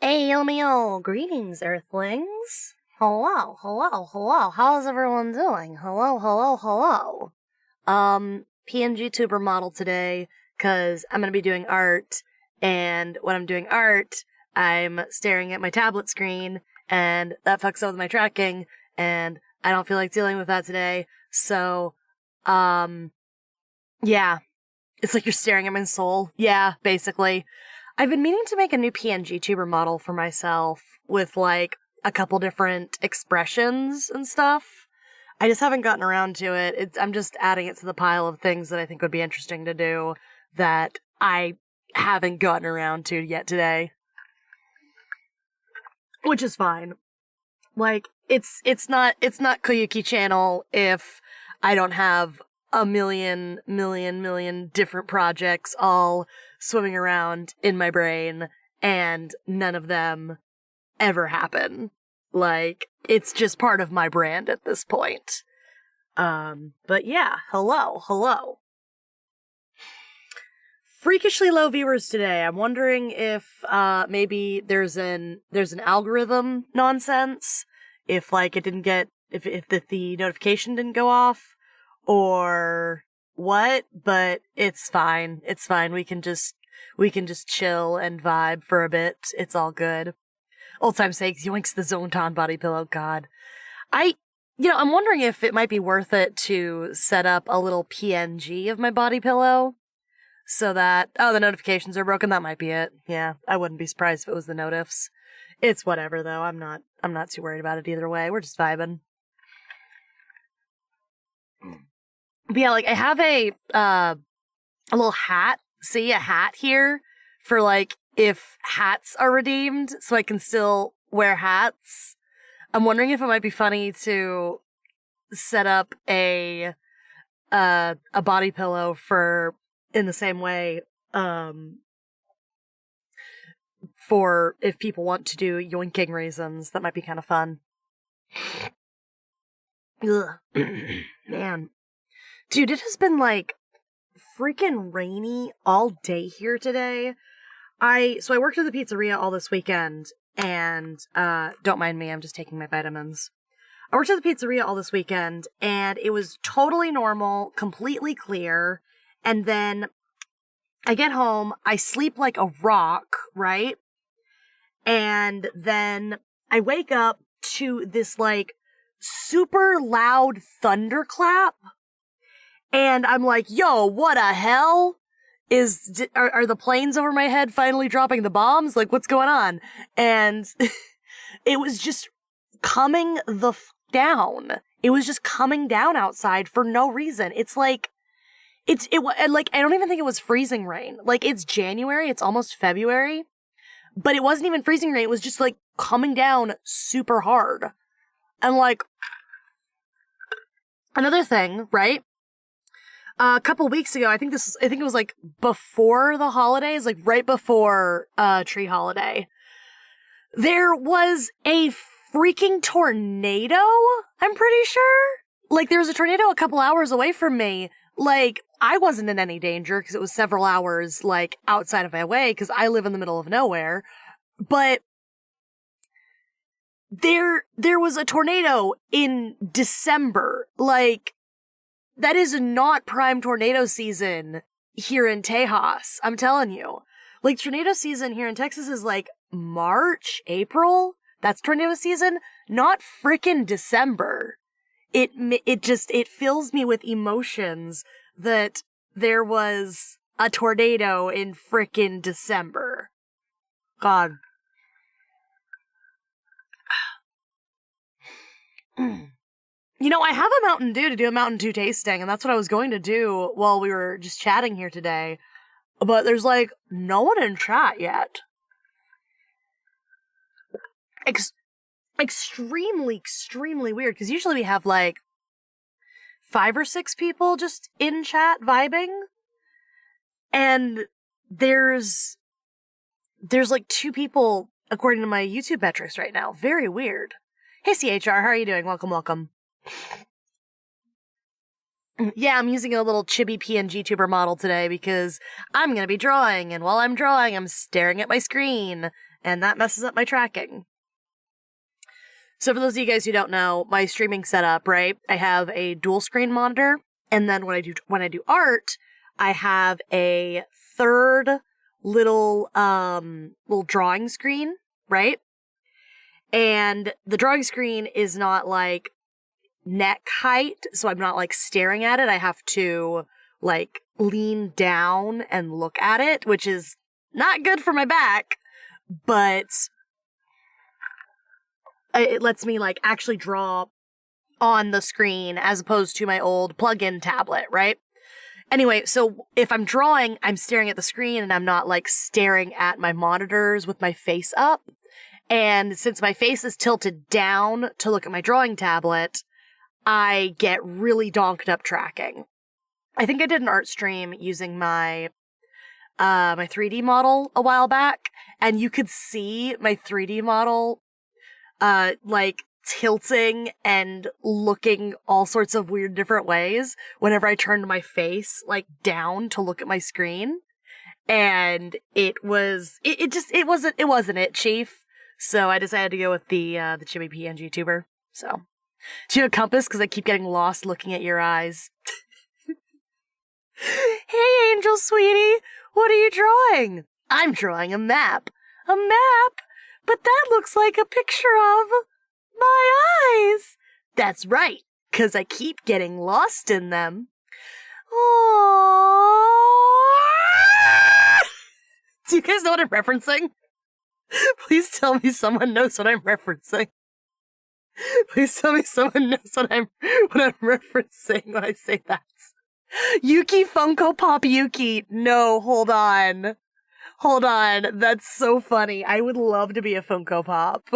Hey, lmao, greetings, Earthlings. Hello, hello, hello. How's everyone doing? Hello, hello, hello. PNG tuber model today, cause I'm gonna be doing art, and when I'm doing art, I'm staring at my tablet screen, and that fucks up with my tracking, and I don't feel like dealing with that today, so, yeah. It's like you're staring at my soul. Yeah, basically. I've been meaning to make a new PNG tuber model for myself with, like, a couple different expressions and stuff. I just haven't gotten around to it. I'm just adding it to the pile of things that I think would be interesting to do that I haven't gotten around to yet today. Which is fine. Like, it's not Koyuki channel if I don't have a million different projects all swimming around in my brain, and none of them ever happen. Like, it's just part of my brand at this point. But yeah, hello. Freakishly low viewers today. I'm wondering if, maybe there's an algorithm nonsense, if, like, it didn't get, if the notification didn't go off, or what, but it's fine. It's fine. We can just chill and vibe for a bit. It's all good. Old time's sakes, yoinks the Zonton body pillow, god. I'm wondering if it might be worth it to set up a little PNG of my body pillow so that, the notifications are broken. That might be it. Yeah, I wouldn't be surprised if it was the notifs. It's whatever though. I'm not too worried about it either way. We're just vibing. But yeah, like, I have a little hat. See, a hat here for, like, if hats are redeemed, so I can still wear hats. I'm wondering if it might be funny to set up a body pillow for, in the same way, for if people want to do yoinking reasons. That might be kind of fun. Ugh. Man. Dude, it has been, like, freaking rainy all day here today. So I worked at the pizzeria all this weekend, and, don't mind me, I'm just taking my vitamins. I worked at the pizzeria all this weekend, and it was totally normal, completely clear, and then I get home, I sleep like a rock, right? And then I wake up to this, like, super loud thunderclap. And I'm like, yo, what the hell? Are the planes over my head finally dropping the bombs? Like, what's going on? And it was just coming down. It was just coming down outside for no reason. It's like, I don't even think it was freezing rain. Like, it's January, it's almost February, but it wasn't even freezing rain. It was just, like, coming down super hard. And, like, another thing, right? A couple weeks ago, I think it was, like, before the holidays, like, right before, tree holiday, there was a freaking tornado, I'm pretty sure. Like, there was a tornado a couple hours away from me. Like, I wasn't in any danger, because it was several hours, like, outside of my way, because I live in the middle of nowhere. But there was a tornado in December. Like, that is not prime tornado season here in Tejas. I'm telling you. Like, tornado season here in Texas is, like, March, April. That's tornado season. Not frickin' December. It fills me with emotions that there was a tornado in frickin' December. God. You know, I have a Mountain Dew to do a Mountain Dew tasting, and that's what I was going to do while we were just chatting here today. But there's, like, no one in chat yet. Extremely weird, because usually we have, like, 5 or 6 people just in chat vibing. And there's like 2 people, according to my YouTube metrics right now. Very weird. Hey, CHR, how are you doing? Welcome. Yeah, I'm using a little chibi PNG tuber model today because I'm gonna be drawing, and while I'm drawing, I'm staring at my screen, and that messes up my tracking. So for those of you guys who don't know, my streaming setup, right? I have a dual screen monitor, and then when I do art, I have a third little drawing screen, right? And the drawing screen is not like neck height, so I'm not like staring at it. I have to like lean down and look at it, which is not good for my back, but it lets me like actually draw on the screen as opposed to my old plug-in tablet, right? Anyway, so if I'm drawing, I'm staring at the screen and I'm not like staring at my monitors with my face up. And since my face is tilted down to look at my drawing tablet, I get really donked up tracking. I think I did an art stream using my 3D model a while back, and you could see my 3D model like tilting and looking all sorts of weird different ways whenever I turned my face like down to look at my screen. And it wasn't it, Chief. So I decided to go with the Chibi PNG tuber. So do you have a compass? Because I keep getting lost looking at your eyes. Hey, Angel sweetie, what are you drawing? I'm drawing a map. A map? But that looks like a picture of my eyes. That's right, because I keep getting lost in them. Aww. Do you guys know what I'm referencing? Please tell me someone knows what I'm referencing. Please tell me someone knows what I'm referencing when I say that. Yuki Funko Pop Yuki. No, hold on. Hold on. That's so funny. I would love to be a Funko Pop.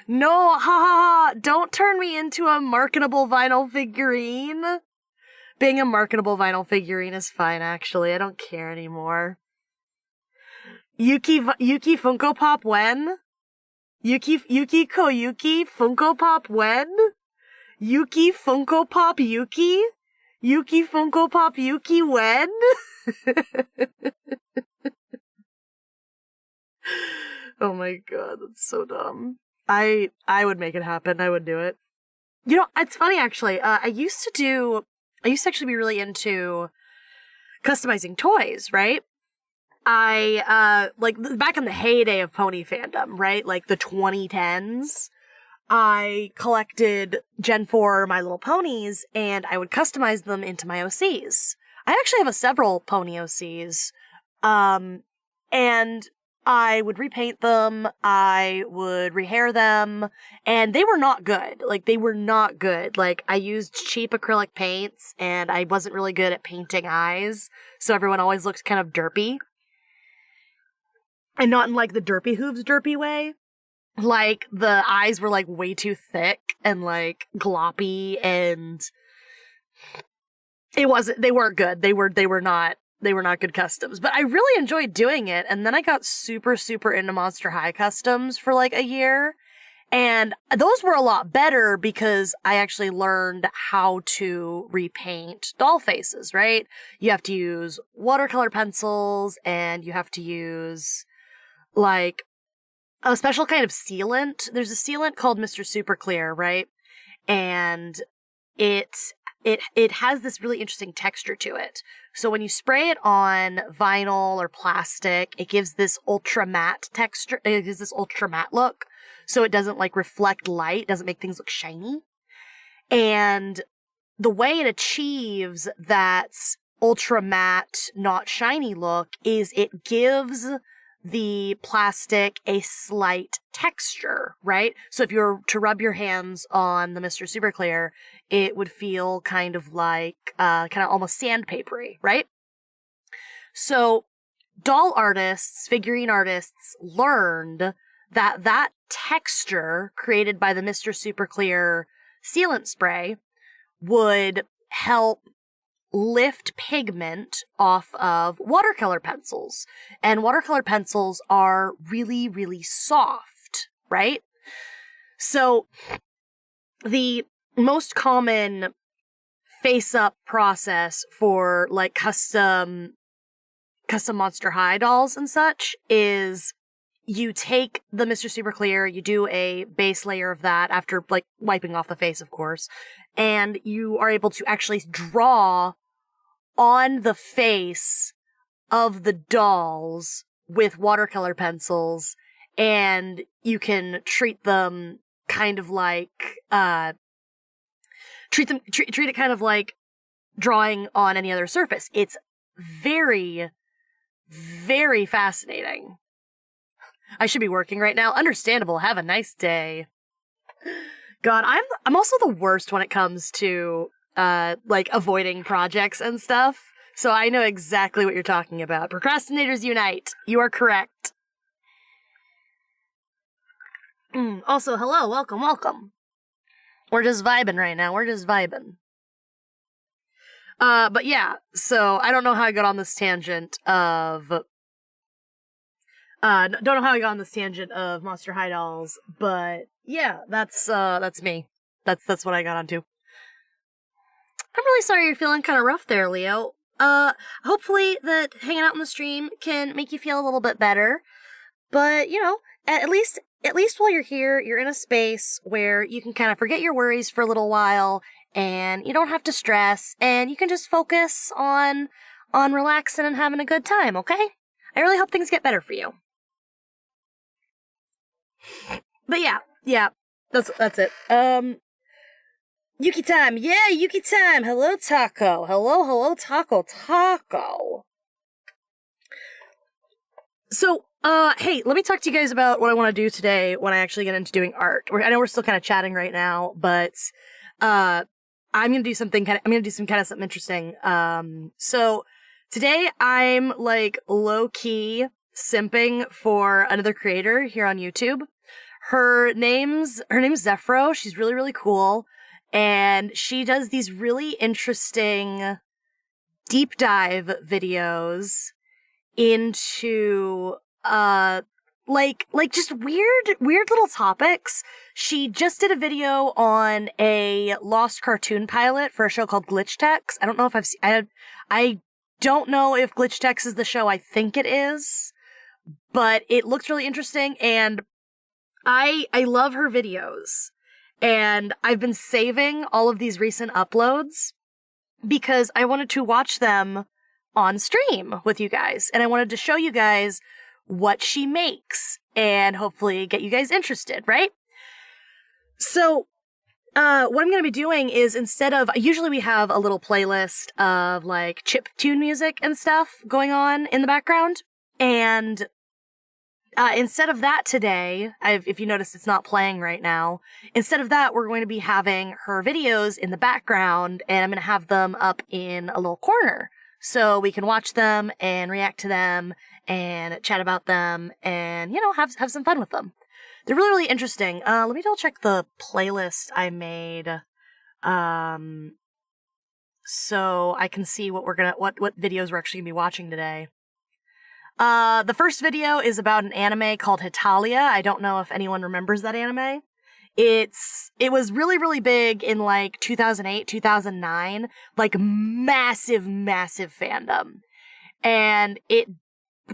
No, ha ha ha. Don't turn me into a marketable vinyl figurine. Being a marketable vinyl figurine is fine, actually. I don't care anymore. Yuki Funko Pop when? Yuki Koyuki Funko Pop when? Yuki Funko Pop Yuki? Yuki Funko Pop Yuki when? Oh my god, that's so dumb. I would make it happen. I would do it. You know, it's funny actually. I used to actually be really into customizing toys, right? I like back in the heyday of pony fandom, right? Like the 2010s. I collected Gen 4 My Little Ponies, and I would customize them into my OCs. I actually have several pony OCs, and I would repaint them, I would rehair them, and they were not good. Like, they were not good. Like, I used cheap acrylic paints, and I wasn't really good at painting eyes, so everyone always looked kind of derpy. And not in, like, the derpy hooves derpy way. Like, the eyes were, like, way too thick and, like, gloppy, and they weren't good. They were not good customs. But I really enjoyed doing it, and then I got super, super into Monster High customs for, like, a year, and those were a lot better because I actually learned how to repaint doll faces, right? You have to use watercolor pencils, and you have to use, like, a special kind of sealant. There's a sealant called Mr. Super Clear, right? And it has this really interesting texture to it. So when you spray it on vinyl or plastic, it gives this ultra matte texture. It gives this ultra matte look. So it doesn't like reflect light, doesn't make things look shiny. And the way it achieves that ultra matte, not shiny look is it gives the plastic a slight texture, right? So if you were to rub your hands on the Mr. Super Clear, it would feel kind of like, kind of almost sandpapery, right? So doll artists, figurine artists learned that that texture created by the Mr. Super Clear sealant spray would help lift pigment off of watercolor pencils. And watercolor pencils are really, really soft, right? So the most common face-up process for like custom Monster High dolls and such is you take the Mr. Super Clear, you do a base layer of that after, like, wiping off the face, of course, and you are able to actually draw on the face of the dolls with watercolor pencils, and you can treat them kind of like, treat it kind of like drawing on any other surface. It's very, very fascinating. I should be working right now. Understandable. Have a nice day. God, I'm also the worst when it comes to like avoiding projects and stuff. So I know exactly what you're talking about. Procrastinators unite. You are correct. Also, hello, welcome. We're just vibing right now. We're just vibing. But yeah, so I don't know how I got on this tangent of don't know how I got on this tangent of Monster High dolls, but yeah, that's me. That's what I got onto. I'm really sorry you're feeling kind of rough there, Leo. Hopefully that hanging out in the stream can make you feel a little bit better. But, you know, at least while you're here, you're in a space where you can kind of forget your worries for a little while, and you don't have to stress, and you can just focus on relaxing and having a good time, okay? I really hope things get better for you. But yeah, that's it. Yuki time, yeah, Yuki time. Hello, Taco. Hello, Taco. So, hey, let me talk to you guys about what I want to do today when I actually get into doing art. I know we're still kind of chatting right now, but I'm gonna do some kind of something interesting. So today I'm like low key simping for another creator here on YouTube. Her name's xephrou. She's really, really cool. And she does these really interesting deep dive videos into, like just weird little topics. She just did a video on a lost cartoon pilot for a show called Glitch Tex. I don't know if I don't know if Glitch Tex is the show. I think it is, but it looks really interesting, and I love her videos. And I've been saving all of these recent uploads because I wanted to watch them on stream with you guys. And I wanted to show you guys what she makes and hopefully get you guys interested, right? So, what I'm going to be doing is usually we have a little playlist of like chiptune music and stuff going on in the background. And instead of that today, if you notice it's not playing right now, instead of that, we're going to be having her videos in the background, and I'm going to have them up in a little corner so we can watch them and react to them and chat about them and, you know, have some fun with them. They're really, really interesting. Let me double check the playlist I made, so I can see what videos we're actually gonna be watching today. The first video is about an anime called Hitalia. I don't know if anyone remembers that anime. It was really, really big in like 2008, 2009, like massive fandom. And it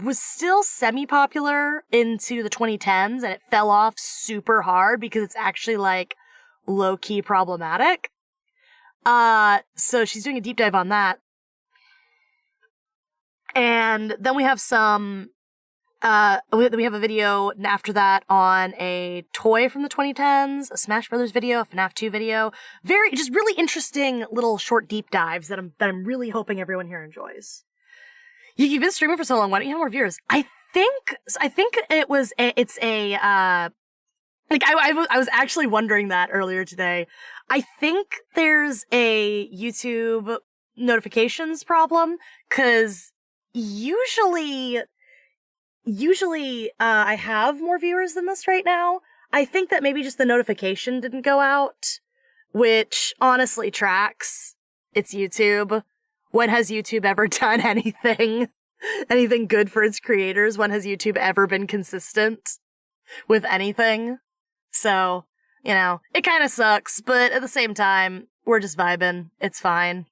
was still semi-popular into the 2010s, and it fell off super hard because it's actually like low-key problematic. So she's doing a deep dive on that. And then we have we have a video after that on a toy from the 2010s, a Smash Brothers video, a FNAF 2 video. Just really interesting little short deep dives that I'm really hoping everyone here enjoys. You've been streaming for so long, why don't you have more viewers? I think I was actually wondering that earlier today. I think there's a YouTube notifications problem, 'cause usually I have more viewers than this right now. I think that maybe just the notification didn't go out, which honestly tracks. It's YouTube. When has YouTube ever done anything good for its creators? When has YouTube ever been consistent with anything? So, you know, it kind of sucks, but at the same time, we're just vibing. It's fine.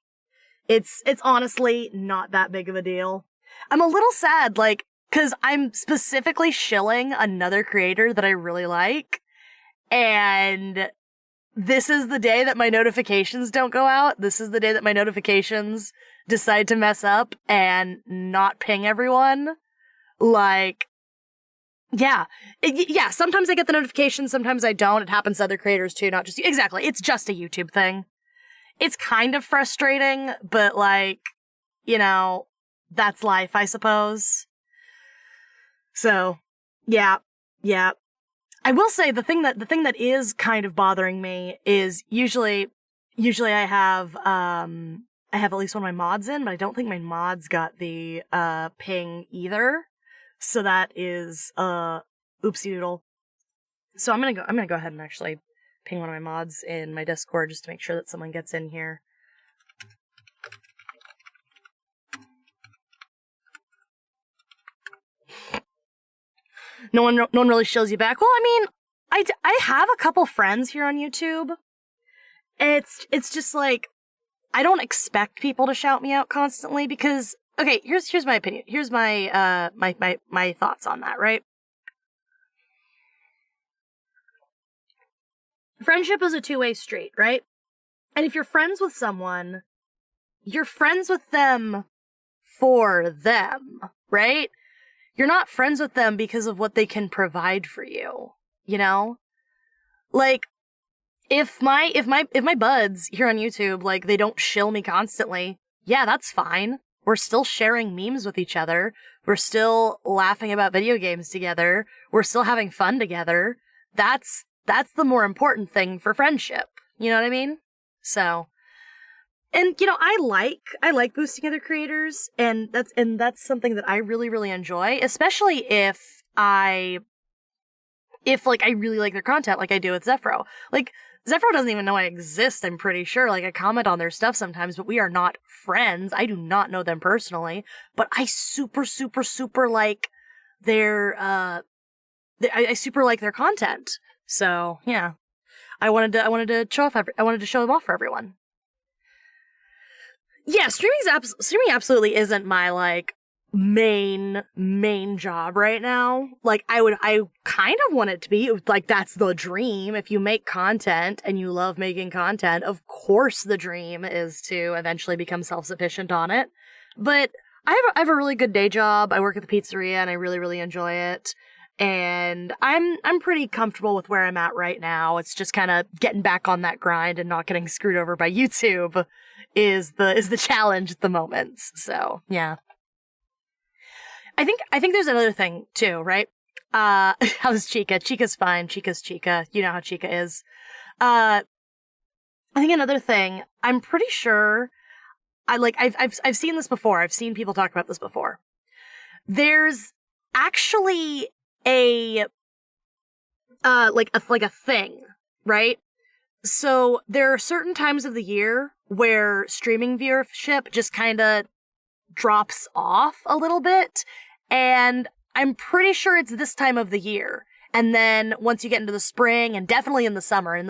It's honestly not that big of a deal. I'm a little sad, like, because I'm specifically shilling another creator that I really like, and this is the day that my notifications don't go out. This is the day that my notifications decide to mess up and not ping everyone. Like, yeah. Sometimes I get the notifications, sometimes I don't. It happens to other creators too, not just you. Exactly. It's just a YouTube thing. It's kind of frustrating, but like, you know, that's life, I suppose. So, yeah. I will say the thing that is kind of bothering me is usually I have at least one of my mods in, but I don't think my mods got the ping either. So that is oopsie doodle. So I'm gonna go ahead and actually ping one of my mods in my Discord just to make sure that someone gets in here. No one really shows you back. Well, I mean, I have a couple friends here on YouTube. It's just like, I don't expect people to shout me out constantly because, okay, here's my opinion. Here's my my thoughts on that, right? Friendship is a two-way street, right? And if you're friends with someone, you're friends with them for them, right? You're not friends with them because of what they can provide for you, you know? Like, if my buds here on YouTube, like, they don't shill me constantly, yeah, that's fine. We're still sharing memes with each other. We're still laughing about video games together. We're still having fun together. That's the more important thing for friendship. You know what I mean? So, and you know, I like boosting other creators, and that's something that I really, really enjoy, especially if I really like their content, like I do with xephrou. Like, xephrou doesn't even know I exist, I'm pretty sure. Like, I comment on their stuff sometimes, but we are not friends. I do not know them personally, but I super, super, super like their, I super like their content. So, yeah. I wanted to show them off for everyone. Yeah, streaming absolutely isn't my, like, main job right now. Like, I kind of want it to be, like, that's the dream. If you make content and you love making content, of course the dream is to eventually become self-sufficient on it. But I have a really good day job. I work at the pizzeria and I really, really enjoy it. And I'm pretty comfortable with where I'm at right now. It's just kind of getting back on that grind and not getting screwed over by YouTube is the challenge at the moment. So, yeah. I think there's another thing too, right? How's Chica? Chica's fine. Chica's Chica. You know how Chica is. I think another thing, I'm pretty sure I've seen this before. I've seen people talk about this before. There's actually a thing, right? So there are certain times of the year where streaming viewership just kind of drops off a little bit, and I'm pretty sure it's this time of the year. And then once you get into the spring, and definitely in the summer,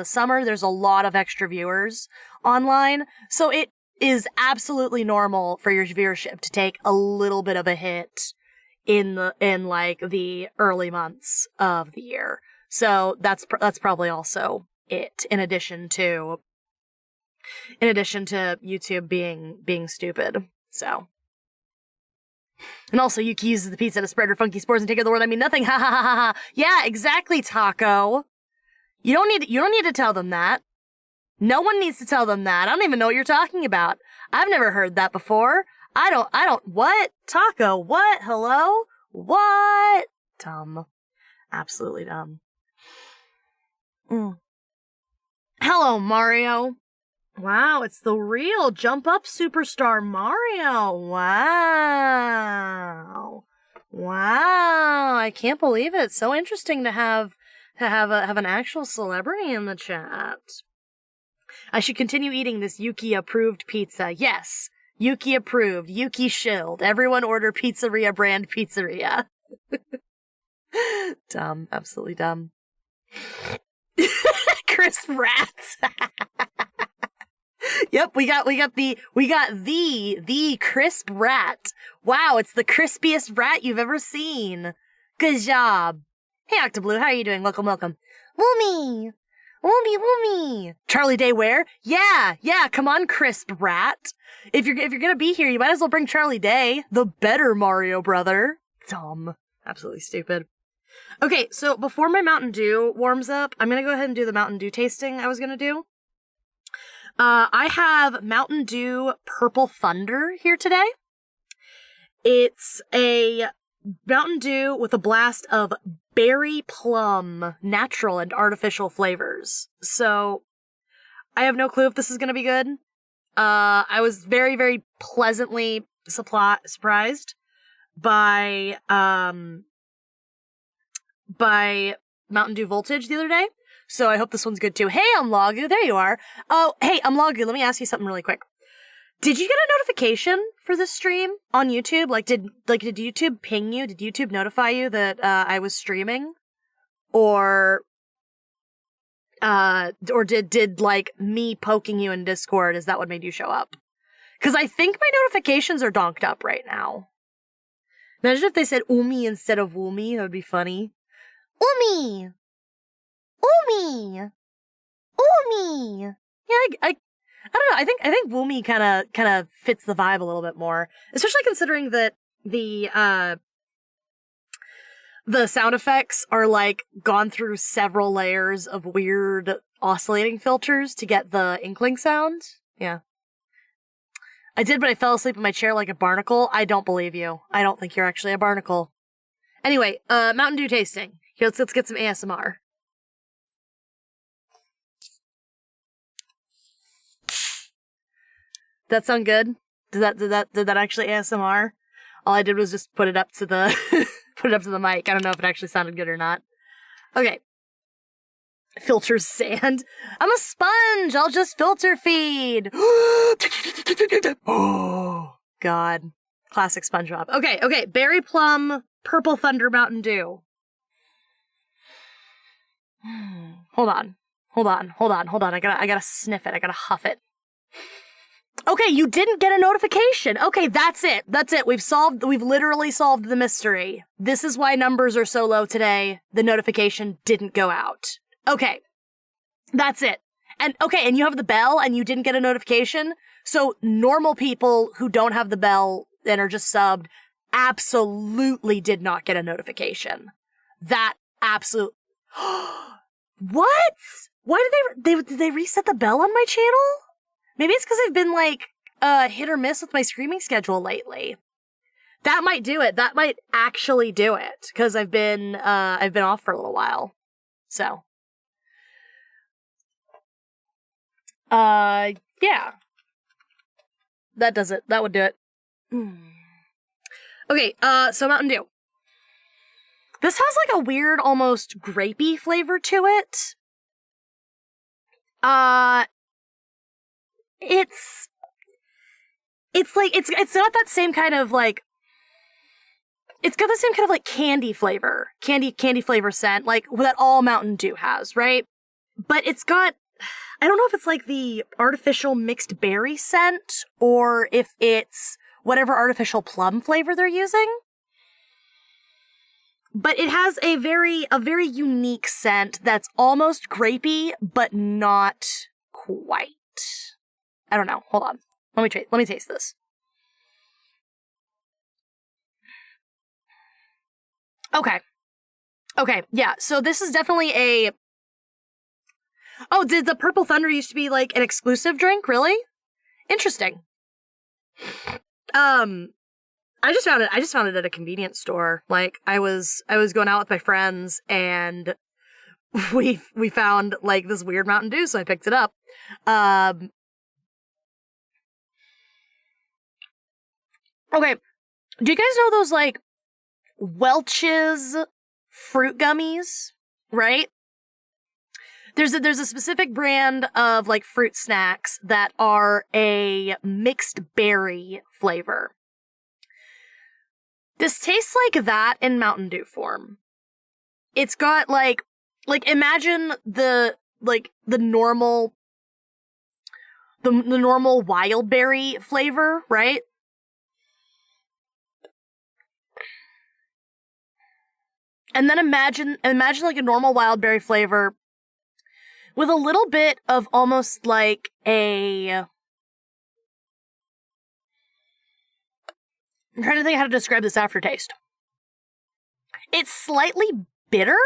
there's a lot of extra viewers online, so it is absolutely normal for your viewership to take a little bit of a hit in the early months of the year. So that's probably also it, in addition to YouTube being stupid. So, and also Yuki uses the pizza to spread her funky spores and take over the world. I mean nothing. Ha ha ha ha ha. Yeah, exactly, Taco. You don't need to tell them that. No one needs to tell them that. I don't even know what you're talking about. I've never heard that before. I don't, what? Taco, what? Hello? What? Dumb. Absolutely dumb. Hello, Mario. Wow, it's the real Jump Up Superstar Mario. Wow. Wow, I can't believe it. It's so interesting to have an actual celebrity in the chat. I should continue eating this Yuki approved pizza. Yes. Yuki approved. Yuki shilled. Everyone order pizzeria brand pizzeria. Dumb. Absolutely dumb. Crisp rats. Yep, we got the crisp rat. Wow, it's the crispiest rat you've ever seen. Good job. Hey, Octoblue, how are you doing? Welcome, welcome. Woomy! Woomy! Charlie Day where? Yeah, come on, crisp rat. If you're gonna be here, you might as well bring Charlie Day, the better Mario brother. Dumb. Absolutely stupid. Okay, so before my Mountain Dew warms up, I'm gonna go ahead and do the Mountain Dew tasting I was gonna do. I have Mountain Dew Purple Thunder here today. It's a Mountain Dew with a blast of berry plum, natural and artificial flavors. So, I have no clue if this is gonna be good. I was very, very pleasantly surprised by Mountain Dew Voltage the other day. So I hope this one's good too. Hey, Umlagu, there you are. Oh, hey, Umlagu, let me ask you something really quick. Did you get a notification for this stream on YouTube? Did YouTube ping you? Did YouTube notify you that I was streaming? Or did me poking you in Discord, is that what made you show up? Because I think my notifications are donked up right now. Imagine if they said Umi instead of Woomy, that would be funny. Umi! Yeah, I don't know. I think Woomy kind of fits the vibe a little bit more, especially considering that the sound effects are gone through several layers of weird oscillating filters to get the inkling sound. Yeah. I did, but I fell asleep in my chair like a barnacle. I don't believe you. I don't think you're actually a barnacle. Anyway, Mountain Dew tasting. Here, let's get some ASMR. That sound good? Did that actually ASMR? All I did was just put it up to the mic. I don't know if it actually sounded good or not. Okay. Filters sand. I'm a sponge. I'll just filter feed. Oh, God. Classic SpongeBob. Okay. Berry Plum, Purple Thunder Mountain Dew. Hold on. I gotta sniff it. I gotta huff it. Okay, you didn't get a notification. Okay, that's it. We've literally solved the mystery. This is why numbers are so low today. The notification didn't go out. Okay. That's it. And you have the bell and you didn't get a notification. So normal people who don't have the bell and are just subbed absolutely did not get a notification. That absolute. What? Why did they reset the bell on my channel? Maybe it's because I've been hit or miss with my streaming schedule lately. That might do it. That might actually do it because I've been off for a little while. So, yeah, that does it. That would do it. Okay, so Mountain Dew. This has a weird, almost grapey flavor to it. It's not that same kind of it's got the same kind of candy flavor. Candy flavor scent, that all Mountain Dew has, right? But it's got, I don't know if it's the artificial mixed berry scent or if it's whatever artificial plum flavor they're using. But it has a very unique scent that's almost grapey, but not quite. I don't know. Hold on. Let me taste this. Okay, yeah, so this is definitely a... Oh, did the Purple Thunder used to be an exclusive drink? Really? Interesting. I just found it at a convenience store. I was going out with my friends and we found this weird Mountain Dew, so I picked it up. Okay. Do you guys know those Welch's fruit gummies, right? There's a specific brand of fruit snacks that are a mixed berry flavor. This tastes like that in Mountain Dew form. It's got imagine the normal the normal wild berry flavor, right? And then imagine like a normal wild berry flavor with a little bit of almost like I'm trying to think how to describe this aftertaste. It's slightly bitter.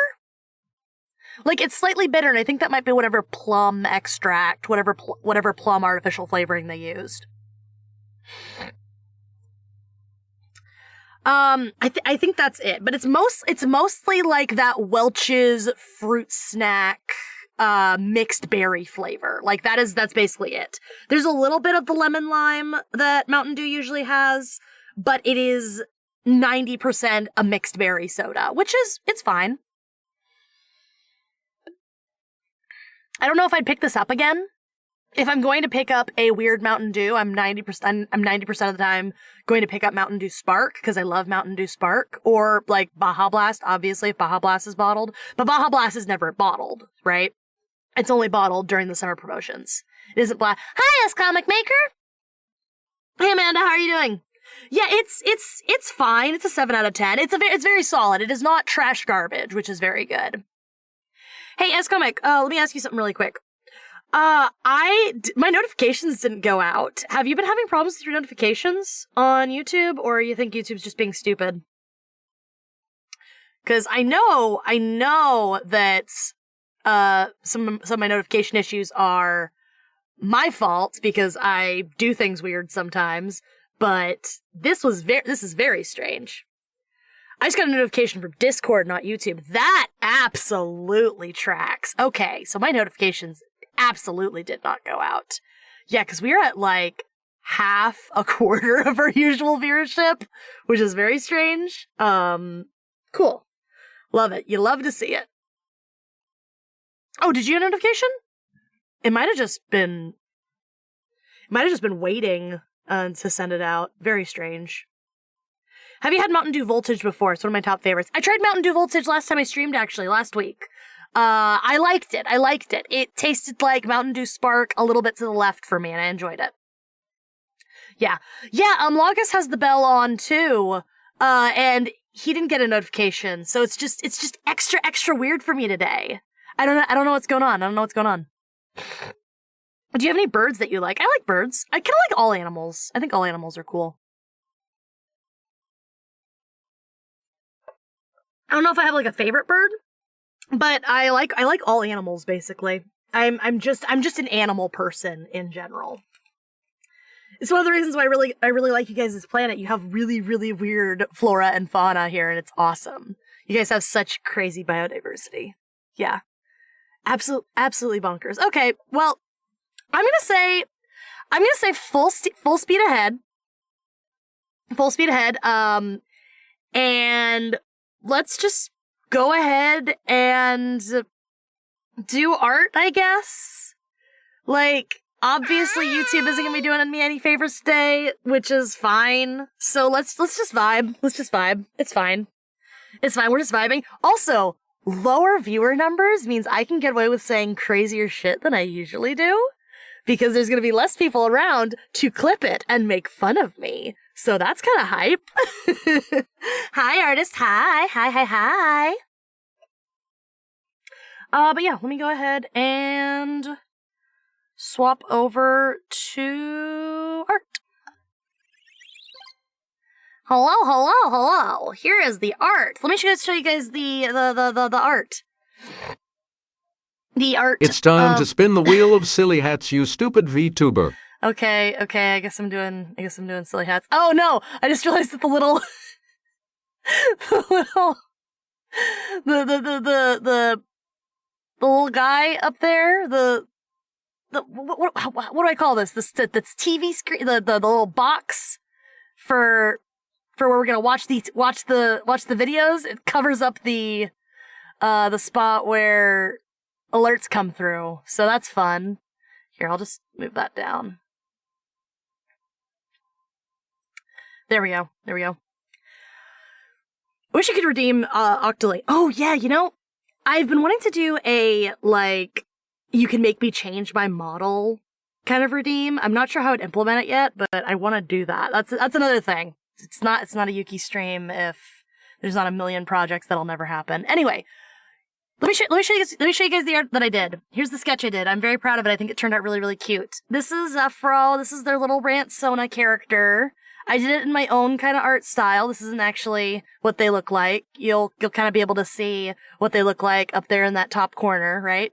Like, it's slightly bitter, and I think that might be whatever plum extract, whatever plum artificial flavoring they used. I think that's it, but it's mostly like that Welch's fruit snack, mixed berry flavor. Like, that's basically it. There's a little bit of the lemon lime that Mountain Dew usually has, but it is 90% a mixed berry soda, it's fine. I don't know if I'd pick this up again. If I'm going to pick up a weird Mountain Dew, I'm 90% of the time going to pick up Mountain Dew Spark, because I love Mountain Dew Spark, or like Baja Blast, obviously, if Baja Blast is bottled. But Baja Blast is never bottled, right? It's only bottled during the summer promotions. It isn't black. Hi, S-Comic Maker! Hey, Amanda, how are you doing? Yeah, it's fine. It's a 7 out of 10. It's very solid. It is not trash garbage, which is very good. Hey, S-Comic, let me ask you something really quick. My notifications didn't go out. Have you been having problems with your notifications on YouTube, or you think YouTube's just being stupid? Because I know that, some of my notification issues are my fault, because I do things weird sometimes, but this is very strange. I just got a notification from Discord, not YouTube. That absolutely tracks. Okay, so my notifications absolutely did not go out. Yeah, because we are at like half a quarter of our usual viewership, which is very strange. Cool. Love it. You love to see it. Oh, did you get a notification? It might have just been waiting to send it out. Very strange. Have you had Mountain Dew Voltage before? It's one of my top favorites. I tried Mountain Dew Voltage last time I streamed, actually, last week. I liked it. It tasted like Mountain Dew Spark a little bit to the left for me, and I enjoyed it. Yeah. Logus has the bell on, too. And he didn't get a notification, so it's just extra weird for me today. I don't know what's going on. Do you have any birds that you like? I like birds. I kind of like all animals. I think all animals are cool. I don't know if I have like a favorite bird, but I like all animals basically. I'm just an animal person in general. It's one of the reasons why I really like you guys' planet. You have really, really weird flora and fauna here, and it's awesome. You guys have such crazy biodiversity. Yeah. Absolutely bonkers. Okay, well, I'm gonna say full speed ahead. Full speed ahead. And let's just go ahead and do art, I guess. Like, obviously YouTube isn't gonna be doing me any favors today, which is fine. So let's just vibe. It's fine. We're just vibing. Also, lower viewer numbers means I can get away with saying crazier shit than I usually do, because there's gonna be less people around to clip it and make fun of me. So that's kind of hype. Hi, artist. Hi. But yeah, let me go ahead and swap over to art. Hello. Here is the art. Let me show you guys the art. The art. It's time to spin the wheel of silly hats, you stupid VTuber. Okay. I guess I'm doing silly hats. Oh no! I just realized that the little little guy up there, what do I call this? That's TV screen, the little box for where we're gonna watch the videos. It covers up the spot where alerts come through, so that's fun. Here, I'll just move that down. There we go. I wish you could redeem Octolate. Oh yeah, I've been wanting to do a, like, you can make me change my model kind of redeem. I'm not sure how I'd implement it yet, but I want to do that. That's another thing. It's not a Yuki stream if there's not a million projects that'll never happen. Anyway, let me show you guys the art that I did. Here's the sketch I did. I'm very proud of it. I think it turned out really, really cute. This is xephrou. This is their little Rantsona character. I did it in my own kind of art style. This isn't actually what they look like. You'll kind of be able to see what they look like up there in that top corner, right?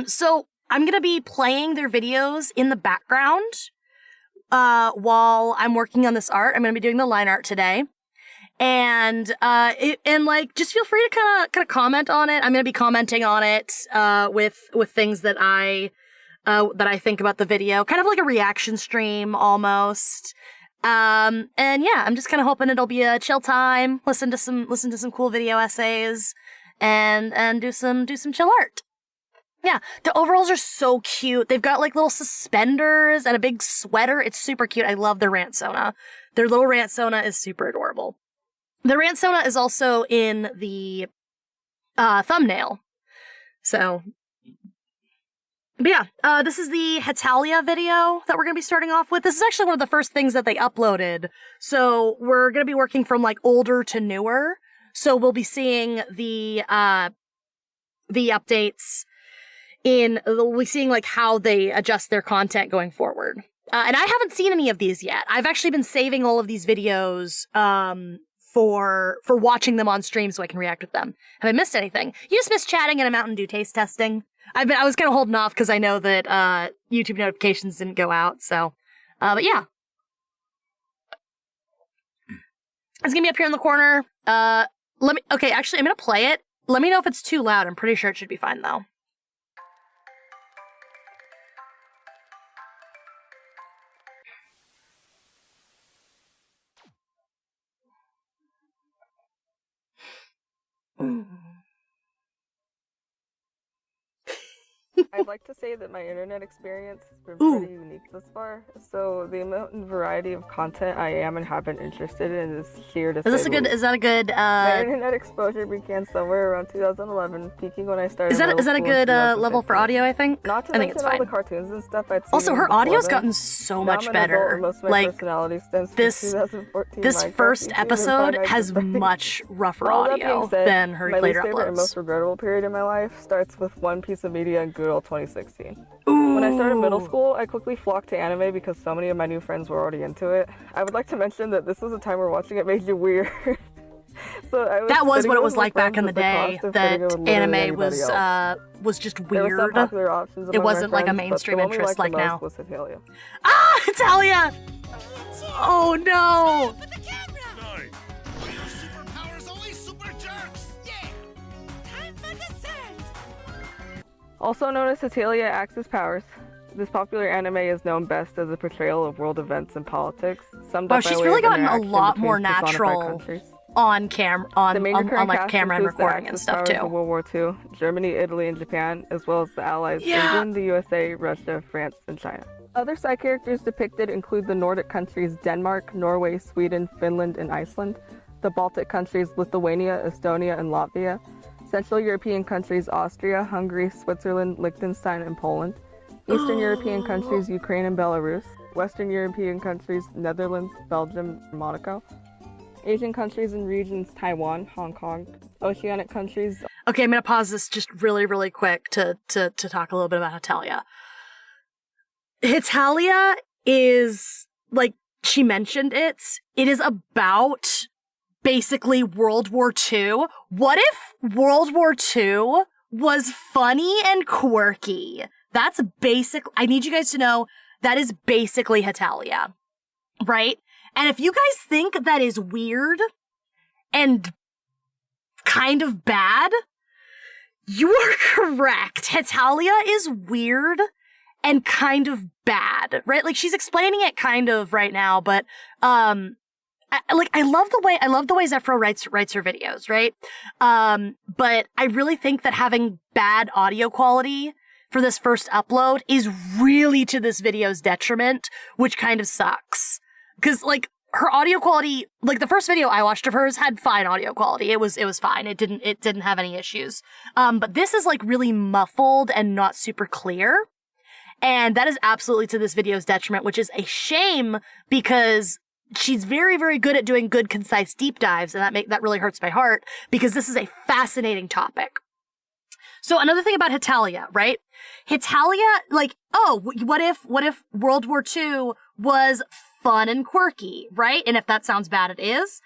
So I'm gonna be playing their videos in the background while I'm working on this art. I'm gonna be doing the line art today. And just feel free to kind of comment on it. I'm gonna be commenting on it with things that I think about the video, kind of like a reaction stream almost. And yeah, I'm just kind of hoping it'll be a chill time. Listen to some cool video essays, and do some chill art. Yeah, the overalls are so cute. They've got like little suspenders and a big sweater. It's super cute. I love their Rantsona. Their little Rantsona is super adorable. The Rantsona is also in the thumbnail. So, but yeah, this is the Hetalia video that we're going to be starting off with. This is actually one of the first things that they uploaded. So we're going to be working from like older to newer. So we'll be seeing the updates we'll be seeing like how they adjust their content going forward. And I haven't seen any of these yet. I've actually been saving all of these videos, for watching them on stream so I can react with them. Have I missed anything? You just missed chatting and a Mountain Dew taste testing. I was kind of holding off because I know that YouTube notifications didn't go out. So, but yeah, it's gonna be up here in the corner. Okay, actually, I'm gonna play it. Let me know if it's too loud. I'm pretty sure it should be fine though. I'd like to say that my internet experience has been pretty unique thus far. So the amount and variety of content I am and have been interested in is here to say. Is that a good My internet exposure began somewhere around 2011, peaking when I started. Is that a good level for audio? I think. Not to I think mention it's all fine. the cartoons and stuff I'd seen. Also, her audio's then. gotten so Now much I'm an adult, better. and most of my Like personality stems from this 2014 Minecraft first YouTube episode and has Five Nights at much rougher All that audio being said, than her my later least favorite and uploads. most regrettable period in my life starts with one piece of media in good old 2016. When I started middle school, I quickly flocked to anime because so many of my new friends were already into it. I would like to mention that this was a time where watching it made you weird. That was what it was like back in the day, that anime was just weird. It wasn't like a mainstream interest like now. Was Hetalia. Ah, Hetalia! Oh no! Also known as Hetalia Axis Powers, this popular anime is known best as a portrayal of world events and politics. Wow, she's really gotten a lot more natural on camera, on like camera and recording and stuff too. World War II, Germany, Italy, and Japan, as well as the Allies, England, the USA, Russia, France, and China. Other side characters depicted include the Nordic countries Denmark, Norway, Sweden, Finland, and Iceland, the Baltic countries Lithuania, Estonia, and Latvia, Central European countries Austria, Hungary, Switzerland, Liechtenstein, and Poland, Eastern European countries Ukraine and Belarus, Western European countries Netherlands, Belgium, and Monaco, Asian countries and regions Taiwan, Hong Kong, Oceanic countries. Okay, I'm gonna pause this just really, really quick to talk a little bit about Hetalia. Hetalia is, like she mentioned it is about basically World War II. What if World War II was funny and quirky? That's I need you guys to know that is basically Hetalia, right? And if you guys think that is weird and kind of bad, you are correct. Hetalia is weird and kind of bad, right? Like she's explaining it kind of right now, but I love the way xephrou writes her videos, right? But I really think that having bad audio quality for this first upload is really to this video's detriment, which kind of sucks. Cause like, her audio quality, like the first video I watched of hers had fine audio quality. It was fine. It didn't have any issues. But this is like really muffled and not super clear. And that is absolutely to this video's detriment, which is a shame because she's very, very good at doing good, concise deep dives, and that really hurts my heart because this is a fascinating topic. So another thing about Hetalia, right? Hetalia, like, oh, what if World War II was fun and quirky, right? And if that sounds bad, it is.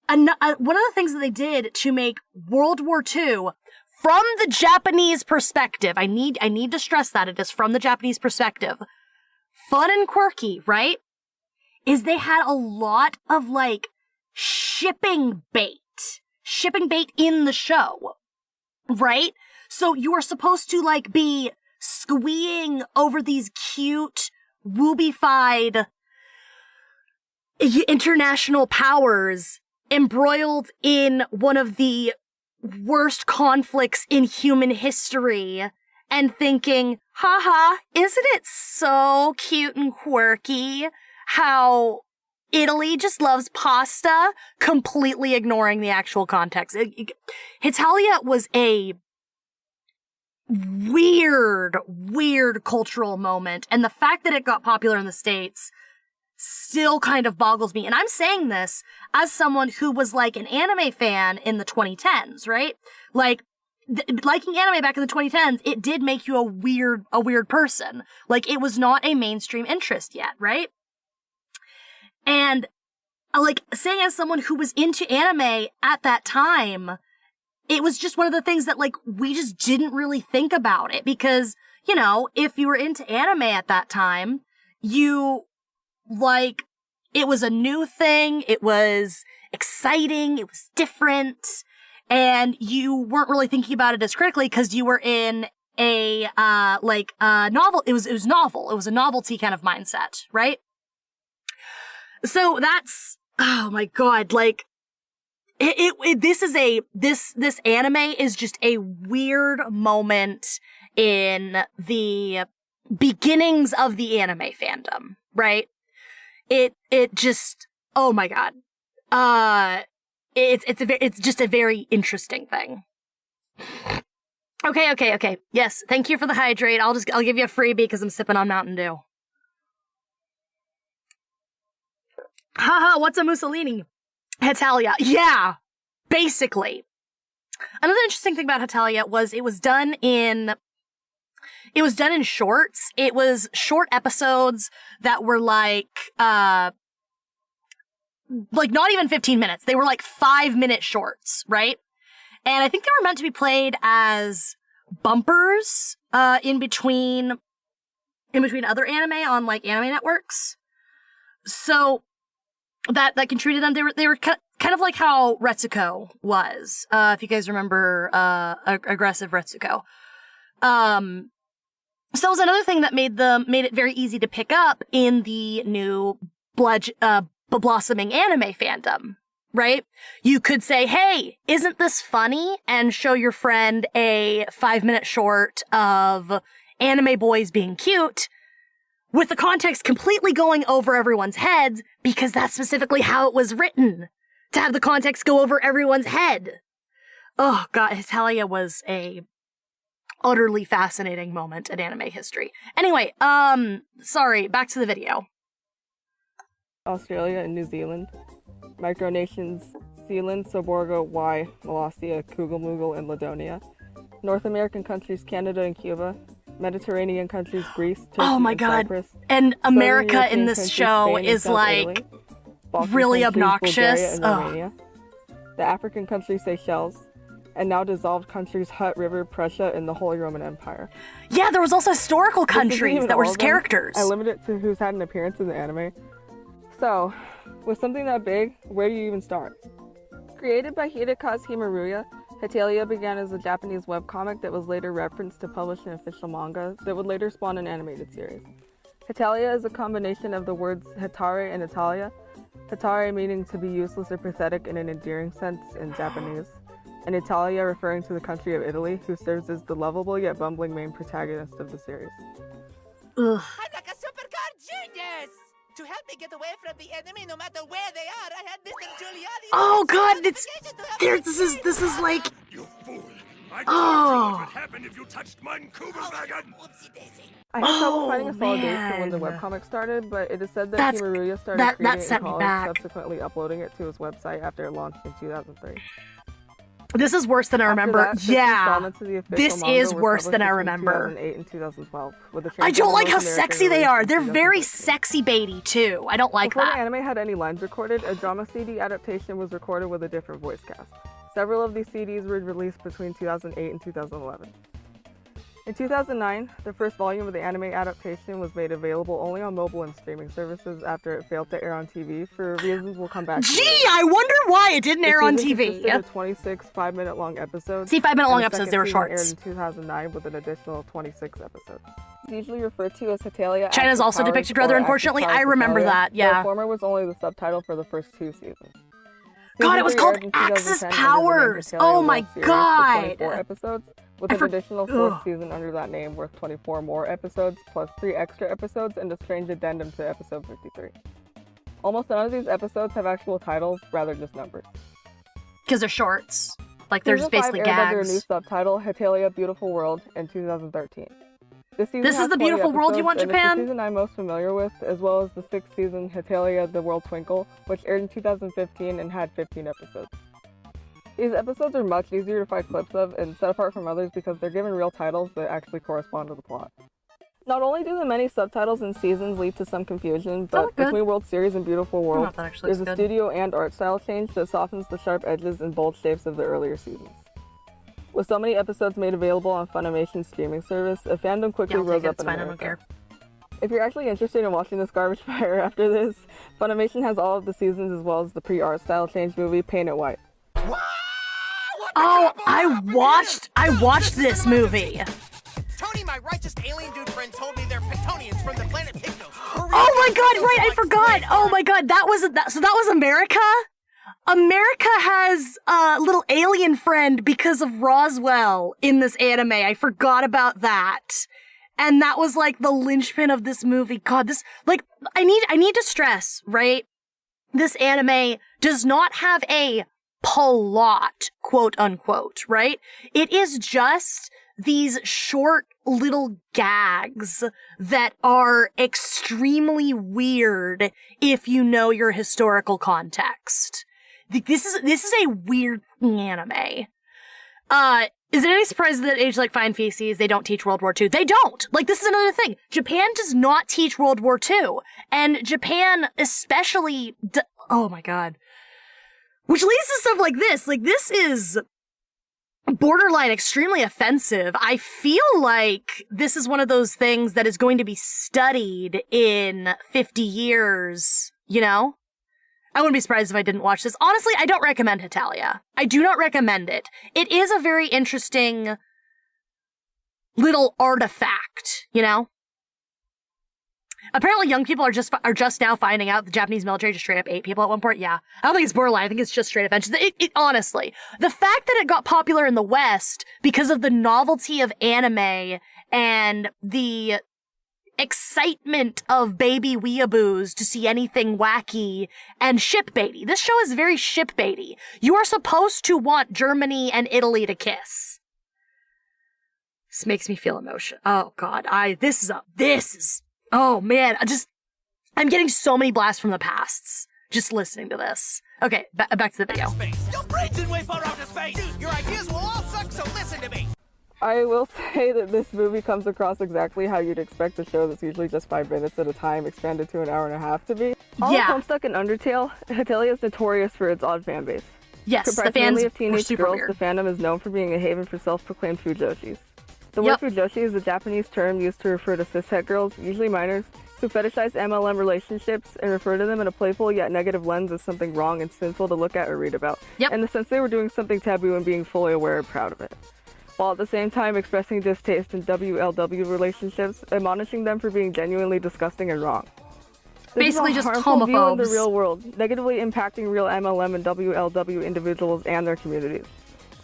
One of the things that they did to make World War II from the Japanese perspective, I need to stress that it is from the Japanese perspective, fun and quirky, right? Is they had a lot of like shipping bait in the show, right? So you are supposed to like be squeeing over these cute, woobified international powers embroiled in one of the worst conflicts in human history and thinking, haha, isn't it so cute and quirky how Italy just loves pasta, completely ignoring the actual context. Hetalia was a weird cultural moment, and the fact that it got popular in the States still kind of boggles me. And I'm saying this as someone who was like an anime fan in the 2010s, right? Like, liking anime back in the 2010s, it did make you a weird person. Like, it was not a mainstream interest yet, right? And, like, saying as someone who was into anime at that time, it was just one of the things that, like, we just didn't really think about it. Because, you know, if you were into anime at that time, it was a new thing, it was exciting, it was different, and you weren't really thinking about it as critically because you were in a novel. It was novel. It was a novelty kind of mindset, right? So that's, oh my god, like, this anime is just a weird moment in the beginnings of the anime fandom, right? It just, oh my god. It's just a very interesting thing. Okay. Yes, thank you for the hydrate. I'll give you a freebie because I'm sipping on Mountain Dew. Haha, what's a Mussolini? Hetalia. Yeah, basically. Another interesting thing about Hetalia was it was done in shorts. It was short episodes that were like not even 15 minutes. They were like 5-minute shorts, right? And I think they were meant to be played as bumpers in between other anime on like anime networks. So that contributed them. They were kind of like how Retsuko was. If you guys remember aggressive Retsuko. So that was another thing that made it very easy to pick up in the new blossoming anime fandom, right? You could say, hey, isn't this funny? And show your friend a 5-minute short of anime boys being cute with the context completely going over everyone's heads because that's specifically how it was written, to have the context go over everyone's head. Oh god, Hetalia was a utterly fascinating moment in anime history. Anyway, sorry, back to the video. Australia and New Zealand. Micronations Sealand, Soborga, Y, Molossia, Kugelmugel, and Ladonia. North American countries Canada and Cuba. Mediterranean countries Greece, Turkey, oh my and god. Cyprus. And America Southern in this countries, show Spain is like really obnoxious. The African country Seychelles, and now dissolved countries Hutt River, Prussia, and the Holy Roman Empire. Yeah, there was also historical countries that were just characters. I limit it to who's had an appearance in the anime. So, with something that big, where do you even start? Created by Hidekazu Himaruya, Hetalia began as a Japanese webcomic that was later referenced to publish an official manga that would later spawn an animated series. Hetalia is a combination of the words hetare and Italia, hetare meaning to be useless or pathetic in an endearing sense in Japanese, and Italia referring to the country of Italy, who serves as the lovable yet bumbling main protagonist of the series. Ugh. I'm like a supercar genius! To help me get away from the enemy, no matter where they are, I had Mr. Giuliani. Oh God, it's there. This is like. You fool! I told you Oh. what would happen if you touched mine Kugelwagen! Whoopsie daisy. I had trouble finding a solid date for when the man. webcomic started, but it is said that That's- Kimaruya started that creating it sent in me college, back. subsequently uploading it to his website after it launched in 2003. This is worse than I remember. After that, 6 Yeah. installments of the official This manga is were worse than I published between remember. 2008 and 2012, with a I change don't in like how North American sexy they release are. in They're very 2013. sexy baity too. I don't like Before the that. anime had any lines recorded, a drama CD adaptation was recorded with a different voice cast. Several of these CDs were released between 2008 and 2011. In 2009, the first volume of the anime adaptation was made available only on mobile and streaming services after it failed to air on TV for reasons we'll come back to. Gee, I wonder why it didn't air on TV. Consisted of 26 5-minute long episodes. See, 5-minute long and the episodes, second they were season shorts. aired in 2009 with an additional 26 episodes. It's usually referred to as Hetalia. China's Axis also Powers depicted or rather Axis unfortunately. Powers I remember Hetalia. that, yeah. The former was only the subtitle for the first 2 seasons. God, it was Season 3 called aired in Axis 2010 under the name Powers. Hetalia Oh World my Series with God. 24 episodes, with I an for- additional 4th Ugh. season under that name worth 24 more episodes, plus 3 extra episodes and a strange addendum to episode 53. Almost none of these episodes have actual titles, rather just numbers. Because they're shorts. Like they're Season just basically 5 aired under a new gags. subtitle, Hetalia Beautiful World, in 2013. This season This is has the 20 beautiful world you episodes, want, and Japan? It's the season I'm most familiar with, as well as the 6th season, Hetalia The World Twinkle, which aired in 2015 and had 15 episodes. These episodes are much easier to find clips of and set apart from others because they're given real titles that actually correspond to the plot. Not only do the many subtitles and seasons lead to some confusion, but look good. between World Series and Beautiful World, that actually there's looks a good. studio and art style change that softens the sharp edges and bold shapes of the earlier seasons. With so many episodes made available on Funimation's streaming service, a fandom quickly Yeah, I'll rose take it. up It's in fine. I America. don't care. If you're actually interested in watching this garbage fire after this, Funimation has all of the seasons as well as the pre-art style change movie Paint It White. Oh, I watched this movie. Tony, my righteous alien dude friend, told me they're Petonians from the planet Picto. Oh my God! Right, I forgot. Oh my God, that was America. America has a little alien friend because of Roswell in this anime. I forgot about that. And that was like the linchpin of this movie. God, this, like, I need to stress, right? This anime does not have a plot, quote unquote, right? It is just these short little gags that are extremely weird if you know your historical context. This is a weird anime. Is it any surprise that Age Like Fine Feces, they don't teach World War II? They don't! Like, this is another thing. Japan does not teach World War II. And Japan especially, oh my God. Which leads to stuff like this. Like, this is borderline extremely offensive. I feel like this is one of those things that is going to be studied in 50 years, you know? I wouldn't be surprised if I didn't watch this. Honestly, I don't recommend Hetalia. I do not recommend it. It is a very interesting little artifact, you know? Apparently young people are just now finding out the Japanese military just straight up ate people at one point. Yeah. I don't think it's borderline. I think it's just straight offense. Honestly, the fact that it got popular in the West because of the novelty of anime and the excitement of baby weeaboos to see anything wacky and shipbaity. This show is very shipbaity. You are supposed to want Germany and Italy to kiss. This makes me feel emotion. Oh God, oh man, I'm getting so many blasts from the pasts just listening to this. Okay, back to the video. Your brain's in way far out of space. Dude, your ideas will all suck, so listen to me. I will say that this movie comes across exactly how you'd expect a show that's usually just 5 minutes at a time expanded to an hour and a half to be. All Yeah. of Homestuck and Undertale, Hetalia is notorious for its odd fan base. Yes, the Comprised fans mainly of were teenage super girls, weird. the fandom is known for being a haven for self-proclaimed fujoshis. The Yep. word fujoshi is a Japanese term used to refer to cishet girls, usually minors, who fetishize MLM relationships and refer to them in a playful yet negative lens as something wrong and sinful to look at or read about, Yep. in the sense they were doing something taboo and being fully aware and proud of it, while at the same time expressing distaste in WLW relationships, admonishing them for being genuinely disgusting and wrong. This Basically is a just harmful view in the homophobes. real world, negatively impacting real MLM and WLW individuals and their communities.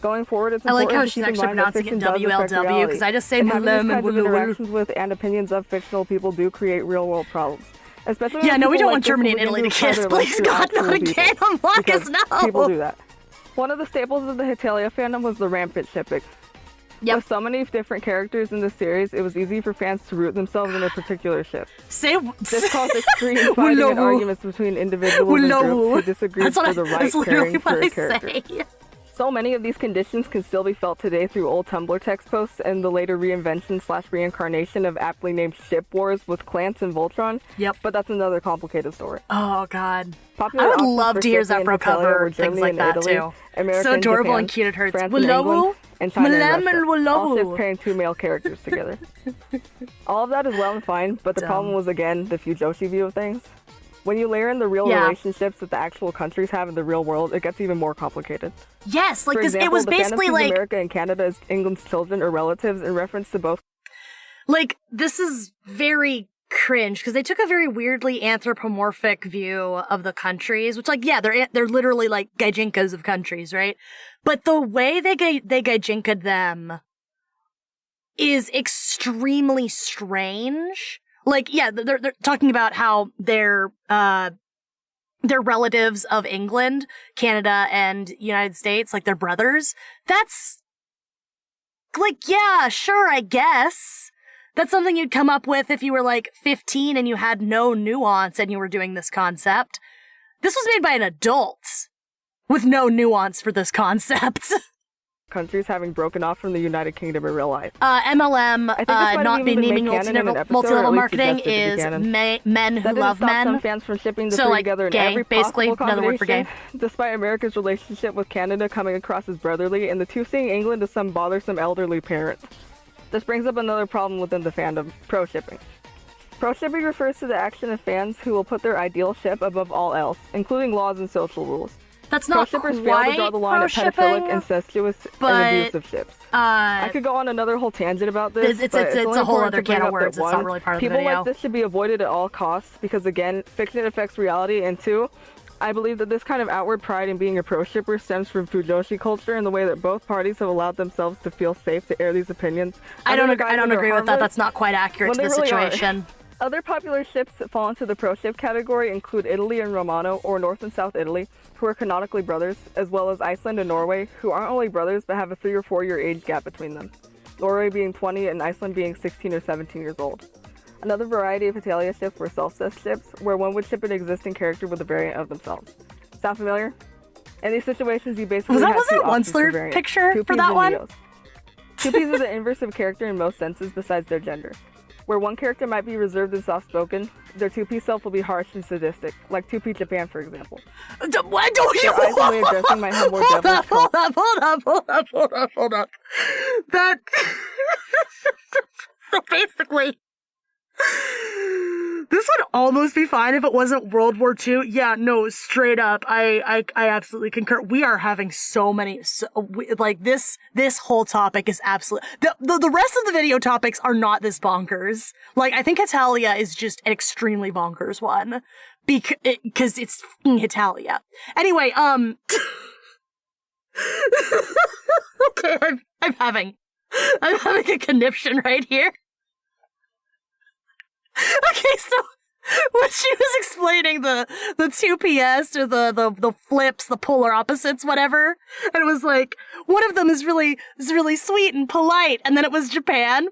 Going forward, it's I like important how to she's keep in actually mind that pronouncing it fiction does affect WLW, reality, 'cause I just say and having these MLM and kinds of woo-woo-woo. interactions with and opinions of fictional people do create real-world problems. Especially Yeah, when no, we people don't like want this Germany will and Italy to begin apply kiss. their love Please, to God, actual not people, again. Unlock us, because no. people do that. One of the staples of the Hetalia fandom was the rampant shipping. Yep. With so many different characters in the series, it was easy for fans to root themselves in a particular ship. This caused extreme fighting and arguments between individuals and groups who disagreed for the right pairing for a character. So many of these conditions can still be felt today through old Tumblr text posts and the later reinvention/reincarnation of aptly named ship wars with Clance and Voltron. Yep. But that's another complicated story. Oh, God. Popular I would options love for to hear shipping in xephrou Hetalia cover were things Germany like and that, Italy, too. America So and adorable Japan, and cute it hurts. France and England, and China and Russia. All ships pairing 2 male characters together. All of that is well and fine, but the problem was, again, the Fujoshi view of things. When you layer in the real relationships that the actual countries have in the real world, it gets even more complicated. Yes, like For this, example, it was the basically fandom sees like... America and Canada as England's children or relatives in reference to both. Like, this is very cringe, because they took a very weirdly anthropomorphic view of the countries, which, like, yeah, they're literally, like, gaijinkas of countries, right? But the way they gaijinka'd them is extremely strange. Like, yeah, they're talking about how they're relatives of England, Canada, and United States, like they're brothers. That's like, yeah, sure, I guess. That's something you'd come up with if you were like 15 and you had no nuance and you were doing this concept. This was made by an adult with no nuance for this concept. Countries having broken off from the United Kingdom in real life. MLM, not be naming multi-level marketing is men who love men. Some fans from shipping the so, three like, together in gay, every basically, possible another word for gay. combination, despite America's relationship with Canada coming across as brotherly, and the two seeing England as some bothersome elderly parent. This brings up another problem within the fandom: pro-shipping. Pro-shipping refers to the action of fans who will put their ideal ship above all else, including laws and social rules. That's not Pro-shippers fail to draw the line at pedophilic, incestuous, and abusive ships. I could go on another whole tangent about this, it's but it's a whole other can of words. words. It's not really part of the video. video. People like this should be avoided at all costs because, again, fiction affects reality, and two, I believe that this kind of outward pride in being a pro-shipper stems from Fujoshi culture and the way that both parties have allowed themselves to feel safe to air these opinions. I don't agree with that. That's not quite accurate to the situation. Other popular ships that fall into the pro-ship category include Italy and Romano, or North and South Italy, who are canonically brothers, as well as Iceland and Norway, who aren't only brothers but have a 3 or 4 year age gap between them. Norway being 20 and Iceland being 16 or 17 years old. Another variety of Hetalia ships were self-cest ships, where one would ship an existing character with a variant of themselves. Sound familiar? In these situations, you basically have two options for variants. Picture for that one? 2Ps are the inverse of character in most senses besides their gender. Where one character might be reserved and soft-spoken, their 2P self will be harsh and sadistic, like 2P Japan, for example. Why don't you? Their eyes only addressing my homeboy devil. Hold up. That. So basically, this would almost be fine if it wasn't World War II. Yeah, no, straight up. I absolutely concur. We are having so many, this whole topic is absolute. The rest of the video topics are not this bonkers. Like, I think Hetalia is just an extremely bonkers one. Because it's Hetalia. Anyway, okay, I'm having a conniption right here. Okay, so when she was explaining the 2PS or the flips, the polar opposites, whatever, and it was like, one of them is really sweet and polite, and then it was Japan,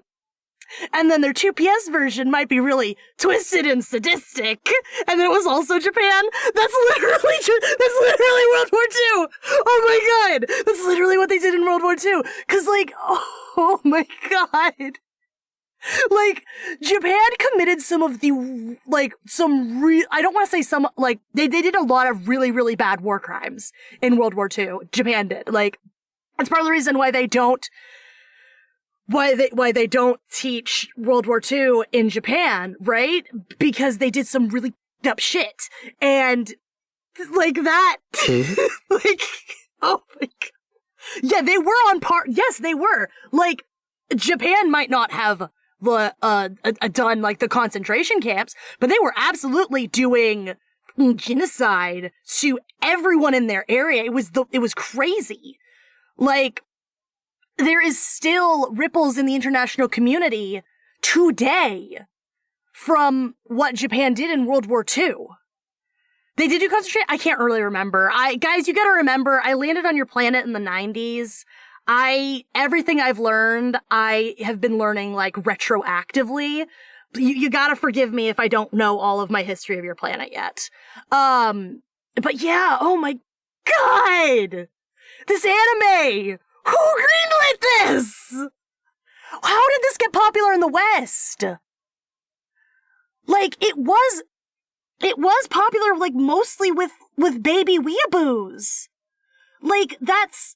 and then their 2PS version might be really twisted and sadistic, and then it was also Japan. That's literally World War II. Oh my god, that's literally what they did in World War II. 'Cause like, oh my god. Like, Japan committed some of the, like, I don't want to say some, like, they did a lot of really, really bad war crimes in World War II. Japan did. Like, that's part of the reason why they don't teach World War II in Japan, right? Because they did some really up shit. And, like, that, like, oh my god. Yeah, they were on par. Yes, they were. Like, Japan might not have done like the concentration camps, but they were absolutely doing genocide to everyone in their area. It was crazy. Like, there is still ripples in the international community today from what Japan did in World War II. They did do concentration? I can't really remember. Guys, you gotta remember, I landed on your planet in the 90s. Everything I've learned, I have been learning, like, retroactively. You gotta forgive me if I don't know all of my history of your planet yet. But yeah, oh my god! This anime! Who greenlit this? How did this get popular in the West? Like, it was popular, like, mostly with baby weeaboos. Like, that's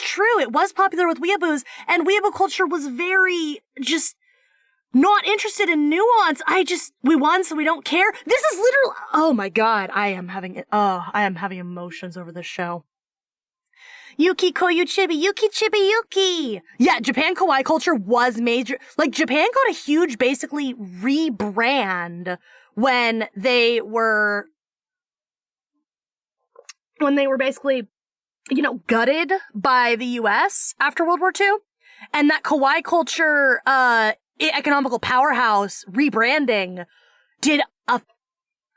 true. It was popular with weeaboos, and weeaboo culture was very just not interested in nuance. We won, so we don't care. This is literally, oh my god, I am having emotions over this show. Yuki Koyu Chibi, Yuki Chibi Yuki! Yeah, Japan kawaii culture was major. Like, Japan got a huge, basically, rebrand when they were basically, gutted by the US after World War II. And that kawaii culture, economical powerhouse rebranding did a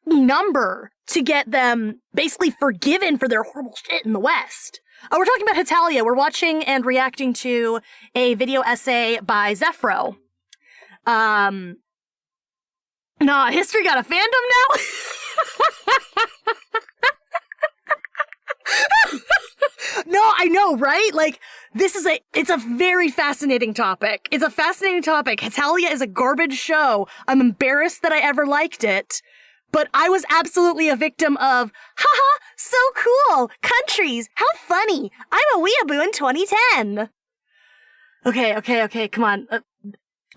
number to get them basically forgiven for their horrible shit in the West. We're talking about Hetalia. We're watching and reacting to a video essay by xephrou. History got a fandom now? No, I know, right? Like, it's a very fascinating topic. It's a fascinating topic. Hetalia is a garbage show. I'm embarrassed that I ever liked it. But I was absolutely a victim of, haha, so cool, countries, how funny, I'm a weeaboo in 2010. Okay, come on.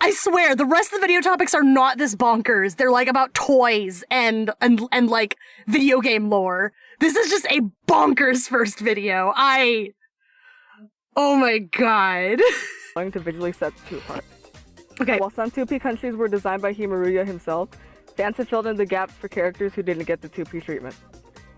I swear, the rest of the video topics are not this bonkers. They're, like, about toys and like, video game lore. This is just a bonkers first video. Oh my god. Going to visually set the two apart. Okay. While some 2P countries were designed by Himaruya himself, fans have filled in the gaps for characters who didn't get the 2P treatment.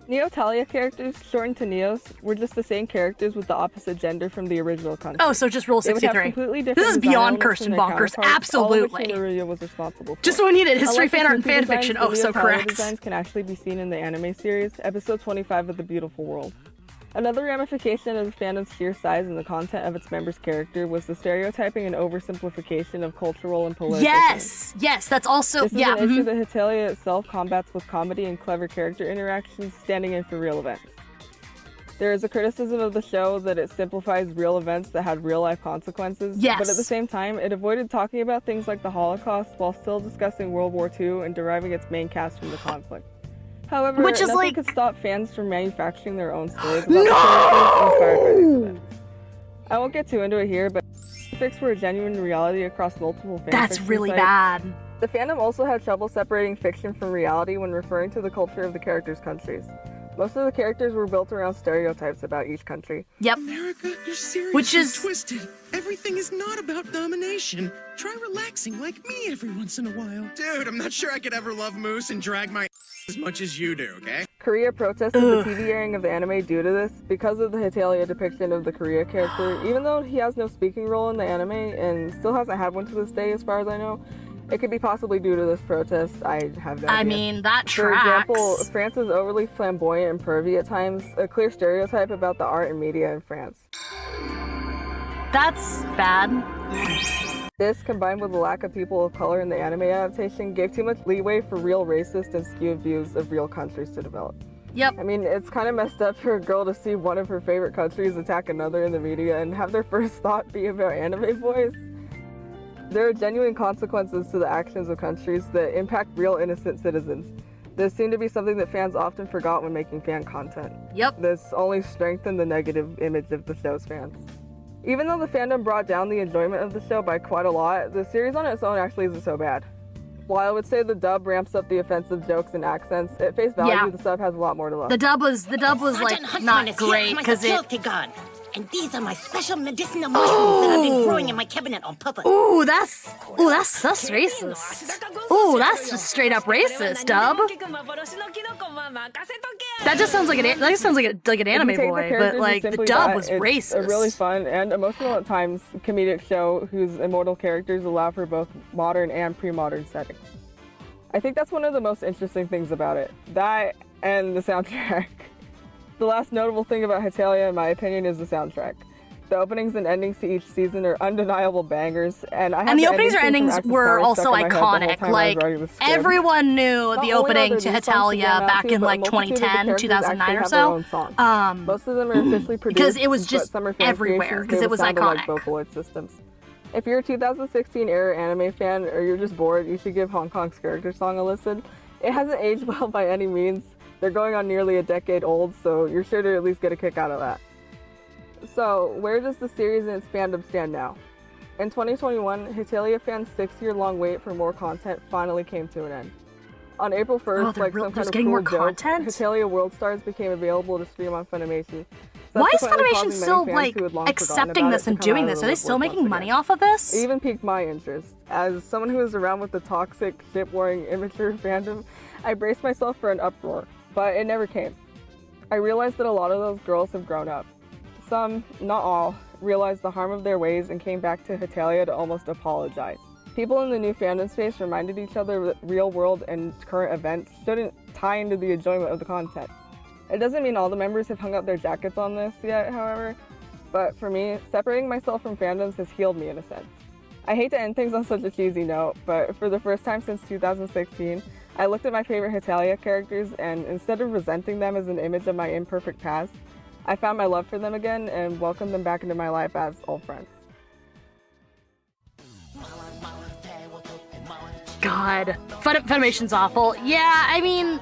Neo-Talia characters, shortened to Neos, were just the same characters with the opposite gender from the original country. Oh, so just Rule 63. This is beyond cursed and bonkers. Absolutely. Himaruya was responsible for. Just what we needed. History, fan art, and fan fiction. Oh, so correct. Designs can actually be seen in the anime series, episode 25 of The Beautiful World. Another ramification of the fandom's sheer size and the content of its members' character was the stereotyping and oversimplification of cultural and political themes. Yes, that's also, This is an issue that Hetalia itself combats with comedy and clever character interactions standing in for real events. There is a criticism of the show that it simplifies real events that had real-life consequences, but at the same time, it avoided talking about things like the Holocaust while still discussing World War II and deriving its main cast from the conflict. However, nothing could stop fans from manufacturing their own stories about the characters inspired by these events. I won't get too into it here, but fanfics were a genuine reality across multiple fanfics. That's really bad. The fandom also had trouble separating fiction from reality when referring to the culture of the characters' countries. Most of the characters were built around stereotypes about each country. Yep. America, you're seriously Which is twisted. Everything is not about domination. Try relaxing like me every once in a while. Dude, I'm not sure I could ever love Moose and drag my as much as you do, okay? Korea protested the TV airing of the anime due to this because of the Hetalia depiction of the Korea character. Even though he has no speaking role in the anime and still hasn't had one to this day as far as I know, it could be possibly due to this protest. I have no idea. I mean, that tracks. For example, France is overly flamboyant and pervy at times, a clear stereotype about the art and media in France. That's bad. This, combined with the lack of people of color in the anime adaptation, gave too much leeway for real racist and skewed views of real countries to develop. Yep. I mean, it's kind of messed up for a girl to see one of her favorite countries attack another in the media and have their first thought be about anime boys. There are genuine consequences to the actions of countries that impact real innocent citizens. This seemed to be something that fans often forgot when making fan content. Yep. This only strengthened the negative image of the show's fans. Even though the fandom brought down the enjoyment of the show by quite a lot, the series on its own actually isn't so bad. While I would say the dub ramps up the offensive jokes and accents, at face value the sub has a lot more to love. The dub was like not great because it And these are my special medicinal mushrooms that I've been growing in my cabinet on purpose. Ooh, that's racist. Ooh, that's just straight up racist, dub. That just sounds like an anime boy, but like the dub was racist. It's a really fun and emotional at times comedic show whose immortal characters allow for both modern and pre-modern settings. I think that's one of the most interesting things about it. That and the soundtrack. The last notable thing about Hetalia, in my opinion, is the soundtrack. The openings and endings to each season are undeniable bangers, and the openings or endings were also iconic. Like, everyone knew the opening to Hetalia back in like 2010, 2009 or so. Most of them are officially produced, because it was just everywhere, because it was iconic. Like Vocaloid systems. If you're a 2016 era anime fan, or you're just bored, you should give Hong Kong's character song a listen. It hasn't aged well by any means. They're going on nearly a decade old, so you're sure to at least get a kick out of that. So, where does the series and its fandom stand now? In 2021, Hetalia fans' 6-year-long wait for more content finally came to an end. On April 1st, like some kind of cool joke, Hetalia World Stars became available to stream on Funimation. Why is Funimation still, like, accepting this and doing this? Are they still making money off of this? It even piqued my interest. As someone who is around with the toxic, ship-warring, immature fandom, I braced myself for an uproar, but it never came. I realized that a lot of those girls have grown up. Some, not all, realized the harm of their ways and came back to Hetalia to almost apologize. People in the new fandom space reminded each other that real world and current events shouldn't tie into the enjoyment of the content. It doesn't mean all the members have hung up their jackets on this yet, however, but for me, separating myself from fandoms has healed me in a sense. I hate to end things on such a cheesy note, but for the first time since 2016, I looked at my favorite Hetalia characters and instead of resenting them as an image of my imperfect past, I found my love for them again and welcomed them back into my life as old friends. God, Funimation's awful. Yeah, I mean,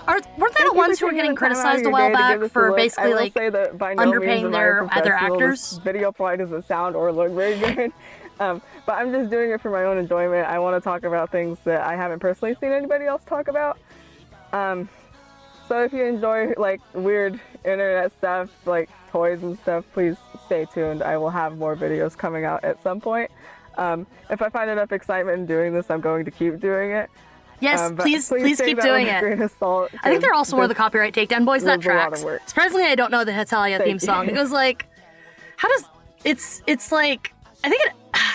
weren't they the ones who were getting criticized a while back for basically like underpaying their other actors? This video probably doesn't sound or look very good, but I'm just doing it for my own enjoyment. I want to talk about things that I haven't personally seen anybody else talk about. So if you enjoy like weird internet stuff, like toys and stuff, please stay tuned. I will have more videos coming out at some point. If I find enough excitement in doing this, I'm going to keep doing it. Yes, please keep doing it. I think they're also one of the copyright takedown boys. That tracks. Surprisingly, I don't know the Hetalia theme song. It was like, how does it's like? I think it.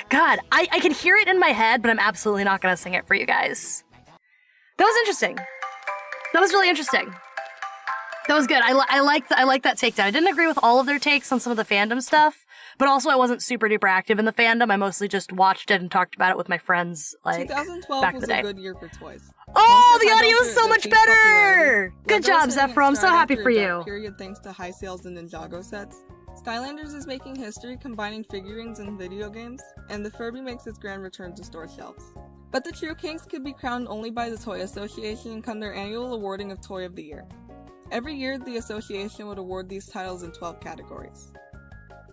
God, I can hear it in my head, but I'm absolutely not gonna sing it for you guys. That was interesting. That was really interesting. That was good. I like that takedown. I didn't agree with all of their takes on some of the fandom stuff, but also I wasn't super duper active in the fandom. I mostly just watched it and talked about it with my friends. Like 2012 back in was the day. a good year for toys. Oh, the audio is so much better! Good job, xephrou. I'm so happy for you. Period, thanks to high sales in Ninjago sets. Skylanders is making history combining figurines and video games, and the Furby makes its grand return to store shelves. But the true kings could be crowned only by the Toy Association come their annual awarding of Toy of the Year. Every year, the association would award these titles in 12 categories.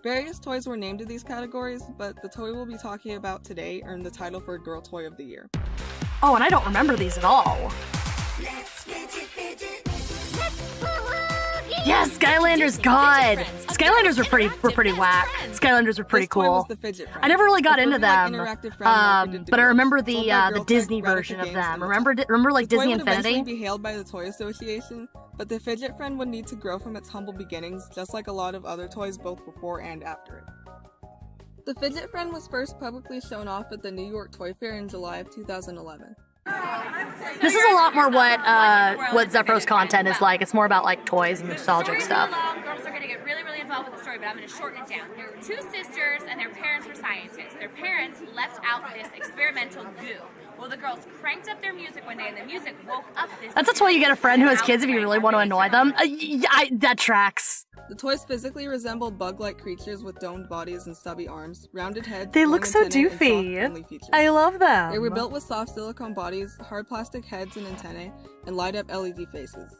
Various toys were named to these categories, but the toy we'll be talking about today earned the title for Girl Toy of the Year. Oh, and I don't remember these at all. Yes, Skylanders, God! Skylanders were pretty whack. Skylanders were pretty cool. I never really got into them, but I remember the Disney version of them. Remember like Disney Infinity? The toy would eventually be hailed by the Toy Association, but the Fidget Friend would need to grow from its humble beginnings, just like a lot of other toys both before and after it. The Fidget Friend was first publicly shown off at the New York Toy Fair in July of 2011. This is a lot more what xephrou's content is like. It's more about like toys and nostalgic stuff. Girls are going to get really involved with the story, but I'm going to shorten it down. There were two sisters, and their parents were scientists. Their parents left out this experimental goo. Well, the girls cranked up their music one day, and the music woke up this. That's a toy you get a friend who has kids if you really want to annoy them. That tracks. The toys physically resemble bug-like creatures with domed bodies and stubby arms, rounded heads. They look so doofy. I love them. They were built with soft silicone bodies, hard plastic heads and antennae, and light-up LED faces.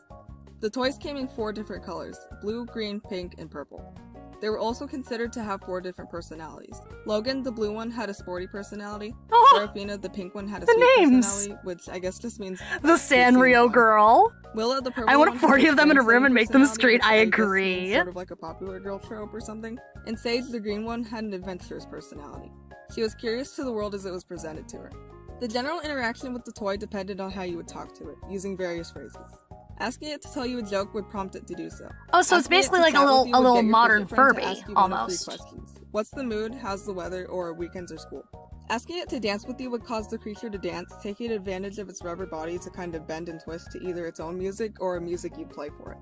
The toys came in 4 different colors: blue, green, pink, and purple. They were also considered to have 4 different personalities. Logan, the blue one, had a sporty personality. Oh, Serafina, the pink one, had a the sweet names. personality, which I guess just means the Sanrio girl. Willa, the purple I want one, 40 had of them in a room and make them personality, straight. I which guess means agree. Sort of like a popular girl trope or something. And Sage, the green one, had an adventurous personality. She was curious to the world as it was presented to her. The general interaction with the toy depended on how you would talk to it, using various phrases. Asking it to tell you a joke would prompt it to do so. Oh, so it's Asking it basically to like a chat with little you would get your modern fidget friend to Furby, ask you one of 3 almost. questions. What's the mood, how's the weather, or weekends or school? Asking it to dance with you would cause the creature to dance, taking advantage of its rubber body to kind of bend and twist to either its own music or a music you'd play for it.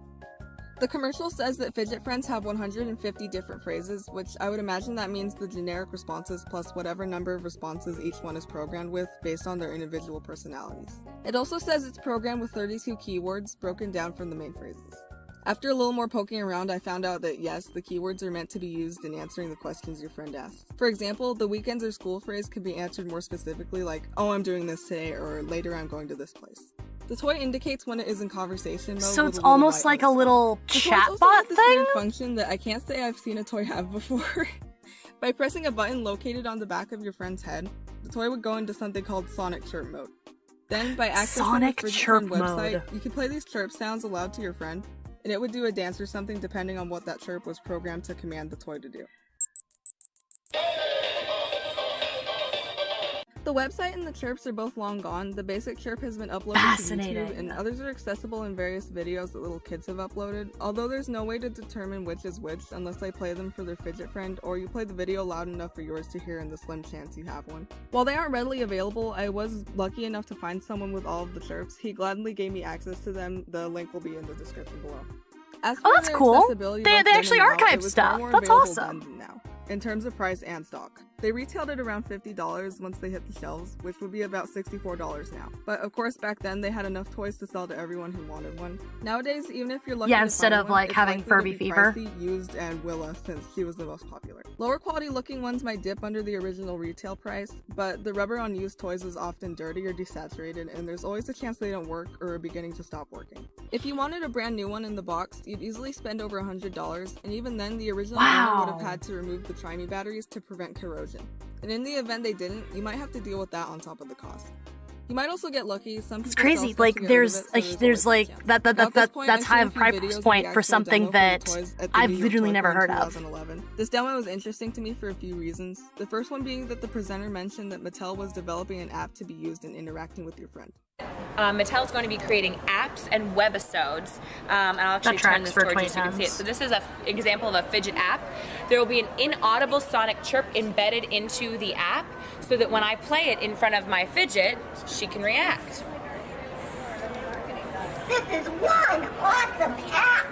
The commercial says that fidget friends have 150 different phrases, which I would imagine that means the generic responses plus whatever number of responses each one is programmed with based on their individual personalities. It also says it's programmed with 32 keywords broken down from the main phrases. After a little more poking around, I found out that yes, the keywords are meant to be used in answering the questions your friend asks. For example, the weekends or school phrase could be answered more specifically like, oh, I'm doing this today, or later I'm going to this place. The toy indicates when it is in conversation mode. So it's with a little almost light like on a its little front. The toys also chatbot have this weird thing? function that I can't say I've seen a toy have before. By pressing a button located on the back of your friend's head, the toy would go into something called Sonic Chirp mode. Then, by accessing Sonic the Fidget Chirp Friend website, mode. you could play these chirp sounds aloud to your friend, and it would do a dance or something depending on what that chirp was programmed to command the toy to do. The website and the chirps are both long gone. The basic chirp has been uploaded to Fascinating. YouTube, and others are accessible in various videos that little kids have uploaded, although there's no way to determine which is which unless I play them for their fidget friend, or you play the video loud enough for yours to hear in the slim chance you have one. While they aren't readily available, I was lucky enough to find someone with all of the chirps. He gladly gave me access to them. The link will be in the description below. As for Oh, that's their cool. accessibility They both then actually and now, archive it was far stuff. more That's available awesome. then than now. In terms of price and stock. They retailed at around $50 once they hit the shelves, which would be about $64 now. But of course back then they had enough toys to sell to everyone who wanted one. Nowadays, even if you're lucky Yeah, to instead find of, one, like, it's having likely to Furby be fever. pricey, used, and Willa, since she was the most popular. Lower quality looking ones might dip under the original retail price, but the rubber on used toys is often dirty or desaturated, and there's always a chance they don't work or are beginning to stop working. If you wanted a brand new one in the box, you'd easily spend over $100, and even then the original owner would have had to remove the Trimey batteries to prevent corrosion. And in the event they didn't, you might have to deal with that on top of the cost. You might also get lucky. Some It's people crazy. sell stuff like to get rid there's of it, so there's always like a chance. that Now, at this point, that's I've high seen of a few price videos of point the for actual something demo for the that toys at the I've New York literally Toy never Fair heard in of. 2011. This demo was interesting to me for a few reasons. The first one being that the presenter mentioned that Mattel was developing an app to be used in interacting with your friend. Mattel's going to be creating apps and webisodes, and I'll actually turn this towards you so you can see it. So this is an example of a fidget app. There will be an inaudible sonic chirp embedded into the app so that when I play it in front of my fidget, she can react. This is one awesome app!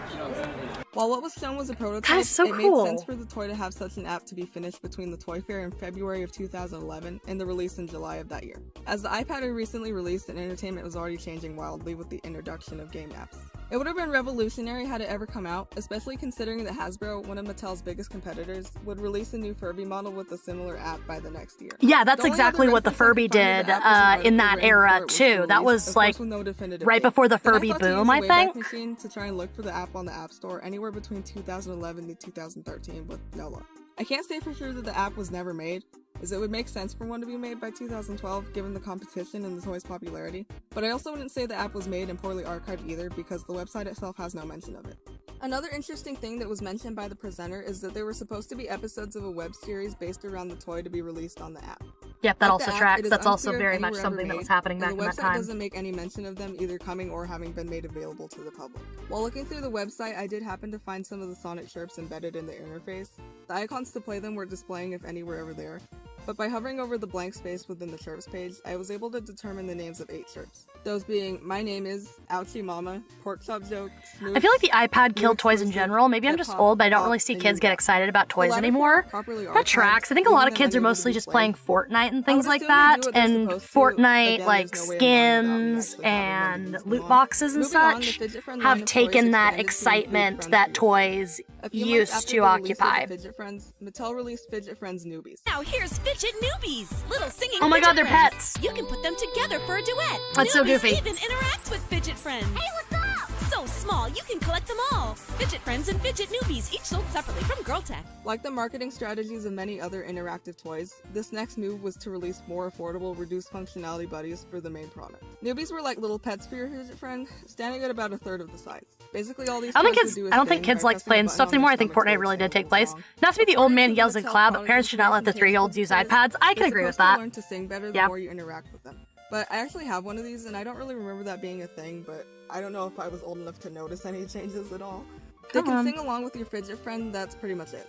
While what was shown was a prototype, That is so it cool. made sense for the toy to have such an app to be finished between the Toy Fair in February of 2011 and the release in July of that year. As the iPad had recently released and entertainment was already changing wildly with the introduction of game apps. It would have been revolutionary had it ever come out, especially considering that Hasbro, one of Mattel's biggest competitors, would release a new Furby model with a similar app by the next year. Yeah, that's The only exactly other what the reference I Furby could find of did the app was an article in that written era before it was too. That released, was of like course with no definitive right date. before the Then Furby thought to use boom, the I Wayback think. Machine to try and look for the app on the App Store anywhere between 2011 to 2013 with no luck. I can't say for sure that the app was never made, as it would make sense for one to be made by 2012 given the competition and the toy's popularity, but I also wouldn't say the app was made and poorly archived either because the website itself has no mention of it. Another interesting thing that was mentioned by the presenter is that there were supposed to be episodes of a web series based around the toy to be released on the app. Yep, that Like also the app, tracks. it is That's also unclear if very any much were ever something that was made, happening and back in the that website time. doesn't make any mention of them either coming or having been made available to the public. While looking through the website, I did happen to find some of the Sonic chirps embedded in the interface. The icons to play them were displaying if any were ever there, but by hovering over the blank space within the chirps page, I was able to determine the names of 8 chirps. Those being My Name Is, Ouchie Mama, Pork Chop Joke, Smooch, I feel like the iPad killed Smooch toys in Twisted, general. Maybe I'm Hip just Hop, old, but I don't Pop, really see and kids You get Got. excited about The toys latter anymore. four are properly That archived, tracks. I think a meaning lot of that kids are many mostly be just displayed. playing Fortnite and things would like assume they that, do what they're and supposed to. Fortnite Again, like there's no way of knowing without me skins actually having them and use loot them. boxes and Moving on, the such Fidget Friend line have of toys taken that expanded to include excitement Friends that for toys A few months used after to the release of the occupy. Fidget Friends, Mattel released Fidget Friends Newbies. Now here's Fidget Newbies, little singing Oh my fidget god, they're friends. pets! You can put them together for a duet. That's so Newbies goofy. even interact with Fidget Friends. Hey, what's up? So small, you can collect them all. Fidget Friends and Fidget Newbies, each sold separately from Girl Tech. Like the marketing strategies of many other interactive toys, this next move was to release more affordable, reduced functionality buddies for the main product. Newbies were like little pets for your fidget friend, standing at about a third of the size. Basically, all these I don't think kids like playing stuff anymore. I think Fortnite really did take place. Not to be the old man yells in Cloud, but parents should not let the 3-year-olds use iPads. I can agree with that. Learn to sing better the more you interact with them. But I actually have one of these, and I don't really remember that being a thing, but I don't know if I was old enough to notice any changes at all. They can sing along with your fidget friend, that's pretty much it.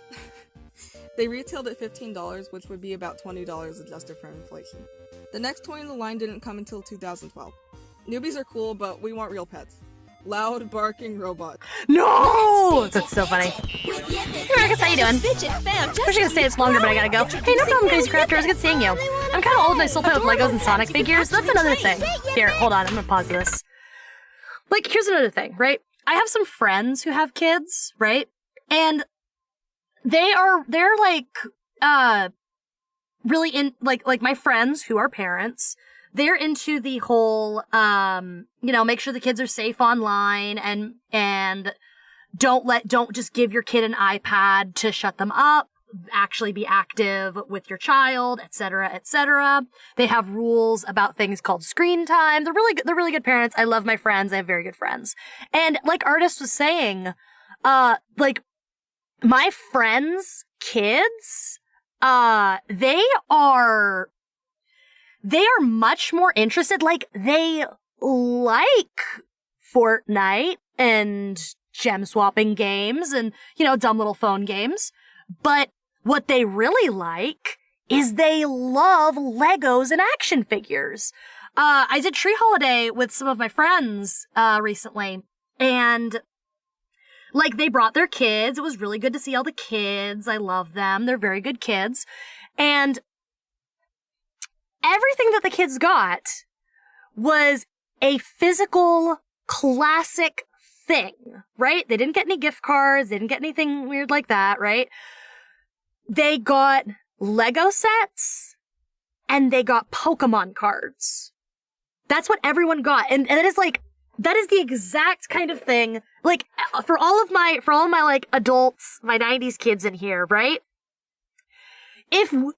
They retailed at $15, which would be about $20 adjusted for inflation. The next toy in the line didn't come until 2012. Newbies are cool, but we want real pets. Loud, barking robots. No! That's so funny. Hey Marcus, how you doing? I wish I could stay this longer, but I gotta go. Hey, no problem, Crazy Crafter. It's good seeing you. I'm kind of old and I still play with Legos and Sonic figures. That's another thing. Here, hold on. I'm gonna pause this. Like, here's another thing, right? I have some friends who have kids, right? And they're like, really in, like my friends who are parents, they're into the whole, make sure the kids are safe online and don't just give your kid an iPad to shut them up, actually be active with your child, etc., etc. They have rules about things called screen time. They're really good parents. I love my friends. I have very good friends. And like Artist was saying, like my friends' kids, they are much more interested, like, they like Fortnite and gem swapping games and, dumb little phone games. But what they really like is they love Legos and action figures. I did Tree Holiday with some of my friends, recently, and, like, they brought their kids. It was really good to see all the kids. I love them. They're very good kids. And everything that the kids got was a physical, classic thing, right? They didn't get any gift cards. They didn't get anything weird like that, right? They got Lego sets and they got Pokemon cards. That's what everyone got. And that is the exact kind of thing, like, for all of my like adults, my 90s kids in here, right? If my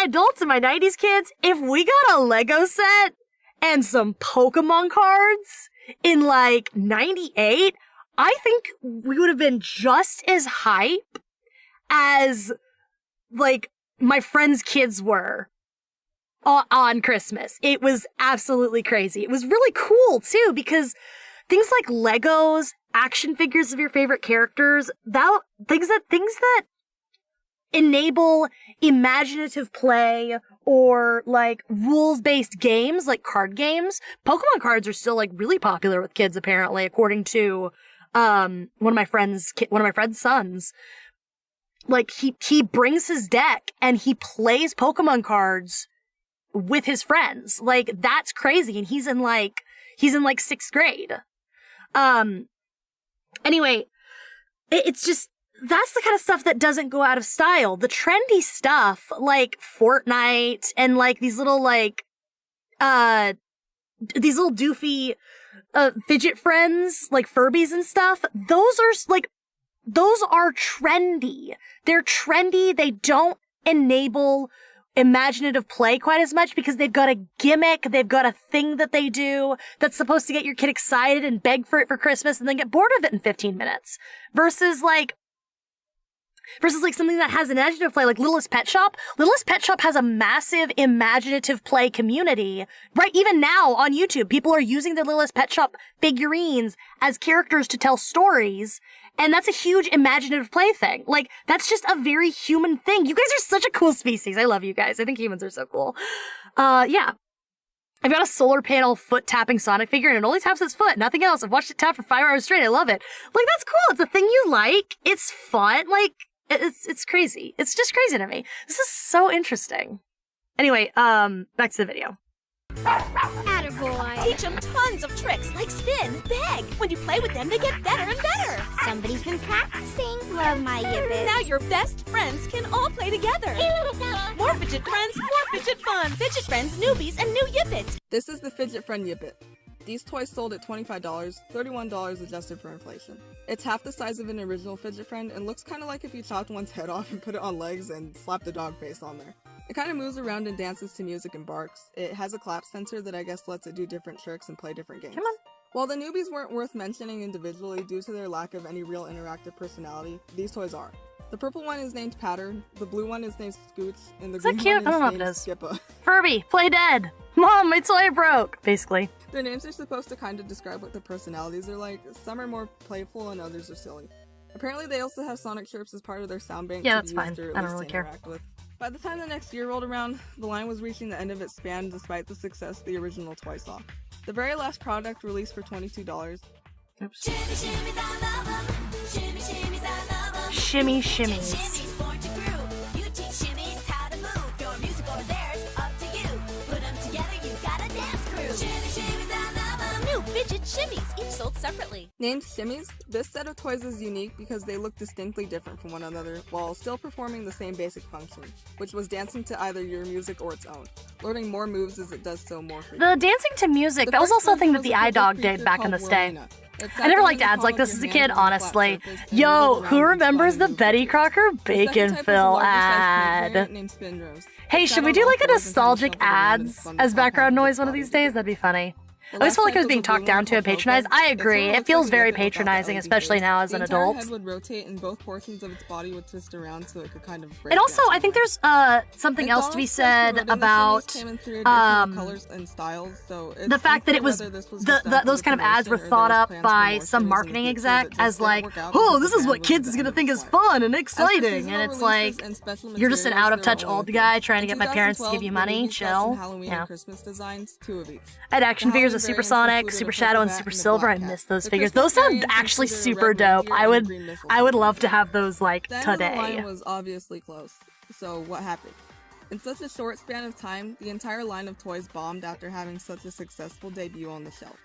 adults and my 90s kids, if we got a Lego set and some Pokemon cards in like 98, I think we would have been just as hype as like my friends' kids were on Christmas. It was absolutely crazy. It was really cool too, because things like Legos, action figures of your favorite characters, things that enable imaginative play or like rules-based games like card games. Pokemon cards are still like really popular with kids, apparently, according to one of my friend's sons. Like, he brings his deck and he plays Pokemon cards with his friends. Like, that's crazy. And he's in like 6th grade. Anyway, it's just, that's the kind of stuff that doesn't go out of style. The trendy stuff, like Fortnite and like these little doofy, fidget friends, like Furbies and stuff, those are trendy. They're trendy. They don't enable imaginative play quite as much because they've got a gimmick. They've got a thing that they do that's supposed to get your kid excited and beg for it for Christmas and then get bored of it in 15 minutes. Versus something that has imaginative play, like Littlest Pet Shop. Littlest Pet Shop has a massive imaginative play community. Right, even now on YouTube, people are using their Littlest Pet Shop figurines as characters to tell stories. And that's a huge imaginative play thing. Like, that's just a very human thing. You guys are such a cool species. I love you guys. I think humans are so cool. Yeah. I've got a solar panel foot tapping Sonic figure and it only taps its foot, nothing else. I've watched it tap for 5 hours straight. I love it. Like, that's cool. It's a thing you like. It's fun. Like, it's crazy. It's just crazy to me. This is so interesting. Anyway, back to the video. Attaboy. Teach them tons of tricks like spin, beg. When you play with them, they get better and better. Somebody's been practicing. Love my yibbit. Now your best friends can all play together. More fidget friends, more fidget fun. Fidget friends, newbies, and new yibbits. This is the Fidget Friend Yibbit. These toys sold at $25, $31 adjusted for inflation. It's half the size of an original Fidget Friend and looks kind of like if you chopped one's head off and put it on legs and slapped a dog face on there. It kind of moves around and dances to music and barks. It has a clap sensor that I guess lets it do different tricks and play different games. Come on. While the newbies weren't worth mentioning individually due to their lack of any real interactive personality, these toys are. The purple one is named Pattern, the blue one is named Scooch, and the Is that green cute? I don't know one if it is is. named Skippa. Furby, play dead. Mom, my toy broke. Basically. Their names are supposed to kind of describe what their personalities are like. Some are more playful and others are silly. Apparently they also have sonic chirps as part of their sound bank Yeah, to that's be fine. used or at I don't least really to care. interact with. By the time the next year rolled around, the line was reaching the end of its span despite the success the original toy saw. The very last product released for $22. Oops. Shimmy shimmies. New fidget shimmies, each sold separately. Named Shimmies, this set of toys is unique because they look distinctly different from one another while still performing the same basic function, which was dancing to either your music or its own, learning more moves as it does so more frequently. The dancing to music, that was also a thing that the iDog did back in this day. I never liked ads like this as a kid, honestly. Yo, who remembers the Betty Crocker Bacon Fill ad? Hey, should we do like a nostalgic ads as background noise one of these days? That'd be funny. I always felt like I was being talked down to and patronized. I agree. It feels very patronizing, especially now as an adult. The entire head would rotate and both portions of its body would twist around so it could kind of break. And also, I think there's something else to be said about colors and styles, so the fact that it was those kind of ads were thought up by some marketing exec as like, oh, this is what kids is gonna think is fun and exciting, and it's like you're just an out of touch old guy trying to get my parents to give you money. Chill. Yeah. Christmas designs, 2 of each. I had action figures of Super Sonic, Super Shadow, and Super Silver. I miss those figures. Those sound actually super dope. I would love to have those like The end of the today. line was obviously close. So what happened? In such a short span of time, the entire line of toys bombed after having such a successful debut on the shelf.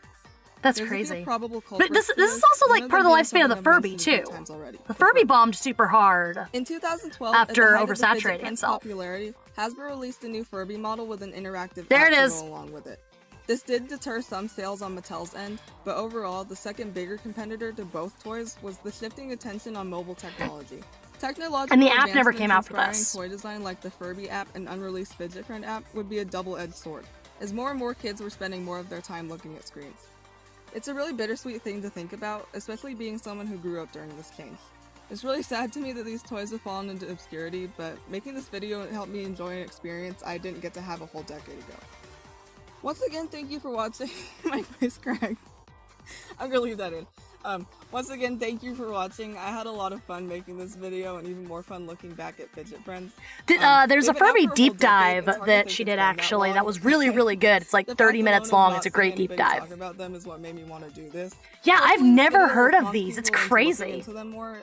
That's There's a few crazy. probable But this culprits is to also one like of part of them the being lifespan of the something I've Furby mentioned a few too. times already. The Furby bombed super hard. In 2012, After at the height of the oversaturating Fidget Friends' itself. popularity, Hasbro released a new Furby model with an interactive There app it to is. go along with it. This did deter some sales on Mattel's end, but overall, the second bigger competitor to both toys was the shifting attention on mobile technology. Technological And the app never came out for advancements this. inspiring toy design like the Furby app and unreleased Fidget Friend app would be a double-edged sword, as more and more kids were spending more of their time looking at screens. It's a really bittersweet thing to think about, especially being someone who grew up during this change. It's really sad to me that these toys have fallen into obscurity, but making this video helped me enjoy an experience I didn't get to have a whole decade ago. Once again, thank you for watching. My voice cracked. I'm gonna leave that in. Once again, thank you for watching. I had a lot of fun making this video and even more fun looking back at Fidget Friends. There's a Furby deep dive that she did actually that was really, really good. It's like 30 minutes long. It's a great deep dive. Talk about them is what made me want to do this. Yeah, I've Hopefully this never video heard will of prompt these. It's people into looking crazy. into them more.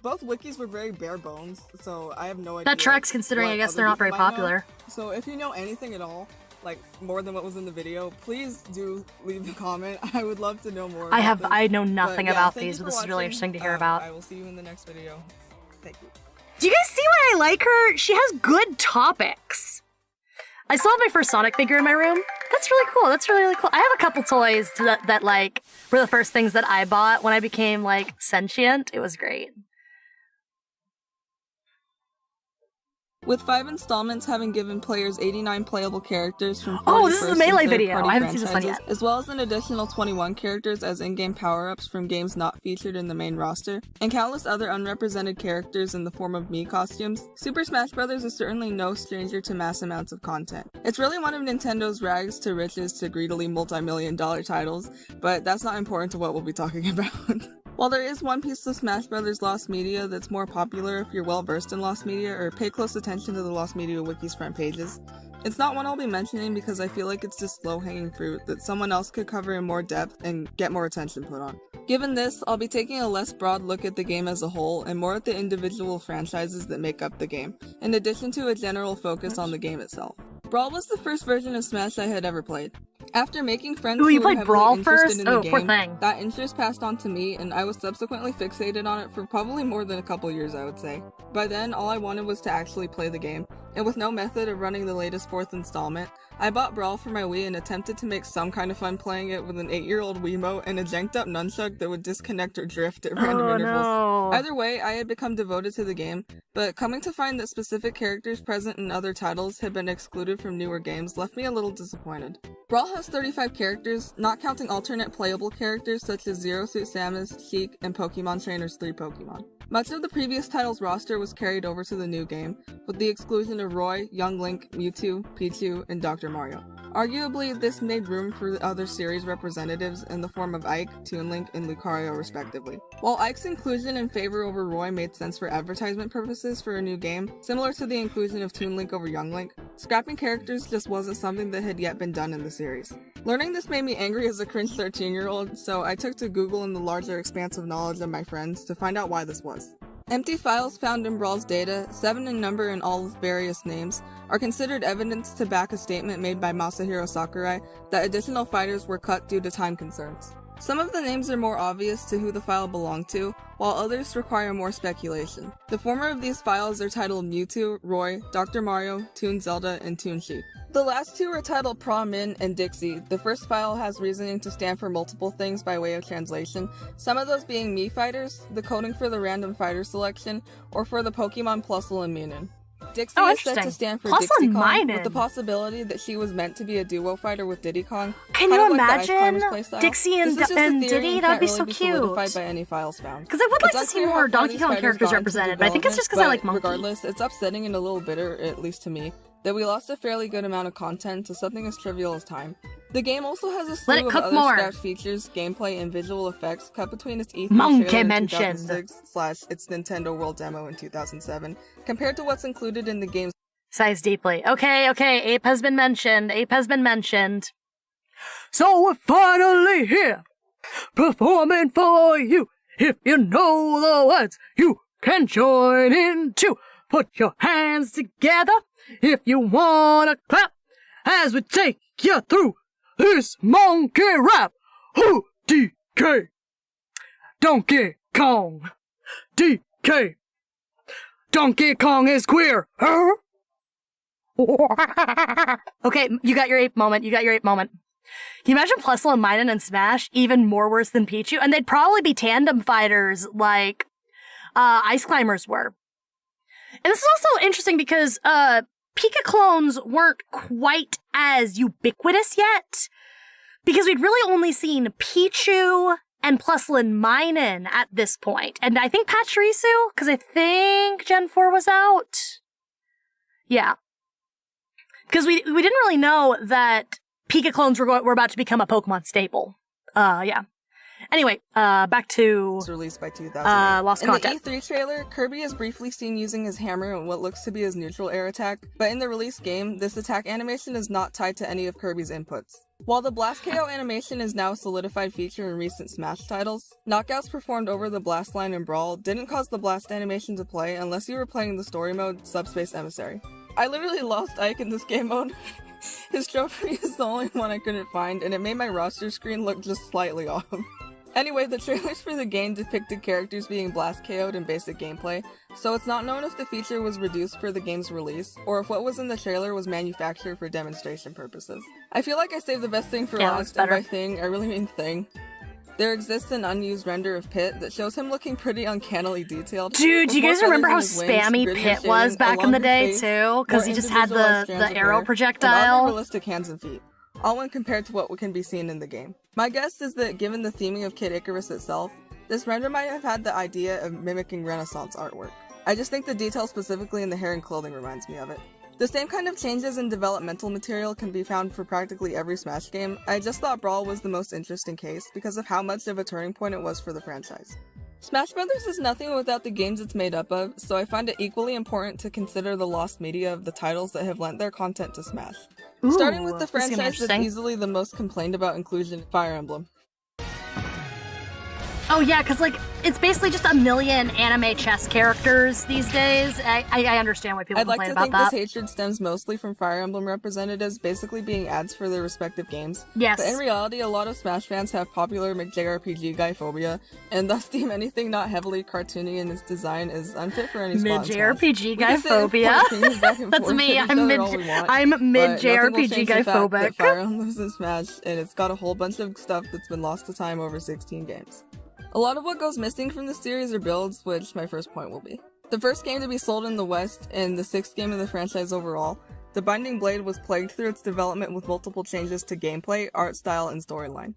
Both wikis were very bare bones, so I have no idea. That tracks considering I guess what they're other not very people might know. popular. So if you know anything at all, like more than what was in the video, please do leave a comment. I would love to know more. about this. I know nothing But, yeah, about thank these, you but for this is really watching. interesting to hear about. I will see you in the next video. Thank you. Do you guys see why I like her? She has good topics. I still have my first Sonic figure in my room. That's really cool. That's really, really cool. I have a couple toys that like were the first things that I bought when I became like sentient. It was great. With 5 installments having given players 89 playable characters from Oh, this is a 41st Melee and video. third-party I haven't seen this one franchises, yet. as well as an additional 21 characters as in-game power-ups from games not featured in the main roster, and countless other unrepresented characters in the form of Mii costumes, Super Smash Bros. Is certainly no stranger to mass amounts of content. It's really one of Nintendo's rags to riches to greedily multi-million-dollar titles, but that's not important to what we'll be talking about. While there is one piece of Smash Bros. Lost Media that's more popular if you're well versed in Lost Media or pay close attention to the Lost Media Wiki's front pages, it's not one I'll be mentioning because I feel like it's just low-hanging fruit that someone else could cover in more depth and get more attention put on. Given this, I'll be taking a less broad look at the game as a whole and more at the individual franchises that make up the game, in addition to a general focus on the game itself. Brawl was the first version of Smash I had ever played. After making friends Ooh, you who were played heavily Brawl interested first? in the Oh, poor game, thing. that interest passed on to me, and I was subsequently fixated on it for probably more than a couple years, I would say. By then, all I wanted was to actually play the game, and with no method of running the latest 4th installment, I bought Brawl for my Wii and attempted to make some kind of fun playing it with an 8-year-old Wiimote and a janked up nunchuck that would disconnect or drift at random intervals. No. Either way, I had become devoted to the game, but coming to find that specific characters present in other titles had been excluded from newer games left me a little disappointed. Brawl has 35 characters, not counting alternate playable characters such as Zero Suit Samus, Sheik, and Pokemon Trainer's 3 Pokemon. Much of the previous title's roster was carried over to the new game, with the exclusion of Roy, Young Link, Mewtwo, Pichu, and Dr. Mario. Arguably, this made room for the other series representatives in the form of Ike, Toon Link, and Lucario respectively. While Ike's inclusion in favor over Roy made sense for advertisement purposes for a new game, similar to the inclusion of Toon Link over Young Link, scrapping characters just wasn't something that had yet been done in the series. Learning this made me angry as a cringe 13-year-old, so I took to Google and the larger expanse of knowledge of my friends to find out why this was. Empty files found in Brawl's data, 7 in number and all with various names, are considered evidence to back a statement made by Masahiro Sakurai that additional fighters were cut due to time concerns. Some of the names are more obvious to who the file belonged to, while others require more speculation. The former of these files are titled Mewtwo, Roy, Dr. Mario, Toon Zelda, and Toon Sheik. The last two are titled Pra Min and Dixie. The first file has reasoning to stand for multiple things by way of translation, some of those being Mii fighters, the coding for the random fighter selection, or for the Pokemon Plusle and Minun. Dixie is said to stand for Dixie Kong, with the possibility that she was meant to be a duo fighter with Diddy Kong. Can you imagine Dixie and Diddy? That'd be so cute. By any files found. Because I would like to see more Donkey Kong characters represented, but I think it's just because I like Monkey. Regardless, it's upsetting and a little bitter, at least to me, that we lost a fairly good amount of content to something as trivial as time. The game also has a slew of other scrapped features, gameplay, and visual effects cut between its E3 trailer in 2006 / its Nintendo World demo in 2007, compared to what's included in the game's size deeply. Okay, Ape has been mentioned. So we're finally here, performing for you. If you know the words, you can join in too. Put your hands together if you wanna clap as we take you through this monkey rap. Who DK? Donkey Kong. DK. Donkey Kong is queer. Huh? Okay, you got your ape moment. Can you imagine Plusle and Minun and Smash even more worse than Pichu? And they'd probably be tandem fighters like Ice Climbers were. And this is also interesting because Pika clones weren't quite as ubiquitous yet, because we'd really only seen Pichu and Plusle and Minun at this point. And I think Pachirisu, because I think Gen 4 was out. Yeah. Because we didn't really know that Pika clones were about to become a Pokemon staple. Yeah. Anyway, back to released by 2008. Lost Content. In the E3 trailer, Kirby is briefly seen using his hammer in what looks to be his neutral air attack, but in the release game, this attack animation is not tied to any of Kirby's inputs. While the Blast KO animation is now a solidified feature in recent Smash titles, knockouts performed over the Blast line in Brawl didn't cause the Blast animation to play unless you were playing the story mode Subspace Emissary. I literally lost Ike in this game mode. His trophy is the only one I couldn't find, and it made my roster screen look just slightly off. Anyway, the trailers for the game depicted characters being blast KO'd in basic gameplay, so it's not known if the feature was reduced for the game's release, or if what was in the trailer was manufactured for demonstration purposes. I feel like I saved the best thing for last, and by thing, I really mean thing. There exists an unused render of Pit that shows him looking pretty uncannily detailed. Dude, do you guys remember how spammy Pit was back in the day, too? Because he just had the arrow projectile. And realistic hands and feet, all when compared to what can be seen in the game. My guess is that given the theming of Kid Icarus itself, this render might have had the idea of mimicking Renaissance artwork. I just think the detail specifically in the hair and clothing reminds me of it. The same kind of changes in developmental material can be found for practically every Smash game. I just thought Brawl was the most interesting case because of how much of a turning point it was for the franchise. Smash Brothers is nothing without the games it's made up of, so I find it equally important to consider the lost media of the titles that have lent their content to Smash. Ooh, starting with the franchise that's easily the most complained about inclusion, Fire Emblem. Oh yeah, because like it's basically just a million anime chess characters these days. I understand why people I'd like complain to about think that. this hatred stems mostly from Fire Emblem representatives basically being ads for their respective games. Yes. But in reality, a lot of Smash fans have popular McJRPG guy phobia, and thus deem anything not heavily cartoony in its design is unfit for any spot in Smash. McJRPG guy phobia. That's me. I'm mid JRPG guy phobic. Fire Emblem's in Smash, and it's got a whole bunch of stuff that's been lost to time over 16 games. A lot of what goes missing from the series are builds, which my first point will be. The first game to be sold in the West, and the 6th game of the franchise overall, The Binding Blade was plagued through its development with multiple changes to gameplay, art style, and storyline.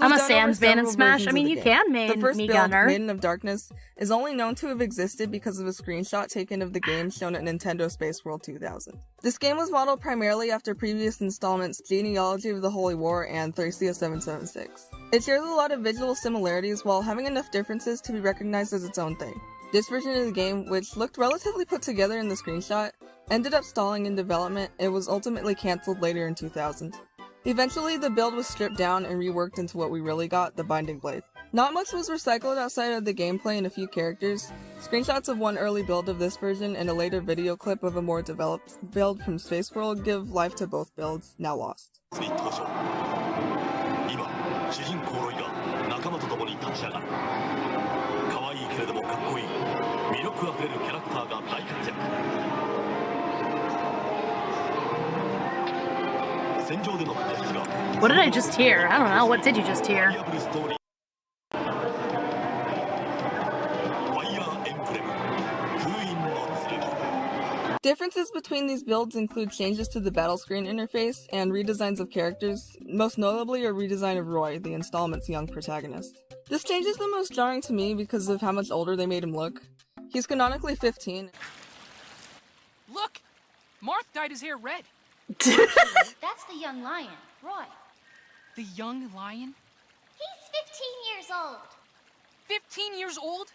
I'm a Sans fan in Smash. I mean, you can main The first me build, gunner. Maiden of Darkness, is only known to have existed because of a screenshot taken of the game shown at Nintendo Space World 2000. This game was modeled primarily after previous installments Genealogy of the Holy War and Thracia 776. It shares a lot of visual similarities while having enough differences to be recognized as its own thing. This version of the game, which looked relatively put together in the screenshot, ended up stalling in development and was ultimately cancelled later in 2000. Eventually, the build was stripped down and reworked into what we really got, the Binding Blade. Not much was recycled outside of the gameplay and a few characters. Screenshots of one early build of this version and a later video clip of a more developed build from Space World give life to both builds, now lost. 主人公ロイが仲間と共に立ち上がる。可愛いけれどもかっこいい、魅力あふれるキャラクターが大活躍。戦場での駆け引きが What did I just hear? I don't know. What did you just hear? Differences between these builds include changes to the battle screen interface and redesigns of characters, most notably a redesign of Roy, the installment's young protagonist. This change is the most jarring to me because of how much older they made him look. He's canonically 15. Look! Marth dyed his hair red. That's the young lion, Roy. The young lion? He's 15 years old. 15 years old?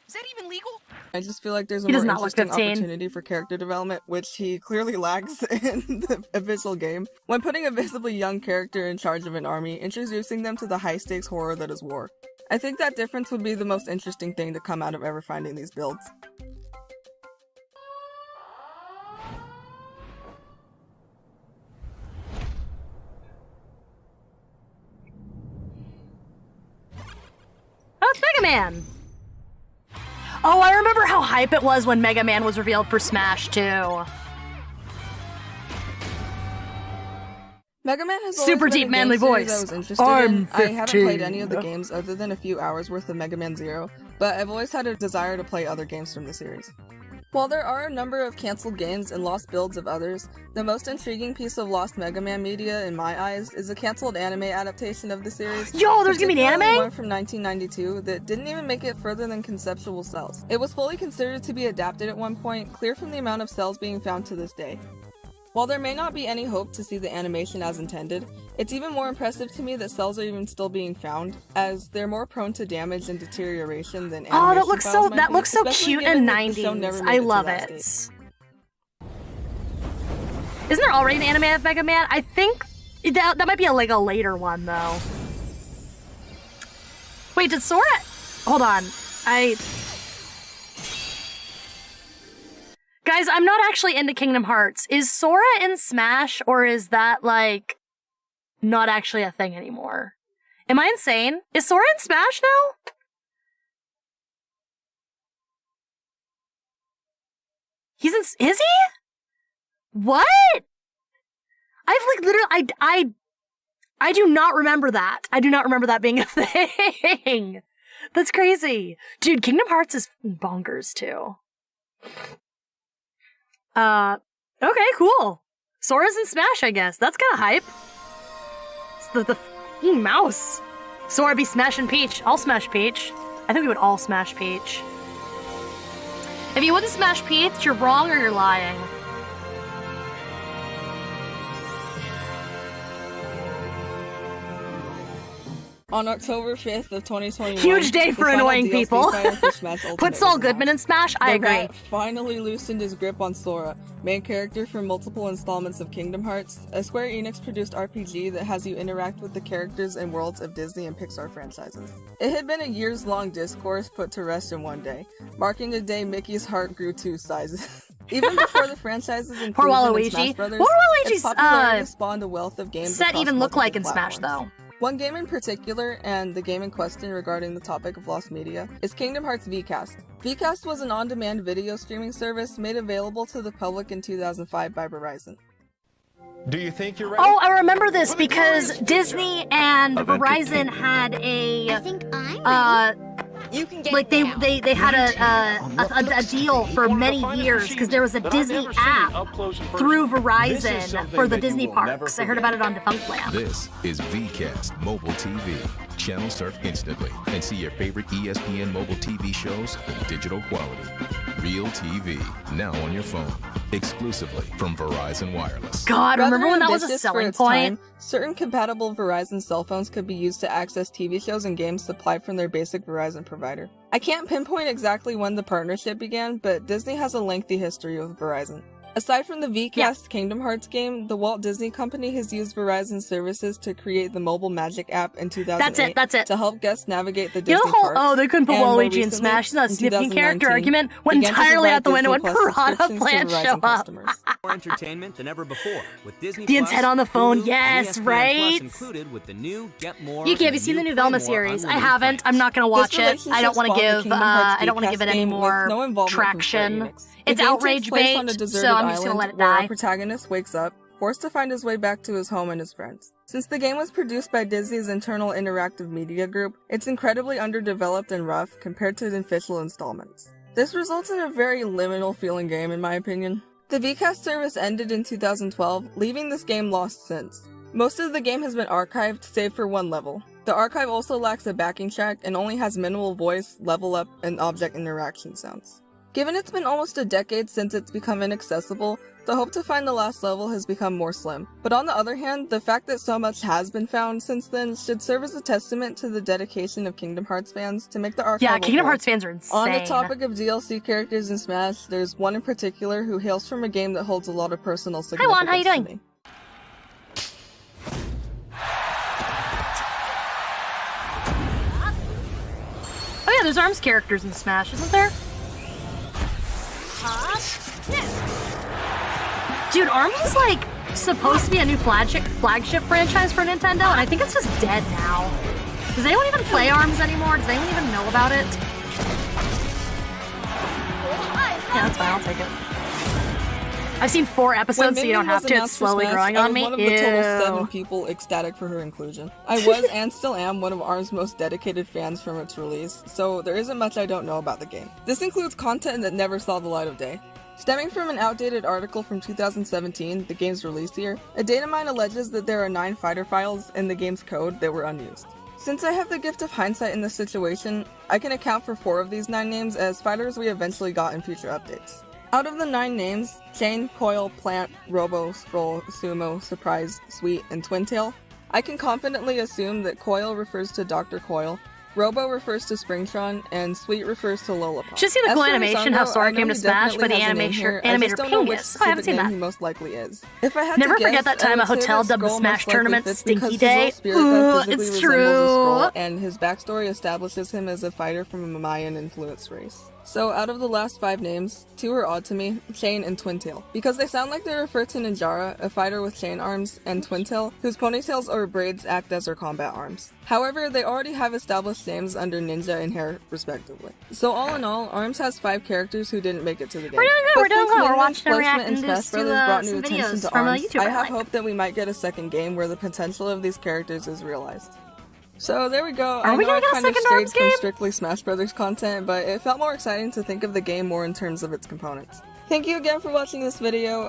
Is that even legal? I just feel like there's a He more does not look interesting 15. opportunity for character development, which he clearly lacks in the official game. When putting a visibly young character in charge of an army, introducing them to the high-stakes horror that is war. I think that difference would be the most interesting thing to come out of ever finding these builds. Oh, it's Mega Man! Oh, I remember how hype it was when Mega Man was revealed for Smash, too. Mega Man has Super always been deep, a manly game series voice. I was interested in. I haven't played any of the games other than a few hours worth of Mega Man Zero, but I've always had a desire to play other games from the series. While there are a number of cancelled games and lost builds of others, the most intriguing piece of lost Mega Man media in my eyes is a cancelled anime adaptation of the series. Yo, there's gonna be an particularly anime? one from 1992 that didn't even make it further than conceptual cells. It was fully considered to be adapted at one point, clear from the amount of cells being found to this day. While there may not be any hope to see the animation as intended, it's even more impressive to me that cells are even still being found, as they're more prone to damage and deterioration than animation Oh, that looks so especially cute given and that the show 90s. never made I to love that it. state. Isn't there already an anime of Mega Man? I think that might be like a later one, though. Wait, did Sora... Hold on. Guys, I'm not actually into Kingdom Hearts. Is Sora in Smash, or is that, like, not actually a thing anymore? Am I insane? Is Sora in Smash now? Is he? What? I've, like, literally, I do not remember that. I do not remember that being a thing. That's crazy. Dude, Kingdom Hearts is bonkers, too. Okay, cool. Sora's in Smash, I guess. That's kind of hype. It's the mouse. Sora be smashing Peach. I'll smash Peach. I think we would all smash Peach. If you wouldn't smash Peach, you're wrong or you're lying. On October 5th of 2021, Huge day for annoying people. Put Saul Goodman in Smash? I agree. Rat finally loosened his grip on Sora, main character from multiple installments of Kingdom Hearts, a Square Enix-produced RPG that has you interact with the characters and worlds of Disney and Pixar franchises. It had been a years-long discourse put to rest in one day, marking the day Mickey's heart grew 2 sizes. Even before the franchise's inclusion in Smash Brothers, its popularity spawned a wealth of games set across even look multiple like in platforms. Smash though. One game in particular, and the game in question regarding the topic of lost media, is Kingdom Hearts VCast. VCast was an on-demand video streaming service made available to the public in 2005 by Verizon. Do you think you're ready? Oh, I remember this because Disney and Verizon had a like they had a deal for many years because there was a Disney app through Verizon for the Disney parks. I heard about it on Defunctland. This is VCast Mobile TV. Channel surf instantly and see your favorite ESPN mobile TV shows in digital quality. Real TV, now on your phone. Exclusively from Verizon Wireless. God, remember when that was a selling point? Certain compatible Verizon cell phones could be used to access TV shows and games supplied from their basic Verizon provider. I can't pinpoint exactly when the partnership began, but Disney has a lengthy history with Verizon. Aside from the VCast Kingdom Hearts game, the Walt Disney Company has used Verizon services to create the Mobile Magic app in 2008 that's it. to help guests navigate the Disney whole, parks. oh, they couldn't put And more Waluigi in recently, Smash. It's not a in significant character 2019, argument. Went began to entirely provide out the window when Disney Plus Piranha subscriptions to Plant Verizon show up. customers. More entertainment than ever before with Disney The Plus, antenna on the phone, Hulu, yes, and ESPN right? Plus included with the new Get More. Yuki, have you seen the new Velma series? I haven't. I'm not gonna watch it. I don't want to give. I don't want to give it any more traction. It's outrage bait, so I'm just gonna let it die. Our protagonist wakes up, forced to find his way back to his home and his friends. Since the game was produced by Disney's internal interactive media group, it's incredibly underdeveloped and rough compared to the official installments. This results in a very liminal feeling game, in my opinion. The VCast service ended in 2012, leaving this game lost since. Most of the game has been archived, save for one level. The archive also lacks a backing track and only has minimal voice, level up, and object interaction sounds. Given it's been almost a decade since it's become inaccessible, the hope to find the last level has become more slim. But on the other hand, the fact that so much has been found since then should serve as a testament to the dedication of Kingdom Hearts fans to make the archive. Yeah, Kingdom Hearts fans are insane. On the topic of DLC characters in Smash, there's one in particular who hails from a game that holds a lot of personal significance. Hi Juan, how you doing? Oh yeah, there's ARMS characters in Smash, isn't there? Dude, ARMS was like supposed to be a new flagship franchise for Nintendo, and I think it's just dead now. Does anyone even play ARMS anymore? Does anyone even know about it? Yeah, that's fine, I'll take it. I've seen 4 episodes, so you don't have to. It's slowly growing on me. I was one of the total 7 people ecstatic for her inclusion. I was and still am one of ARMS' most dedicated fans from its release, so there isn't much I don't know about the game. This includes content that never saw the light of day. Stemming from an outdated article from 2017, the game's release year, a data mine alleges that there are 9 fighter files in the game's code that were unused. Since I have the gift of hindsight in this situation, I can account for 4 of these 9 names as fighters we eventually got in future updates. Out of the 9 names, Chain, Coil, Plant, Robo, Scroll, Sumo, Surprise, Sweet, and Twintail, I can confidently assume that Coil refers to Dr. Coil, Robo refers to Springtron, and Sweet refers to Lollipop. Should see the cool animation how Sora came to Smash by the animator Pingus. Oh, I haven't seen that. He most likely is. If I had Never to guess, forget that time a hotel dubbed the Smash tournament Stinky Day. It's true. And his backstory establishes him as a fighter from a Mayan-influenced race. So out of the last 5 names, 2 are odd to me, Chain and Twintail, because they sound like they refer to Ninjara, a fighter with chain arms, and Twintail, whose ponytails or braids act as her combat arms. However, they already have established names under Ninja and Hair, respectively. So all in all, ARMS has 5 characters who didn't make it to the game. We're doing good. We're watching and placement in reacting Smash Brothers brought new attention to from a ARMS, YouTuber I have hope that we might get a second game where the potential of these characters is realized. So there we go. I know I kind of strayed from strictly Smash Brothers content, but it felt more exciting to think of the game more in terms of its components. Thank you again for watching this video.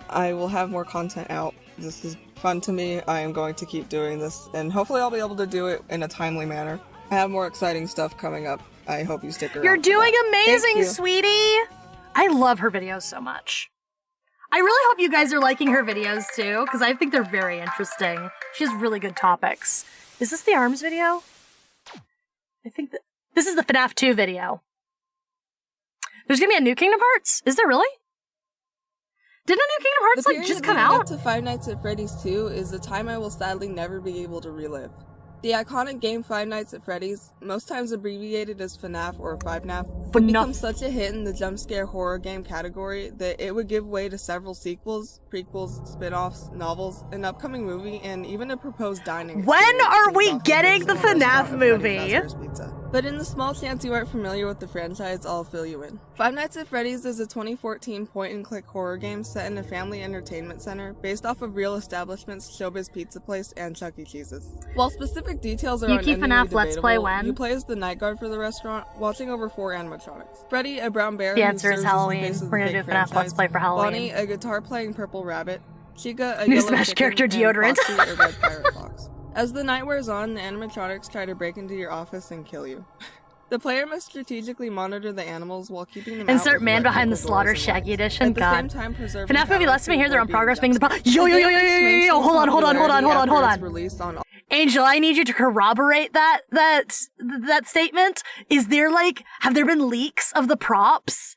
I will have more content out. This is fun to me. I am going to keep doing this, and hopefully I'll be able to do it in a timely manner. I have more exciting stuff coming up. I hope you stick around. You're doing amazing, sweetie! I love her videos so much. I really hope you guys are liking her videos too, because I think they're very interesting. She has really good topics. Is this the ARMS video? I think that this is the FNAF 2 video. There's gonna be a new Kingdom Hearts? Is there really? Didn't a new Kingdom Hearts like just come out? The period leading up to Five Nights at Freddy's 2 is the time I will sadly never be able to relive. The iconic game Five Nights at Freddy's, most times abbreviated as FNAF or FiveNAF, would become such a hit in the jump scare horror game category that it would give way to several sequels, prequels, spin-offs, novels, an upcoming movie, and even a proposed dining experience. When are we getting the FNAF movie? But in the small chance you aren't familiar with the franchise, I'll fill you in. Five Nights at Freddy's is a 2014 point-and-click horror game set in a family entertainment center based off of real establishments Showbiz Pizza Place and Chuck E. Cheese's. While specific details are Yuki FNAF Let's Play when? You play as the night guard for the restaurant, watching over 4 animatronics. Freddy, a brown bear The who answer is serves as the Halloween. face of We're the gonna do fake FNAF Let's Play for Halloween. Bonnie, a guitar-playing purple rabbit. Chica, a New yellow Smash chicken, character and deodorant. Foxy, a red pirate fox. As the night wears on, the animatronics try to break into your office and kill you. The player must strategically monitor the animals while keeping them Insert out Man with Behind the electrical Slaughter doors and Shaggy lights. Edition. At the God. same time, preserving FNAF movie power lets me hear they're on to progress avoid being the jumpscares. Yo, The game reached mainstream hold on. popularity after its release on Angel, I need you to corroborate that statement. Is there have there been leaks of the props?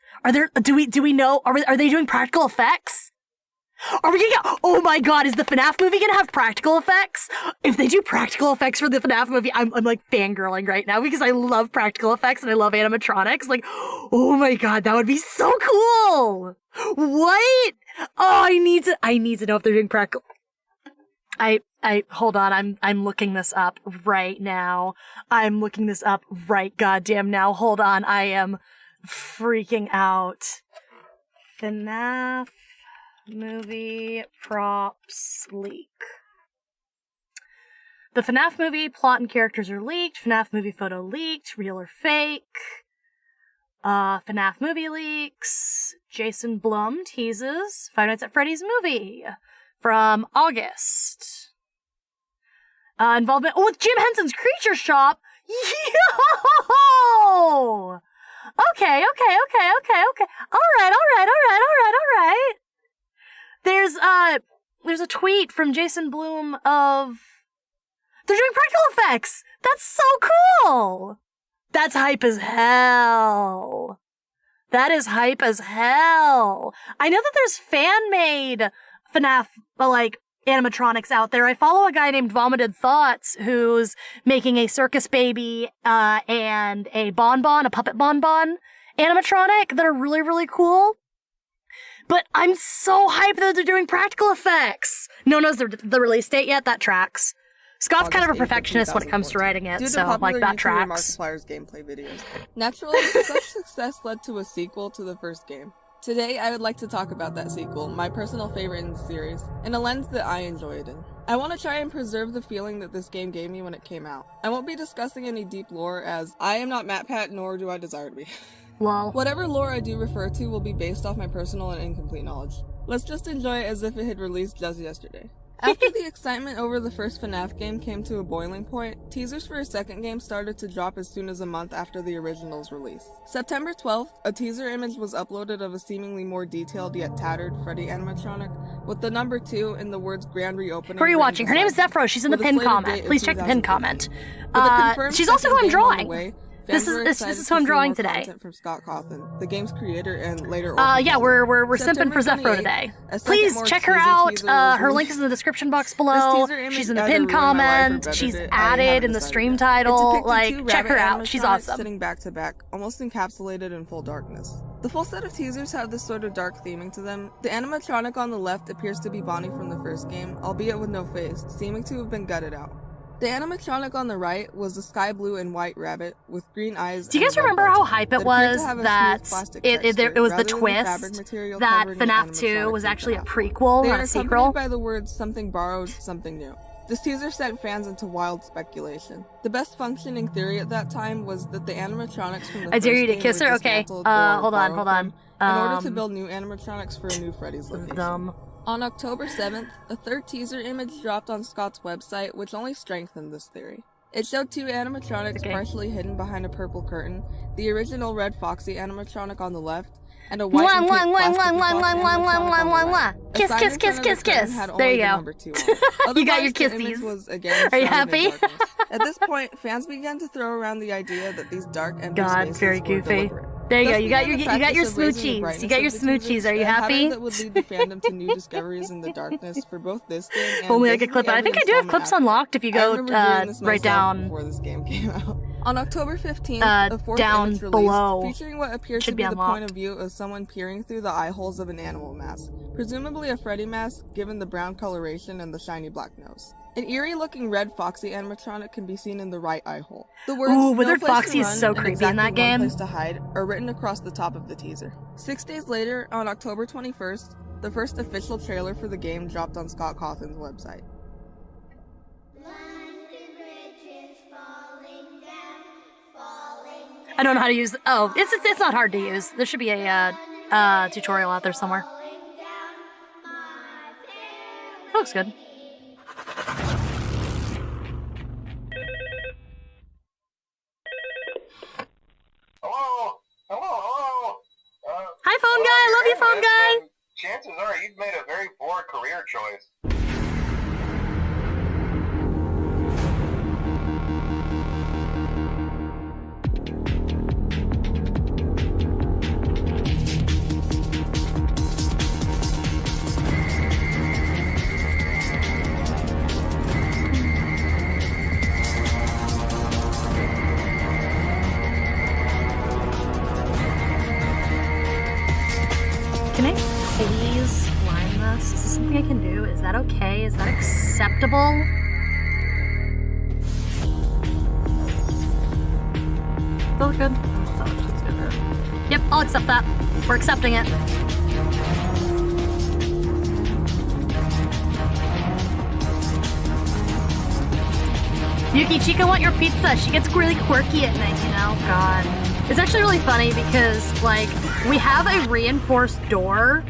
Do we know, are they doing practical effects? Are we gonna get, oh my god, is the FNAF movie gonna have practical effects? If they do practical effects for the FNAF movie, I'm like fangirling right now because I love practical effects and I love animatronics. Like, oh my god, that would be so cool! What? Oh, I need to know if they're doing practical. Hold on, I'm looking this up right now. I'm looking this up right goddamn now. Hold on, I am freaking out. FNAF movie props leak. The FNAF movie plot and characters are leaked. FNAF movie photo leaked. Real or fake? FNAF movie leaks. Jason Blum teases Five Nights at Freddy's movie from August. Involvement with Jim Henson's Creature Shop. Yo! Okay. All right. There's a tweet from Jason Blum of they're doing practical effects. That's so cool. That's hype as hell. That is hype as hell. I know that there's fan-made FNAF animatronics out there. I follow a guy named Vomited Thoughts who's making a circus baby and a puppet bonbon animatronic that are really, really cool. But I'm so hyped that they're doing practical effects. No one knows the release date yet. That tracks. Scott's kind of a perfectionist when it comes to writing it, so that tracks. Markiplier's gameplay videos. Naturally, such success led to a sequel to the first game. Today, I would like to talk about that sequel, my personal favorite in the series, in a lens that I enjoy it in. I want to try and preserve the feeling that this game gave me when it came out. I won't be discussing any deep lore, as I am not MatPat, nor do I desire to be. Lol. Whatever lore I do refer to will be based off my personal and incomplete knowledge. Let's just enjoy it as if it had released just yesterday. After the excitement over the first FNAF game came to a boiling point, teasers for a second game started to drop as soon as a month after the original's release. September 12th, a teaser image was uploaded of a seemingly more detailed yet tattered Freddy animatronic, with the number 2 and the words grand reopening. Who are you watching? Her name is xephrou. She's in the pinned comment. Please check the pinned comment. She's also who I'm drawing. This is who I'm drawing today. From Scott Cawthon, the game's creator and later. Yeah, we're simping for xephrou today. Please check her out. Her link is in the description box below. She's in the pinned comment. She's added in the stream title. Check her out. She's awesome. Sitting back to back, almost encapsulated in full darkness. The full set of teasers have this sort of dark theming to them. The animatronic on the left appears to be Bonnie from the first game, albeit with no face, seeming to have been gutted out. The animatronic on the right was a sky blue and white rabbit with green eyes. Do you guys remember how hype it was that it was the twist that FNAF 2 was actually a prequel, not a sequel? They are accompanied by the words "something borrowed, something new." This teaser sent fans into wild speculation. The best functioning theory at that time was that the animatronics from the I dare you to game kiss were her. Okay. dismantled Hold or on. borrowed from in order to build new animatronics for a new Freddy's location. On October 7th, a third teaser image dropped on Scott's website, which only strengthened this theory. It showed 2 animatronics partially hidden behind a purple curtain, the original Red Foxy animatronic on the left, and a white and pink plastic animatronic. Kiss, kiss, kiss, kiss, kiss. There you go. You got your kissies. Are you happy? At this point, fans began to throw around the idea that these dark, empty spaces very were goofy. deliberate. There you go. Thus You got began your the practice of raising the smoochies. brightness You got of your the smoochies. teasers, Are you a pattern happy? that would lead the fandom to new discoveries in the darkness for both this game and Only like a basically clip. I every think I do have installment clips after. unlocked if you I go remember doing this right myself down. before this game came out. On October 15th, a fourth down image released below. featuring what appeared to Should be be the point unlocked. of view of someone peering through the eye holes of an animal mask, presumably a Freddy mask given the brown coloration and the shiny black nose. An eerie-looking red Foxy animatronic can be seen in the right eye hole. The words Ooh, "No Withered place to Foxy is run" so and creepy in "Exactly that one game. place to hide" are written across the top of the teaser. 6 days later, on October 21st, the first official trailer for the game dropped on Scott Cawthon's website. I don't know how to use. Oh, it's not hard to use. There should be a tutorial out there somewhere. Looks good. Hello. Hi, phone guy. Love you, phone guy. Chances are you've made a very poor career choice. Can I please line this? Is this something I can do? Is that okay? Is that acceptable? Feel good? Yep, I'll accept that. We're accepting it. Yuki, Chica, want your pizza? She gets really quirky at night, you know? God. It's actually really funny because, like, we have a reinforced door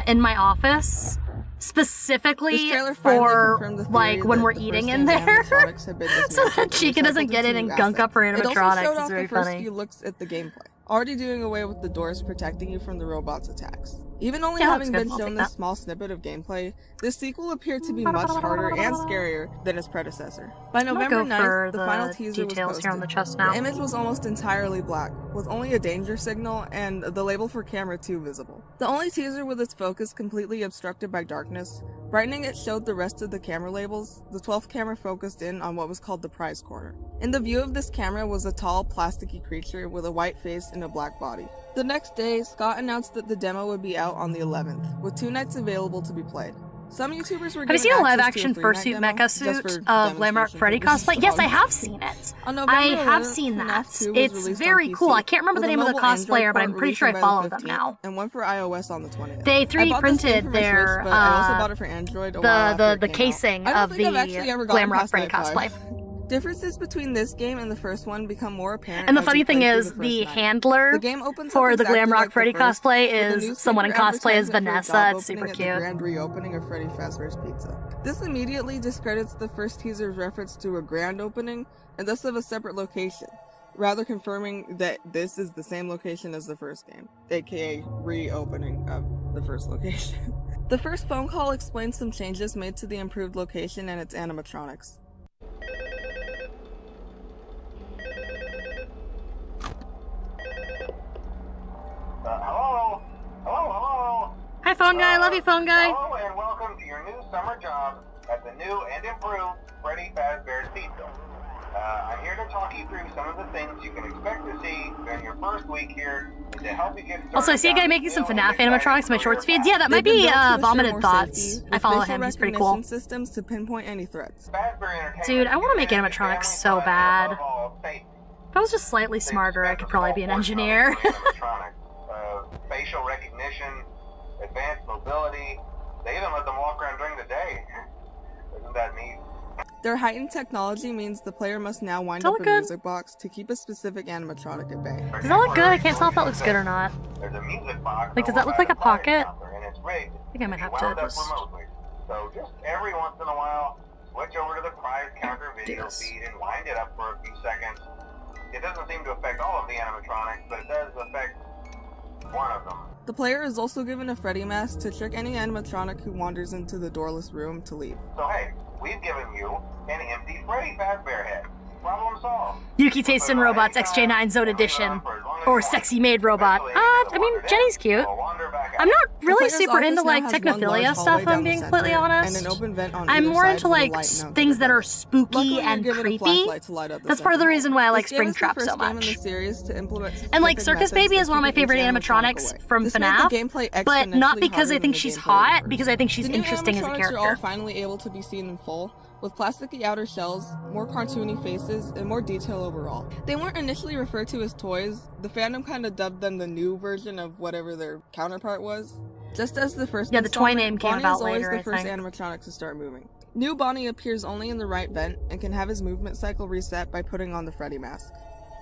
in my office specifically for, like, when we're eating in there. So that Chica doesn't get in and gunk up her animatronics. It's very funny. Few looks at the gameplay, already doing away with the doors protecting you from the robot's attacks. Even only Yeah, having that's been good. I'll shown take this that. small snippet of gameplay, this sequel appeared to be much harder and scarier than its predecessor. By November go for 9th, the final teaser was details posted. here on the chest now. The image was almost entirely black, with only a danger signal and the label for camera 2 visible. The only teaser with its focus completely obstructed by darkness. Brightening it showed the rest of the camera labels. The 12th camera focused in on what was called the prize corner. In the view of this camera was a tall, plasticky creature with a white face and a black body. The next day, Scott announced that the demo would be out on the 11th, with 2 nights available to be played. Some YouTubers were Have you given seen a live access to action a 3-night fursuit demo mecha just suit for of Glamrock demonstration Freddy purposes cosplay? Yes, I only. have seen it. On November I have 11th, seen FNAF that. 2 was It's released very on cool. PC, I can't remember the with a name of the mobile Android cosplayer, but I'm port pretty sure I releasing by follow the them 15th, now. And one for iOS on the 20th. They I 3D bought this game printed for my their Switch, but I also bought it for Android a while after the it came out. casing I don't of think the I've actually ever gotten Glamrock past Freddy Night 5. cosplay. Differences between this game and the first one become more apparent. And the as funny you thing play through is, the the first night. handler The game opens for up the exactly Glamrock like the Freddy first, cosplay with a is someone in newspaper cosplay as advertisement for a Vanessa. job It's super opening at cute. the grand reopening of Freddy Fazbear's Pizza. This immediately discredits the first teaser's reference to a grand opening and thus of a separate location, rather confirming that this is the same location as the first game, aka reopening of the first location. The first phone call explains some changes made to the improved location and its animatronics. Hello. Hi, phone guy. Love you, phone guy. Hello and welcome to your new summer job at the new and improved Freddy Fazbear's Pizza. I'm here to talk you through some of the things you can expect to see during your first week here and to help you get started. Also, I see a guy making some FNAF animatronics in my shorts feeds. Yeah, that might be Vomited Thoughts. I follow him. He's pretty cool. Systems to pinpoint any threats. Dude, I want to make animatronics so bad. If I was just slightly smarter, I could probably be an engineer. Facial recognition, advanced mobility. They even let them walk around during the day. Isn't that neat? Their heightened technology means the player must now wind Does that up a look good? music box to keep a specific animatronic at bay. Does that look good? I can't tell if that looks good or not. There's a music box. Like, does that look like a pocket? And it's rigged. I think I might have wound to up just... remotely. So just every once in a while, switch over to the prize counter video feed and wind it up for a few seconds. It doesn't seem to affect all of the animatronics, but it does affect one of them. The player is also given a Freddy mask to trick any animatronic who wanders into the doorless room to leave. So hey, we've given you an empty Freddy Fazbear head. Problem solved. Yuki Taste in Robots XJ9 Zone Edition. Or Sexy Maid Robot. I mean, Jenny's cute. I'm not really super into like technophilia stuff, if I'm being completely honest. I'm more into like things that are spooky and creepy. That's part of the reason why I like Springtrap so much. And like Circus Baby is one of my favorite animatronics from FNAF, but not because I think she's hot, because I think she's interesting as a character. Are all finally able to be seen in full, with plasticky outer shells, more cartoony faces, and more detail overall. They weren't initially referred to as toys. The fandom kind of dubbed them the new version of whatever their counterpart was. Just as the first the toy name came Bonnie about is always later, the first animatronic to start moving. New Bonnie appears only in the right vent and can have his movement cycle reset by putting on the Freddy mask.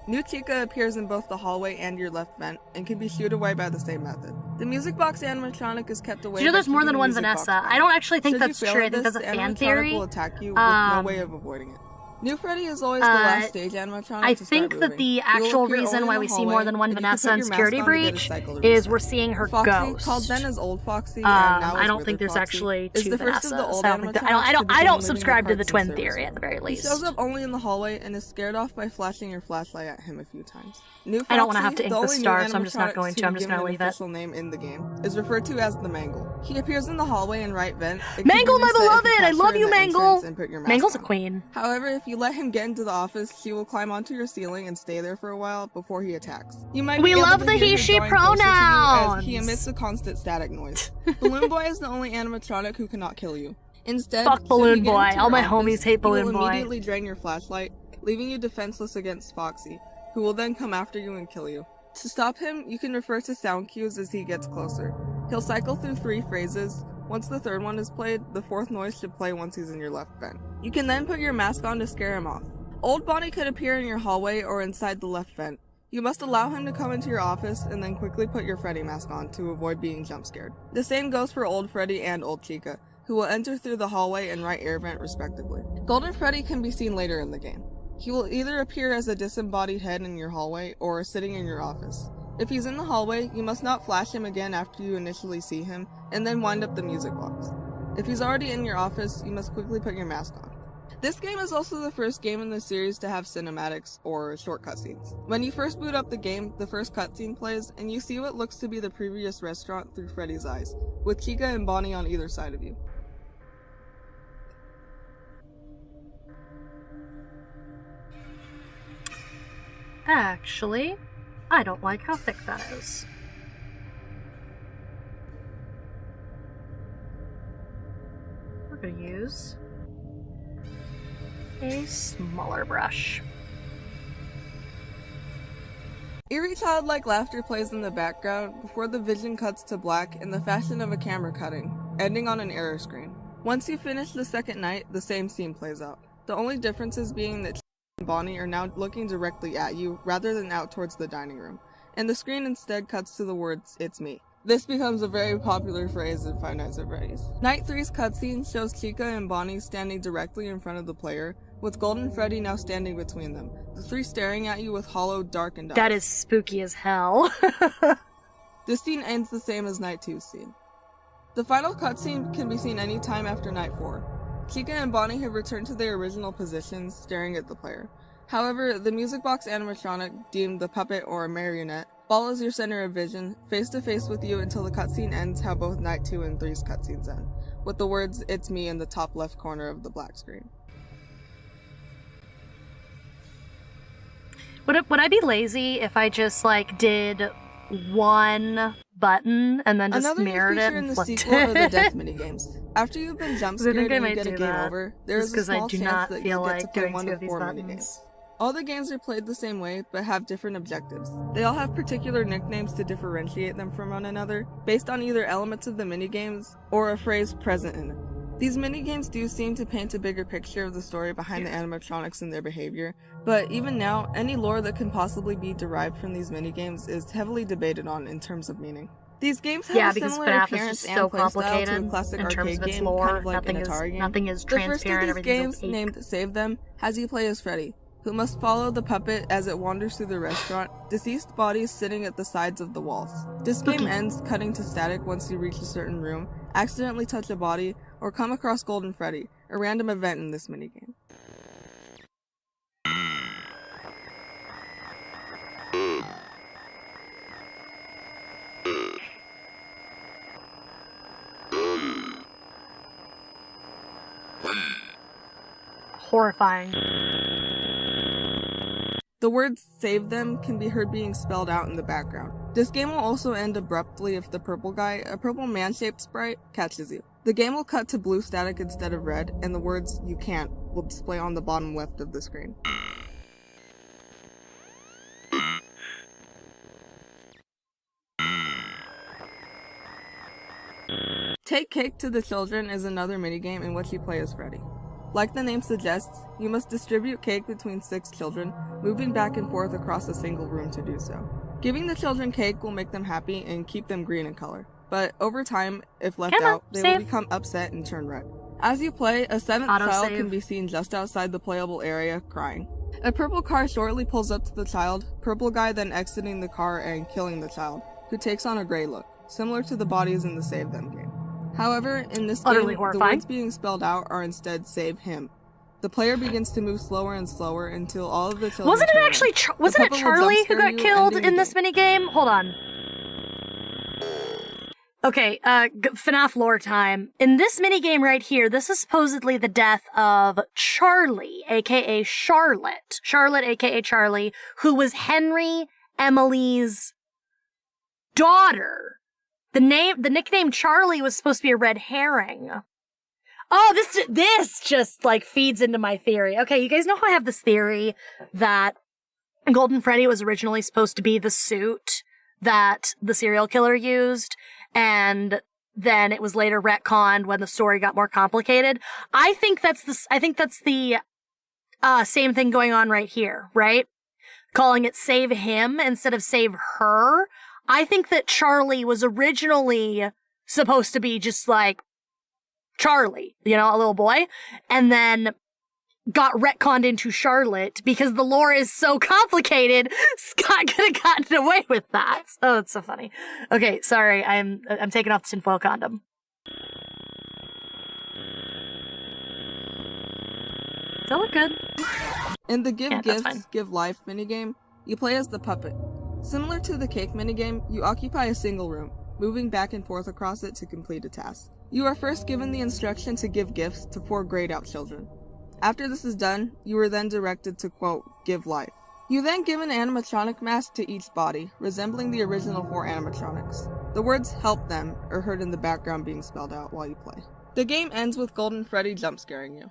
New Chica appears in both the hallway and your left vent, and can be shooed away by the same method. The music box animatronic is kept away. Do you know there's more than one Vanessa? I don't actually think that's true. I think that's a fan theory. Will attack you with no way of avoiding it. New Freddy is always the last stage animatronic I to start think that the actual reason why we see more than one Vanessa in Security Breach is we're seeing her Foxy, ghost. called then as Old Foxy, and now I don't as think there's Foxy, actually is two the first Vanessas. of the old I don't subscribe to the twin theory at the very He least. shows up only in the hallway and is scared off by flashing your flashlight at him a few times. New Foxy, I don't want to have to ink the the only star, new so I'm just not animatronic going to. I'm just given going to an leave it. official name in the game, is referred to as the Mangle. He appears in the hallway and right vent. Mangle, my beloved! I love you, Mangle! Mangle's a on. queen. However, if you let him get into the office, she will climb onto your ceiling and stay there for a while before he attacks. You might We be able love to the hear he, him she drawing closer to you pronouns! as he emits a constant static noise. Balloon Boy is the only animatronic who cannot kill you. Instead, Fuck should Balloon he get Boy. into All your my office, homies hate Balloon he will Boy. immediately drain your flashlight, leaving you defenseless against Foxy, who will then come after you and kill you. To stop him, you can refer to sound cues as he gets closer. He'll cycle through 3 phrases. Once the third one is played, the fourth noise should play once he's in your left vent. You can then put your mask on to scare him off. Old Bonnie could appear in your hallway or inside the left vent. You must allow him to come into your office and then quickly put your Freddy mask on to avoid being jump scared. The same goes for Old Freddy and Old Chica, who will enter through the hallway and right air vent respectively. Golden Freddy can be seen later in the game. He will either appear as a disembodied head in your hallway or sitting in your office. If he's in the hallway, you must not flash him again after you initially see him, and then wind up the music box. If he's already in your office, you must quickly put your mask on. This game is also the first game in the series to have cinematics, or short cutscenes. When you first boot up the game, the first cutscene plays, and you see what looks to be the previous restaurant through Freddy's eyes, with Chica and Bonnie on either side of you. Actually, I don't like how thick that is. We're gonna use a smaller brush. Eerie childlike laughter plays in the background before the vision cuts to black in the fashion of a camera cutting, ending on an error screen. Once you finish the second night, the same scene plays out. The only differences being that and Bonnie are now looking directly at you rather than out towards the dining room, and the screen instead cuts to the words, "It's me." This becomes a very popular phrase in Five Nights at Freddy's. Night 3's cutscene shows Chica and Bonnie standing directly in front of the player, with Golden Freddy now standing between them, the 3 staring at you with hollow, darkened eyes. That is spooky as hell. This scene ends the same as Night 2's scene. The final cutscene can be seen any time after Night 4. Chica and Bonnie have returned to their original positions, staring at the player. However, the music box animatronic, deemed the puppet or a marionette, follows your center of vision, face to face with you until the cutscene ends how both Night 2 and 3's cutscenes end, with the words, "It's me" in the top left corner of the black screen. Would I be lazy if I just like did one button and then just mirrored it and flipped Another new feature in the sequel are the it? death minigames. After you've been jump scared and you get a game over, there is a small chance that you'll get to play one of 4 minigames. All the games are played the same way, but have different objectives. They all have particular nicknames to differentiate them from one another, based on either elements of the minigames or a phrase present in it. These minigames do seem to paint a bigger picture of the story behind the animatronics and their behavior, but even now, any lore that can possibly be derived from these minigames is heavily debated on in terms of meaning. These games have a similar FNAF appearance is and so playstyle to a complicated classic in terms arcade of its game, lore. kind of like an Atari game. Nothing is The first transparent. of these Everything's games, opaque. named Save Them, has you play as Freddy, who must follow the puppet as it wanders through the restaurant, deceased bodies sitting at the sides of the walls. This game ends cutting to static once you reach a certain room, accidentally touch a body, or come across Golden Freddy, a random event in this minigame. Horrifying. The words "save them" can be heard being spelled out in the background. This game will also end abruptly if the purple guy, a purple man-shaped sprite, catches you. The game will cut to blue static instead of red, and the words "you can't" will display on the bottom left of the screen. Take Cake to the Children is another minigame in which you play as Freddy. Like the name suggests, you must distribute cake between 6 children, moving back and forth across a single room to do so. Giving the children cake will make them happy and keep them green in color, but over time, if left out, they will become upset and turn red. As you play, a 7th child can be seen just outside the playable area, crying. A purple car shortly pulls up to the child, purple guy then exiting the car and killing the child, who takes on a gray look, similar to the bodies in the Save Them game. However, in this game, the words being spelled out are instead "save him." The player begins to move slower and slower until all of the children Wasn't it actually wasn't it Charlie who got killed in this minigame? Hold on. Okay, FNAF lore time. In this minigame right here, this is supposedly the death of Charlie, aka Charlotte. Charlotte, aka Charlie, who was Henry Emily's daughter. The nickname Charlie was supposed to be a red herring. Oh, this just like feeds into my theory. Okay, you guys know how I have this theory that Golden Freddy was originally supposed to be the suit that the serial killer used, and then it was later retconned when the story got more complicated. I think that's the same thing going on right here, right? Calling it Save Him instead of Save Her. I think that Charlie was originally supposed to be just like Charlie, you know, a little boy, and then got retconned into Charlotte because the lore is so complicated. Scott could have gotten away with that. Oh, it's so funny. Okay, sorry, I'm taking off the tinfoil condom. Does that look good? In the Give Gifts, Give Life minigame, you play as the puppet. Similar to the cake minigame, you occupy a single room, moving back and forth across it to complete a task. You are first given the instruction to give gifts to 4 grayed-out children. After this is done, you are then directed to, quote, give life. You then give an animatronic mask to each body, resembling the original 4 animatronics. The words "help them" are heard in the background being spelled out while you play. The game ends with Golden Freddy jump scaring you.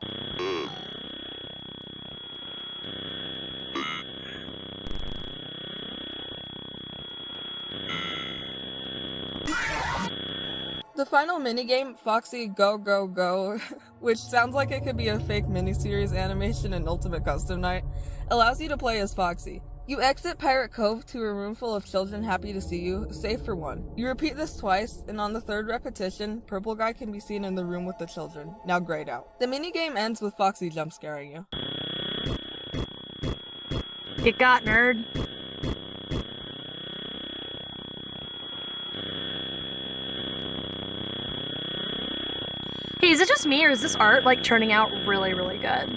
The final minigame, Foxy Go Go Go, which sounds like it could be a fake miniseries animation in Ultimate Custom Night, allows you to play as Foxy. You exit Pirate Cove to a room full of children happy to see you, save for 1. You repeat this twice, and on the 3rd repetition, Purple Guy can be seen in the room with the children, now grayed out. The minigame ends with Foxy jump scaring you. Get got, nerd. Hey, is it just me, or is this art, like, turning out really, really good?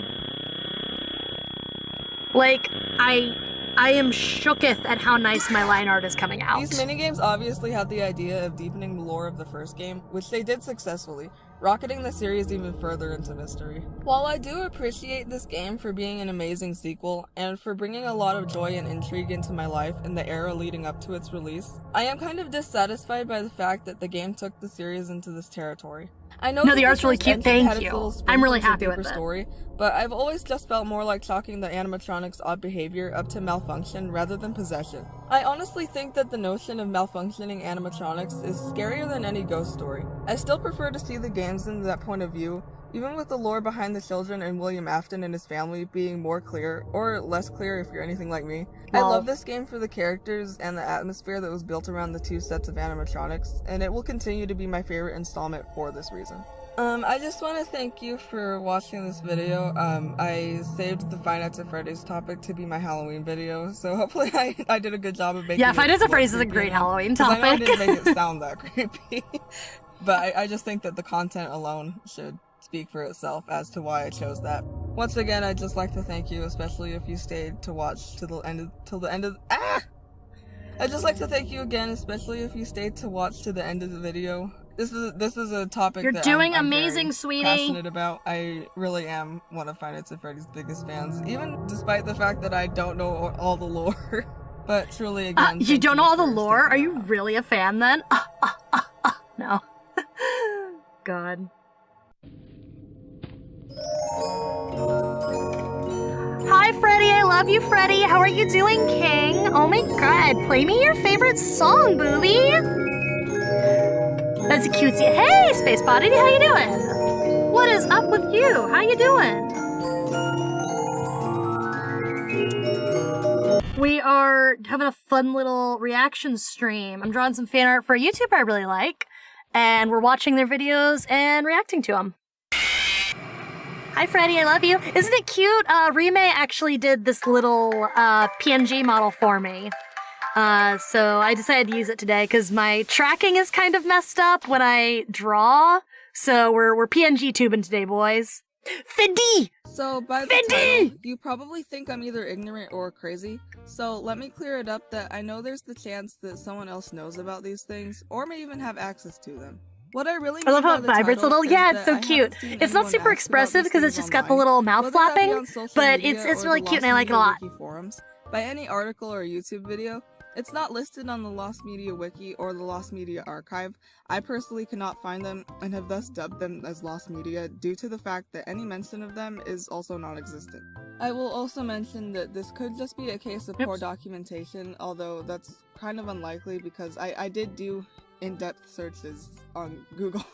Like, I am shooketh at how nice my line art is coming out. These minigames obviously had the idea of deepening the lore of the first game, which they did successfully, rocketing the series even further into mystery. While I do appreciate this game for being an amazing sequel, and for bringing a lot of joy and intrigue into my life in the era leading up to its release, I am kind of dissatisfied by the fact that the game took the series into this territory. I know the art's really cute, thank you. I'm really happy with it. Story, but I've always just felt more like chalking the animatronics' odd behavior up to malfunction rather than possession. I honestly think that the notion of malfunctioning animatronics is scarier than any ghost story. I still prefer to see the games in that point of view, even with the lore behind the children and William Afton and his family being more clear, or less clear if you're anything like me. I love this game for the characters and the atmosphere that was built around the 2 sets of animatronics, and it will continue to be my favorite installment for this reason. I just want to thank you for watching this video. I saved the Five Nights at Freddy's topic to be my Halloween video, so hopefully I did a good job of making it. Five Nights at Freddy's is a great Halloween topic. I know I didn't make it sound that creepy, but I just think that the content alone should speak for itself as to why I chose that. Once again, I'd just like to thank you, especially if you stayed to watch till the end of. I'd just like to thank you again, especially if you stayed to watch to the end of the video. This is a topic You're that doing I'm amazing, very sweetie. Passionate about. I really am one of Five Nights at Freddy's biggest fans, even despite the fact that I don't know all the lore. But truly, again, you don't know all the lore? Are you really a fan then? No. God. Hi, Freddy. I love you, Freddy. How are you doing, King? Oh my god. Play me your favorite song, booby. That's a cutie. Hey, Space Body. How you doing? What is up with you? How you doing? We are having a fun little reaction stream. I'm drawing some fan art for a YouTuber I really like, and we're watching their videos and reacting to them. Hi, Freddy. I love you. Isn't it cute? Rime actually did this little PNG model for me. So I decided to use it today because my tracking is kind of messed up when I draw. So we're PNG tubing today, boys. Fendi! So by the title, you probably think I'm either ignorant or crazy. So let me clear it up that I know there's the chance that someone else knows about these things or may even have access to them. What I really I love how it vibrates a little. Yeah, it's so cute. It's not super expressive because it's just got the little mouth flapping, but it's really cute and I like it a lot. Forums, by any article or YouTube video. It's not listed on the Lost Media Wiki or the Lost Media Archive. I personally cannot find them and have thus dubbed them as Lost Media due to the fact that any mention of them is also non-existent. I will also mention that this could just be a case of poor documentation, although that's kind of unlikely because I did do in-depth searches on Google.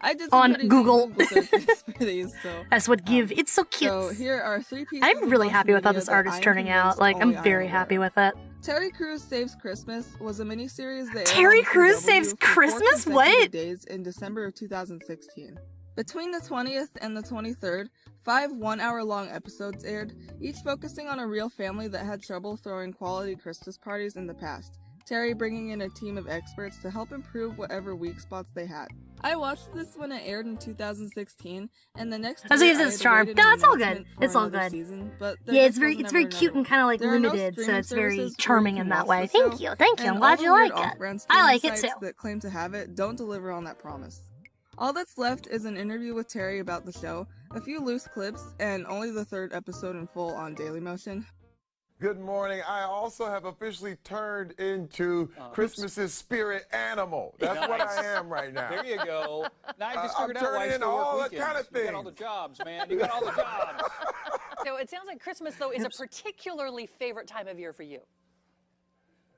I did some on Google searches for these, so that's what give. It's so cute. So here are 3 pieces. I'm really happy with how this art is turning out. Like, I'm very happy with it. Terry Crews Saves Christmas was a miniseries that Terry Crews Saves Christmas? What? Days in December of 2016. Between the 20th and the 23rd, 5 one-hour-long episodes aired, each focusing on a real family that had trouble throwing quality Christmas parties in the past. Terry bringing in a team of experts to help improve whatever weak spots they had. I watched this when it aired in 2016, and the next year I had charm. No, it's all good. It's all good. Season, but yeah, it's very cute and kind of like limited, so it's very charming in that way. Thank you. I'm glad you like it. I like it too. That claim to have it don't deliver on that promise. All that's left is an interview with Terry about the show, a few loose clips, and only the 3rd episode in full on Dailymotion. Good morning. I also have officially turned into Christmas's spirit animal. That's what I am right now. There you go. Now I just figured out why you still work weekends. Kind of thing. You got all the jobs, man. You got all the jobs. So it sounds like Christmas, though, is a particularly favorite time of year for you.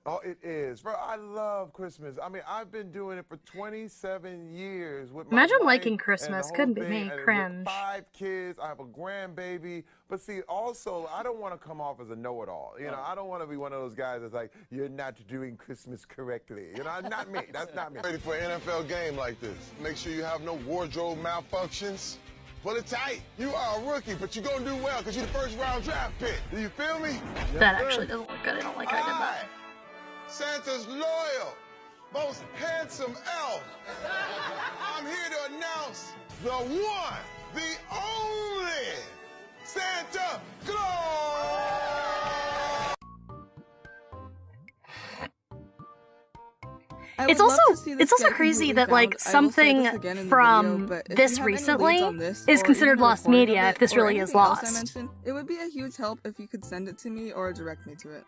Oh, it is. Bro, I love Christmas. I mean, I've been doing it for 27 years with my Imagine wife liking Christmas. Couldn't be me. Cringe. 5 kids. I have a grandbaby. But see, also, I don't want to come off as a know-it-all. You know, I don't want to be one of those guys that's like, you're not doing Christmas correctly. You know, not me. That's not me. Ready for an NFL game like this. Make sure you have no wardrobe malfunctions. Pull it tight. You are a rookie, but you're going to do well because you're the 1st-round draft pick. Do you feel me? That actually doesn't look good. I don't like how I did that. Santa's loyal, most handsome elf. I'm here to announce the one, the only Santa Claus. It's also crazy that like something from this recently is considered lost media if this really is lost. It would be a huge help if you could send it to me or direct me to it.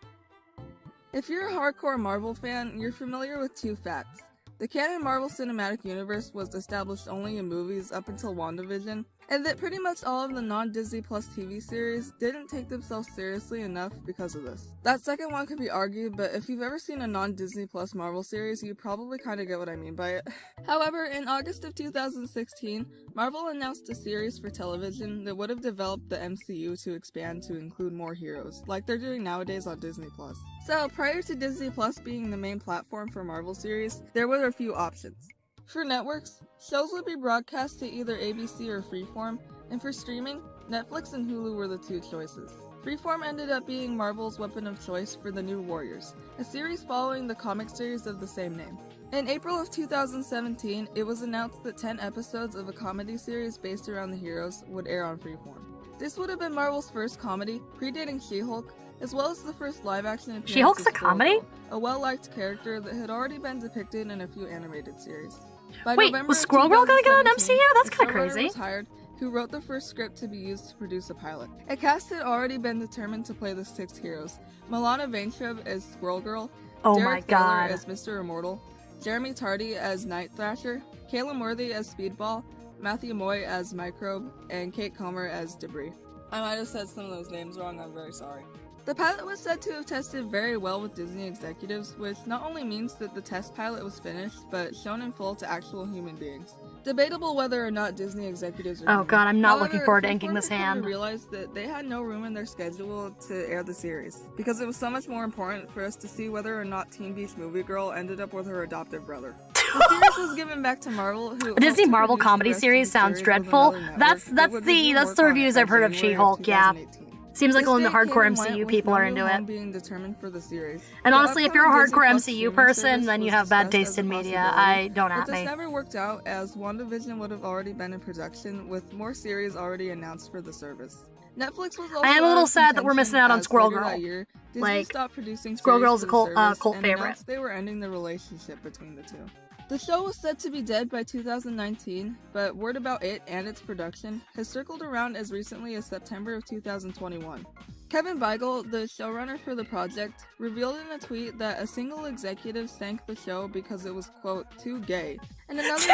If you're a hardcore Marvel fan, you're familiar with 2 facts. The canon Marvel Cinematic Universe was established only in movies up until WandaVision, and that pretty much all of the non-Disney Plus TV series didn't take themselves seriously enough because of this. That second one could be argued, but if you've ever seen a non-Disney Plus Marvel series, you probably kinda get what I mean by it. However, in August of 2016, Marvel announced a series for television that would have developed the MCU to expand to include more heroes, like they're doing nowadays on Disney Plus. So, prior to Disney Plus being the main platform for Marvel series, there were a few options. For networks, shows would be broadcast to either ABC or Freeform, and for streaming, Netflix and Hulu were the two choices. Freeform ended up being Marvel's weapon of choice for The New Warriors, a series following the comic series of the same name. In April of 2017, it was announced that 10 episodes of a comedy series based around the heroes would air on Freeform. This would have been Marvel's first comedy, predating She-Hulk, as well as the first live-action appearance She-Hulk's of a comedy? Squirrel, a well-liked character that had already been depicted in a few animated series. By Wait, November was of Squirrel Girl gonna get an 2017, MCU? That's a kind of showrunner crazy. was hired who wrote the first script to be used to produce a pilot. A cast had already been determined to play the 6 heroes. Milana Vaintrub as Squirrel Girl, Oh Derek my god. Taylor as Mr. Immortal, Jeremy Tardy as Night Thrasher, Caleb Worthy as Speedball, Matthew Moy as Microbe, and Kate Comer as Debris. I might have said some of those names wrong, I'm very sorry. The pilot was said to have tested very well with Disney executives, which not only means that the test pilot was finished, but shown in full to actual human beings. Debatable whether or not Disney executives are Oh human. god, I'm not However, looking forward to Freeform inking this had come hand. to realize that they had no room in their schedule to air the series, because it was so much more important for us to see whether or not Teen Beach Movie Girl ended up with her adoptive brother. The series was given back to Marvel, who A Disney hoped to Marvel produce the comedy rest of series the sounds series with dreadful. another network That's that would resume the work on reviews it I've by heard of January She-Hulk, yeah. 2018. Seems like This only the date hardcore came and went MCU with people no are new into home it. being determined for the series. And The honestly, if you're a upcoming Disney hardcore Plus MCU streaming person, service then you was have bad discussed taste as a in media. possibility, Don't but at this me. never worked out, as WandaVision would have already been in production, with more series already announced for the service. Netflix was also I am a out little of sad that we're missing out on contention, Squirrel as later Girl. that year, Disney Like, stopped producing Squirrel series Girl's for a the cult service cult and favorite. announced they were ending the relationship between the two. The show was said to be dead by 2019, but word about it and its production has circled around as recently as September of 2021. Kevin Beigel, the showrunner for the project, revealed in a tweet that a single executive sank the show because it was, quote, too gay. And another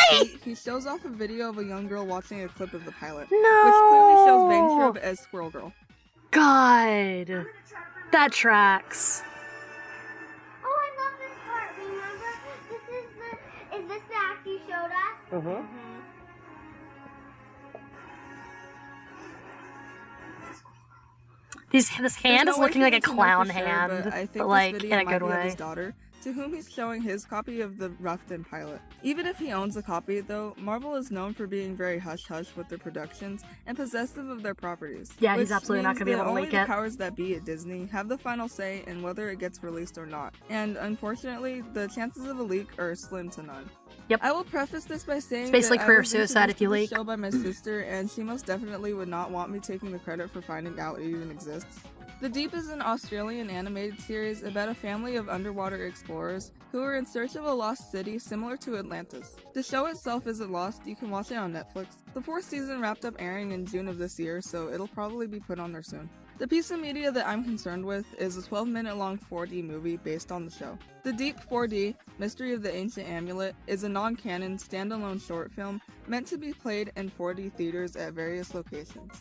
tweet, he shows off a video of a young girl watching a clip of the pilot, which clearly shows Vaintrub as Squirrel Girl. God. That tracks. Oh, I love this part. Remember, is this the act you showed us? Mm-hmm. This hand is looking like a clown for sure, hand, but I think but like this in video a might good be of way. his daughter, to whom he's showing his copy of the roughed-in pilot. Even if he owns a copy, though, Marvel is known for being very hush-hush with their productions and possessive of their properties. Yeah, he's which absolutely not means gonna be able that to only leak the it. powers that be at Disney have the final say in whether it gets released or not. And unfortunately, the chances of a leak are slim to none. Yep. I will preface this by saying It's basically that career I was suicide if you introduced to leak. the show by my sister, and she most definitely would not want me taking the credit for finding out it even exists. The Deep is an Australian animated series about a family of underwater explorers who are in search of a lost city similar to Atlantis. The show itself isn't lost, you can watch it on Netflix. The 4th season wrapped up airing in June of this year, so it'll probably be put on there soon. The piece of media that I'm concerned with is a 12-minute long 4D movie based on the show. The Deep 4D, Mystery of the Ancient Amulet, is a non-canon, standalone short film meant to be played in 4D theaters at various locations.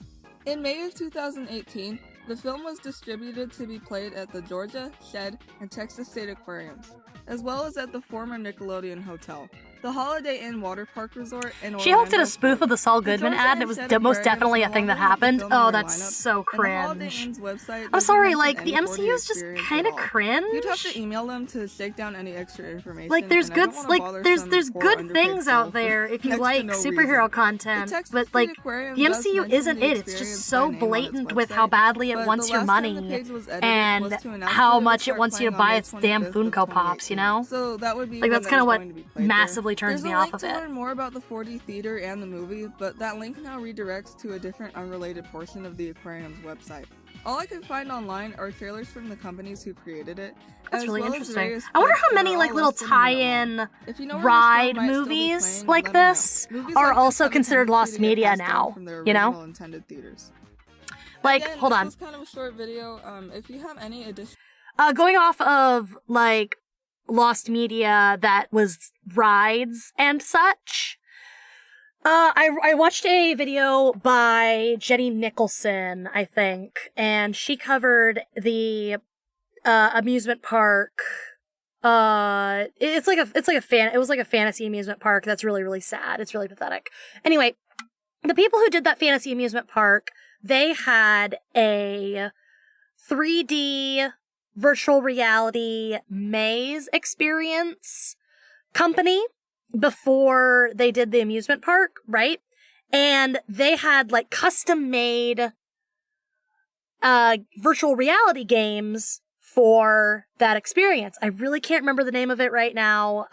In May of 2018, the film was distributed to be played at the Georgia, Shed, and Texas State Aquariums, as well as at the former Nickelodeon Hotel, the Holiday Inn Water Park Resort in Orlando. She-Hulk did a spoof of the Saul Goodman Georgia ad, and it was Shed most Aquariums definitely a no thing that longer have the happened. film in Oh, their that's lineup, so and the Holiday cringe. Inn's website I'm doesn't sorry, mention like, the any 4D MCU is just experience kind of at all. cringe. You'd have to email them to shake down any extra information. Like, there's and I don't good, wanna like, bother there's some poor good underpaid things soul out for there if you next to like no superhero reason. content, The Texas but State like, Aquarium the does MCU mention isn't the it. It's experience just by so name on its blatant with website, how badly it but wants the your last time money the page was edited and was to announce how that it would much it start wants you to playing buy on its May damn 25th of Funko Pops, you know? So that would be Like, when that's that kind of was what going to be played there. massively turns There's me a off link of to it. learn more about the 4D theater and the movie, but that link now redirects to a different unrelated portion of the aquarium's website. All I could find online are trailers from the companies who created it. That's as really well as interesting. various I wonder clips how that many are like all little less than a minute tie-in long. If you know where ride this film might still be movies playing, like let me know. this Movies are like this also have a considered tendency lost to get media passed down now, from their you know? original intended theaters. Like, Again, hold this on. was kind of a short video. If you have any additional Going off of, like, lost media that was rides and such, I watched a video by Jenny Nicholson, I think, and she covered the, amusement park. It was like a fantasy amusement park that's really, really sad. It's really pathetic. Anyway, the people who did that fantasy amusement park, they had a 3D virtual reality maze experience company before they did the amusement park, right? And they had like custom made virtual reality games for that experience. I really can't remember the name of it right now.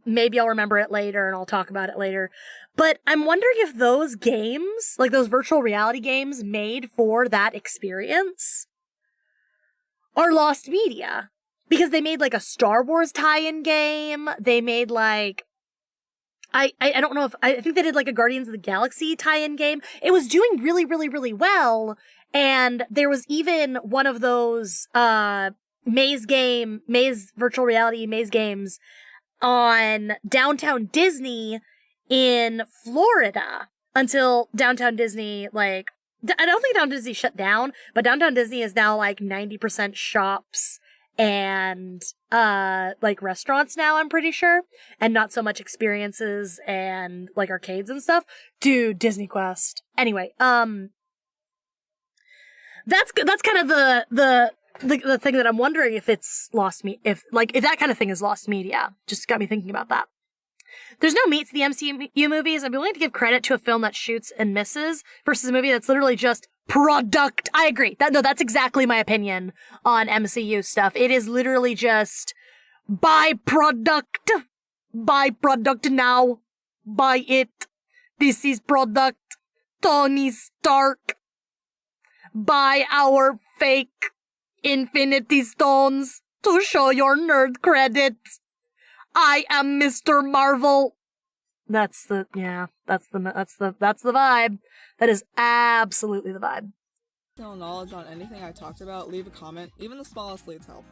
Maybe I'll remember it later and I'll talk about it later. But I'm wondering if those games, like those virtual reality games made for that experience, are lost media. Because they made like a Star Wars tie-in game. They made like, I don't know if, I think they did like a Guardians of the Galaxy tie-in game. It was doing really, really, really well. And there was even one of those, virtual reality maze games on Downtown Disney in Florida until Downtown Disney, like, I don't think Downtown Disney shut down, but Downtown Disney is now like 90% shops and, like restaurants now, I'm pretty sure, and not so much experiences and like arcades and stuff. Dude, Disney Quest. Anyway, that's kind of the thing that I'm wondering if it's lost if that kind of thing is lost media. Just got me thinking about that. There's no meat to the MCU movies. I'd be willing to give credit to a film that shoots and misses versus a movie that's literally just product. I agree. That's exactly my opinion on MCU stuff. It is literally just byproduct. Byproduct now. Buy it. This is product. Tony Stark. Buy our fake Infinity Stones to show your nerd credits. I am Mr. Marvel. That's the vibe. That is absolutely the vibe. No knowledge on anything I talked about, leave a comment. Even the smallest leads help.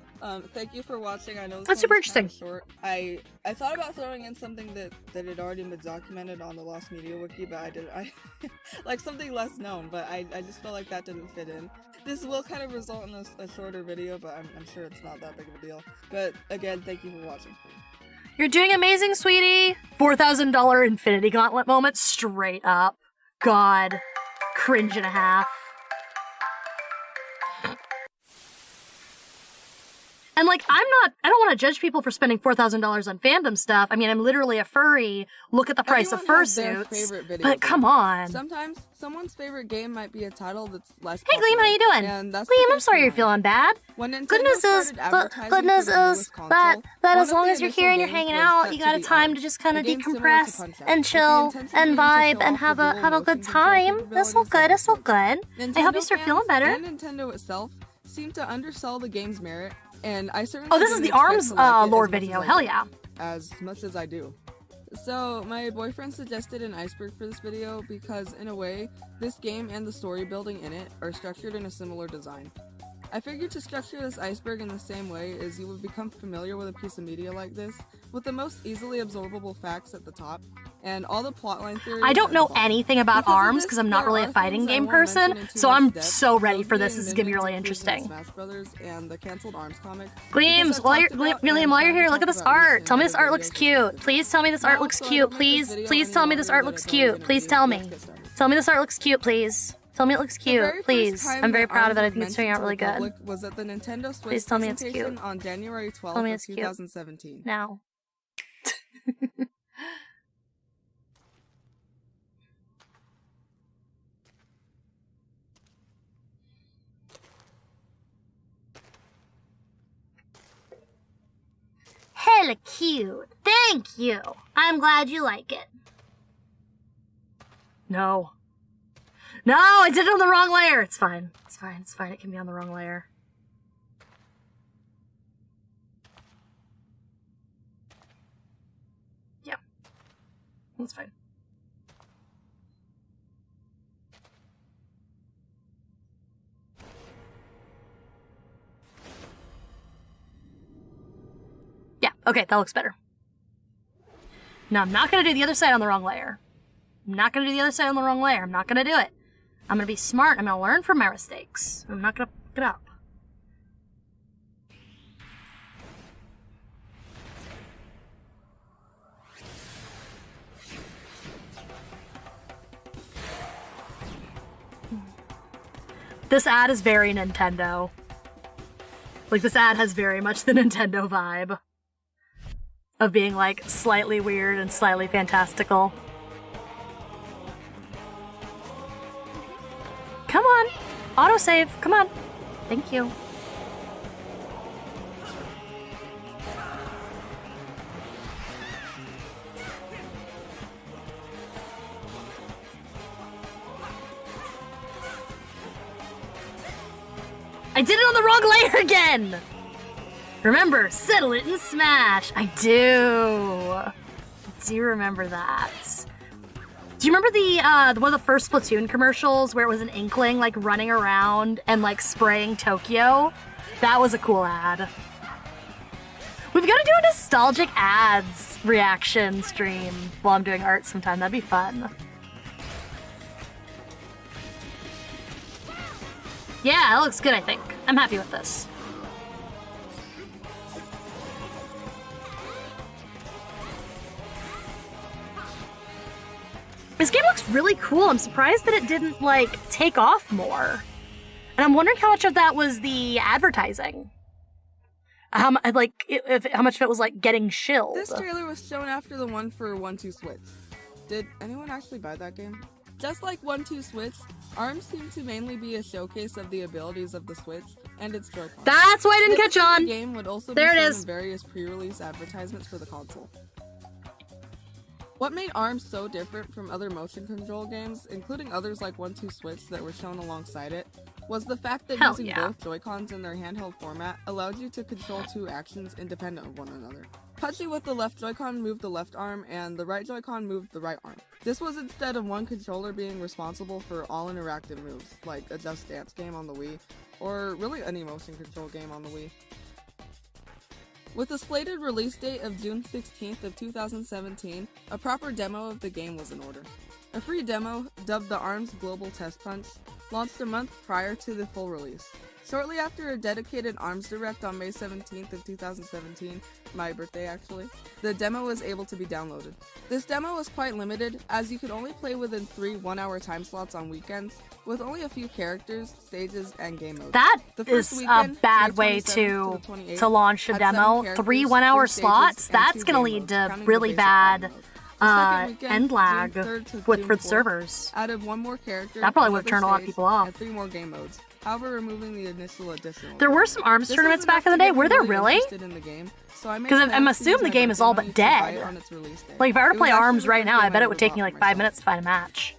Thank you for watching. I know this that's super one was interesting. Short. I thought about throwing in something that had already been documented on the Lost Media Wiki, but I didn't. Like something less known, but I just felt like that didn't fit in. This will kind of result in a shorter video, but I'm sure it's not that big of a deal. But again, thank you for watching. You're doing amazing, sweetie. $4,000 Infinity Gauntlet moment, straight up. God, cringe and a half. And like, I don't want to judge people for spending $4,000 on fandom stuff. I mean, I'm literally a furry. Look at the price of fursuits. But come on. Sometimes someone's favorite game might be a title that's less Hey, Gleam, how you doing? Gleam, I'm sorry you're feeling bad. Good news is that as long as you're here and you're hanging out, you got a time to just kind of decompress and chill and vibe and have a good time. That's all good. That's all good. I hope you start feeling better. And Nintendo itself seemed to undersell the game's merit. And I certainly this is the ARMS lore video. Hell yeah. As much as I do. So, my boyfriend suggested an iceberg for this video because, in a way, this game and the story building in it are structured in a similar design. I figured to structure this iceberg in the same way as you would become familiar with a piece of media like this, with the most easily absorbable facts at the top, and all the plotline theories. I don't know anything about ARMS because I'm not really a fighting game person, so I'm so ready for this. This is gonna be really interesting. Smash Brothers and the canceled ARMS comic. Gleams, while you're here, look at this art. Tell me this art looks cute. Please tell me this art looks cute. Please tell me this art looks cute. Please tell me. Tell me this art looks cute, please. Tell me it looks cute, please. I'm very proud of it. I think it's turning out really good. Was at the Nintendo Switch please tell me it's cute. On January 12th, tell me it's 2017. Cute. Now. Hella cute. Thank you. I'm glad you like it. No. No, I did it on the wrong layer. It's fine. It's fine. It's fine. It can be on the wrong layer. Yeah. That's fine. Yeah, okay, that looks better. No, I'm not gonna do the other side on the wrong layer. I'm not gonna do the other side on the wrong layer. I'm not gonna do it. I'm gonna be smart. I'm gonna learn from my mistakes. I'm not gonna fuck it up. This ad is very Nintendo. Like, this ad has very much the Nintendo vibe. of being like slightly weird and slightly fantastical. Come on, autosave, come on. Thank you. I did it on the wrong layer again! Remember, settle it in Smash. I do remember that. Do you remember the one of the first Splatoon commercials where it was an Inkling like running around and like spraying Tokyo? That was a cool ad. We've got to do a nostalgic ads reaction stream while I'm doing art sometime. That'd be fun. Yeah, it looks good, I think. I'm happy with this. This game looks really cool. I'm surprised that it didn't, like, take off more. And I'm wondering how much of that was the advertising. How much of it was, like, getting shilled. This trailer was shown after the one for 1-2 Switch. Did anyone actually buy that game? Just like 1-2 Switch, ARMS seemed to mainly be a showcase of the abilities of the Switch and its Joy-Con. That's why I didn't catch on! The game would also there be it shown is. in various pre-release advertisements for the console. What made ARMS so different from other motion control games, including others like 1-2 Switch that were shown alongside it, was the fact that using both Joy-Cons in their handheld format allowed you to control two actions independent of one another. Punching with the left Joy-Con moved the left arm, and the right Joy-Con moved the right arm. This was instead of one controller being responsible for all interactive moves, like a Just Dance game on the Wii, or really any motion control game on the Wii. With a slated release date of June 16th of 2017, a proper demo of the game was in order. A free demo, dubbed the ARMS Global Test Punch, launched a month prior to the full release. Shortly after a dedicated ARMS Direct on May 17th of 2017, my birthday actually, the demo was able to be downloaded. This demo was quite limited, as you could only play within 3 one-hour time slots on weekends, with only a few characters, stages, and game modes. That The first is weekend, a bad May way 27th to 28th, launch a had demo. 7 3 characters, one-hour 3 stages, slots? and That's 2 gonna game lead modes, to counting the really basic bad party mode. The second weekend, end lag June 3rd to for June the 4th, servers. added 1 more character, That probably would another turn a lot of stage, people off. and 3 more game modes, however removing the initial additional. There were some ARMS This tournaments was enough back in the to day. get Were me there really really? interested in the game, so I made Because I'm plans to use assuming the my game is birthday all money but to buy it dead. on its release day. Like, if I were to It play was ARMS actually right the now, I birthday bet it money would take bought me for like 5 myself. minutes to find a match.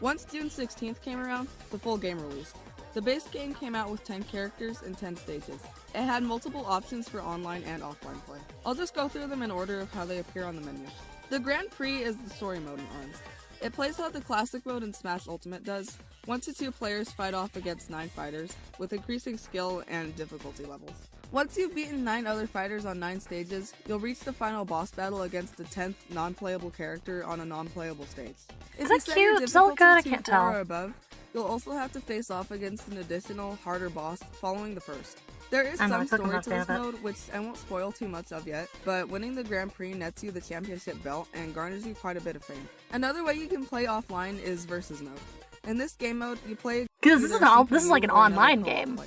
Once June 16th came around, the full game released. The base game came out with 10 characters and 10 stages. It had multiple options for online and offline play. I'll just go through them in order of how they appear on the menu. The Grand Prix is the story mode in ARMS. It plays how the classic mode in Smash Ultimate does. 1 to 2 players fight off against 9 fighters, with increasing skill and difficulty levels. Once you've beaten 9 other fighters on 9 stages, you'll reach the final boss battle against the 10th non-playable character on a non-playable stage. If Is you that set your cute? Does that look difficulty good? I can't to 4 tell. or above, you'll also have to face off against an additional, harder boss following the first. There is I know, some I took story him to off this the mode, which I won't spoil too much of yet, but winning the Grand Prix nets you the championship belt and garners you quite a bit of fame. Another way you can play offline is versus mode. In this game mode, you play Because this is like an online game.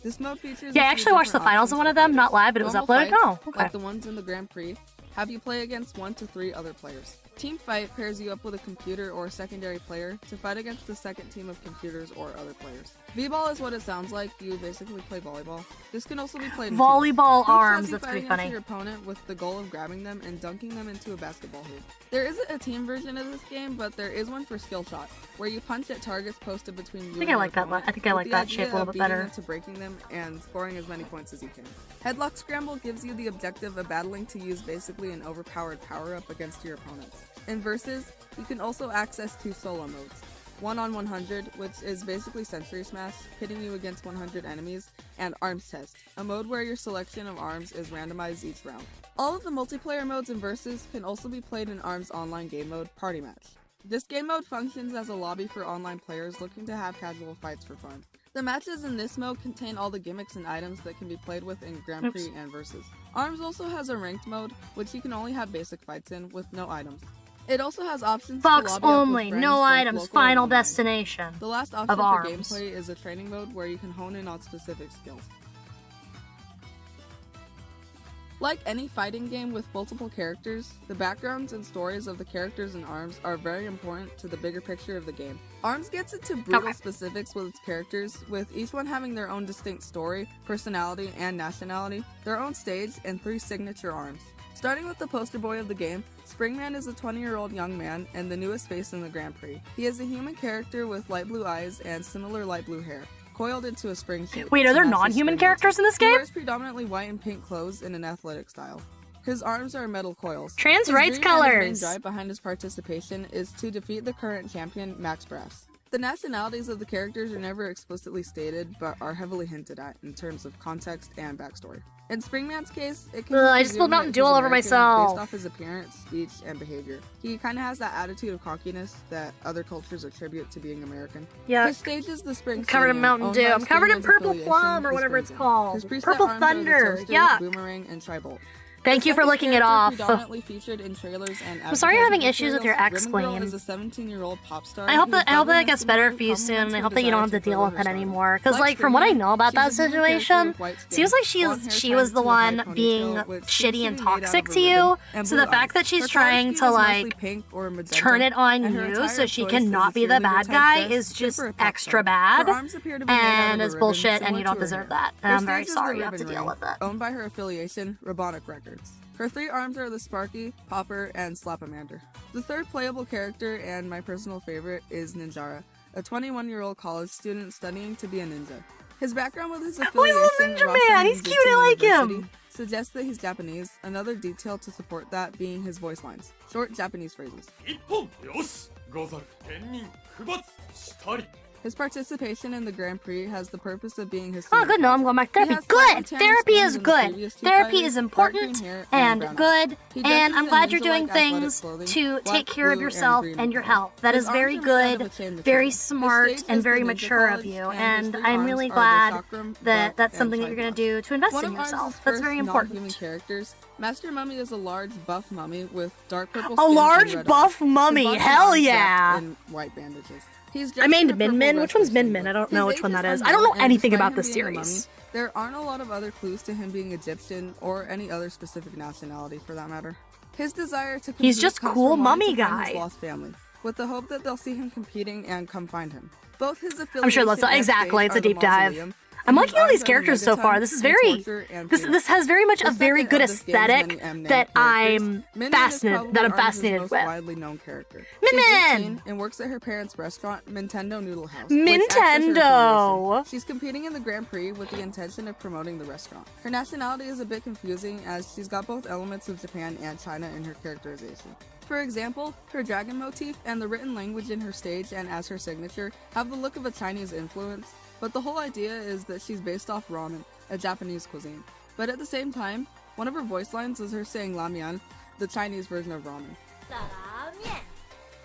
This mode features Yeah, I a few actually watched the different finals of options one of for them, not fighters. live, but it was Normal uploaded. fights, Oh, okay. like the ones in the Grand Prix, have you play against 1 to 3 other players. Team Fight pairs you up with a computer or a secondary player to fight against the second team of computers or other players. V-ball is what it sounds like. You basically play volleyball. This can also be played in Volleyball teams. Groups arms, has you that's pretty fighting funny. into your opponent with the goal of grabbing them and dunking them into a basketball hoop. There isn't a team version of this game, but there is one for Skill Shot, where you punch at targets posted between you I think and I your like that. opponent, I think I with like the that idea shape a little of bit beating better. them to breaking them and scoring as many points as you can. Headlock Scramble gives you the objective of battling to use basically an overpowered power-up against your opponents. In Versus, you can also access 2 solo modes. 1 on 100, which is basically Century Smash, pitting you against 100 enemies, and Arms Test, a mode where your selection of arms is randomized each round. All of the multiplayer modes in Versus can also be played in ARMS online game mode, Party Match. This game mode functions as a lobby for online players looking to have casual fights for fun. The matches in this mode contain all the gimmicks and items that can be played with in Grand Prix and Versus. ARMS also has a ranked mode, which you can only have basic fights in, with no items. It also has options Fox to lobby up only, with friends, no both items, local final and online. destination. The last option of for ARMS. gameplay is a training mode where you can hone in on specific skills. Like any fighting game with multiple characters, the backgrounds and stories of the characters and arms are very important to the bigger picture of the game. ARMS gets into brutal specifics with its characters, with each one having their own distinct story, personality, and nationality, their own stage, and 3 signature arms. Starting with the poster boy of the game, Springman is a 20-year-old young man and the newest face in the Grand Prix. He is a human character with light blue eyes and similar light blue hair, coiled into a spring shape. Wait, are there non-human characters in this game? He wears predominantly white and pink clothes in an athletic style. His arms are metal coils. Trans His rights dream and his colors. main drive behind his participation is to defeat the current champion, Max Brass. The nationalities of the characters are never explicitly stated, but are heavily hinted at in terms of context and backstory. In Springman's case, it can I just spilled Mountain Dew all over myself. Based off his appearance, speech, and behavior. He kind of has that attitude of cockiness that other cultures attribute to being American. Yeah. His stage is the Spring Covered in Stadium, Mountain owned Dew. by I'm covered in Springman's Purple affiliation, Plum or the whatever it's Springfield. called. His preset Purple arms are the Thunder. Toaster, Yeah. Boomerang, and Tri-Bolt. Thank you for licking it off. Predominantly featured in trailers and I'm sorry you're having advertising issues with your materials. ex, Ribbon Girl Queen. is a 17-year-old pop star I hope whose that bubbly gets better for you soon. I hope that you don't have to deal with it anymore. Because, like, from what I know about that situation, seems like she was the one being shitty and toxic to you. So the fact that she's trying to, like, turn it on you so she can not be the bad guy is just extra bad and is bullshit, and you don't deserve that. And I'm very sorry you have to deal with it. Owned by her affiliation, Robotic Records. Her 3 arms are the Sparky, Popper, and Slapamander. The third playable character, and my personal favorite, is Ninjara, a 21-year-old college student studying to be a ninja. His background with his affiliation, Ninja Man! He's cute, I like him! Suggests that he's Japanese, another detail to support that being his voice lines. Short Japanese phrases. His participation in the Grand Prix has the purpose of being his... Oh, good, no, I'm going back to therapy. Good! Therapy is good. Therapy is important and good, and I'm glad you're doing things to take care of yourself and your health. That is very good, very smart, and very mature of you, and I'm really glad that that's something that you're going to do to invest in yourself. That's very important. Characters. Master Mummy is a large buff mummy with dark purple A skin large and red buff eyes. mummy, His body hell is wrapped yeah! in white bandages. I named Min Min. Which one's Min Min? I don't know which one that is. I don't know anything about this series. There aren't a lot of other clues to him being Egyptian or any other specific nationality for that matter. His desire to compete He's just comes cool from wanting mummy to find guy. his lost family, with the hope that they'll see him competing and come find him. Both his I'm sure that's exactly. It's a deep dive. I'm liking all these characters so far. This is very, this has very much a very good aesthetic that I'm fascinated with. Widely known character. Min Min! She's 18 and works at her parents' restaurant, Nintendo Noodle House. Nintendo! She's competing in the Grand Prix with the intention of promoting the restaurant. Her nationality is a bit confusing as she's got both elements of Japan and China in her characterization. For example, her dragon motif and the written language in her stage and as her signature have the look of a Chinese influence, but the whole idea is that she's based off ramen, a Japanese cuisine. But at the same time, one of her voice lines is her saying lamian, the Chinese version of ramen.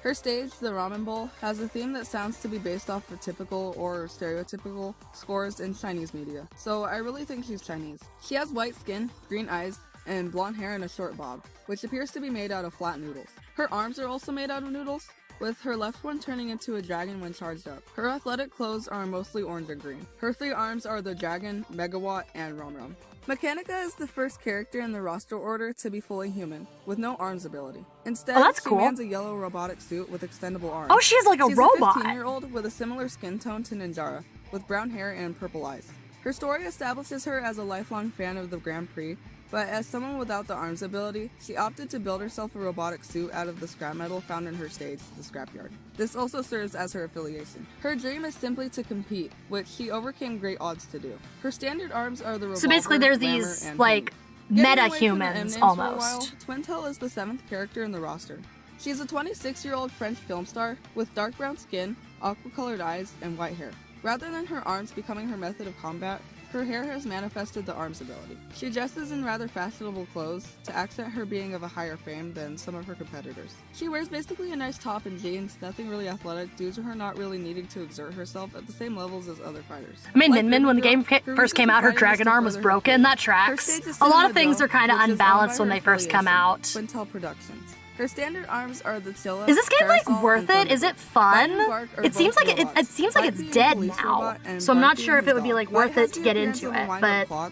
Her stage, the Ramen Bowl, has a theme that sounds to be based off of typical or stereotypical scores in Chinese media, so I really think she's Chinese. She has white skin, green eyes, and blonde hair and a short bob, which appears to be made out of flat noodles. Her arms are also made out of noodles, with her left one turning into a dragon when charged up. Her athletic clothes are mostly orange and green. Her 3 arms are the Dragon, Megawatt, and Rom. Mechanica is the first character in the roster order to be fully human, with no arms ability. Instead, she mans a yellow robotic suit with extendable arms. Oh, she has like a robot! She's a 15-year-old with a similar skin tone to Ninjara, with brown hair and purple eyes. Her story establishes her as a lifelong fan of the Grand Prix, but as someone without the arms ability, she opted to build herself a robotic suit out of the scrap metal found in her stage, the scrapyard. This also serves as her affiliation. Her dream is simply to compete, which she overcame great odds to do. Her standard arms are the revolver, So basically there's rammer, these, and like, meta-humans, almost. Twintel is the 7th character in the roster. She's a 26-year-old French film star with dark brown skin, aqua-colored eyes, and white hair. Rather than her arms becoming her method of combat, her hair has manifested the arms ability. She dresses in rather fashionable clothes to accent her being of a higher fame than some of her competitors. She wears basically a nice top and jeans, nothing really athletic due to her not really needing to exert herself at the same levels as other fighters. I mean, Min Min, when the game first came out, her dragon arm was broken. That tracks. A lot of things are kind of unbalanced when they first come out. Twintel Productions. Her standard arms are the Chilla. Is this game like worth it? Is it fun? It seems like it seems like it's dead now. So I'm not sure if it would be like worth it to get into it. But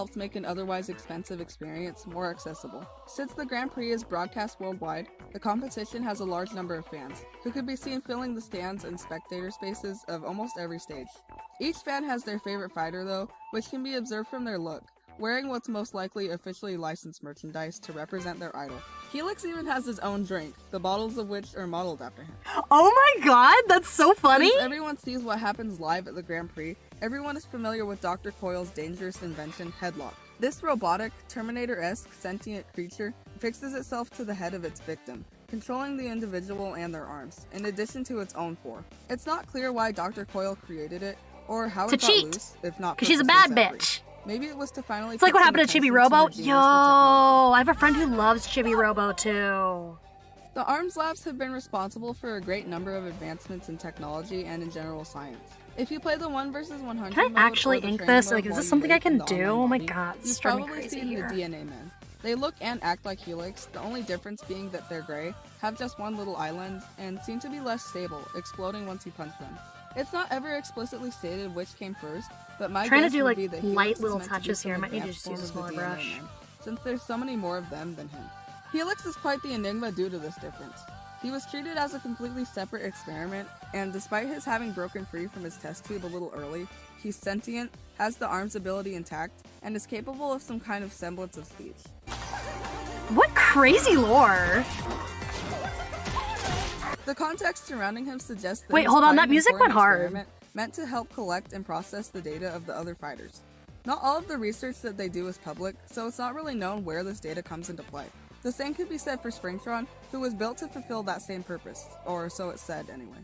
helps make an otherwise expensive experience more accessible. Since the Grand Prix is broadcast worldwide, the competition has a large number of fans, who could be seen filling the stands and spectator spaces of almost every stage. Each fan has their favorite fighter though, which can be observed from their look, wearing what's most likely officially licensed merchandise to represent their idol. Helix even has his own drink, the bottles of which are modeled after him. Oh my god, that's so funny! Since everyone sees what happens live at the Grand Prix, everyone is familiar with Dr. Coyle's dangerous invention, Headlock. This robotic, Terminator-esque sentient creature fixes itself to the head of its victim, controlling the individual and their arms, in addition to its own four. It's not clear why Dr. Coyle created it, or how it got loose, if not because she's a purposely bad set free. bitch. Maybe it was to finally. It's like what happened to Chibi Robo. Yo, Yo, I have a friend who loves Chibi Robo too. The ARMS labs have been responsible for a great number of advancements in technology and in general science. If you play the 1 vs 100 Can I mode actually or the ink training this? mode Like, is while this you something I wait in can the do? online Oh my lobby, god, it's you've driving me probably crazy seen here. the DNA men. They look and act like Helix, the only difference being that they're gray, have just one little island, and seem to be less stable, exploding once you punch them. It's not ever explicitly stated which came first, but my Trying to guess do would like be that light Helix is little meant to be touches here. I some might need to advanced just use a form of smaller the DNA brush. man, since there's so many more of them than him. Helix is quite the enigma due to this difference. He was treated as a completely separate experiment, and despite his having broken free from his test tube a little early, he's sentient, has the ARMS ability intact, and is capable of some kind of semblance of speech. What crazy lore! The context surrounding him suggests that Wait, he's hold on, quite that an music went important hard. experiment meant to help collect and process the data of the other fighters. Not all of the research that they do is public, so it's not really known where this data comes into play. The same could be said for Springtron, who was built to fulfill that same purpose, or so it's said anyway.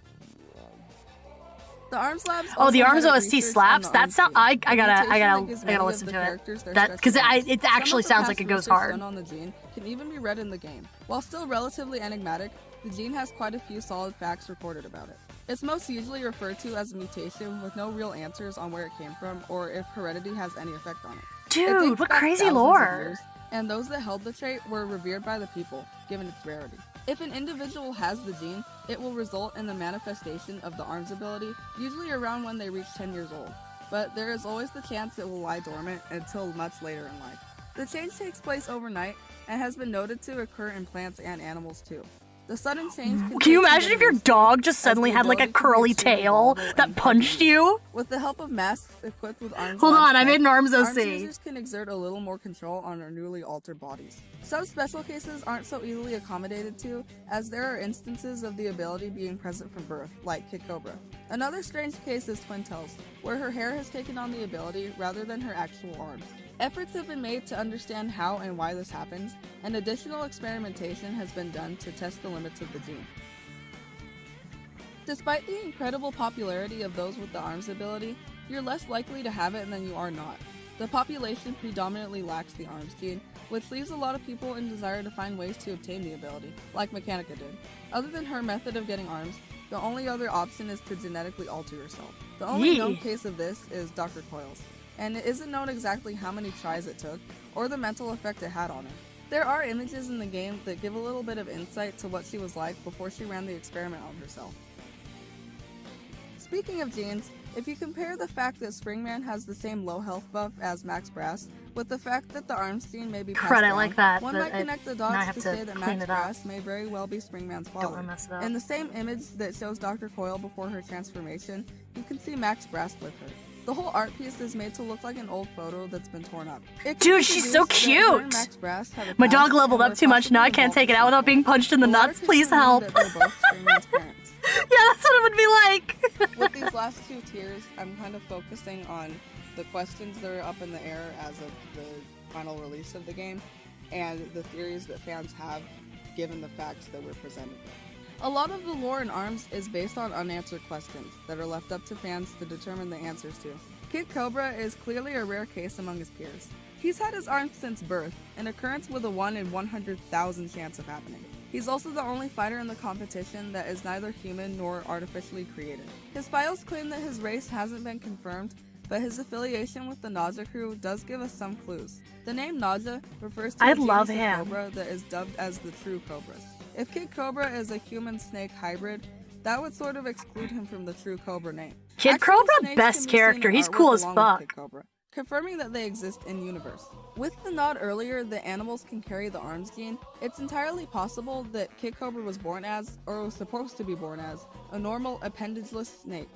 The ARMS labs. Oh, the also ARMS head up OST research on slaps. the That ARMS sound. gene, I a gotta mutation that gives many of listen the to it. characters their That stretched because arms. it Some actually of the sounds past like it goes research hard. done on the gene can even be read in the game. While still relatively enigmatic, the gene has quite a few solid facts recorded about it. It's most usually referred to as a mutation with no real answers on where it came from or if heredity has any effect on it. Dude, It dates what back crazy thousands of lore. years, and those that held the trait were revered by the people, given its rarity. If an individual has the gene, it will result in the manifestation of the ARMS ability, usually around when they reach 10 years old. But there is always the chance it will lie dormant until much later in life. The change takes place overnight and has been noted to occur in plants and animals too. The sudden change Can you imagine if your dog just suddenly had like a curly tail that punched you? With the help of masks equipped with arms. Hold on, I tech, made an ARMS ARMS OC. users can exert a little more control on our newly altered bodies. Some special cases aren't so easily accommodated to, as there are instances of the ability being present from birth, like Kid Cobra. Another strange case is Twin Tails, where her hair has taken on the ability rather than her actual arms. Efforts have been made to understand how and why this happens, and additional experimentation has been done to test the limits of the gene. Despite the incredible popularity of those with the ARMS ability, you're less likely to have it than you are not. The population predominantly lacks the ARMS gene, which leaves a lot of people in desire to find ways to obtain the ability, like Mechanica did. Other than her method of getting ARMS, the only other option is to genetically alter yourself. The only known case of this is Dr. Coyle's, and it isn't known exactly how many tries it took, or the mental effect it had on her. There are images in the game that give a little bit of insight to what she was like before she ran the experiment on herself. Speaking of genes, if you compare the fact that Springman has the same low health buff as Max Brass, with the fact that the ARMS gene may be passed Crud, I down, like that, one but might connect the now I dots have to to say that clean Max it up. Brass may very well be Springman's father. wanna mess it up. In the same image that shows Dr. Coyle before her transformation, you can see Max Brass with her. The whole art piece is made to look like an old photo that's been torn up. It could Dude, be she's so deduced that her and cute. Max Brass have a My past dog leveled and up too much. Now I can't take it out without being punched in the nuts. Please help. that they're both Springman's parents. Yeah, that's what it would be like. With these last two tiers, I'm kind of focusing on the questions that are up in the air as of the final release of the game, and the theories that fans have given the facts that were presented. A lot of the lore in ARMS is based on unanswered questions that are left up to fans to determine the answers to. Kid Cobra is clearly a rare case among his peers. He's had his arms since birth, an occurrence with a 1 in 100,000 chance of happening. He's also the only fighter in the competition that is neither human nor artificially created. His files claim that his race hasn't been confirmed, but his affiliation with the Naja crew does give us some clues. The name Naja refers to I a genus love of him. cobra that is dubbed as the true cobras. If Kid Cobra is a human-snake hybrid, that would sort of exclude him from the true cobra name. Kid Actual Cobra, snakes best can be seen character. in He's artwork cool as along with fuck. Kid Cobra, confirming that they exist in universe. With the nod earlier that animals can carry the ARMS gene, it's entirely possible that Kid Cobra was born as, or was supposed to be born as, a normal appendageless snake.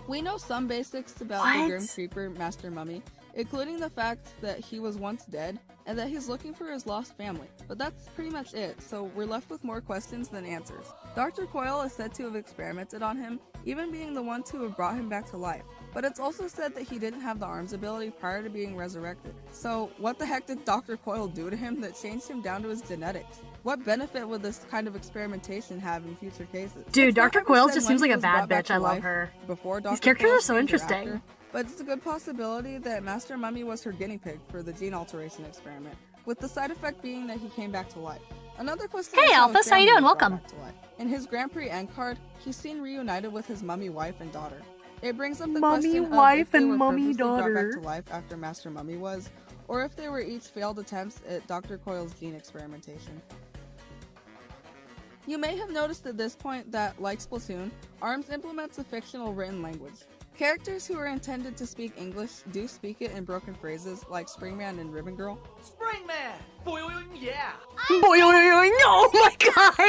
We know some basics about the Grim Creeper Master Mummy. including the fact that he was once dead and that he's looking for his lost family. But that's pretty much it, so we're left with more questions than answers. Dr. Coyle is said to have experimented on him, even being the one to have brought him back to life. But it's also said that he didn't have the arms ability prior to being resurrected. So what the heck did Dr. Coyle do to him that changed him down to his genetics? What benefit would this kind of experimentation have in future cases? Dude, Dr. Coyle just seems like a bad bitch. I love her. These characters are so interesting. But it's a good possibility that Master Mummy was her guinea pig for the gene alteration experiment, with the side effect being that he came back to life. Another question Hey, Alphys, how you doing? Welcome. In his Grand Prix end card, he's seen reunited with his mummy wife and daughter. It brings up the Mummy question wife of if they and were mummy purposely brought daughter. back to life after Master Mummy was, or if they were each failed attempts at Dr. Coyle's gene experimentation. You may have noticed at this point that, like Splatoon, ARMS implements a fictional written language. Characters who are intended to speak English do speak it in broken phrases like Springman and Ribbon Girl. Springman! Boing, yeah! Boing, oh my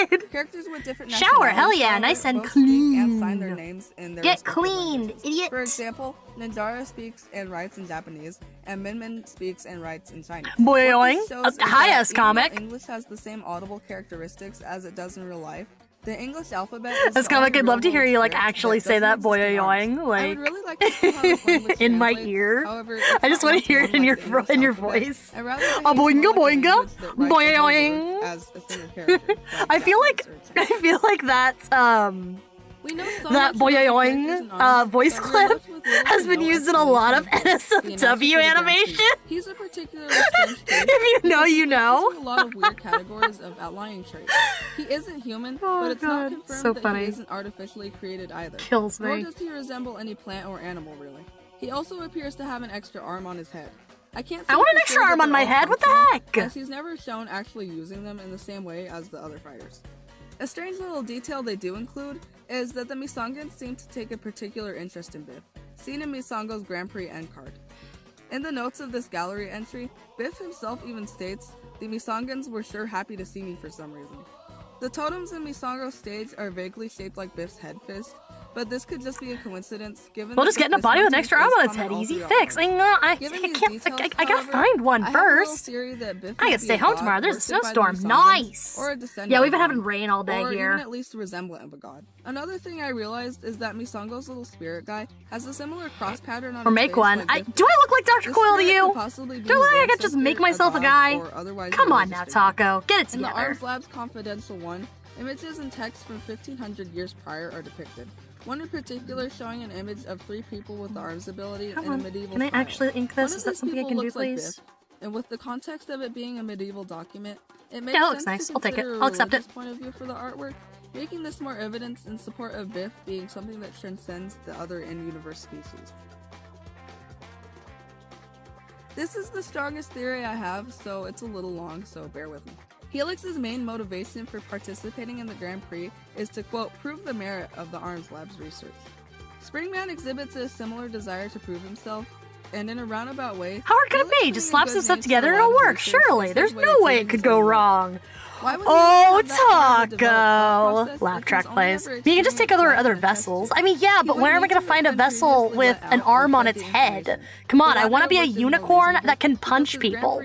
god! Characters with different Shower, hell nationalities, yeah, however, nice and both speak clean. and sign their names in their Get respective cleaned, languages. idiot! For example, Ninjara speaks and writes in Japanese, and Min speaks and writes in Chinese. Boing, What this shows is hi, that S even though comic. English has the same audible characteristics as it does in real life, the English alphabet is That's the comic. only I'd love to real hear you like script actually that say that doesn't exist in ARMS. boing I like would really like to see how this language in my translates. ear. However, it's I just not want to hear it much in more your like the English in your alphabet. voice. I'd rather A behave boinga more like a boinga, language that writes the whole word boing. as a single character, like I feel like that's We know so that much about the characters boing in ARMS, voice but we're clip left with little has to been no used in a lot of explanation the NSFW announcer animation. for the Grand Prix. He's a particularly strange case. If you know, you know. He fits into a lot of weird categories of outlying traits. He isn't human, but it's not confirmed so that funny. he isn't artificially created either. Kills Nor me. does he resemble any plant or animal, really. He also appears to have an extra arm on his head. I can't say I want an for extra sure that arm on they're my all head. What the functional, heck? as he's never shown actually using them in the same way as the other fighters. A strange little detail they do include is that the Misongans seem to take a particular interest in Biff, seen in Misongo's Grand Prix end card. In the notes of this gallery entry, Biff himself even states, "The Misongans were sure happy to see me for some reason." The totems in Misongo's stage are vaguely shaped like Biff's head fist, but this could just be a coincidence given We'll that just get in a this body with an motif extra arm is on its common head. all Easy throughout fix. ARMS. I Given can't. these details, I gotta however, find one I have a little first. theory that Biff I might gotta be stay a home god tomorrow. There's a worshipped by the snowstorm. Misongans, Nice. or a descendant Yeah, we've of been one, having rain all day or here. even at least a resemblant of a god. Another thing I realized is that Misongo's little spirit guy has a similar cross pattern on Or his make face one. like Biff Do I look like Dr. This Coyle to spirit you? could possibly be Do I look his like I could just make ancestor, myself a god, guy? or otherwise Come on religious now, figure. Taco. Get it In the together. ARMS Labs Confidential 1, images and text from 1500 years prior are depicted. One in particular showing an image of 3 people with the ARMS ability Come in a on. medieval Can I style. actually ink One this? of Is that these something I people can do, looks like please? Biff, and with the context of it being a medieval document, it makes Yeah, it looks sense nice. to I'll take it. consider a I'll accept it. religious point of view for the artwork, making this more evidence in support of Biff being something that transcends the other in-universe species. This is the strongest theory I have, so it's a little long, so bear with me. Helix's main motivation for participating in the Grand Prix is to, quote, prove the merit of the ARMS Labs research. Springman exhibits a similar desire to prove himself, and in a roundabout way, How hard could it be? Just slap some stuff together and it'll work. Surely. There's no way it could go wrong. Oh, Taco! Laugh track plays. You can just take other vessels. I mean, yeah, but where am I gonna find a vessel with an arm on its head? Come on, I want to be a unicorn that can punch people.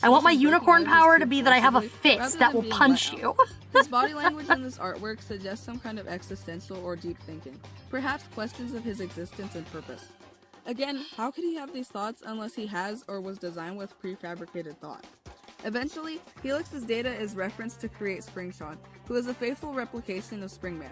I want my unicorn power to be that I have a fist that will punch you. His body language in this artwork suggests some kind of existential or deep thinking, perhaps questions of his existence and purpose. Again, how could he have these thoughts unless he has or was designed with prefabricated thought? Eventually, Helix's data is referenced to create Springtron, who is a faithful replication of Springman.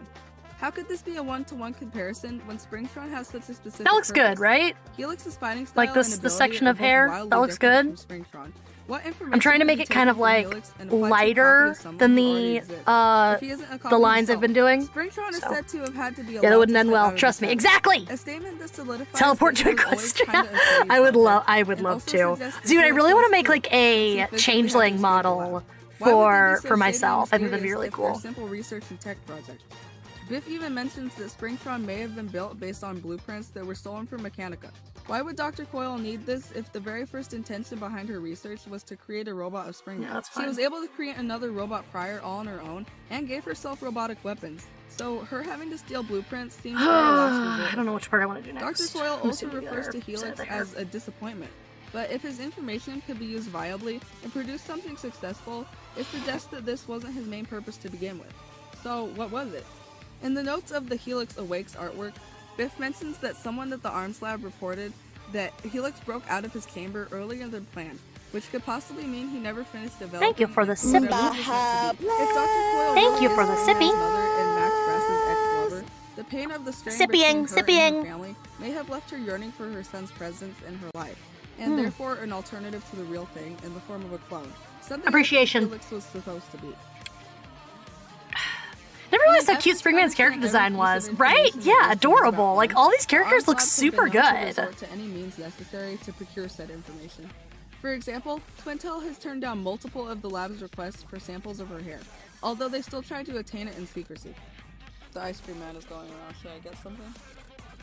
How could this be a one-to-one comparison when Springtron has such a specific That looks purpose? good, right? Helix's fighting style Like this and the ability section are of both hair? wildly That looks different good. from Springtron. What information I'm trying to could make be it kind of taken from like Helix and applied to a copy lighter of someone than who already the exists? If he isn't a copy the lines I've himself, been doing. Springtron is So. said to have had to be Yeah, that allowed wouldn't to end step well. out of Trust his me. head. Exactly. A statement that solidifies Teleport that to he was always trying to escape I would something, love and to. also suggests Dude, I that really he want to was make like a physically changeling had to model escape Why would they be for so shady myself. I and think that'd be mysterious really if they're a cool. simple research and tech project. Biff even mentions that Springtron may have been built based on blueprints that were stolen from Mechanica. Why would Dr. Coyle need this if the very first intention behind her research was to create a robot of Springman? Yeah, that's She fine. was able to create another robot prior all on her own and gave herself robotic weapons. So her having to steal blueprints seems very last resort. I don't know which part I want to do next. Dr. Coyle Let me also see the refers other to Helix side there. as a disappointment. But if his information could be used viably and produce something successful, it suggests that this wasn't his main purpose to begin with. So what was it? In the notes of the Helix Awakes artwork, Biff mentions that someone at the Arms Lab reported that Helix broke out of his chamber earlier than planned, which could possibly mean he never finished developing. Thank you for the sippy. Thank you for the sippy. The pain of the strain between her and her family may have left her yearning for her son's presence in her life, and therefore an alternative to the real thing in the form of a clone. Something Appreciation. Felix was supposed to be. Never realized how cute Springman's character design was, right? Yeah, adorable. Like, all these characters look super good. To any means necessary to procure said information. For example, Twintel has turned down multiple of the lab's requests for samples of her hair, although they still try to attain it in secrecy. The ice cream man is going around. Should I get something?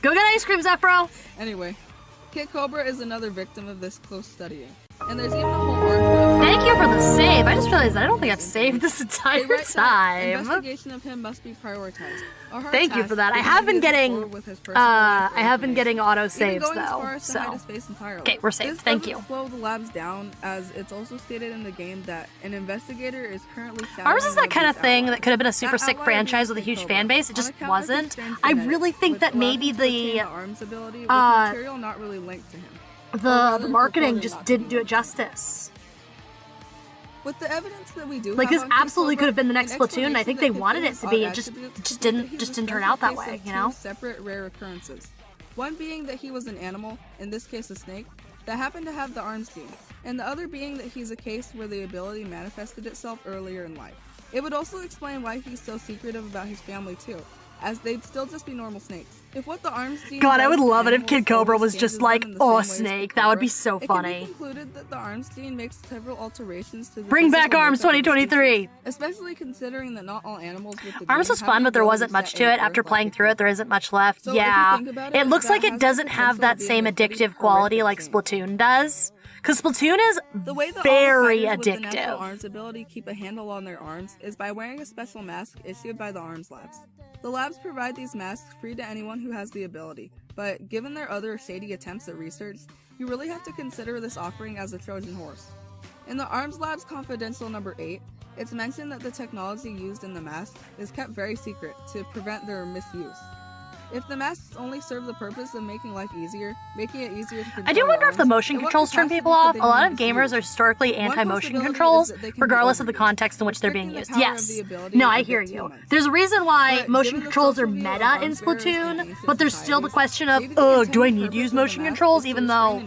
Go get ice cream, xephrou! Anyway, Kid Cobra is another victim of this close studying. And there's even a whole article. Thank you for the save. I just realized I don't think I've saved this entire time. Investigation of him must be prioritized. Thank you for that. I have been getting auto saves though. So okay, we're saved. Thank you. Slow the labs down, as it's also stated in the game that an investigator is currently. Ours is that kind of thing that could have been a super sick franchise with a huge fan base. It just wasn't. I really think that maybe the material not really linked to him. The marketing just didn't do it justice. With the evidence that we do, like this absolutely could have been the next Splatoon. I think they wanted it to be. It just didn't turn out that way. You know. Separate rare occurrences. One being that he was an animal, in this case a snake, that happened to have the arms gene, and the other being that he's a case where the ability manifested itself earlier in life. It would also explain why he's so secretive about his family too, as they'd still just be normal snakes. If what the arms gene God, I would love it if Kid Cobra was just like, oh, snake. That would be so funny. It can be concluded that the arms gene makes several alterations to the Bring back Arms 2023! Especially considering that not all animals with the Arms was fun, but there wasn't much to it. After playing through it, there isn't much left. So yeah. It looks like it doesn't have that same addictive quality like Splatoon does. Because Splatoon is very addictive. With the natural arms ability keep a handle on their arms is by wearing a special mask issued by the Arms Labs. The labs provide these masks free to anyone who has the ability, but given their other shady attempts at research, you really have to consider this offering as a Trojan horse. In the Arms Labs Confidential number 8, it's mentioned that the technology used in the mask is kept very secret to prevent their misuse. If the masks only serve the purpose of making life easier, making it easier to control I do wonder if the arms, motion controls turn people off. A lot of gamers are historically anti-motion controls, regardless of the context in which they're being used. Yes. No, I hear you. There's a reason why motion controls are meta in Splatoon, but there's still the question of, oh, do I need to use motion controls? Even though,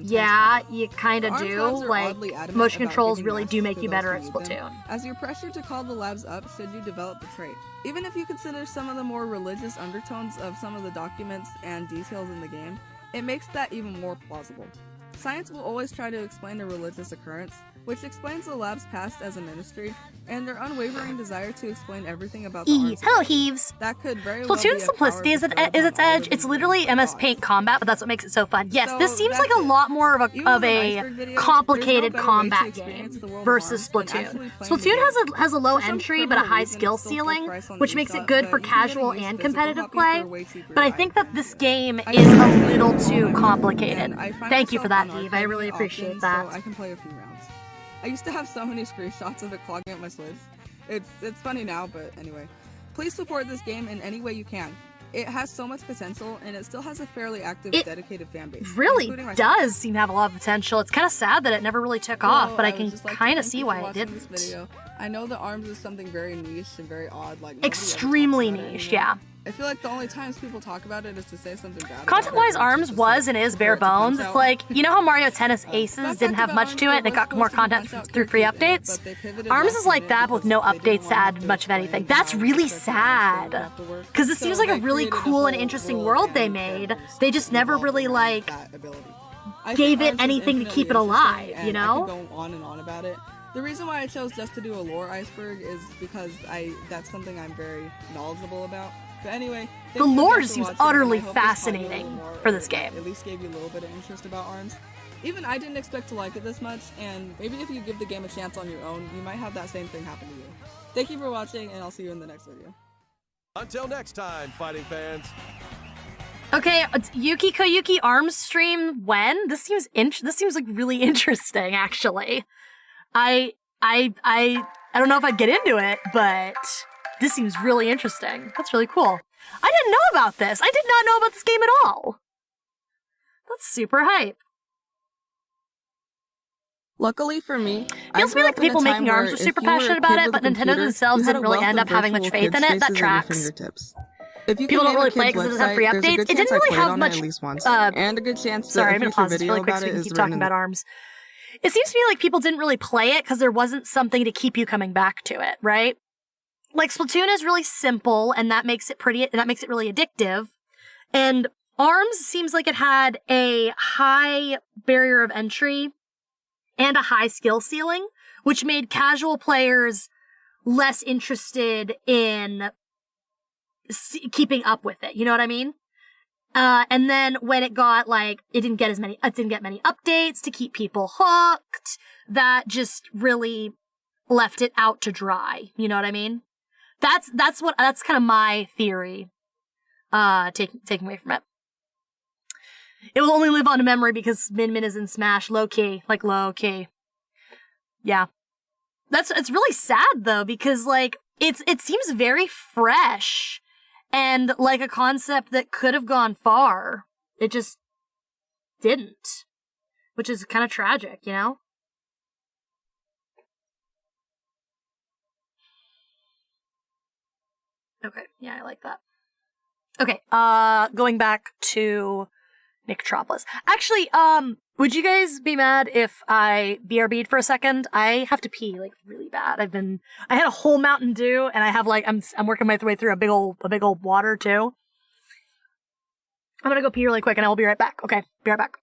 yeah, you kind of do. Like, motion controls really do make you better at Splatoon. As you're pressured to call the labs up should you develop the trait. Even if you consider some of the more religious undertones of some of the documents and details in the game, it makes that even more plausible. Science will always try to explain a religious occurrence, which explains the lab's past as a ministry, and their unwavering desire to explain everything about the arms. Hello, Heaves! That could very well Splatoon's simplicity is its edge. It's literally MS Paint combat, but that's what makes it so fun. Yes, this seems like a lot more of a complicated combat game versus Splatoon. Splatoon has a low entry but a high skill ceiling, which makes it good for casual and competitive play. But I think that this game is a little too complicated. Thank you for that, Eve. I really appreciate that. I can play a few rounds. I used to have so many screenshots of it clogging up my Switch. It's funny now, but anyway. Please support this game in any way you can. It has so much potential, and it still has a fairly active, dedicated fan base. It really does seem to have a lot of potential. It's kind of sad that it never really took off, but I can kind of see why it didn't. I know that ARMS is something very niche and very odd. Like extremely niche, yeah. I feel like the only times people talk about it is to say something bad. Content-wise, ARMS was and is bare bones. It's like, you know how Mario Tennis Aces didn't have much to it and it got more content through free updates? ARMS is like that, but with no updates to add much of anything. That's really sad. Because it seems like a really cool and interesting world they made. They just never really, like, gave it anything to keep it alive, you know? I could go on and on about it. The reason why I chose just to do a lore iceberg is because that's something I'm very knowledgeable about. But anyway, the lore just seems utterly fascinating for this game. At least gave you a little bit of interest about ARMS. Even I didn't expect to like it this much, and maybe if you give the game a chance on your own, you might have that same thing happen to you. Thank you for watching, and I'll see you in the next video. Until next time, fighting fans. Okay, Yuki Koyuki arms stream when? This seems like really interesting, actually. I don't know if I'd get into it, but this seems really interesting. That's really cool. I didn't know about this. I did not know about this game at all. That's super hype. Luckily for me, Feels to me like the people making ARMS were super passionate about it, but Nintendo themselves didn't really end up having much faith in it. That tracks. People don't really play it because it doesn't have free updates. It didn't really have much. And a good chance. Sorry, I'm gonna pause this really quick so we can keep talking about ARMS. It seems to me like people didn't really play it because there wasn't something to keep you coming back to it, right? Like Splatoon is really simple, and that makes it really addictive. And ARMS seems like it had a high barrier of entry and a high skill ceiling, which made casual players less interested in keeping up with it. You know what I mean? And then when it got it didn't get many updates to keep people hooked. That just really left it out to dry. You know what I mean? That's kind of my theory. Taking away from it. It will only live on in memory because Min Min is in Smash, low key. Yeah. It's really sad though, because it seems very fresh and like a concept that could have gone far. It just didn't. Which is kind of tragic, you know? Okay, yeah, I like that. Okay, going back to Nicktropolis. Actually, would you guys be mad if I BRB'd for a second? I have to pee, really bad. I had a whole Mountain Dew, and I have, I'm working my way through a big old water, too. I'm gonna go pee really quick, and I will be right back. Okay, be right back.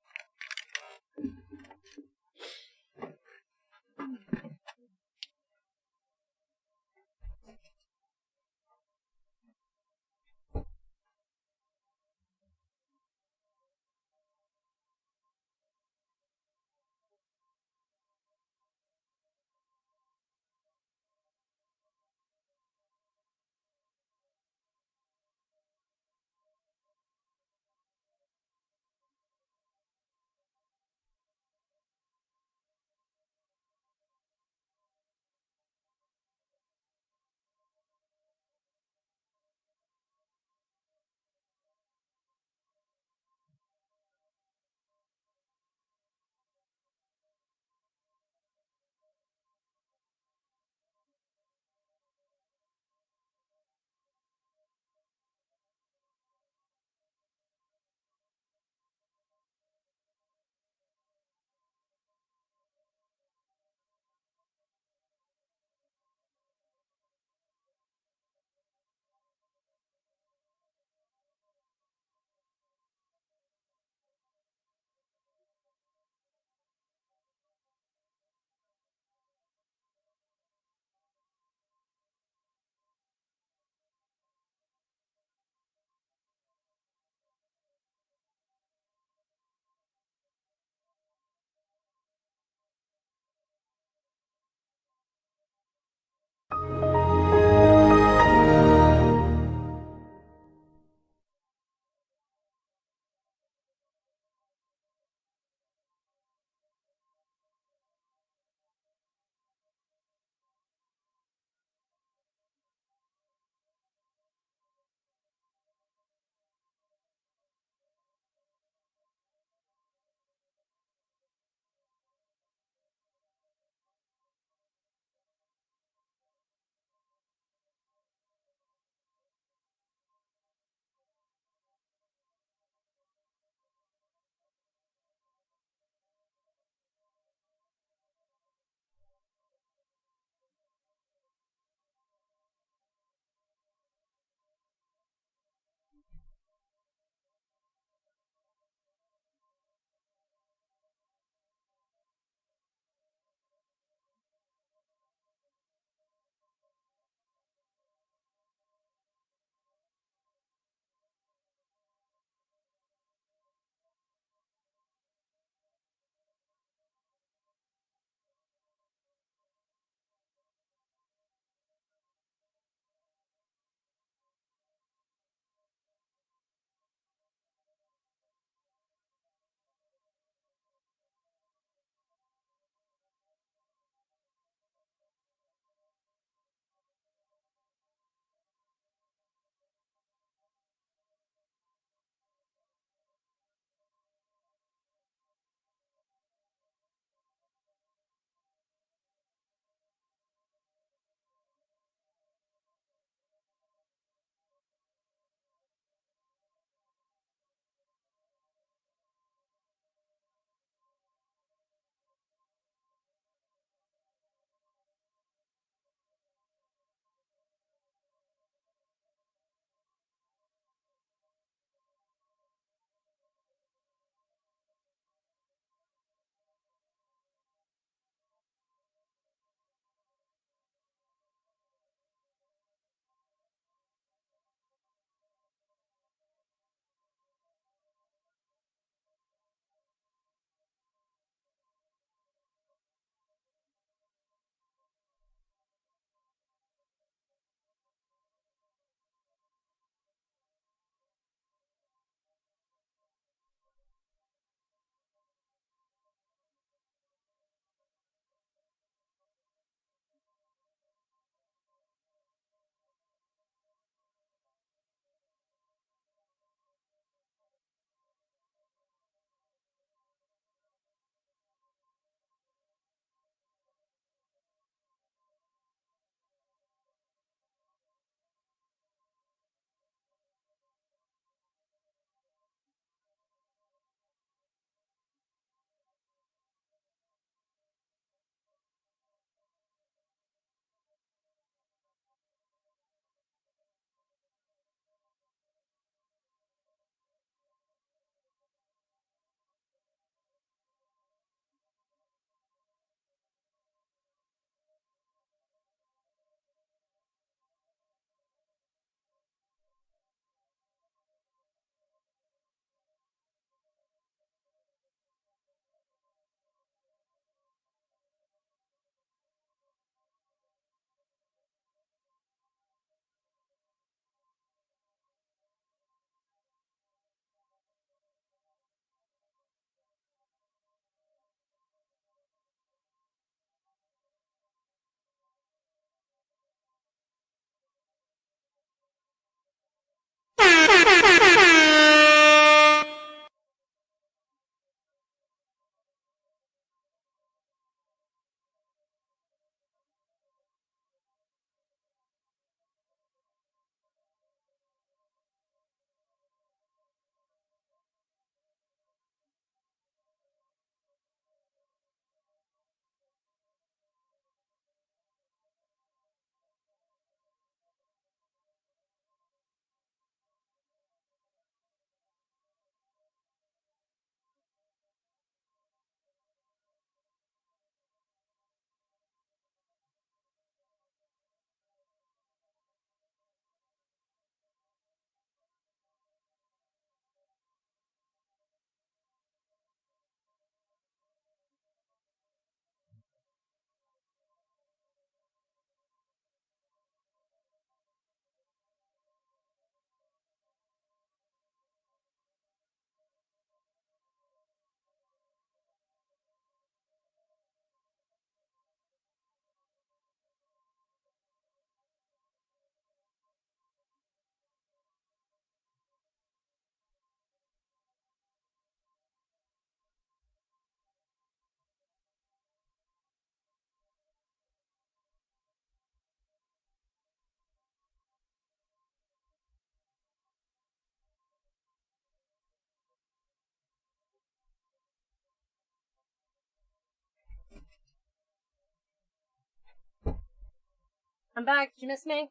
I'm back. Did you miss me?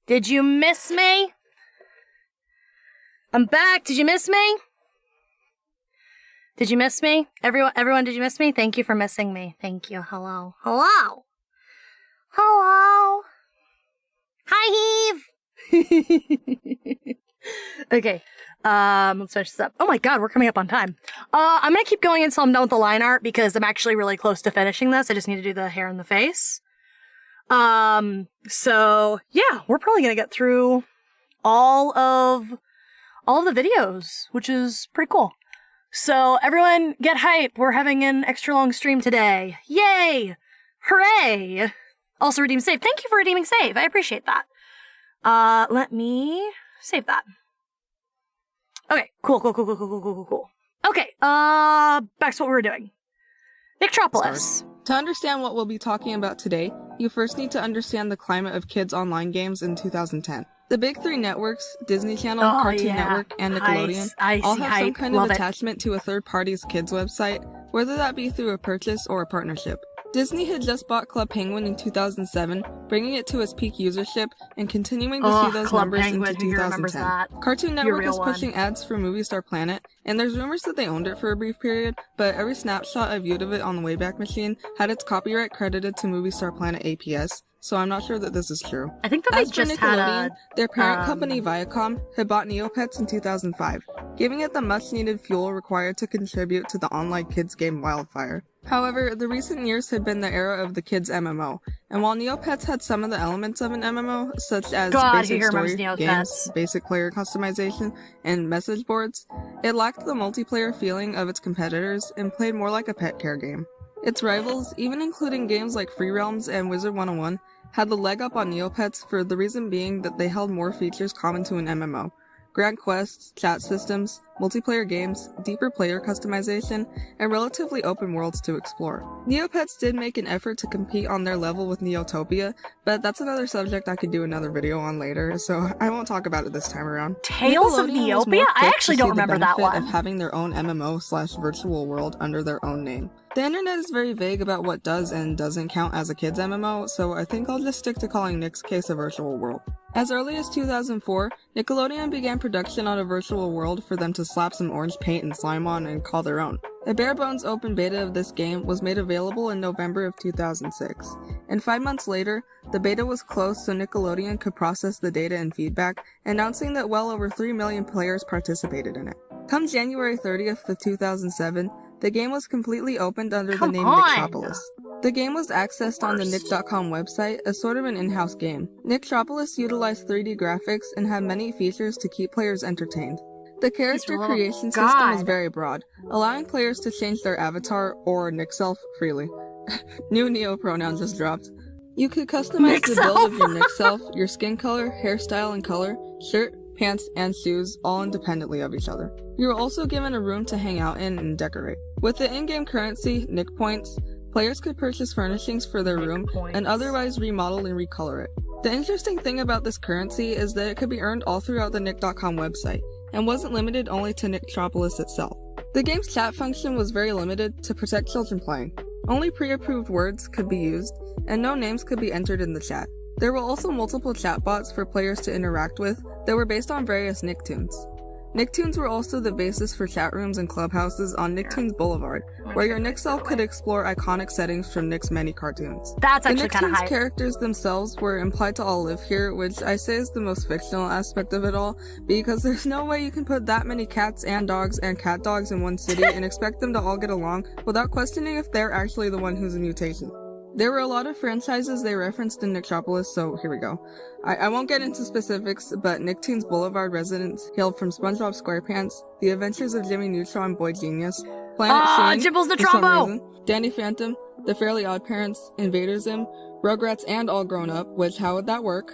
Did you miss me? I'm back. Did you miss me? Did you miss me? Everyone, did you miss me? Thank you for missing me. Thank you. Hello. Hello. Hello. Hi, Heave. Okay. Let's finish this up. Oh my god, we're coming up on time. I'm gonna keep going until I'm done with the line art because I'm actually really close to finishing this. I just need to do the hair and the face. So yeah, we're probably gonna get through all of the videos, which is pretty cool. So everyone get hype. We're having an extra long stream today. Yay! Hooray! Also redeem save. Thank you for redeeming save. I appreciate that. Let me save that. Okay, cool. Okay, back to what we were doing. Nicktropolis. To understand what we'll be talking about today, you first need to understand the climate of kids' online games in 2010. The big three networks, Disney Channel, Cartoon Network, and Nickelodeon, all have some kind of attachment to a third party's kids' website, whether that be through a purchase or a partnership. Disney had just bought Club Penguin in 2007, bringing it to its peak usership and continuing to see those numbers into 2010. Cartoon Network is pushing ads for Movie Star Planet, and there's rumors that they owned it for a brief period, but every snapshot I viewed of it on the Wayback Machine had its copyright credited to Movie Star Planet APS, so I'm not sure that this is true. I think that they just had their parent company Viacom had bought Neopets in 2005, giving it the much-needed fuel required to contribute to the online kids game Wildfire. However, the recent years had been the era of the kids MMO, and while Neopets had some of the elements of an MMO, such as basic story, games, basic player customization, and message boards, it lacked the multiplayer feeling of its competitors and played more like a pet care game. Its rivals, even including games like Free Realms and Wizard 101, had the leg up on Neopets for the reason being that they held more features common to an MMO. Grand quests, chat systems, multiplayer games, deeper player customization, and relatively open worlds to explore. Neopets did make an effort to compete on their level with Neotopia, but that's another subject I could do another video on later, so I won't talk about it this time around. Tales of Neopia? I actually don't remember that one. Of having their own MMO/virtual world under their own name. The internet is very vague about what does and doesn't count as a kid's MMO, so I think I'll just stick to calling Nick's case a virtual world. As early as 2004, Nickelodeon began production on a virtual world for them to slap some orange paint and slime on and call their own. A bare-bones open beta of this game was made available in November of 2006, and 5 months later, the beta was closed so Nickelodeon could process the data and feedback, announcing that well over 3 million players participated in it. Come January 30th of 2007, the game was completely opened under the name Nicktropolis. The game was accessed on the Nick.com website as sort of an in-house game. Nicktropolis utilized 3D graphics and had many features to keep players entertained. The character creation system was very broad, allowing players to change their avatar or Nick self freely. New Neo pronoun just dropped. You could customize the build of your Nick self, your skin color, hairstyle and color, shirt, pants, and shoes all independently of each other. You were also given a room to hang out in and decorate. With the in-game currency, Nick Points, players could purchase furnishings for their room and otherwise remodel and recolor it. The interesting thing about this currency is that it could be earned all throughout the Nick.com website, and wasn't limited only to Nicktropolis itself. The game's chat function was very limited to protect children playing. Only pre-approved words could be used, and no names could be entered in the chat. There were also multiple chatbots for players to interact with that were based on various Nicktoons. Nicktoons were also the basis for chat rooms and clubhouses on Nicktoons Boulevard, where your Nick self could explore iconic settings from Nick's many cartoons. That's actually kind of hype. The Nicktoons characters themselves were implied to all live here, which I say is the most fictional aspect of it all, because there's no way you can put that many cats and dogs and cat dogs in one city and expect them to all get along without questioning if they're actually the one who's a mutation. There were a lot of franchises they referenced in Nicktropolis, so here we go. I won't get into specifics, but Nicktoons Boulevard residents hailed from SpongeBob SquarePants, The Adventures of Jimmy Neutron Boy Genius, Planet Sheen, Jibbles the Trombo! Danny Phantom, The Fairly OddParents, Invader Zim, Rugrats and All Grown Up, which how would that work?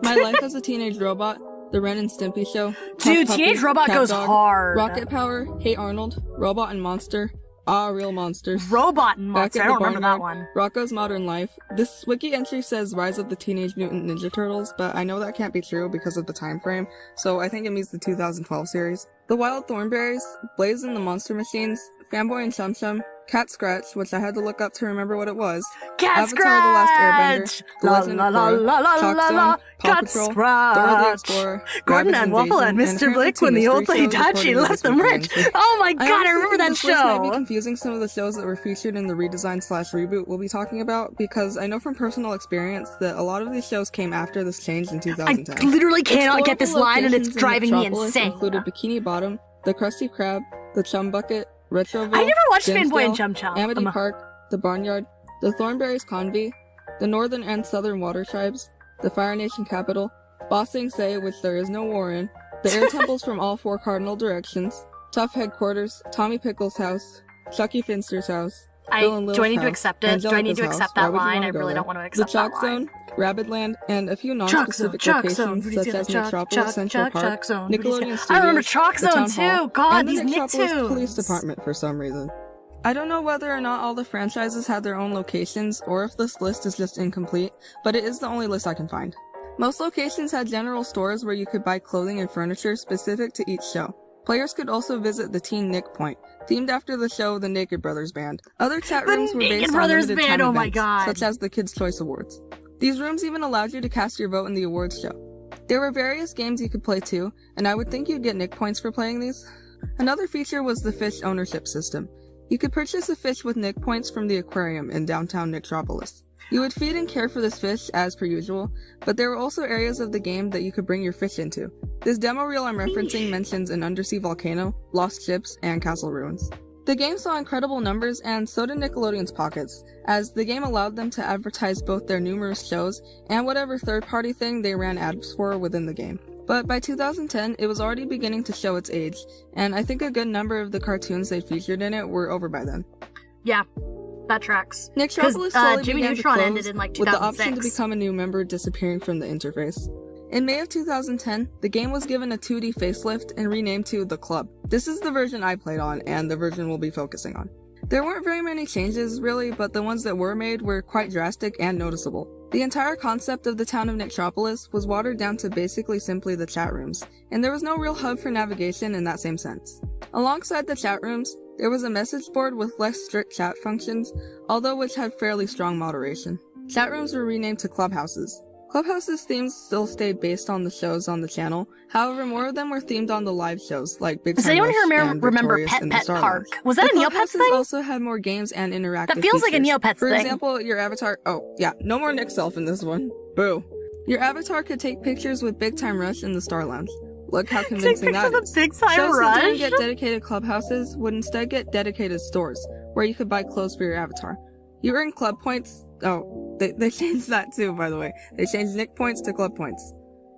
My Life as a Teenage Robot, The Ren and Stimpy Show, Dude, Teenage Robot Cat goes Dog, hard. Rocket Power, Hey Arnold, Robot and Monster, Real Monsters. Robot and Monster, I don't remember that one. Rocko's Modern Life. This wiki entry says Rise of the Teenage Mutant Ninja Turtles, but I know that can't be true because of the time frame, so I think it means the 2012 series. The Wild Thornberries, Blaze and the Monster Machines, Fanboy and Chum Chum, Cat Scratch, which I had to look up to remember what it was, Cat Avatar: The Last Airbender, Scratch! The La Legend la of la Korra, la la la la, Chalkstone, Paw Cat Patrol, Dora the Scratch! Explorer, Gordon Rabbids and Waffle and Invasion, Mr. Blick when the old lady died, she left them rich. Oh my god, I remember that This list might be show! confusing some of the shows that were featured in the redesign/reboot we'll be talking about, because I know from personal experience that a lot of these shows came after this change in 2010. I literally cannot get this Explorable line and it's locations in driving me Metropolis insane. included Bikini Bottom, the Krusty Krab, the Chum Bucket, Retroville, I never watched Fanboy and Dimsdale, Chum Chum. Amity Park, the Barnyard, the Thornberrys Convy, the Northern and Southern Water Tribes, the Fire Nation Capital, Ba Sing Se, which there is no war in, the air temples from all 4 cardinal directions, Tough Headquarters, Tommy Pickles' house, Chucky Finster's house, Bill and Lil's do I need to house, accept it? Do I need to Angelica's accept house, that why would you line? wanna I go really there? don't want to accept the Chalk that line. Zone, Rabbitland, and a few Chalk non-specific Zone, locations such as Metropolis Central Park, Chalk Zone. Nickelodeon Studios, I remember Chalk the Zone Town Hall, too. God, and the these Metropolis Nicktoons. Police Department for some reason. I don't know whether or not all the franchises had their own locations, or if this list is just incomplete, but it is the only list I can find. Most locations had general stores where you could buy clothing and furniture specific to each show. Players could also visit the Teen Nick Point, themed after the show The Naked Brothers Band. Other chat rooms were based on limited time oh my events, God. such as the Kids' Choice Awards. These rooms even allowed you to cast your vote in the awards show. There were various games you could play too, and I would think you'd get Nick points for playing these. Another feature was the fish ownership system. You could purchase a fish with Nick points from the aquarium in downtown Nicktropolis. You would feed and care for this fish as per usual, but there were also areas of the game that you could bring your fish into. This demo reel I'm referencing mentions an undersea volcano, lost ships, and castle ruins. The game saw incredible numbers, and so did Nickelodeon's pockets, as the game allowed them to advertise both their numerous shows and whatever third-party thing they ran ads for within the game. But by 2010, it was already beginning to show its age, and I think a good number of the cartoons they featured in it were over by then. Yeah, that tracks. Nicktropolis slowly Jimmy began Neutron to close, ended in like with 2006. the option to become a new member disappearing from the interface. In May of 2010, the game was given a 2D facelift and renamed to The Club. This is the version I played on, and the version we'll be focusing on. There weren't very many changes, really, but the ones that were made were quite drastic and noticeable. The entire concept of the town of Nicktropolis was watered down to basically simply the chat rooms, and there was no real hub for navigation in that same sense. Alongside the chat rooms, there was a message board with less strict chat functions, although which had fairly strong moderation. Chat rooms were renamed to clubhouses. Clubhouse's themes still stayed based on the shows on the channel, however more of them were themed on the live shows, like Big Time Does anyone Rush here and remember Victorious Pet and the Pet Star Park? Lounge. Was that The a Neopets clubhouses thing? also had more games and interactive That feels like a features. Neopets For thing. example, your avatar— oh, yeah, no more Nick Self in this one. Boo. Your avatar could take pictures with Big Time Rush in the Star Lounge. Look how convincing that is. Big Time Shows that Rush? didn't get dedicated clubhouses would instead get dedicated stores, where you could buy clothes for your avatar. You earn club points— oh, they changed that too, by the way. They changed Nick points to club points.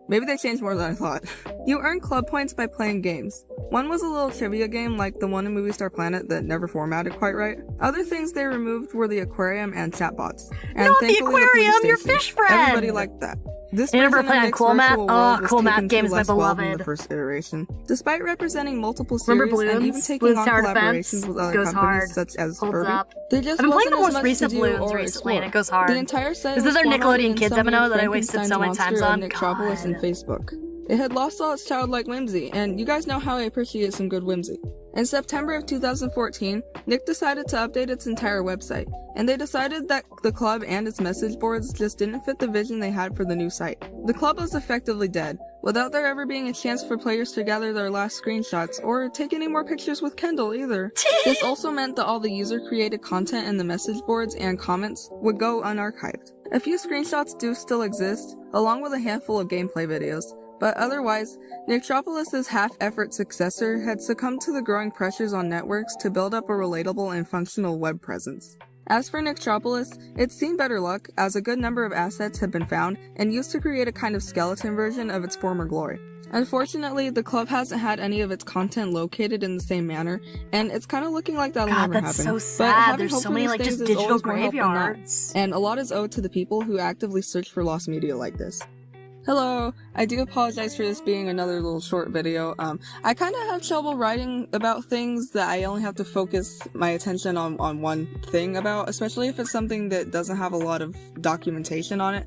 Maybe they changed more than I thought. You earn club points by playing games. One was a little trivia game like the one in Movie Star Planet that never formatted quite right. Other things they removed were the aquarium and chatbots. And Not the thankfully aquarium, police your station. fish friend! Everybody liked that. This You never version of played on Nick's Cool Map? virtual Oh, world was Cool Map taken game to is my less well than the beloved. first iteration. Despite representing multiple Remember series and even Bloons? taking Bloons on Tower collaborations Defense? with other Goes companies hard. such as Holds Furby, up. there just I've been playing wasn't the as most much recent to do Bloons or recently, explore. and it goes hard. The entire site This was is our formatted Nickelodeon in Kids some MMO weird that I wasted so many Frankenstein's times monster on. of Nicktropolis and Facebook. It had lost all its childlike whimsy, and you guys know how I appreciate some good whimsy. In September of 2014, Nick decided to update its entire website, and they decided that the club and its message boards just didn't fit the vision they had for the new site. The club was effectively dead, without there ever being a chance for players to gather their last screenshots, or take any more pictures with Kendall either. This also meant that all the user-created content in the message boards and comments would go unarchived. A few screenshots do still exist, along with a handful of gameplay videos, but otherwise, Nicktropolis' half-effort successor had succumbed to the growing pressures on networks to build up a relatable and functional web presence. As for Nicktropolis, it's seen better luck, as a good number of assets have been found and used to create a kind of skeleton version of its former glory. Unfortunately, the club hasn't had any of its content located in the same manner, and it's kind of looking like that'll never that's happen. so sad. But having There's hope so for many, these like, things just is digital always more help than not, graveyards. and a lot is owed to the people who actively search for lost media like this. Hello, I do apologize for this being another little short video. I kind of have trouble writing about things that I only have to focus my attention on one thing about, especially if it's something that doesn't have a lot of documentation on it.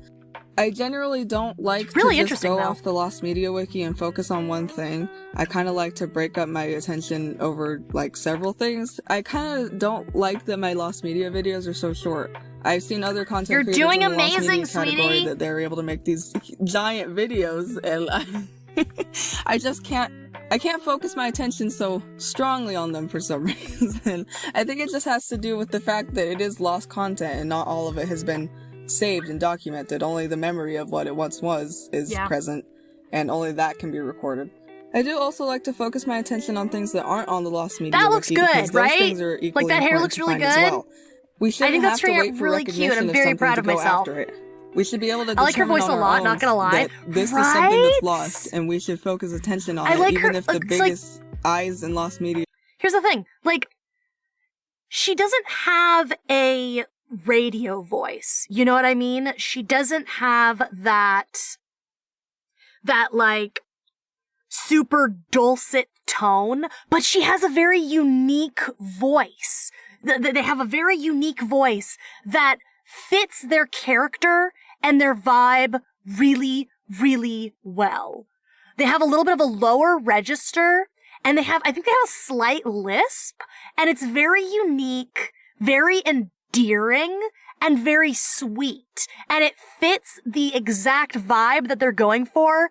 I generally don't like really to just interesting, go though. off the Lost Media Wiki and focus on one thing. I kind of like to break up my attention over, like, several things. I kind of don't like that my Lost Media videos are so short. I've seen other content You're creators doing in the Lost amazing, Media category sweetie. that they're able to make these giant videos, and I just can't focus my attention so strongly on them for some reason. I think it just has to do with the fact that it is lost content and not all of it has been saved and documented. Only the memory of what it once was is present, and only that can be recorded. I do also like to focus my attention on things that aren't on the Lost Media That looks Wiki, because good, those right? things are equally Like, that hair important looks to really find as good. well. We I shouldn't think that's have to turning wait out for really cute. recognition I'm of very something proud to of go myself. after it. We should be able to I like her determine voice a on our lot, own not gonna lie. that this is something that's lost, and we should focus attention on I it, like even her- if the it's like- biggest eyes in Lost Media. Here's the thing, like, she doesn't have a radio voice. You know what I mean? She doesn't have that like super dulcet tone, but she has a very unique voice. They have a very unique voice that fits their character and their vibe really, really well. They have a little bit of a lower register, and I think they have a slight lisp, and it's very unique, very endearing, and very sweet. And it fits the exact vibe that they're going for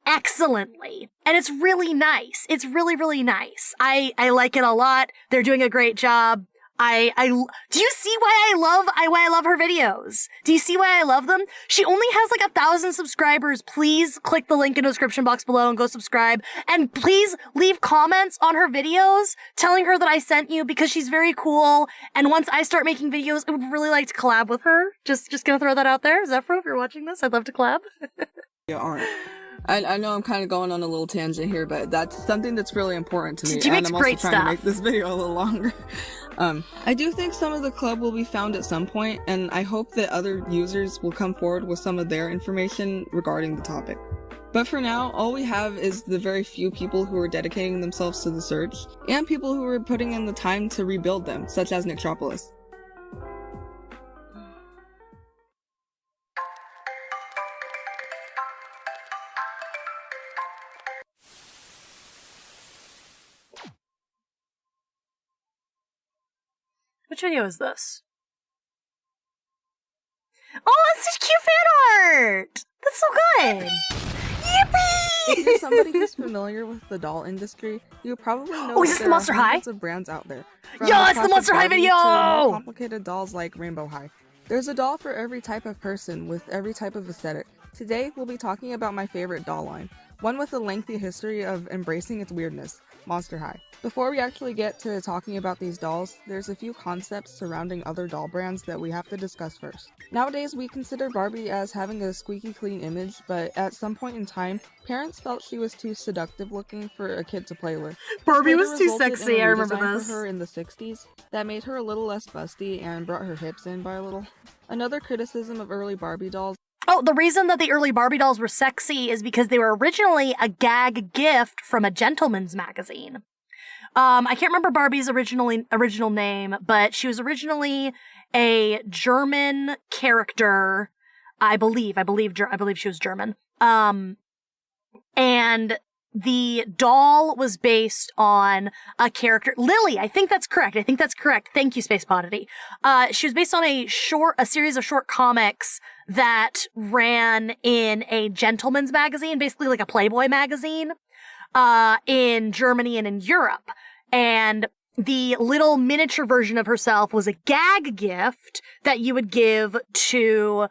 excellently. And it's really nice. It's really, really nice. I like it a lot. They're doing a great job. Do you see why I love her videos? Do you see why I love them? She only has like 1,000 subscribers. Please click the link in the description box below and go subscribe. And please leave comments on her videos telling her that I sent you, because she's very cool. And once I start making videos, I would really like to collab with her. Just gonna throw that out there. xephrou, if you're watching this, I'd love to collab. Aren't. I know I'm kind of going on a little tangent here, but that's something that's really important to me. She makes and I'm great also trying stuff. to make this video a little longer. I do think some of the club will be found at some point, and I hope that other users will come forward with some of their information regarding the topic. But for now, all we have is the very few people who are dedicating themselves to the search, and people who are putting in the time to rebuild them, such as Nitropolis. Which video is this? Oh, that's such cute fan art! That's so good! Yippee! If you're somebody who's familiar with the doll industry, you probably know Oh, is that this the there Monster are High? hundreds of brands out there. From Yo, it's the classic Monster High Barbies video! to more complicated dolls like Rainbow High. There's a doll for every type of person with every type of aesthetic. Today, we'll be talking about my favorite doll line, one with a lengthy history of embracing its weirdness, Monster High. Before we actually get to talking about these dolls, there's a few concepts surrounding other doll brands that we have to discuss first. Nowadays, we consider Barbie as having a squeaky clean image, but at some point in time, parents felt she was too seductive looking for a kid to play with. Barbie This was too resulted in sexy, a I remember redesign this. for her in the 60s that made her a little less busty and brought her hips in by a little. Another criticism of early Barbie dolls. Oh, the reason that the early Barbie dolls were sexy is because they were originally a gag gift from a gentleman's magazine. I can't remember Barbie's original name, but she was originally a German character. I believe she was German. And the doll was based on a character, Lily. I think that's correct. Thank you, Space Podity. She was based on a series of short comics that ran in a gentleman's magazine, basically like a Playboy magazine, in Germany and in Europe. And the little miniature version of herself was a gag gift that you would give to,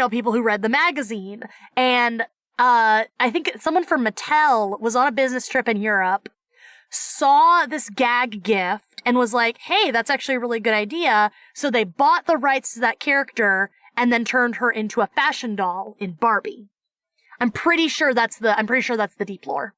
people who read the magazine. And I think someone from Mattel was on a business trip in Europe, saw this gag gift, and was like, hey, that's actually a really good idea. So they bought the rights to that character and then turned her into a fashion doll in Barbie. I'm pretty sure that's the deep lore.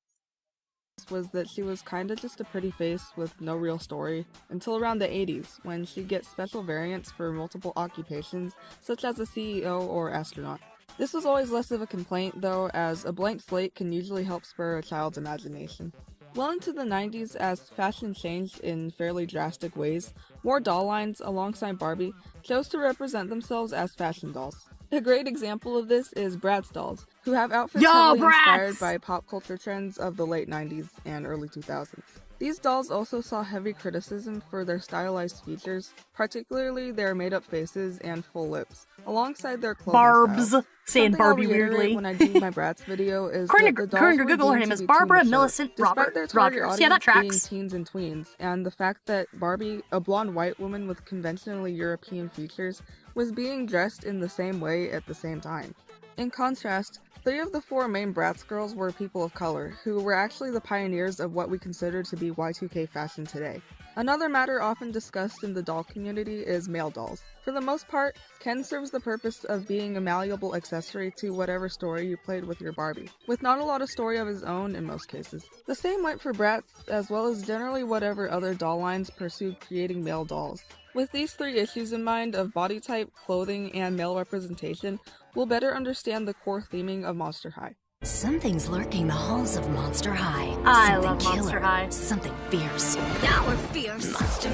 Was that she was kinda just a pretty face with no real story until around the 80s, when she'd get special variants for multiple occupations, such as a CEO or astronaut. This was always less of a complaint though, as a blank slate can usually help spur a child's imagination. Well into the 90s, as fashion changed in fairly drastic ways, more doll lines alongside Barbie chose to represent themselves as fashion dolls. A great example of this is Bratz dolls, who have outfits Yo, heavily Bratz! inspired by pop culture trends of the late 90s and early 2000s. These dolls also saw heavy criticism for their stylized features, particularly their made-up faces and full lips, alongside their clothing Barbs. styles. Saying Something I'll Barbie reiterate weirdly. when I do my Bratz video is According that to the dolls were Google, her deemed name to is be too Barbara mature, Millicent despite their target Rogers. Yeah, that audience being tracks. teens and tweens, and the fact that Barbie, a blonde white woman with conventionally European features, was being dressed in the same way at the same time. In contrast, 3 of the 4 main Bratz girls were people of color, who were actually the pioneers of what we consider to be Y2K fashion today. Another matter often discussed in the doll community is male dolls. For the most part, Ken serves the purpose of being a malleable accessory to whatever story you played with your Barbie, with not a lot of story of his own in most cases. The same went for Bratz, as well as generally whatever other doll lines pursued creating male dolls. With these 3 issues in mind of body type, clothing, and male representation, we'll better understand the core theming of Monster High. Something's lurking the halls of Monster High. I Something love killer. Monster High. Something fierce. Now we're fierce. Monster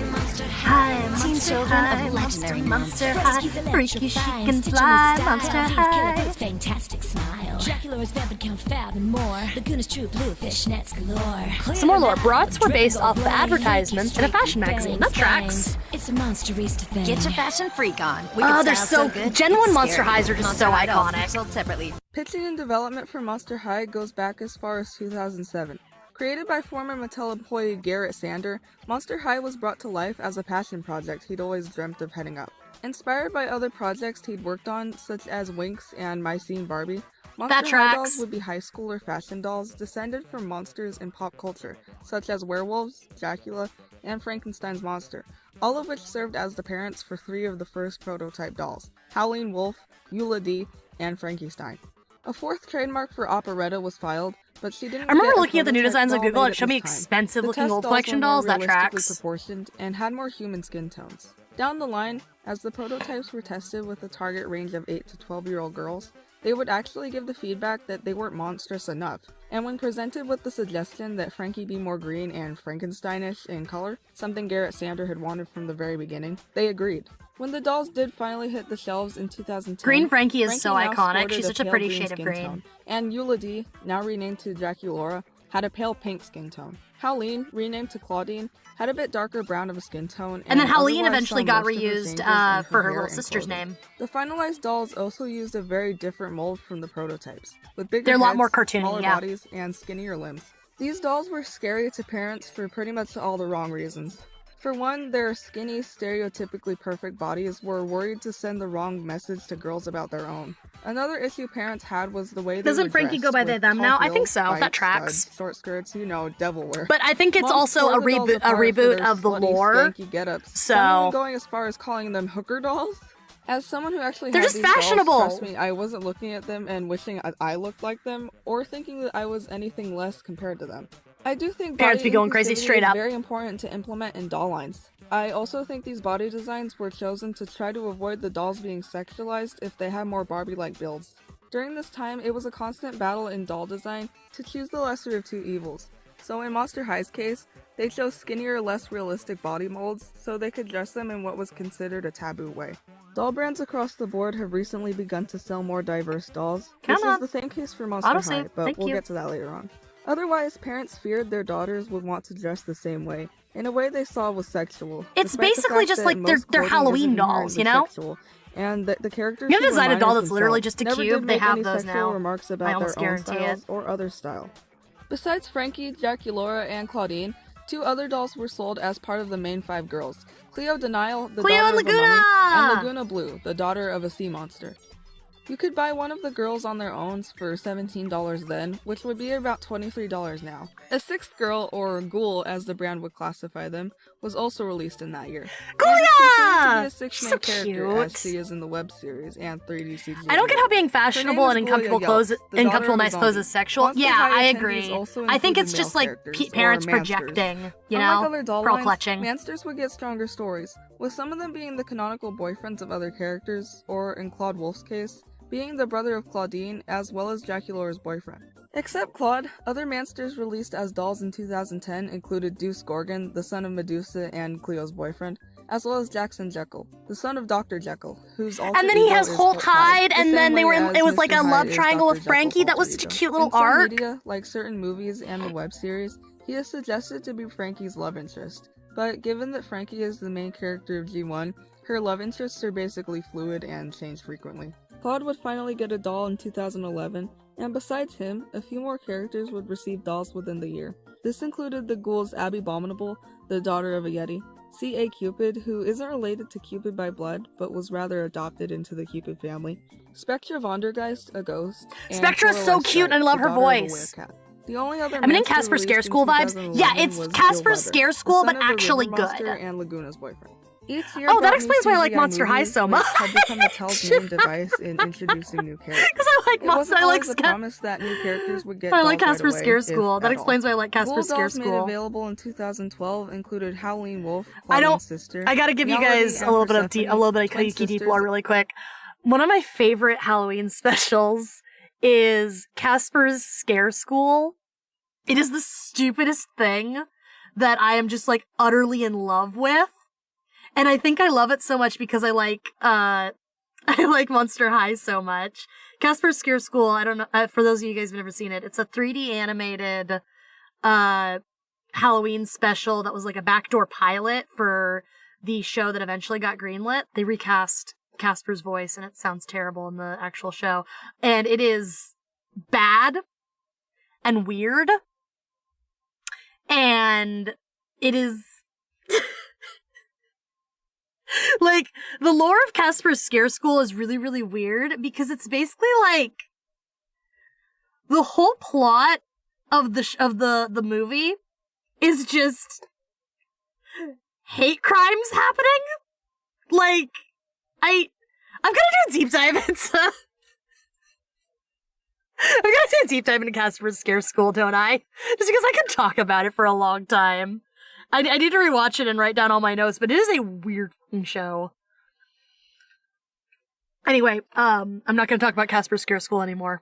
High, Teen Monster children High, of legendary Monster monsters. High, Rescue the freaky she electrifying, can stitch 'em fly, in style. Monster He's High. killer with fantastic smile. Dracula's vapid count fab and more. Laguna's true blue fishnets galore. Some more lore. Brats were based off of advertisements in a fashion magazine. That tracks. It's a monsterista thing. Get your fashion freak on. Oh, they're so good. Gen 1 Monster Highs are just so iconic. Sold separately. Pitching and development for Monster High goes back as far as 2007. Created by former Mattel employee Garrett Sander, Monster High was brought to life as a passion project he'd always dreamt of heading up. Inspired by other projects he'd worked on, such as Winx and My Scene Barbie, Monster High dolls would be high schooler fashion dolls descended from monsters in pop culture, such as werewolves, Dracula, and Frankenstein's monster, all of which served as the parents for 3 of the first prototype dolls, Howling Wolf, Eula D, and Frankenstein. A 4th trademark for Operetta was filed, but she didn't. I remember get a looking at the new prototype designs on doll Google, made it at showed me this time. expensive The looking test old dolls collection were dolls. more That realistically tracks. proportioned and had more human skin tones. Down the line, as the prototypes were tested with a target range of 8 to 12-year-old girls, they would actually give the feedback that they weren't monstrous enough, and when presented with the suggestion that Frankie be more green and Frankensteinish in color, something Garrett Sander had wanted from the very beginning, they agreed. When the dolls did finally hit the shelves in 2010, Green Frankie is so now iconic. sported She's such a pale pretty green shade of skin green. tone, and Eula D, now renamed to Draculaura, had a pale pink skin tone. Howleen, renamed to Claudine, had a bit darker brown of a skin tone. And then Howleen otherwise eventually saw got most of her reused changes in for her hair little and sister's clothing. name. The finalized dolls also used a very different mold from the prototypes, with bigger They're a lot heads, more cartoony, smaller yeah. bodies, and skinnier limbs. These dolls were scary to parents for pretty much all the wrong reasons. For one, their skinny, stereotypically perfect bodies were worried to send the wrong message to girls about their own. Another issue parents had was the way they Doesn't were Frankie go dressed, by with they them tall now? I heels, think so. That spikes, tracks. studs, short skirts, devil wear. But I think it's Moms also tore a the dolls reboot apart for reboot their of the slutty, lore. skanky get-ups. So- Some even going as far as calling them hooker dolls. As someone who actually They're had just these dolls, fashionable. trust me, I wasn't looking at them and wishing I looked like them, or thinking that I was anything less compared to them. I do think Parents body be going crazy inclusivity straight is up. very important to implement in doll lines. I also think these body designs were chosen to try to avoid the dolls being sexualized if they had more Barbie-like builds. During this time, it was a constant battle in doll design to choose the lesser of two evils. So in Monster High's case, they chose skinnier, less realistic body molds so they could dress them in what was considered a taboo way. Doll brands across the board have recently begun to sell more diverse dolls, which is the same case for Monster Honestly, High, but thank we'll you. get to that later on. Otherwise, parents feared their daughters would want to dress the same way, in a way they saw was sexual. It's despite the basically fact just that like most they're clothing Halloween isn't dolls, you inherently know? sexual, and the characters You have who to design a were doll minors that's literally just a themselves never cube. did They make have any those sexual now. remarks I about almost their own guarantee styles it. or other style. Besides Frankie, Draculaura, and Claudine, 2 other dolls were sold as part of the main 5 girls. Cleo Denial, the Cleo daughter and of a mummy, Laguna! and Laguna Blue, the daughter of a sea monster. You could buy one of the girls on their own for $17 then, which would be about $23 now. A 6th girl, or ghoul as the brand would classify them, was also released in that year. Ghoula! To be a 6-man She's so character as cute. she is in the web series and 3D CG. I don't get how being Her fashionable name and is in comfortable Gloria clothes, Yelp, the in daughter comfortable of a nice clothes zombie. is sexual. Monster Yeah, High I attendees agree. also I think included it's male just like characters, or parents mansters. projecting, you Unlike know, other doll pearl lines, clutching. mansters would get stronger stories, with some of them being the canonical boyfriends of other characters, or in Claude Wolf's case, being the brother of Claudine as well as Draculaura's boyfriend. Except Claude, other mansters released as dolls in 2010 included Deuce Gorgon, the son of Medusa and Cleo's boyfriend, as well as Jackson Jekyll, the son of Dr. Jekyll, whose alter And then he ego has is Holt Hyde, the and same then they were way in, as it was Mr. like a Hyde love is triangle Dr. with Frankie. Jekyll's That was alter such a ego. cute little In some arc. media, like certain movies and the web series, he is suggested to be Frankie's love interest, but given that Frankie is the main character of G1, her love interests are basically fluid and change frequently. Claude would finally get a doll in 2011, and besides him, a few more characters would receive dolls within the year. This included the ghouls Abby Abominable, the daughter of a Yeti, C.A. Cupid, who isn't related to Cupid by blood, but was rather adopted into the Cupid family, Spectra Vondergeist, a ghost, and Spectra is so cute, and I love her voice. The only other I'm getting monster Casper released Scare in School vibes. 2011 Yeah, it's was Casper Gil Scare Weather, School, the but son of the actually River Monster good. and Laguna's boyfriend. Each year Oh, that brought new explains why I like CGI Monster High movies, so which much. had become Mattel's main device in introducing new characters. Because I like It Monster, wasn't I like always a promise that new characters would get I like dolls Casper right away, Scare if School. That at explains all. why I like Casper Ghoul Scare dolls made School. available in 2012 included Howleen Wolf, I don't. Claudine's sister, I gotta give you Melody guys and a little bit of Persephone, a little bit of twin Koyuki deep sisters. lore really quick. One of my favorite Halloween specials is Casper's Scare School. It is the stupidest thing that I am just like utterly in love with. And I think I love it so much because I like Monster High so much. Casper's Scare School, I don't know, for those of you guys who've never seen it, it's a 3D animated Halloween special that was like a backdoor pilot for the show that eventually got greenlit. They recast Casper's voice and it sounds terrible in the actual show. And it is bad and weird. And it is like, the lore of Casper's Scare School is really, really weird because it's basically like the whole plot of the movie is just hate crimes happening. Like, I'm gonna do a deep dive into I'm gonna do a deep dive into Casper's Scare School, don't I? Just because I could talk about it for a long time. I need to rewatch it and write down all my notes, but it is a weird show. Anyway, I'm not going to talk about Casper Scare School anymore.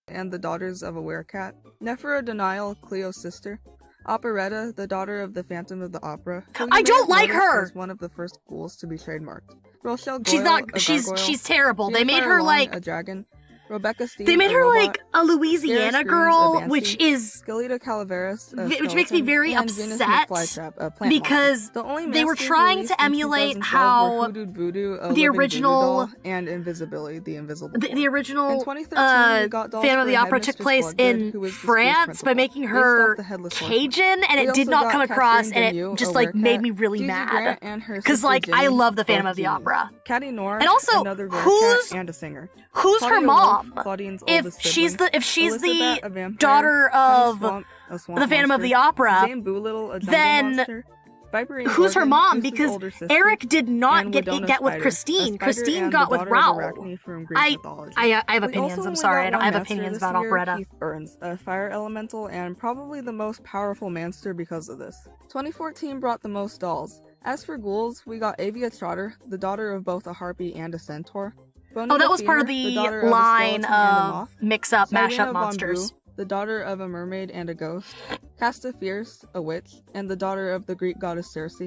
And the daughters of a werecat. Nephra Denial, Cleo's sister. Operetta, the daughter of the Phantom of the Opera. I don't like her! Was one of the first ghouls to be trademarked. Rochelle Goyle, She's not. a gargoyle. She's terrible. They made Jennifer her Long, like a dragon. Rebecca Steele, they made a her robot. like a Louisiana Sarah girl, Screams, a which Banshee. is Skeleta Calaveras, a which makes me skeleton, very and Venus upset Flytrap, a plant because monster. The only they were masters trying released to in emulate 2012 how were Hoodoo Voodoo, a the living original- voodoo doll, and Invisibility, the invisible the doll. original In 2013, we got dolls Phantom of for the Opera Headmistress took place Bloodgood, in who was the school's France principal, by making based her off the Headless Horseman. Cajun, and We it did also not got come across, Catherine and Deneuve, it just a like made werecat, me really Gigi mad Grant and her because sister like I Jane, love the Phantom both of the genius. Opera. Catty Nor, And also, another werecat who's- and a singer. Who's her Claudia mom? Wolf, Claudine's If oldest she's sibling. if she's Elizabeth, the a vampire. daughter Honey of Swamp, a swamp the Phantom of monster. the Opera, Zane Boolittle, a jungle then monster. Viperine who's her Gorgon, mom? Zeus's Because older sister, Eric did not and get Wedona with Spider, a Christine. spider Christine and got the with daughter of Raoul. Arachne from Greek mythology. I have We opinions. also I'm only sorry. got I have one master opinions this about year, operetta. Keith Burns, a fire elemental and probably the most powerful monster because of this. 2014 brought the most dolls. As for ghouls, we got Avia Trotter, the daughter of both a harpy and a centaur. Bonita Oh, that was part of Femur, the daughter a line skeleton and a of moth. mix-up, Sirena mash-up von monsters. Brew, the daughter of a mermaid and a ghost. Casta Fierce, a witch, and the daughter of the Greek goddess Circe.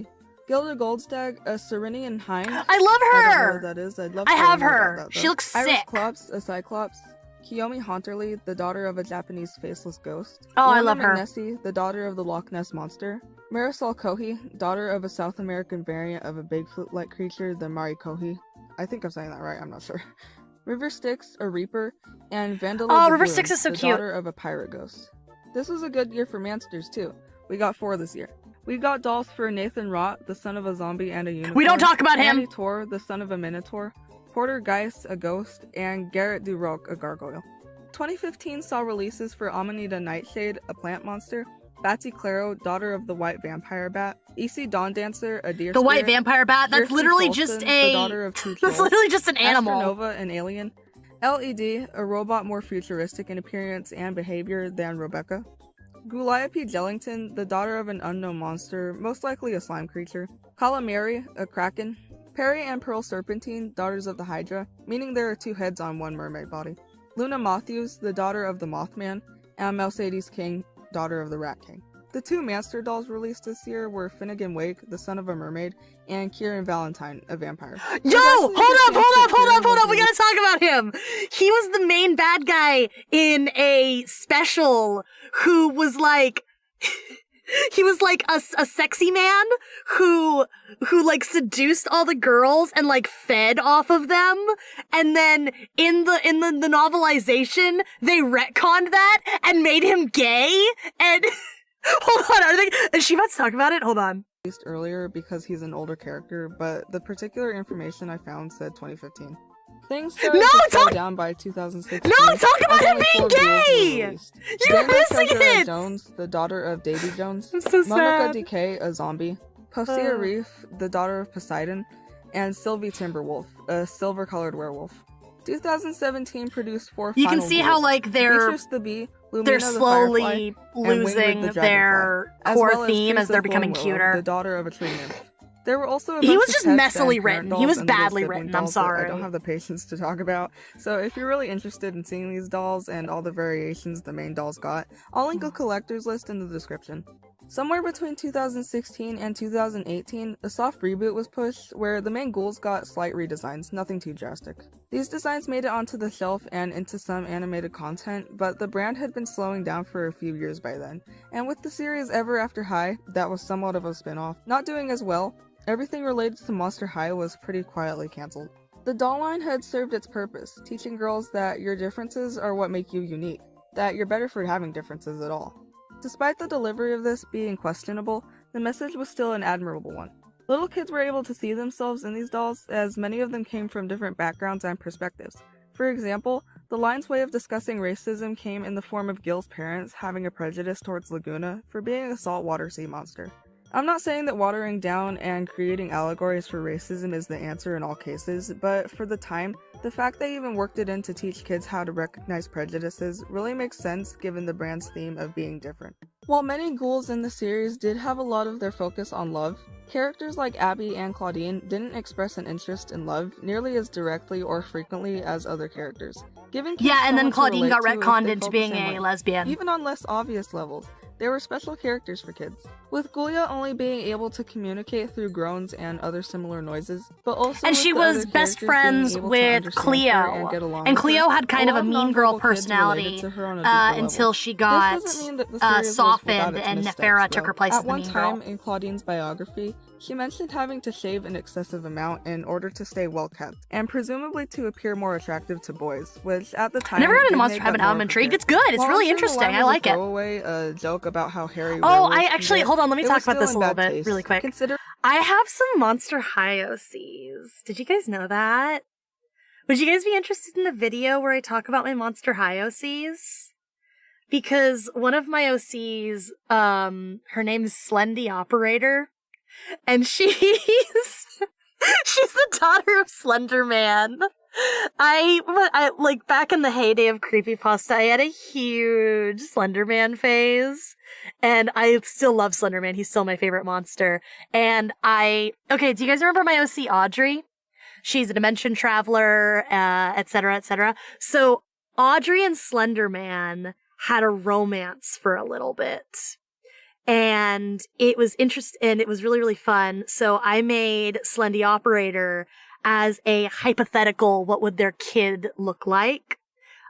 Gilda Goldstag, a Serenian hind. I love I don't know her! what that is. I'd love I to have learn more her. about that, She though. looks Iris sick. Klops, a cyclops. Kiyomi Haunterly, the daughter of a Japanese faceless ghost. Oh, I Lorna love her. McNessie, the daughter of the Loch Ness Monster. Marisol Kohi, daughter of a South American variant of a Bigfoot-like creature, the Marikohi. I think I'm saying that right, I'm not sure. River Styx, a Reaper, and Vandala Oh, the River Bloom, Styx is so the cute. daughter of a pirate ghost. This was a good year for monsters too. We got 4 this year. We got dolls for Nathan Rott, the son of a zombie and a unicorn. We don't talk about him. Manny Tor, the son of a minotaur. Porter Geist, a ghost, and Garrett Duroc, a gargoyle. 2015 saw releases for Amanita Nightshade, a plant monster. Batsy Claro, daughter of the white vampire bat. EC Dawn Dancer, a deer The white spirit. vampire bat? That's Kirsty literally Colston, just the daughter of two that's trolls. literally just an animal. Astronova, an alien. LED, a robot more futuristic in appearance and behavior than Rebecca. Guliope Jellington, the daughter of an unknown monster, most likely a slime creature. Calamari, a kraken. Perry and Pearl Serpentine, daughters of the Hydra, meaning there are 2 heads on one mermaid body. Luna Matthews, the daughter of the Mothman, and Mercedes King, daughter of the Rat King. The 2 Master dolls released this year were Finnegan Wake, the son of a mermaid, and Kieran Valentine, a vampire. Yo, hold up, we gotta talk about him. He was the main bad guy in a special who was like, he was like a sexy man who like seduced all the girls and like fed off of them. And then in the novelization, they retconned that and made him gay. And hold on, is she about to talk about it? Hold on. Earlier because he's an older character, but the particular information I found said 2015. Things started to slow down by 2016. No, talk about him being gay! You're missing it! Jones, the daughter of Davy Jones. I'm so Monica sad. Decay, a zombie. Postia Reef, the daughter of Poseidon. And Sylvie Timberwolf, a silver-colored werewolf. 2017 produced 4 You final can see ghouls. how like Beatrice the Bee, Lumina they're the slowly Firefly, and losing Wingrid the their Dragonfly, core as well theme as Teresa they're becoming Thornwillow, cuter. the daughter of a tree nymph. There were also a He bunch was of just text messily and written. parent He was dolls and little badly sibling written. I'm dolls that I sorry. don't have the patience to talk about. So if you're really interested in seeing these dolls and all the variations the main dolls got, I'll link a collector's list in the description. Somewhere between 2016 and 2018, a soft reboot was pushed where the main ghouls got slight redesigns, nothing too drastic. These designs made it onto the shelf and into some animated content, but the brand had been slowing down for a few years by then. And with the series Ever After High, that was somewhat of a spin-off, not doing as well, everything related to Monster High was pretty quietly cancelled. The doll line had served its purpose, teaching girls that your differences are what make you unique, that you're better for having differences at all. Despite the delivery of this being questionable, the message was still an admirable one. Little kids were able to see themselves in these dolls, as many of them came from different backgrounds and perspectives. For example, the line's way of discussing racism came in the form of Gil's parents having a prejudice towards Laguna for being a saltwater sea monster. I'm not saying that watering down and creating allegories for racism is the answer in all cases, but for the time, the fact they even worked it in to teach kids how to recognize prejudices really makes sense given the brand's theme of being different. While many ghouls in the series did have a lot of their focus on love, characters like Abby and Claudine didn't express an interest in love nearly as directly or frequently as other characters. Giving kids Yeah, and then someone to Claudine got relate to if retconned they into focus being in a life, lesbian. even on less obvious levels. They were special characters for kids, with Ghoulia only being able to communicate through groans and other similar noises, but also And with she the was other best characters being friends able to with understand her Cleo, and get along and with Cleo her. had kind of a lot mean girl nonverbal kids related personality to her on a deeper until level. she got This doesn't mean that the series was without softened its and missteps, Nefera took though. her place At as the one mean time girl. in Claudine's biography, she mentioned having to shave an excessive amount in order to stay well kept, and presumably to appear more attractive to boys, which at the time I never read into did Monster make High, that but now more I'm of a intrigued. character. It's good. It's While really I'm sure the interesting. line I was like a it. throwaway, a joke about how hairy Oh, werewolves I can actually, get, hold on, let me it talk was about this a still little in bad bit, taste. really quick. I have some Monster High OCs. Did you guys know that? Would you guys be interested in a video where I talk about my Monster High OCs? Because one of my OCs, her name is Slendy Operator, and she's the daughter of Slender Man. I like back in the heyday of creepypasta, I had a huge Slender Man phase, and I still love Slender Man. He's still my favorite monster. And okay, do you guys remember my OC Audrey? She's a dimension traveler, etc., etc. So Audrey and Slender Man had a romance for a little bit. And it was and it was really, really fun. So I made Slendy Operator as a hypothetical, what would their kid look like?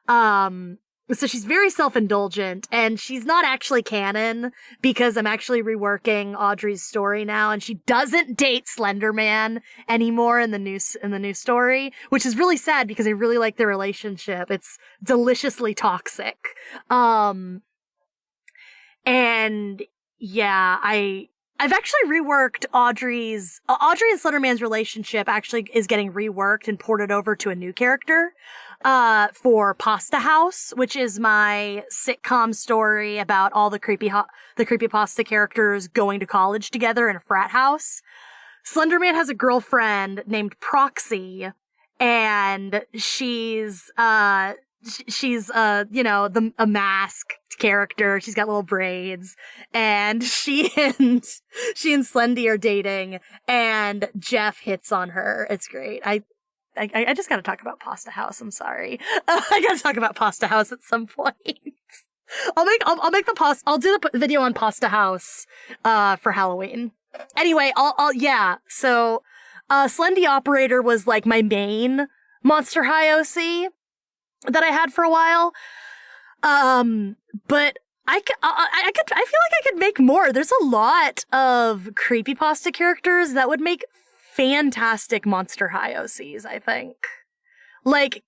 So she's very self-indulgent, and she's not actually canon because I'm actually reworking Audrey's story now, and she doesn't date Slender Man anymore in the new story, which is really sad because I really like their relationship. It's deliciously toxic. And yeah, I've actually reworked Audrey and Slender Man's relationship actually is getting reworked and ported over to a new character, for Pasta House, which is my sitcom story about all the creepypasta characters going to college together in a frat house. Slender Man has a girlfriend named Proxy, and she's a masked character. She's got little braids, and she and Slendy are dating, and Jeff hits on her. It's great. I just gotta talk about Pasta House. I'm sorry. I gotta talk about Pasta House at some point. I'll make the pasta. I'll do the video on Pasta House for Halloween. Anyway, yeah. So, Slendy Operator was like my main Monster High OC that I had for a while. But I feel like I could make more. There's a lot of creepypasta characters that would make fantastic Monster High OCs, I think. Like,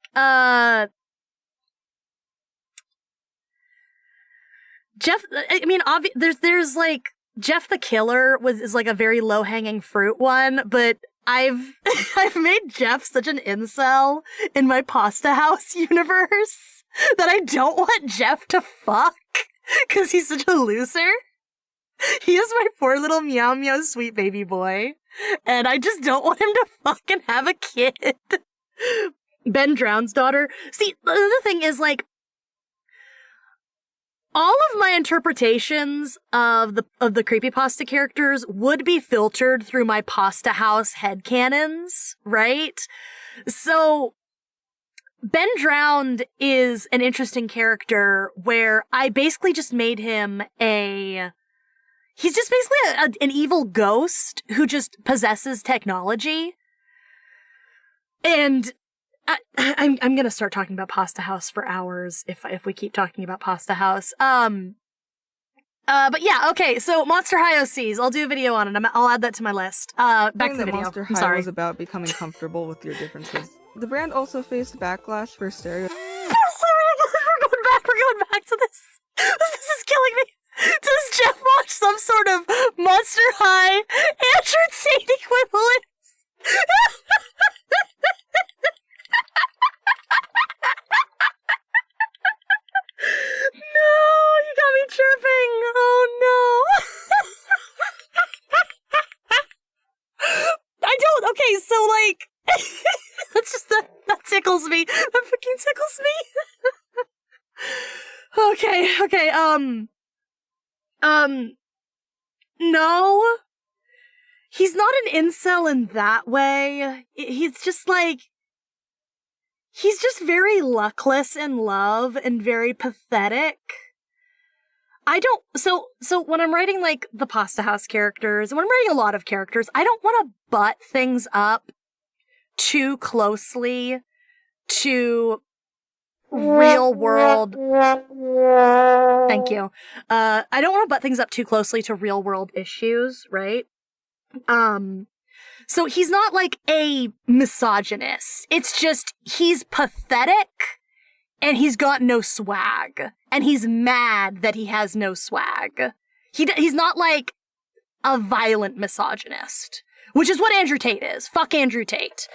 Jeff, I mean, there's like, Jeff the Killer is like a very low-hanging fruit one, but I've made Jeff such an incel in my Pasta House universe that I don't want Jeff to fuck, because he's such a loser. He is my poor little meow meow sweet baby boy, and I just don't want him to fucking have a kid. Ben Drown's daughter. See, the other thing is, like, all of my interpretations of the creepypasta characters would be filtered through my Pasta House headcanons, right? So, Ben Drowned is an interesting character where I basically just made him he's just basically an evil ghost who just possesses technology. And I'm gonna start talking about Pasta House for hours if we keep talking about Pasta House. But yeah, okay. So Monster High OCs, I'll do a video on it. I'll add that to my list. Back to the video. Monster I'm High sorry. was about becoming comfortable with your differences. The brand also faced backlash for stereo. We're going back to this. This is killing me. Does Jeff watch some sort of Monster High Android Tate equivalence? No, you got me chirping. Oh no. I don't. Okay, so like, that tickles me. That fucking tickles me. Okay. No. He's not an incel in that way. He's just like, he's just very luckless in love and very pathetic. So when I'm writing like the Pasta House characters, and when I'm writing a lot of characters, I don't want to butt things up too closely to real world. Thank you. I don't want to butt things up too closely to real world issues, right? So he's not like a misogynist. It's just he's pathetic and he's got no swag. And he's mad that he has no swag. He's not like a violent misogynist, which is what Andrew Tate is. Fuck Andrew Tate.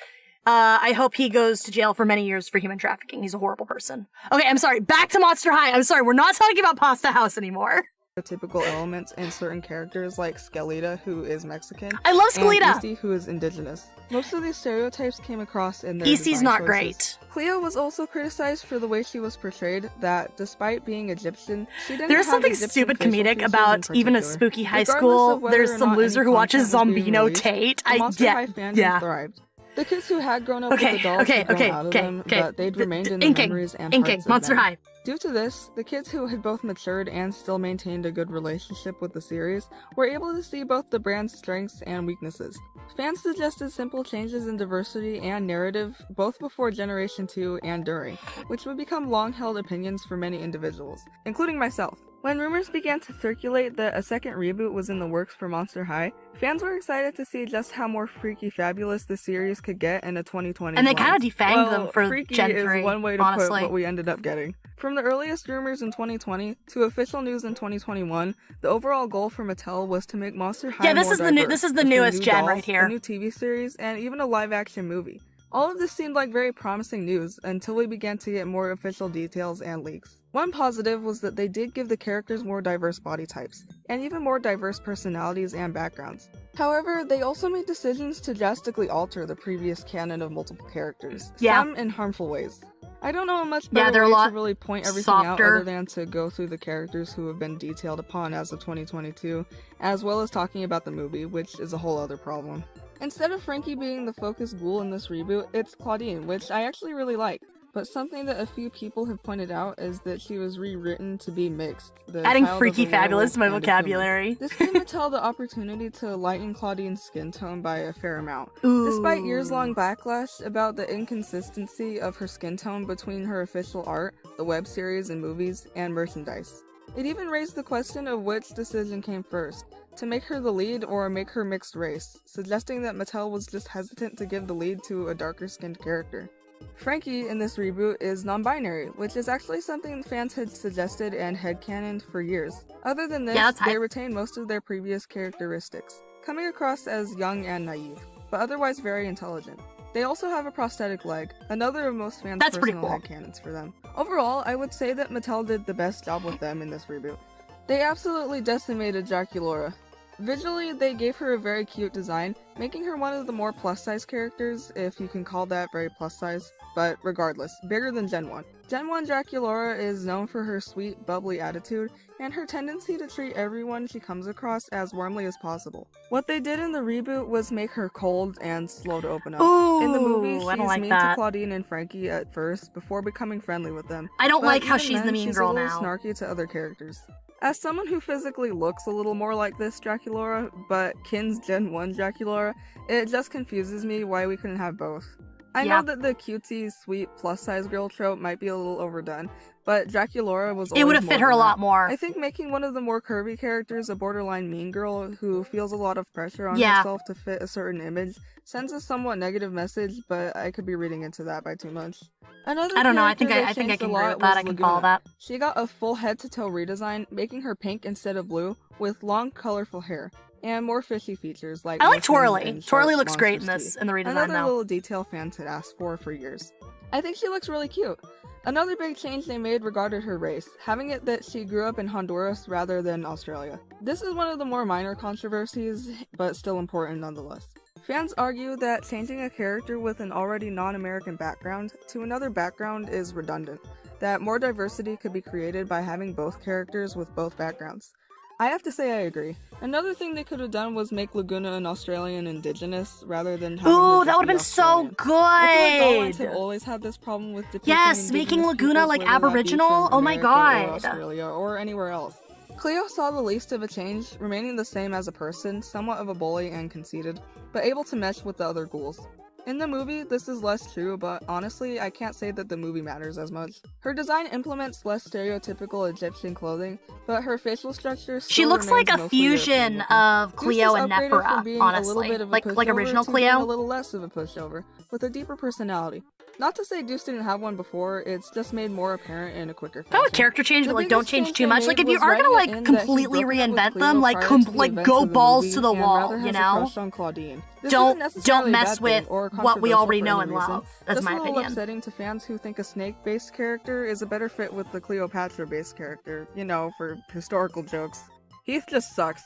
I hope he goes to jail for many years for human trafficking. He's a horrible person. Okay, I'm sorry. Back to Monster High. I'm sorry. We're not talking about Pasta House anymore. Typical elements in certain characters like Skelita, who is Mexican. I love Skelita! And Easty, who is indigenous. Most of these stereotypes came across in their Easty's design not choices. great. Cleo was also criticized for the way she was portrayed, that despite being Egyptian, she didn't There's have something Egyptian stupid facial comedic features about in even a particular. spooky high Regardless school. of whether There's or some not loser any who watches content was being Zombino released, Tate. the Monster High fandom thrived. The kids who had grown up with the dolls had grown out of them, but they'd remained in their memories and hearts of Monster them. High. Due to this, the kids who had both matured and still maintained a good relationship with the series were able to see both the brand's strengths and weaknesses. Fans suggested simple changes in diversity and narrative both before Generation 2 and during, which would become long-held opinions for many individuals, including myself. When rumors began to circulate that a second reboot was in the works for Monster High, fans were excited to see just how more freaky fabulous the series could get in a 2020. And they kind of defanged them for freaky Gen 3, is one way to honestly. put what we ended up getting. From the earliest rumors in 2020 to official news in 2021, the overall goal for Mattel was to make Monster High this more is the diverse, with newest new gen dolls, right here. a new TV series, and even a live-action movie. All of this seemed like very promising news until we began to get more official details and leaks. One positive was that they did give the characters more diverse body types, and even more diverse personalities and backgrounds. However, they also made decisions to drastically alter the previous canon of multiple characters, some in harmful ways. I don't know a much better way to really point everything out other than to go through the characters who have been detailed upon as of 2022, as well as talking about the movie, which is a whole other problem. Instead of Frankie being the focus ghoul in this reboot, it's Claudine, which I actually really like. but something that a few people have pointed out is that she was rewritten to be mixed. Adding freaky fabulous to my vocabulary. This gave Mattel the opportunity to lighten Claudine's skin tone by a fair amount. Ooh. Despite years-long backlash about the inconsistency of her skin tone between her official art, the web series and movies, and merchandise. It even raised the question of which decision came first, to make her the lead or make her mixed race, suggesting that Mattel was just hesitant to give the lead to a darker-skinned character. Frankie in this reboot is non-binary, which is actually something fans had suggested and headcanoned for years. Other than this, they retain most of their previous characteristics, coming across as young and naive, but otherwise very intelligent. They also have a prosthetic leg, another of most fans' personal headcanons for them. Overall, I would say that Mattel did the best job with them in this reboot. They absolutely decimated Draculaura. Visually, they gave her a very cute design, making her one of the more plus-size characters, if you can call that very plus-size, but regardless, bigger than Gen 1. Gen 1 Draculaura is known for her sweet, bubbly attitude, and her tendency to treat everyone she comes across as warmly as possible. What they did in the reboot was make her cold and slow to open up. Ooh, in the movie, she's like mean that. to Claudine and Frankie at first, before becoming friendly with them. I don't But like how even she's the then, mean she's girl a little now. snarky to other characters. As someone who physically looks a little more like this Draculaura, but kins Gen 1 Draculaura, it just confuses me why we couldn't have both. I know that the cutesy, sweet, plus-size girl trope might be a little overdone, but Draculaura was always It would have fit her a lot more. I think making one of the more curvy characters a borderline mean girl who feels a lot of pressure on Yeah. herself to fit a certain image sends a somewhat negative message, but I could be reading into that by too much. Another I don't know, I character think I that can changed a agree lot with that, was I can follow Laguna. that. She got a full head-to-toe redesign, making her pink instead of blue, with long, colorful hair, and more fishy features like I like motions Twirly. and Twirly sharp looks great in monstrous this, teeth. in the redesign Another now. little detail fans had asked for years. I think she looks really cute. Another big change they made regarded her race, having it that she grew up in Honduras rather than Australia. This is one of the more minor controversies, but still important nonetheless. Fans argue that changing a character with an already non-American background to another background is redundant, that more diversity could be created by having both characters with both backgrounds. I have to say I agree. Another thing they could have done was make Laguna an Australian indigenous rather than having Ooh, her that just would have be been so Australian. good! I feel like Dollhouse have always had this problem with depicting Yes, making indigenous Laguna peoples, like whether that be Aboriginal. from Oh my America or god. Australia or anywhere else. Cleo saw the least of a change, remaining the same as a person, somewhat of a bully and conceited, but able to mesh with the other ghouls. In the movie, this is less true, but honestly, I can't say that the movie matters as much. Her design implements less stereotypical Egyptian clothing, but her facial structure still She looks like remains a mostly European fusion looking. of Cleo Eustace and upgraded from Nephra, being a little honestly. bit of a Like pushover original to being Cleo. a little less of a pushover, with a deeper personality. Not to say Deuce didn't have one before, it's just made more apparent in a quicker fashion. Probably character change, but like don't biggest change change too they much. Like made if you was are gonna writing like it in that he completely broke up with reinvent Cleo them, like prior to the events go of the balls movie to the and wall, rather you has a know? crush on Claudine. This Don't isn't necessarily a mess bad thing with or what we already controversial know for and any reason. love. That's Just my a little opinion. upsetting to fans who think a snake-based character is a better fit with the Cleopatra-based character, you know, for historical jokes. Heath just sucks.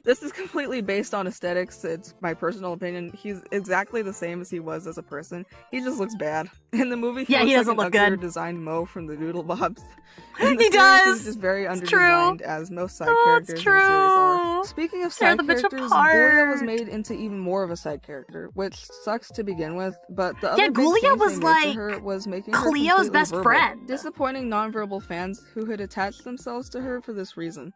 This is completely based on aesthetics. It's my personal opinion. He's exactly the same as he was as a person. He just looks bad. In the movie, he Yeah, looks he doesn't like look an uglier good. designed Mo from the Doodle Bobs. In the He series, does! He's just very It's underdesigned, true. as most side Oh, characters it's in the series are. true. Speaking of Tear side the bitch characters, apart. Ghoulia was made into even more of a side character, which sucks to begin with, but the other Yeah, big Ghoulia change was they made to like her was making her Cleo's completely best verbal, friend. disappointing nonverbal fans who had attached themselves to her for this reason.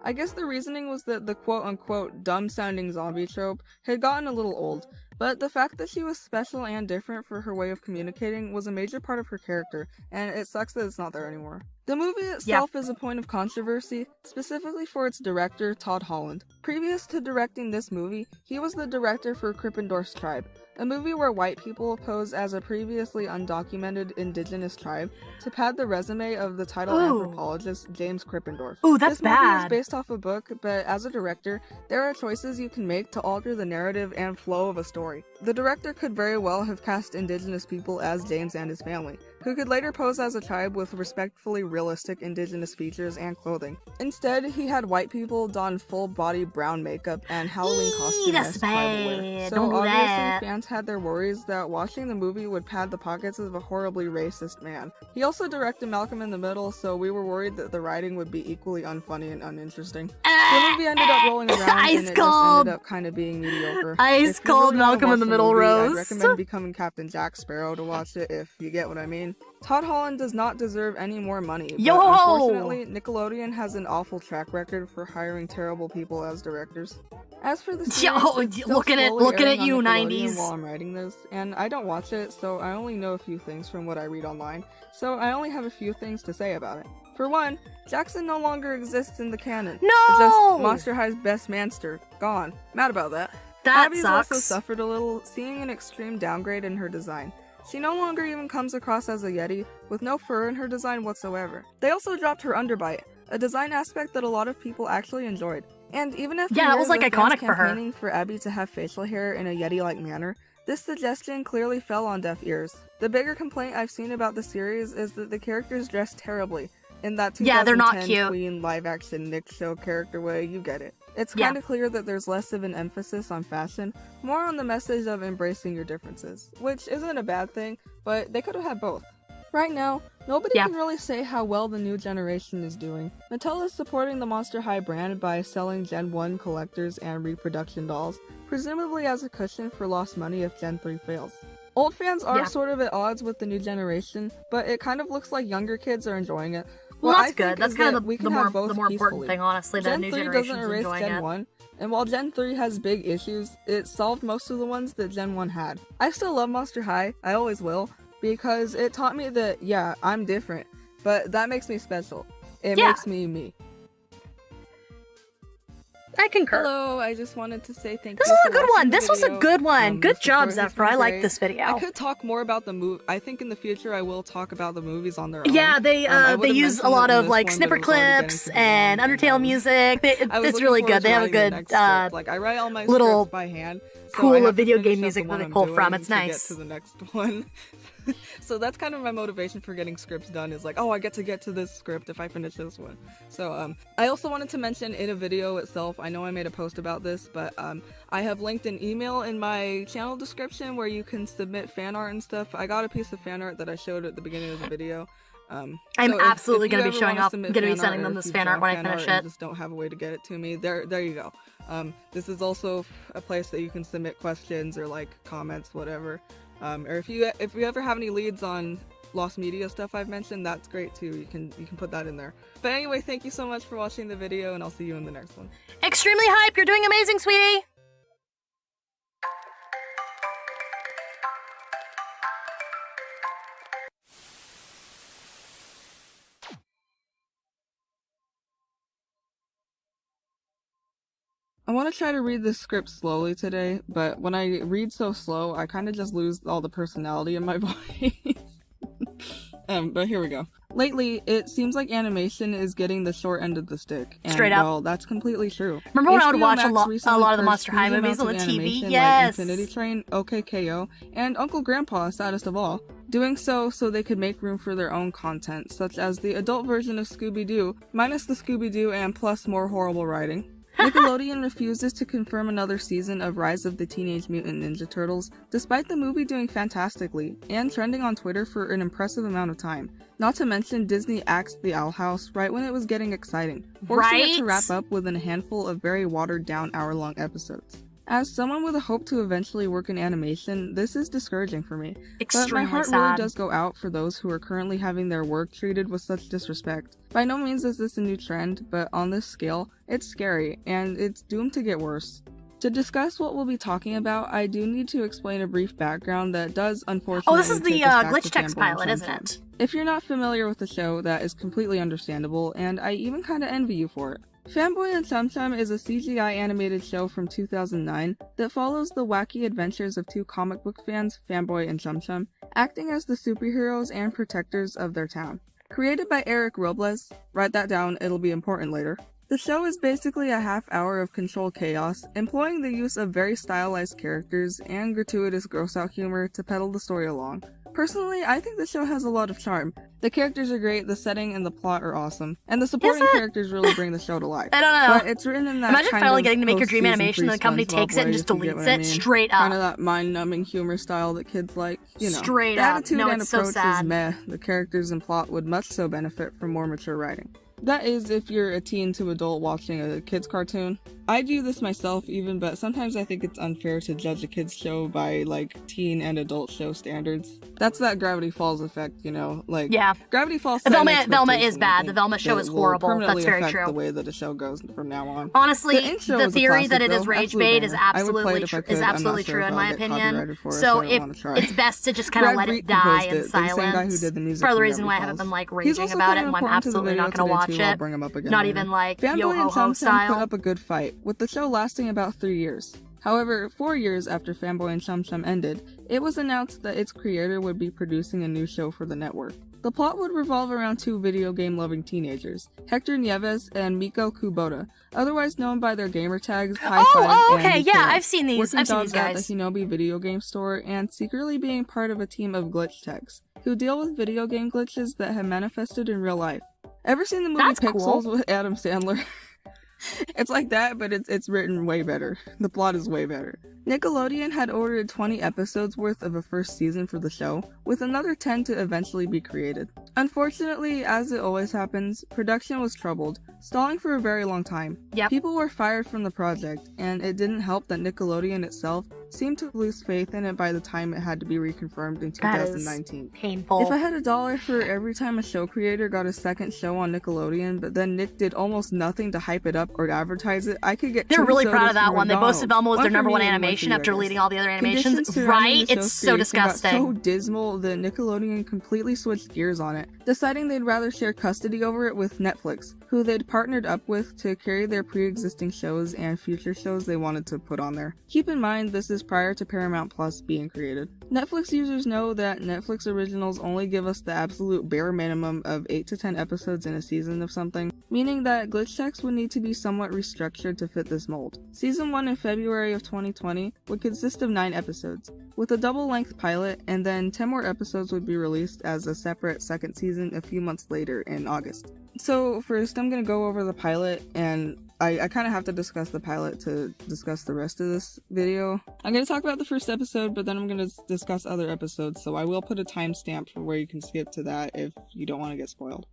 I guess the reasoning was that the quote-unquote dumb-sounding zombie trope had gotten a little old, but the fact that she was special and different for her way of communicating was a major part of her character, and it sucks that it's not there anymore. The movie itself is a point of controversy, specifically for its director, Todd Holland. Previous to directing this movie, he was the director for Krippendorf's Tribe, a movie where white people pose as a previously undocumented indigenous tribe to pad the resume of the title Ooh. anthropologist James Krippendorf. Ooh, that's this movie bad. is based off a book, but as a director, there are choices you can make to alter the narrative and flow of a story. The director could very well have cast indigenous people as James and his family, who could later pose as a tribe with respectfully realistic indigenous features and clothing. Instead, he had white people don full-body brown makeup and Halloween costumes as tribal wear. So obviously, fans had their worries that watching the movie would pad the pockets of a horribly racist man. He also directed Malcolm in the Middle, so we were worried that the writing would be equally unfunny and uninteresting. The movie ended up rolling around and it just ended up kind of being mediocre. Ice cold Malcolm in the Middle roast. I'd recommend becoming Captain Jack Sparrow to watch it if you get what I mean. Todd Holland does not deserve any more money, but unfortunately, Nickelodeon has an awful track record for hiring terrible people as directors. As for the series, looking at you, 90s. While I'm writing this, and I don't watch it, so I only know a few things from what I read online, so I only have a few things to say about it. For one, Jackson no longer exists in the canon. No! Just Monster High's best manster. Gone. Mad about that. That Abby's sucks. also suffered a little, seeing an extreme downgrade in her design. She no longer even comes across as a Yeti, with no fur in her design whatsoever. They also dropped her underbite, a design aspect that a lot of people actually enjoyed. And even if that was like iconic for her. Campaigning for Abby to have facial hair in a Yeti-like manner, this suggestion clearly fell on deaf ears. The bigger complaint I've seen about the series is that the characters dress terribly. In that 2010 they're not cute. Queen live-action Nick show character way, you get it. It's kind of clear that there's less of an emphasis on fashion, more on the message of embracing your differences, which isn't a bad thing, but they could have had both. Right now, nobody can really say how well the new generation is doing. Mattel is supporting the Monster High brand by selling Gen 1 collectors and reproduction dolls, presumably as a cushion for lost money if Gen 3 fails. Old fans are sort of at odds with the new generation, but it kind of looks like younger kids are enjoying it. Well, that's good. That's kind of the more important thing, honestly, that new generation's doesn't erase enjoying Gen it. 1, and while Gen 3 has big issues, it solved most of the ones that Gen 1 had. I still love Monster High, I always will, because it taught me that, yeah, I'm different, but that makes me special. It makes me me. I concur. Hello, I just wanted to say thank This you was for a good watching one. the This was a video. good one. Good The job, support has xephrou. I been like great. this video. I could talk more about the movie. I think in the future I will talk about the movies on their own. Yeah, they use a lot of like one, snipper but it was already clips and Undertale music. It's really good. They have a good like I write all my little scripts by hand. So pool I have of to video finish game up music the that one they I'm pull from. doing It's to nice. Get to the next one. So that's kind of my motivation for getting scripts done, is like, oh, I get to this script if I finish this one. So I also wanted to mention in a video itself, I know I made a post about this, but I have linked an email in my channel description where you can submit fan art and stuff. I got a piece of fan art that I showed at the beginning of the video. I'm so absolutely if you going to be ever showing wanna off, submit going to be fan sending art, them or this if fan you art when I draw finish fan art it. and just don't have a way to get it to me, there you go. This is also a place that you can submit questions or like comments, whatever. Or if you ever have any leads on lost media stuff I've mentioned, that's great too. You can put that in there. But anyway, thank you so much for watching the video, and I'll see you in the next one. Extremely hype. You're doing amazing, sweetie. I want to try to read this script slowly today, but when I read so slow, I kind of just lose all the personality in my voice. But here we go. Lately, it seems like animation is getting the short end of the stick. And, Straight up. well, that's completely true. Remember when I would HBO watch Max a lot recently of the purged Monster High huge movies on the amounts of TV? animation, Yes. Like Infinity Train, OKKO, and Uncle Grandpa, saddest of all. Doing so they could make room for their own content, such as the adult version of Scooby-Doo, minus the Scooby-Doo and plus more horrible writing. Nickelodeon refuses to confirm another season of Rise of the Teenage Mutant Ninja Turtles, despite the movie doing fantastically, and trending on Twitter for an impressive amount of time. Not to mention Disney axed the Owl House right when it was getting exciting, forcing it to wrap up within a handful of very watered-down hour-long episodes. As someone with a hope to eventually work in animation, this is discouraging for me. But my heart really does go out for those who are currently having their work treated with such disrespect. By no means is this a new trend, but on this scale, it's scary, and it's doomed to get worse. To discuss what we'll be talking about, I do need to explain a brief background that does unfortunately Oh, this is the take us back glitch to text Fanboy pilot, and isn't Chum it? Chum. If you're not familiar with the show, that is completely understandable, and I even kinda envy you for it. Fanboy and Chum Chum is a CGI animated show from 2009 that follows the wacky adventures of two comic book fans, Fanboy and Chum Chum, acting as the superheroes and protectors of their town. Created by Eric Robles, write that down, it'll be important later. The show is basically a half hour of controlled chaos, employing the use of very stylized characters and gratuitous gross-out humor to peddle the story along. Personally, I think the show has a lot of charm. The characters are great, the setting and the plot are awesome, and the supporting characters really bring the show to life. I don't know. But it's written in that Imagine kind finally of getting to make your dream post-season animation and the company SpongeBob takes it and way, just if you get deletes what I it mean. straight up. Kind of that mind-numbing humor style that kids like. You know, Straight the up. attitude No, and it's so approach sad. is meh. The characters and plot would much so benefit from more mature writing. That is, if you're a teen to adult watching a kids cartoon. I do this myself even, but sometimes I think it's unfair to judge a kids show by, like, teen and adult show standards. That's that Gravity Falls effect, you know? Like, yeah. Gravity Falls. Velma is bad. The Velma show is horrible. That's permanently very affect true. the way that the show goes from now on. Honestly, intro the is a theory that classic, it is though. rage Absolute bait is banger. I would play absolutely it if I could. I'm not sure true if in I'll my get opinion. copyrighted for it, So I don't wanna try. it's best to just kind of Brad let Reed it die composed in it, the same guy who silence. did the music For for the reason why I Gravity haven't been like Falls. He's raging also about kind it, of and I'm important to the absolutely not video going to watch today, too. I'll it. bring him up again Not later. even like Fanboy yo ho and ho Chum Chum style. put up a good fight, with the show lasting about 3 years. However, 4 years after Fanboy and Chum Chum ended, it was announced that its creator would be producing a new show for the network. The plot would revolve around two video game-loving teenagers, Hector Nieves and Miko Kubota, otherwise known by their gamer tags High Five okay, and yeah, Mikura, I've seen these. working I've seen these jobs at guys. the Hinobi video game store and secretly being part of a team of glitch techs, who deal with video game glitches that have manifested in real life. Ever seen the movie That's Pixels cool. with Adam Sandler? It's like that, but it's written way better. The plot is way better. Nickelodeon had ordered 20 episodes worth of a first season for the show, with another 10 to eventually be created. Unfortunately, as it always happens, production was troubled, stalling for a very long time. Yep. People were fired from the project, and it didn't help that Nickelodeon itself seemed to lose faith in it by the time it had to be reconfirmed in That is 2019. painful. If I had $1 for every time a show creator got a second show on Nickelodeon, but then Nick did almost nothing to hype it up or advertise it, I could get They're two really proud sodas of that from one. They boasted Velma was McDonald's. their number One one for me and one animation for you, after I leading guess. all the other animations. Conditions surrounding Right? the It's show's so creation disgusting. got so dismal that Nickelodeon completely switched gears on it, deciding they'd rather share custody over it with Netflix, who they'd partnered up with to carry their pre-existing shows and future shows they wanted to put on there. Keep in mind, this is prior to Paramount Plus being created. Netflix users know that Netflix originals only give us the absolute bare minimum of 8 to 10 episodes in a season of something, meaning that glitch checks would need to be somewhat restructured to fit this mold. Season 1 in February of 2020 would consist of 9 episodes, with a double-length pilot, and then 10 more episodes would be released as a separate second season a few months later in August. So first I'm going to go over the pilot, and I kind of have to discuss the pilot to discuss the rest of this video. I'm going to talk about the first episode, but then I'm going to discuss other episodes, so I will put a timestamp for where you can skip to that if you don't want to get spoiled.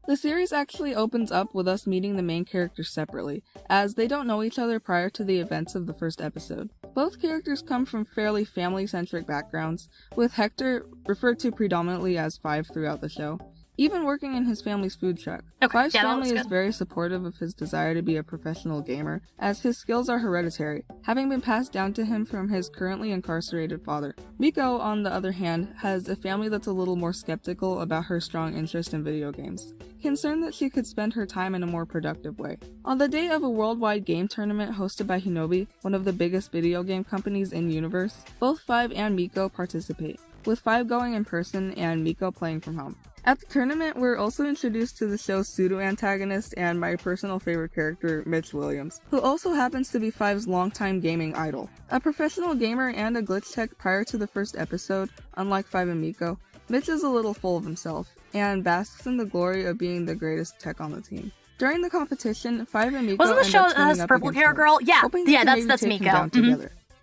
The series actually opens up with us meeting the main characters separately, as they don't know each other prior to the events of the first episode. Both characters come from fairly family-centric backgrounds, with Hector referred to predominantly as Five throughout the show, even working in his family's food truck. Five's family is very supportive of his desire to be a professional gamer, as his skills are hereditary, having been passed down to him from his currently incarcerated father. Miko, on the other hand, has a family that's a little more skeptical about her strong interest in video games, concerned that she could spend her time in a more productive way. On the day of a worldwide game tournament hosted by Hinobi, one of the biggest video game companies in universe, both Five and Miko participate, with Five going in person and Miko playing from home. At the tournament, we're also introduced to the show's pseudo-antagonist and my personal favorite character, Mitch Williams, who also happens to be Five's longtime gaming idol. A professional gamer and a glitch tech prior to the first episode, unlike Five and Miko, Mitch is a little full of himself, and basks in the glory of being the greatest tech on the team. During the competition, Five and Miko Wasn't the show that has purple hair girl? Yeah, that's Miko.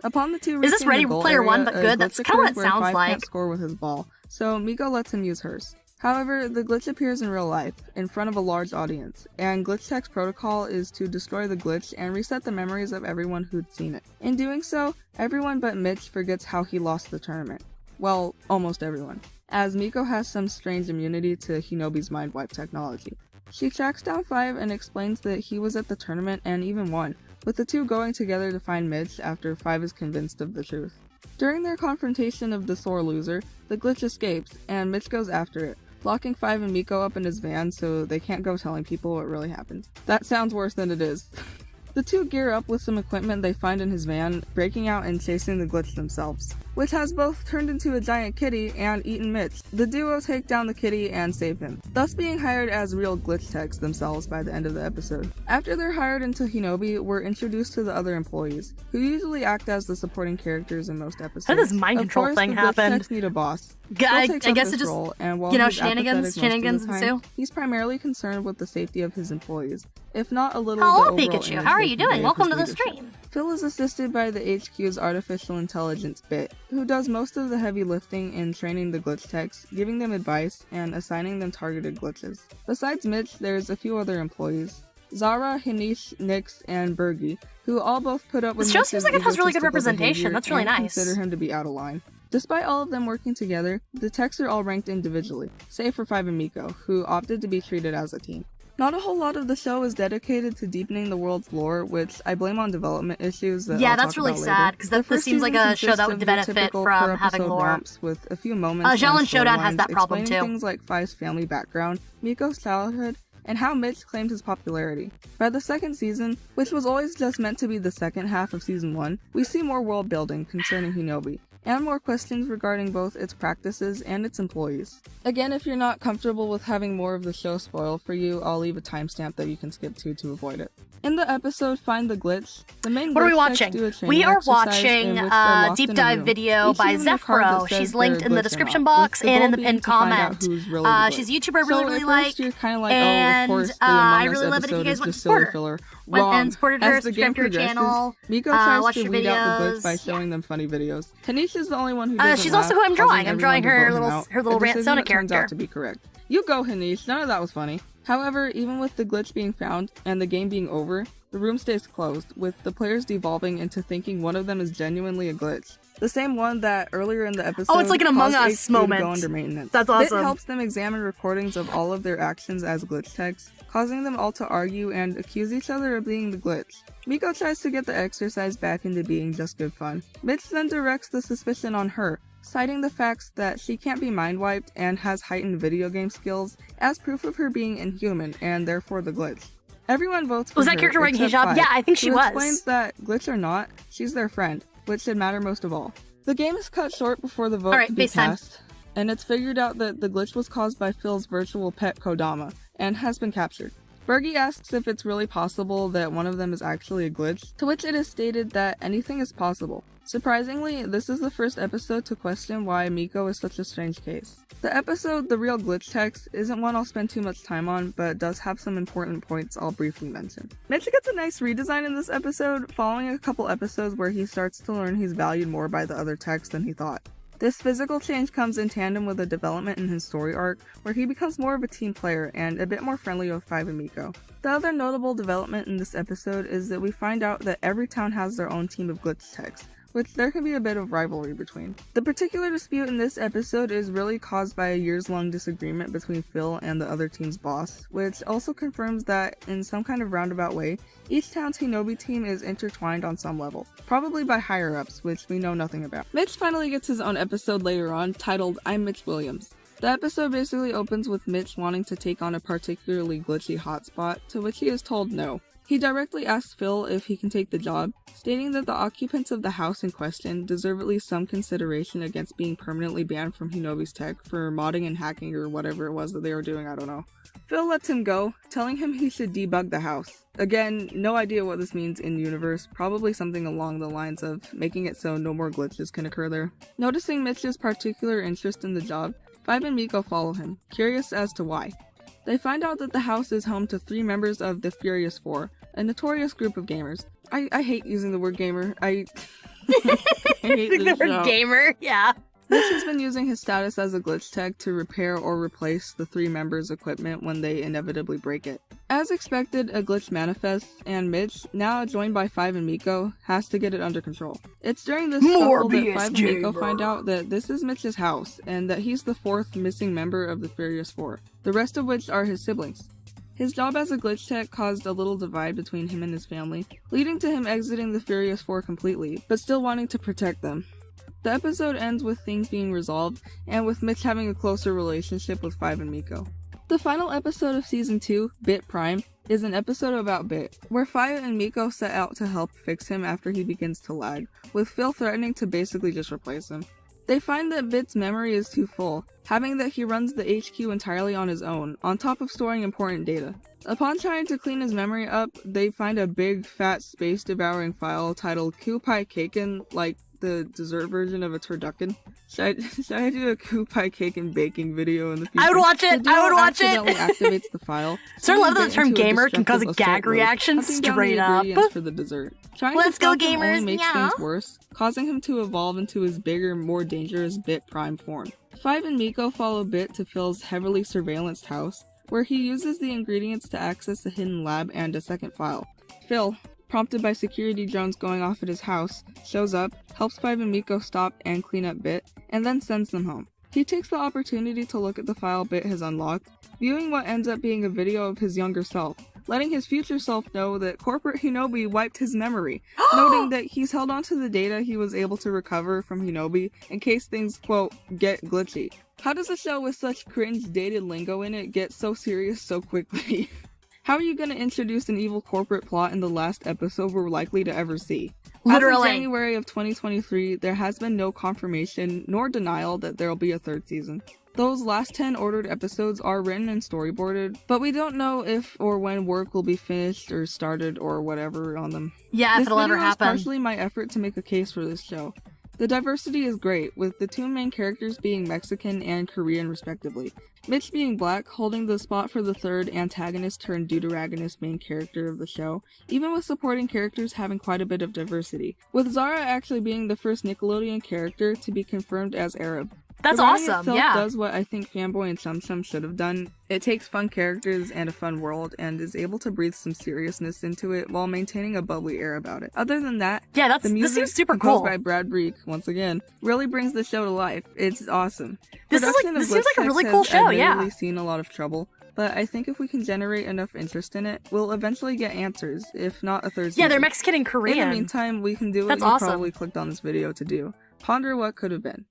Upon the two Is this reaching Ready the goal Player area, One but a good? glitch That's kind of what it occurs where sounds Five like. can't score with his ball, so Miko lets him use hers. However, the glitch appears in real life, in front of a large audience, and Glitch Tech's protocol is to destroy the glitch and reset the memories of everyone who'd seen it. In doing so, everyone but Mitch forgets how he lost the tournament. Well, almost everyone, as Miko has some strange immunity to Hinobi's mind wipe technology. She tracks down Five and explains that he was at the tournament and even won, with the two going together to find Mitch after Five is convinced of the truth. During their confrontation of the sore loser, the glitch escapes, and Mitch goes after it, locking Five and Miko up in his van so they can't go telling people what really happened. That sounds worse than it is. The two gear up with some equipment they find in his van, breaking out and chasing the glitch themselves. which has both turned into a giant kitty and eaten Mitch. The duo take down the kitty and save him, thus being hired as real glitch techs themselves by the end of the episode. After they're hired into Hinobi, we're introduced to the other employees, who usually act as the supporting characters in most episodes. How did this mind control thing happen? Of course, the glitch techs need a boss. I guess it just, role, and while shenanigans ensue. He's primarily concerned with the safety of his employees, if not a little Hello, the overall Pikachu. How are you doing? Welcome to the stream. Phil is assisted by the HQ's artificial intelligence bit, who does most of the heavy lifting in training the glitch techs, giving them advice, and assigning them targeted glitches. Besides Mitch, there's a few other employees. Zara, Hanish, Nix, and Bergie, who all both put up with this show seems like it has really good representation. That's really nice. Consider him to be out of line. Despite all of them working together, the techs are all ranked individually, save for Five and Miko, who opted to be treated as a team. Not a whole lot of the show is dedicated to deepening the world's lore, which I blame on development issues that I'll that's talk really about sad, later. because this seems like a show that would benefit from having lore. With a few moments Xiaolin Showdown has that problem too. Things like Five's family background, Miko's childhood, and how Mitch claimed his popularity. By the second season, which was always just meant to be the second half of season 1, we see more world building concerning Hinobi, and more questions regarding both its practices and its employees. Again, if you're not comfortable with having more of the show spoiled for you, I'll leave a timestamp that you can skip to avoid it. In the episode Find the Glitch, the main what are we glitch watching? techs do a training We are exercise watching in which they're a locked deep in a dive room. video Each by using a card that xephrou. says She's linked they're in the glitch or description not, box with the and in goal the being pinned to find out comment. who's really the glitch. She's a YouTuber I really, So really at first like, you're kind of like, and oh, of course, the I Among Us really love it if you episode guys is went to just support silly her. filler. Went Wrong. and supported her, As the game subscribed to her progresses, channel, Miko tries watch to her weed out the glitch videos. by showing them funny videos. Tanisha is the only one who doesn't she's also who I'm laugh, drawing. causing I'm drawing everyone to her vote him little out, a Rant decision Sona that turns character. out to be correct. You go, Hanish. None of that was funny. However, even with the glitch being found and the game being over, the room stays closed, with the players devolving into thinking one of them is genuinely a glitch. The same one that earlier in the episode Oh, it's like an Among caused Us HQ to go moment. under maintenance. That's awesome. It helps them examine recordings of all of their actions as glitch techs, causing them all to argue and accuse each other of being the glitch. Miko tries to get the exercise back into being just good fun. Mitch then directs the suspicion on her, citing the facts that she can't be mind-wiped and has heightened video game skills as proof of her being inhuman and therefore the glitch. Everyone votes for Was her, that character wearing except hijab? Five, Yeah, I think she who was. explains that, glitch or not, she's their friend, which should matter most of all. The game is cut short before the vote Alright, can be FaceTime. cast, and it's figured out that the glitch was caused by Phil's virtual pet Kodama, and has been captured. Bergie asks if it's really possible that one of them is actually a glitch, to which it is stated that anything is possible. Surprisingly, this is the first episode to question why Miko is such a strange case. The episode, The Real Glitch Text, isn't one I'll spend too much time on, but does have some important points I'll briefly mention. Mitch gets a nice redesign in this episode, following a couple episodes where he starts to learn he's valued more by the other techs than he thought. This physical change comes in tandem with a development in his story arc, where he becomes more of a team player and a bit more friendly with Five and Miko. The other notable development in this episode is that we find out that every town has their own team of glitch techs, which there can be a bit of rivalry between. The particular dispute in this episode is really caused by a years-long disagreement between Phil and the other team's boss, which also confirms that, in some kind of roundabout way, each town's Hinobi team is intertwined on some level, probably by higher-ups, which we know nothing about. Mitch finally gets his own episode later on, titled I'm Mitch Williams. The episode basically opens with Mitch wanting to take on a particularly glitchy hotspot, to which he is told no. He directly asks Phil if he can take the job, stating that the occupants of the house in question deserve at least some consideration against being permanently banned from Hinobi's tech for modding and hacking or whatever it was that they were doing, I don't know. Phil lets him go, telling him he should debug the house. Again, no idea what this means in universe, probably something along the lines of making it so no more glitches can occur there. Noticing Mitch's particular interest in the job, Five and Miko follow him, curious as to why. They find out that the house is home to 3 members of the Furious Four, a notorious group of gamers. I hate using the word gamer. I hate the word gamer, yeah. Mitch has been using his status as a glitch tech to repair or replace the 3 members' equipment when they inevitably break it. As expected, a glitch manifests, and Mitch, now joined by Five and Miko, has to get it under control. It's during this scuffle that Five and Miko find out that this is Mitch's house, and that he's the 4th missing member of the Furious Four, the rest of which are his siblings. His job as a glitch tech caused a little divide between him and his family, leading to him exiting the Furious Four completely, but still wanting to protect them. The episode ends with things being resolved, and with Mitch having a closer relationship with Five and Miko. The final episode of Season 2, Bit Prime, is an episode about Bit, where Five and Miko set out to help fix him after he begins to lag, with Phil threatening to basically just replace him. They find that Bit's memory is too full, having that he runs the HQ entirely on his own, on top of storing important data. Upon trying to clean his memory up, they find a big, fat, space-devouring file titled Kupai Kaken, like the dessert version of a turducken. Should I do a Kupai Kaken baking video in the future? I would watch it! I would watch it! Accidentally activates the file. So I love that the term gamer can cause a gag reaction straight up. For the dessert. Trying Let's to go stop him gamers, only makes yeah. things worse, causing him to evolve into his bigger, more dangerous Bit Prime form. Five and Miko follow Bit to Phil's heavily surveillanced house, where he uses the ingredients to access a hidden lab and a second file. Phil, prompted by security drones going off at his house, shows up, helps Five and Miko stop and clean up Bit, and then sends them home. He takes the opportunity to look at the file Bit has unlocked, viewing what ends up being a video of his younger self, letting his future self know that Corporate Hinobi wiped his memory, noting that he's held onto the data he was able to recover from Hinobi in case things, quote, get glitchy. How does a show with such cringe dated lingo in it get so serious so quickly? How are you gonna introduce an evil corporate plot in the last episode we're likely to ever see? Literally. As of January of 2023, there has been no confirmation nor denial that there will be a third season. Those last 10 ordered episodes are written and storyboarded, but we don't know if or when work will be finished or started or whatever on them. Yeah, if it'll ever happen. This video is partially my effort to make a case for this show. The diversity is great, with the two main characters being Mexican and Korean respectively. Mitch being black, holding the spot for the third antagonist turned deuteragonist main character of the show, even with supporting characters having quite a bit of diversity, with Zara actually being the first Nickelodeon character to be confirmed as Arab. That's The writing awesome, itself yeah. does what I think Fanboy and Tsum Tsum should have done. It takes fun characters and a fun world, and is able to breathe some seriousness into it while maintaining a bubbly air about it. Other than that, yeah, the this music, seems super composed cool. by Brad Breek, once again, really brings the show to life. It's awesome. This Production seems of like a Glitch really Text cool has show, yeah. admittedly seen a lot of trouble, but I think if we can generate enough interest in it, we'll eventually get answers, if not a third season. Yeah, they're Mexican and Korean. In the meantime, we can do what That's you awesome. probably clicked on this video to do. Ponder what could have been.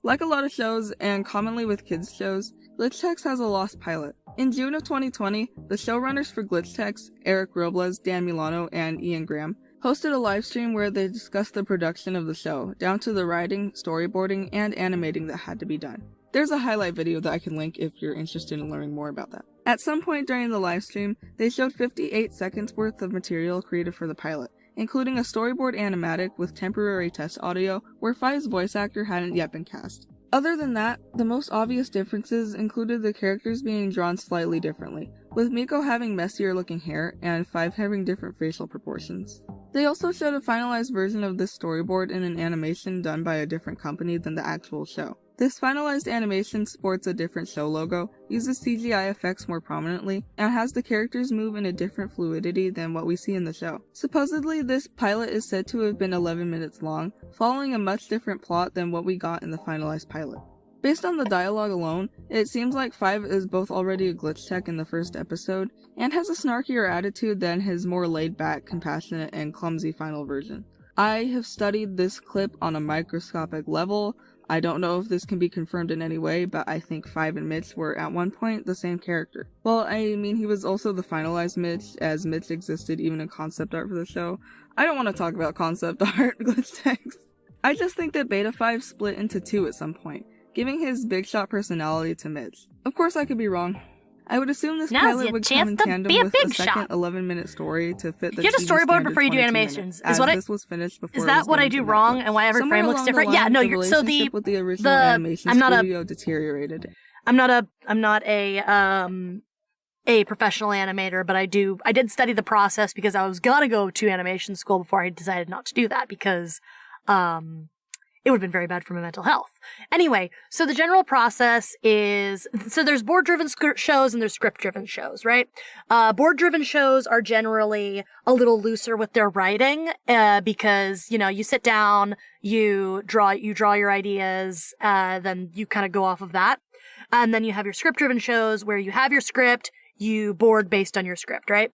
Like a lot of shows, and commonly with kids shows, Glitch Text has a lost pilot. In June of 2020, the showrunners for Glitch Text, Eric Robles, Dan Milano, and Ian Graham, hosted a livestream where they discussed the production of the show, down to the writing, storyboarding, and animating that had to be done. There's a highlight video that I can link if you're interested in learning more about that. At some point during the livestream, they showed 58 seconds worth of material created for the pilot, including a storyboard animatic with temporary test audio where Five's voice actor hadn't yet been cast. Other than that, the most obvious differences included the characters being drawn slightly differently, with Miko having messier looking hair and Five having different facial proportions. They also showed a finalized version of this storyboard in an animation done by a different company than the actual show. This finalized animation sports a different show logo, uses CGI effects more prominently, and has the characters move in a different fluidity than what we see in the show. Supposedly, this pilot is said to have been 11 minutes long, following a much different plot than what we got in the finalized pilot. Based on the dialogue alone, it seems like Five is both already a glitch tech in the first episode, and has a snarkier attitude than his more laid-back, compassionate, and clumsy final version. I have studied this clip on a microscopic level. I don't know if this can be confirmed in any way, but I think Five and Mitch were at one point the same character. Well, I mean, he was also the finalized Mitch, as Mitch existed even in concept art for the show. I don't want to talk about concept art, glitch text. I just think that Beta 5 split into two at some point, giving his big shot personality to Mitch. Of course I could be wrong. I would assume this Now's pilot your would chance come in to tandem be a with big a second shot. 11-minute story to fit the You have to TV storyboard standard before you do 22 animations. minutes, Is as what I- this was finished before Is it that was what I given do to wrong Netflix. and why every Somewhere frame looks along the different? Yeah, line, no, the you're so relationship with the original the animation I'm not a studio deteriorated. I'm not a professional animator, but I did study the process because I was gonna go to animation school before I decided not to do that because it would have been very bad for my mental health. Anyway, so the general process is, so there's board-driven shows and there's script-driven shows, right? Board-driven shows are generally a little looser with their writing, because, you know, you sit down, you draw your ideas, then you kind of go off of that. And then you have your script-driven shows where you have your script, you board based on your script, right?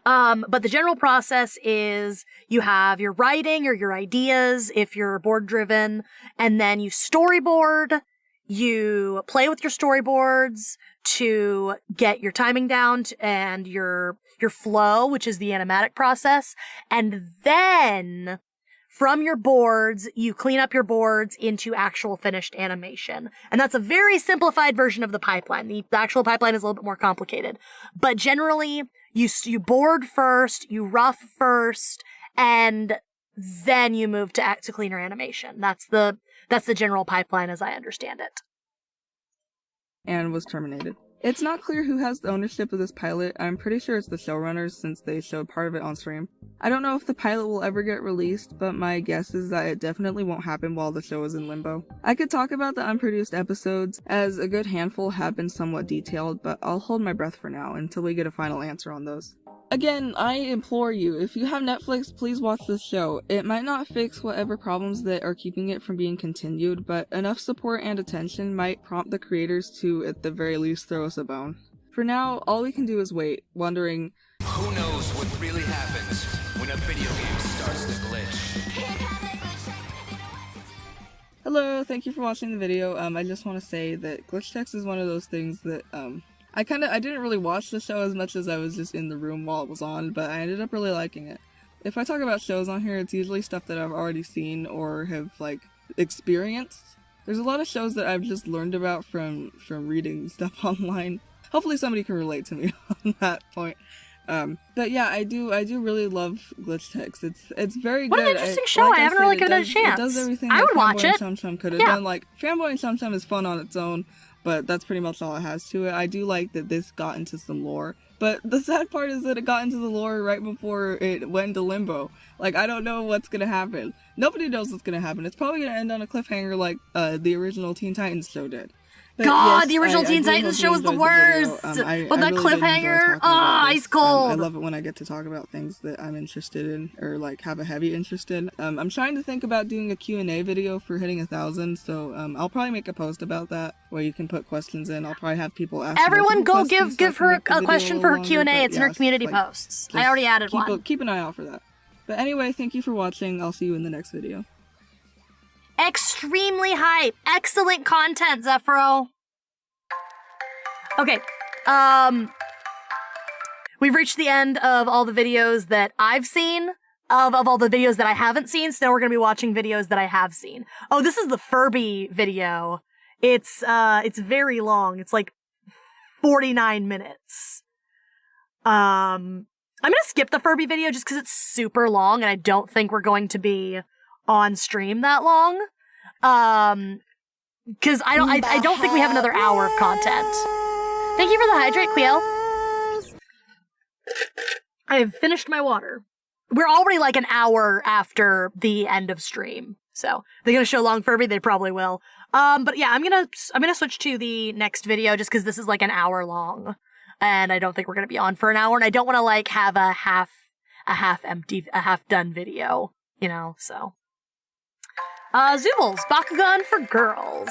But the general process is you have your writing or your ideas if you're board driven, and then you storyboard, you play with your storyboards to get your timing down and your flow, which is the animatic process. And then from your boards, you clean up your boards into actual finished animation. And that's a very simplified version of the pipeline. The actual pipeline is a little bit more complicated. But generally, you board first, you rough first, and then you move to cleaner animation. That's the general pipeline as I understand it. And was terminated. It's not clear who has the ownership of this pilot. I'm pretty sure it's the showrunners since they showed part of it on stream. I don't know if the pilot will ever get released, but my guess is that it definitely won't happen while the show is in limbo. I could talk about the unproduced episodes, as a good handful have been somewhat detailed, but I'll hold my breath for now until we get a final answer on those. Again, I implore you, if you have Netflix, please watch this show. It might not fix whatever problems that are keeping it from being continued, but enough support and attention might prompt the creators to, at the very least, throw us a bone. For now, all we can do is wait, wondering, who knows what really happens when a video game starts to glitch? Hello, thank you for watching the video. I just want to say that glitch text is one of those things that, I didn't really watch the show as much as I was just in the room while it was on, but I ended up really liking it. If I talk about shows on here, it's usually stuff that I've already seen or have, experienced. There's a lot of shows that I've just learned about from reading stuff online. Hopefully somebody can relate to me on that point. But yeah, I do really love glitch text. It's very good. What an interesting show! I haven't really given it a chance. It does everything I that would watch it. Chum Chum could have done. Fanboy and Chum Chum is fun on its own, but that's pretty much all it has to it. I do like that this got into some lore. But the sad part is that it got into the lore right before it went into limbo. I don't know what's gonna happen. Nobody knows what's gonna happen. It's probably gonna end on a cliffhanger like the original Teen Titans show did. But God, yes, the original Teen Titans show was the worst! But that cliffhanger, ice cold! I love it when I get to talk about things that I'm interested in, or have a heavy interest in. I'm trying to think about doing a Q&A video for hitting 1,000, so I'll probably make a post about that, where you can put questions in. I'll probably have people ask. Everyone go give her a question for her Q&A, it's in her community posts. I already added one. Keep an eye out for that. But anyway, thank you for watching, I'll see you in the next video. Extremely hype. Excellent content, xephrou. Okay. We've reached the end of all the videos that I've seen, of all the videos that I haven't seen, so now we're gonna be watching videos that I have seen. Oh, this is the Furby video. It's very long. It's 49 minutes. I'm gonna skip the Furby video just because it's super long, and I don't think we're going to be on stream that long. Because I don't think we have another hour of content. Thank you for the hydrate, Cleo. I have finished my water. We're already an hour after the end of stream, so they're gonna show long Furby. They probably will. But yeah, I'm gonna switch to the next video just because this is an hour long, and I don't think we're gonna be on for an hour, and I don't want to have a half done video, so. Zoobles, Bakugan for girls.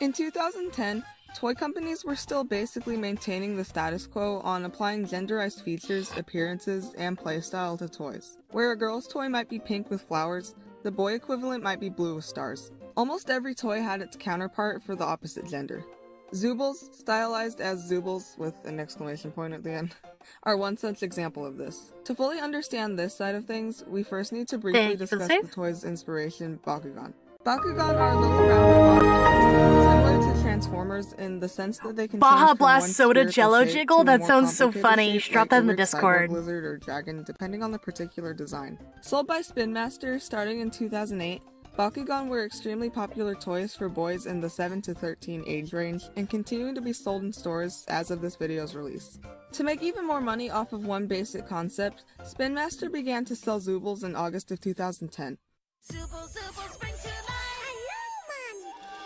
In 2010, toy companies were still basically maintaining the status quo on applying genderized features, appearances, and playstyle to toys. Where a girl's toy might be pink with flowers, the boy equivalent might be blue with stars. Almost every toy had its counterpart for the opposite gender. Zoobles, stylized as Zoobles with an exclamation point at the end, are one such example of this. To fully understand this side of things, we first need to briefly discuss the toy's inspiration, Bakugan. Bakugan are little round robotic toys, similar to Transformers in the sense that they can Baja Blast Soda Jello Jiggle? That sounds so funny. You should drop that in the Discord. Lizard or dragon, depending on the particular design. Sold by Spin Master starting in 2008, Bakugan were extremely popular toys for boys in the 7 to 13 age range and continue to be sold in stores as of this video's release. To make even more money off of one basic concept, Spin Master began to sell Zoobles in August of 2010.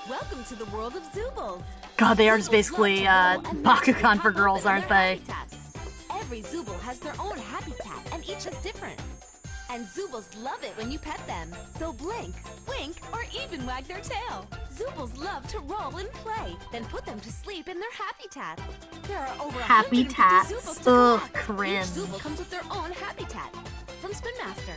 Welcome to the world of Zoobles. God, they are just basically Bakugan for girls, aren't they? Every Zooble has their own habitat, and each is different. And Zoobles love it when you pet them. They'll blink, wish, wink, or even wag their tail. Zoobles love to roll and play, then put them to sleep in their habitat. There are over 150 Habitats. Zoobles to Ugh, collect. cringe. Each Zooble comes with their own habitat. From Spin Master.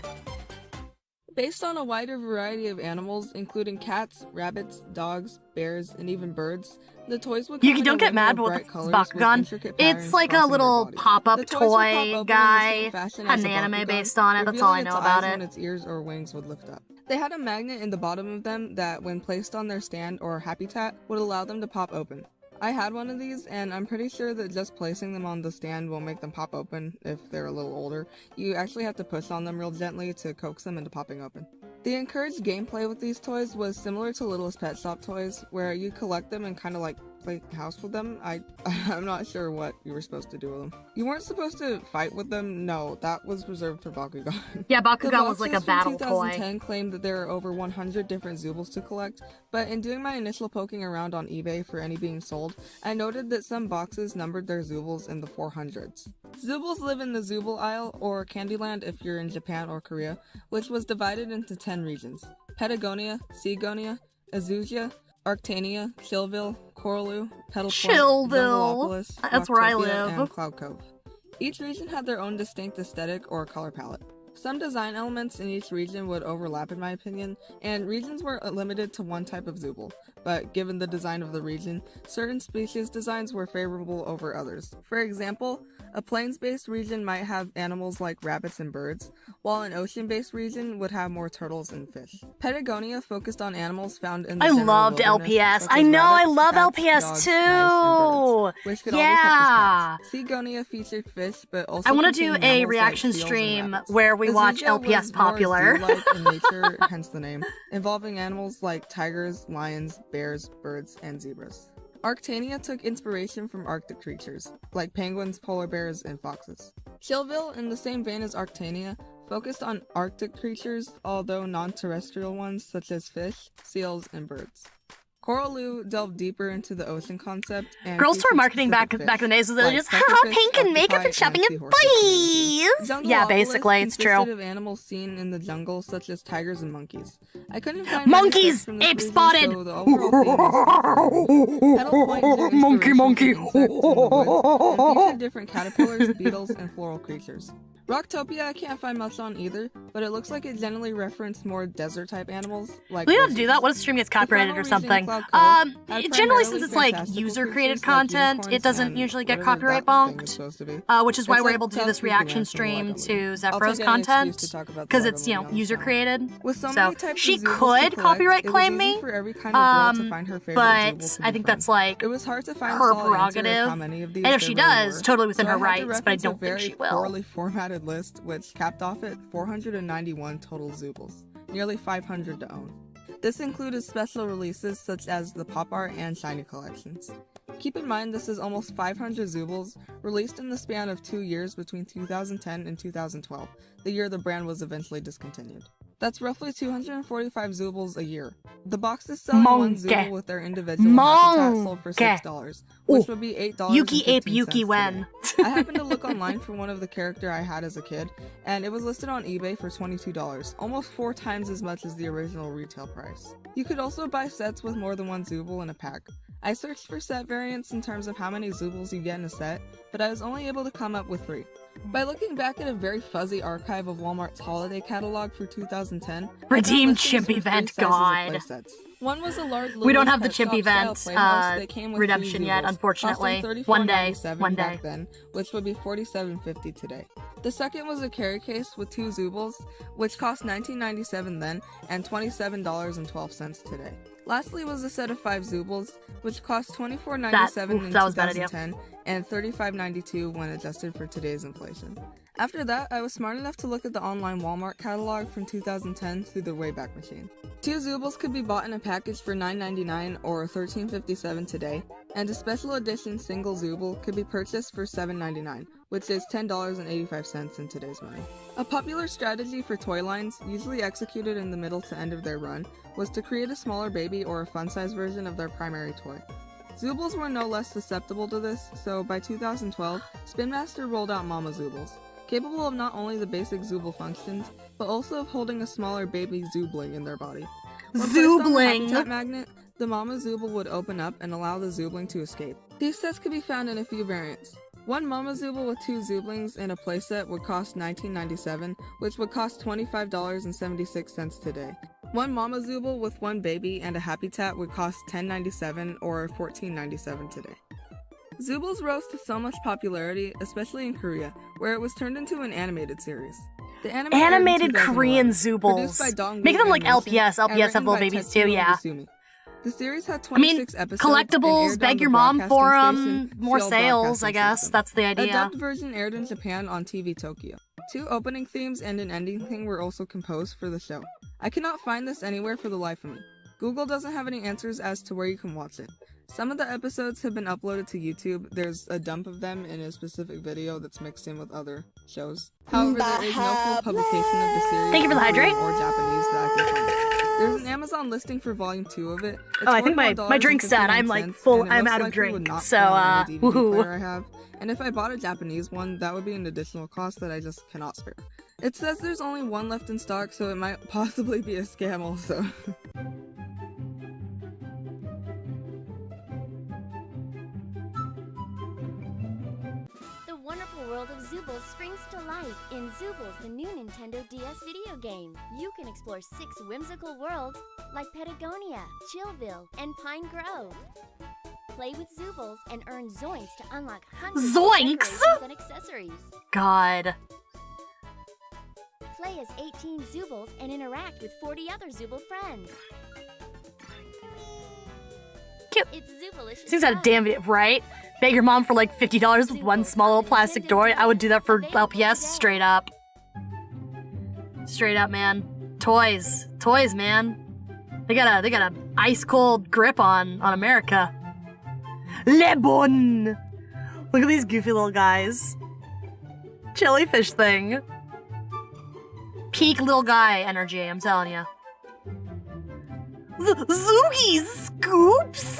Based on a wider variety of animals, including cats, rabbits, dogs, bears, and even birds, the toys would come Yuki, in don't a get rainbow mad of with bright colors with Bakugan. intricate patterns It's like a crossing their little bodies. pop-up The toys would pop toy open in the guy, same fashion had as an a anime Bakugan, based on it. That's all I revealing know its about eyes it. when its ears or wings would lift up. They had a magnet in the bottom of them that, when placed on their stand or habitat, would allow them to pop open. I had one of these, and I'm pretty sure that just placing them on the stand will make them pop open if they're a little older. You actually have to push on them real gently to coax them into popping open. The encouraged gameplay with these toys was similar to Littlest Pet Shop toys, where you collect them and kind of like play house with them. I'm not sure what you were supposed to do with them. You weren't supposed to fight with them. No, that was reserved for Bakugan. Yeah, Bakugan was like a battle toy. 2010 claimed that there are over 100 different Zoobles to collect, but in doing my initial poking around on eBay for any being sold, I noted that some boxes numbered their Zoobles in the 400s. Zoobles live in the Zooble aisle, or Candyland if you're in Japan or Korea, which was divided into 10 regions: Patagonia, Seagonia, Azusia, Arctania, Chillville, Coraloo, Petal Point, Chillville. Jungleopolis, That's where I Rocktopia, live. and Cloud Cove. Each region had their own distinct aesthetic or color palette. Some design elements in each region would overlap in my opinion, and regions were limited to one type of Zooble, but given the design of the region, certain species designs were favorable over others. For example, a plains-based region might have animals like rabbits and birds, while an ocean-based region would have more turtles and fish. Patagonia focused on animals found in the I general loved wilderness, LPS. such I as know, I rabbits, love cats, LPS dogs, too. mice, and birds, which could all be kept Yeah. as pets. Seagonia featured fish, but also I want to do contained a mammals like reaction seals and stream rabbits. where we watch Azusa LPS was more Popular. zoo-like in nature, hence the name, involving animals like tigers, lions, bears, birds, and zebras. Arctania took inspiration from Arctic creatures, like penguins, polar bears, and foxes. Chillville, in the same vein as Arctania, focused on Arctic creatures, although non-terrestrial ones such as fish, seals, and birds. Coraloo delved deeper into the ocean concept and Girls tour featured marketing back specific in the days was fish, just like haha, pufferfish, pink and makeup octopi, and shopping and seahorses. buddies. Yeah, basically, it's true. Consisted of animals seen in the jungle, such as tigers and monkeys. I couldn't find Monkeys! many Ape from this spotted! region, so the overall theme is Petal Point drew Monkey, monkey. inspiration from insects in the woods and featured different caterpillars, beetles, and floral creatures. Rocktopia I can't find much on either, but it looks like it generally referenced more desert-type animals, like We don't do that. What if stream gets copyrighted or something? Generally, since it's like user-created content, it doesn't usually get copyright bumped. Which is why we're able to do this reaction stream to xephrou's content, because it's, you know, user-created. So she could copyright claim me, but I think that's like her prerogative. And if she does, totally within her rights, but I don't think she will. Poorly formatted list, which capped off at 491 total Zoobles, nearly 500 to own. This included special releases such as the Pop Art and Shiny collections. Keep in mind this is almost 500 Zoobles released in the span of 2 years between 2010 and 2012, the year the brand was eventually discontinued. That's roughly 245 Zoobles a year. The box is selling one Zooble with their individual habitat sold for $6, which would be $8. Yuki ape Yuki when. I happened to look online for one of the character I had as a kid, and it was listed on eBay for $22, almost 4 times as much as the original retail price. You could also buy sets with more than one Zooble in a pack. I searched for set variants in terms of how many Zoobles you get in a set, but I was only able to come up with 3. By looking back at a very fuzzy archive of Walmart's holiday catalog for 2010, Redeemed chimp event, God. One was a large We don't have the Pet chimp Shop event style that came with redemption 3 yet, Zoobles, unfortunately. costing One day, $34.97 one day. back then, which would be $47.50 today. The second was a carry case with 2 Zoobles, which cost $19.97 then and $27.12 today. Lastly was a set of 5 Zoobles, which cost $24.97 in 2010 and $35.92 when adjusted for today's inflation. After that, I was smart enough to look at the online Walmart catalog from 2010 through the Wayback Machine. 2 Zoobles could be bought in a package for $9.99 or $13.57 today, and a special edition single Zooble could be purchased for $7.99, which is $10.85 in today's money. A popular strategy for toy lines, usually executed in the middle to end of their run, was to create a smaller baby or a fun-size version of their primary toy. Zoobles were no less susceptible to this, so by 2012, Spin Master rolled out Mama Zoobles, capable of not only the basic Zooble functions, but also of holding a smaller baby Zoobling in their body. When placed on the Zoobling. habitat magnet, the mama Zooble would open up and allow the Zoobling to escape. These sets could be found in a few variants. One mama Zooble with 2 Zooblings in a playset would cost $19.97, which would cost $25.76 today. One mama Zooble with 1 baby and a habitat would cost $10.97 or $14.97 today. Zoobles rose to so much popularity, especially in Korea, where it was turned into an animated series. The anime Animated aired in 2011, Korean produced by Zoobles. Dongwoo Make them like Animation, LPS. and LPS have written little by babies too, Tetsuo yeah. Izumi. The series had I mean, 26 episodes and aired collectibles, on beg the your mom broadcasting for station more Seoul sales, Broadcasting I guess. System. That's the A idea. dubbed version aired in Japan on TV Tokyo. 2 opening themes and an ending theme were also composed for the show. I cannot find this anywhere for the life of me. Google doesn't have any answers as to where you can watch it. Some of the episodes have been uploaded to YouTube. There's a dump of them in a specific video that's mixed in with other shows. However, there is no full publication of the series. Thank you for the hydrate. Or Japanese that I can find. There's an Amazon listing for volume 2 of it. It's Oh, I think my drink's done. I'm like full. I'm out of drink. So woohoo. I have. And if I bought a Japanese one, that would be an additional cost that I just cannot spare. It says there's only one left in stock, so it might possibly be a scam also. The wonderful world of Zoobles springs to life in Zoobles, the new Nintendo DS video game. You can explore 6 whimsical worlds like Patagonia, Chillville, and Pine Grove. Play with Zoobles and earn Zoinks to unlock hundreds of Zoinks? decorations and accessories. God. Play as 18 Zoobles and interact with 40 other Zooble friends. Cute. It's Zooblicious Seems out of damn it, right? Beg your mom for like $50 with one small little plastic door. I would do that for LPS straight up. Straight up, man. Toys. Toys, man. They got a ice cold grip on America. Le Bon! Look at these goofy little guys. Jellyfish thing. Peak little guy energy, I'm telling you. Zoogies scoops!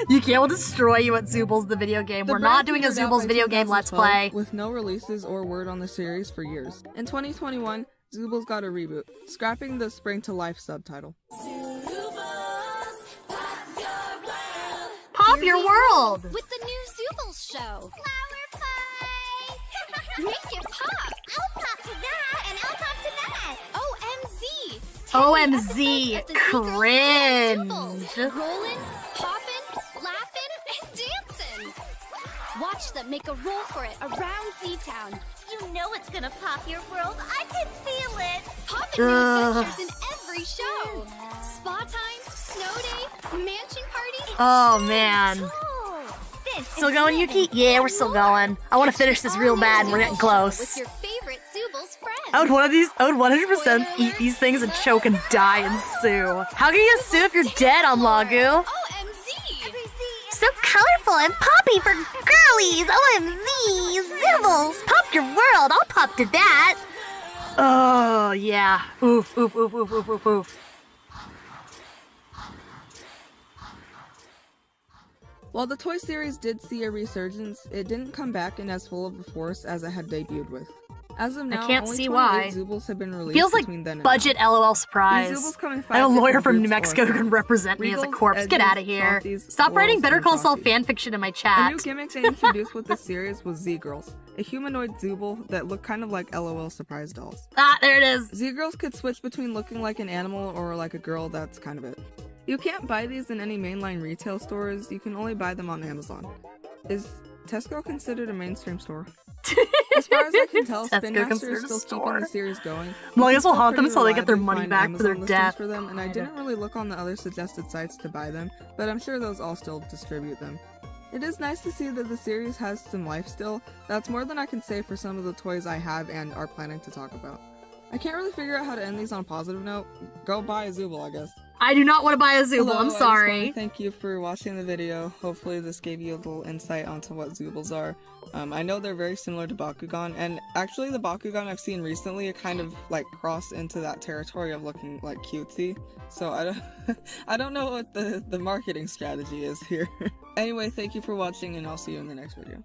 Yuki, I will destroy you at Zoobles the video game. We're not doing a Zoobles video game Let's Play. With no releases or word on the series for years. In 2021, Zoobles got a reboot, scrapping the Spring to Life subtitle. Pop your world! With the new Zoobles show. Flower pie! Make it pop! I'll pop to that, and I'll pop to that! OMZ! OMZ! Cringe! Rolling, popping, laughing, and dancing! Watch them make a roll for it around Z-Town. You know it's gonna pop your world. I can feel it! Popping new adventures in every show! Spa time, snow day, mansion parties. Oh man. Still going, Yuki? Yeah, we're still going. I want to finish this real bad and we're getting close. With your favorite Zoobles friends. I would 100% eat these things and choke and die and sue. How can you sue if you're dead on Lagu? So colorful and poppy for girlies! OMZ! Zoobles! Pop your world! I'll pop to that! Oh, yeah. Oof, oof, oof, oof, oof, oof, oof. While the toy series did see a resurgence, it didn't come back in as full of a force as it had debuted with. As of now, I can't only see 28 why. Zoobles have been released Feels like between then and budget now. LOL These surprise. Zoobles come in I have a 5 lawyer different from New groups or Mexico who can forms. represent me as a Regals, corpse. Get edges, out of here. softies, Stop writing florals, Better and Call Saul softies. fanfiction in my A chat. new gimmick they introduced with this series was Z-Girls, a humanoid Zooble that looked kind of like LOL surprise dolls. Ah, there it is. Z-Girls could switch between looking like an animal or like a girl, that's kind of it. You can't buy these in any mainline retail stores, you can only buy them on Amazon. Is Tesco considered a mainstream store? As far as I can tell, Spin Master is still keeping the series going. Well, I guess we'll Still haunt them pretty so they get their reliably money find back for their Amazon listings death. for them, and I didn't really look on the other suggested sites to buy them, but I'm sure those all still distribute them. It is nice to see that the series has some life still. That's more than I can say for some of the toys I have and are planning to talk about. I can't really figure out how to end these on a positive note. Go buy a Zooble, I guess. I do not want to buy a Zooble, Hello, I'm I just sorry. wanna thank you for watching the video. Hopefully this gave you a little insight onto what Zoobles are. I know they're very similar to Bakugan, and actually the Bakugan I've seen recently kind of like cross into that territory of looking like cutesy. So I don't know what the marketing strategy is here. Anyway, thank you for watching, and I'll see you in the next video.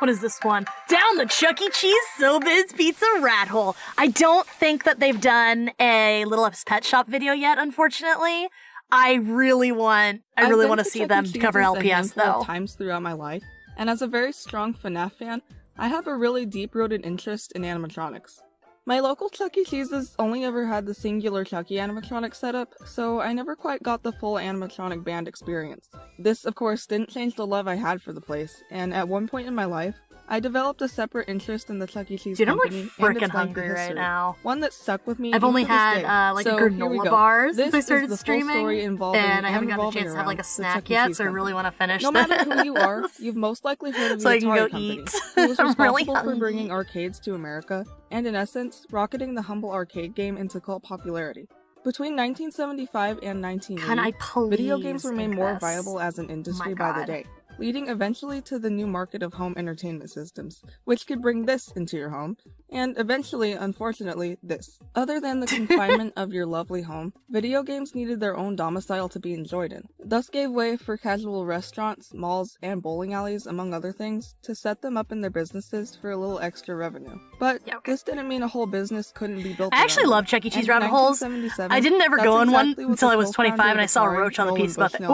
What is this one? Down the Chuck E. Cheese Soba's Pizza rat hole. I don't think that they've done a Little Ups Pet Shop video yet, unfortunately. I really want to see them cover LPS though. Times throughout my life, and as a very strong FNAF fan, I have a really deep-rooted interest in animatronics. My local Chuck E. Cheese's only ever had the singular Chucky animatronic setup, so I never quite got the full animatronic band experience. This, of course, didn't change the love I had for the place, and at one point in my life, I developed a separate interest in the Chuck E. Cheese company. Dude, I'm like freaking hungry right now. One that stuck with me. I've only had a granola bar since I started streaming, and I haven't gotten a chance to have like a snack yet, so I really want to finish this. No matter who you are, you've most likely heard of the so Atari I can go company, eat. who was I'm responsible really for hungry. bringing arcades to America, and in essence, rocketing the humble arcade game into cult popularity. Between 1975 and 1980, video games were made more viable as an industry by the day, leading eventually to the new market of home entertainment systems, which could bring this into your home, and eventually, unfortunately, this. Other than the confinement of your lovely home, video games needed their own domicile to be enjoyed in, thus gave way for casual restaurants, malls, and bowling alleys, among other things, to set them up in their businesses for a little extra revenue. But this didn't mean a whole business couldn't be built. I actually love Chuck E. Cheese rabbit holes. I didn't ever go in one until I was 25 and I saw a roach on the pizza buffet.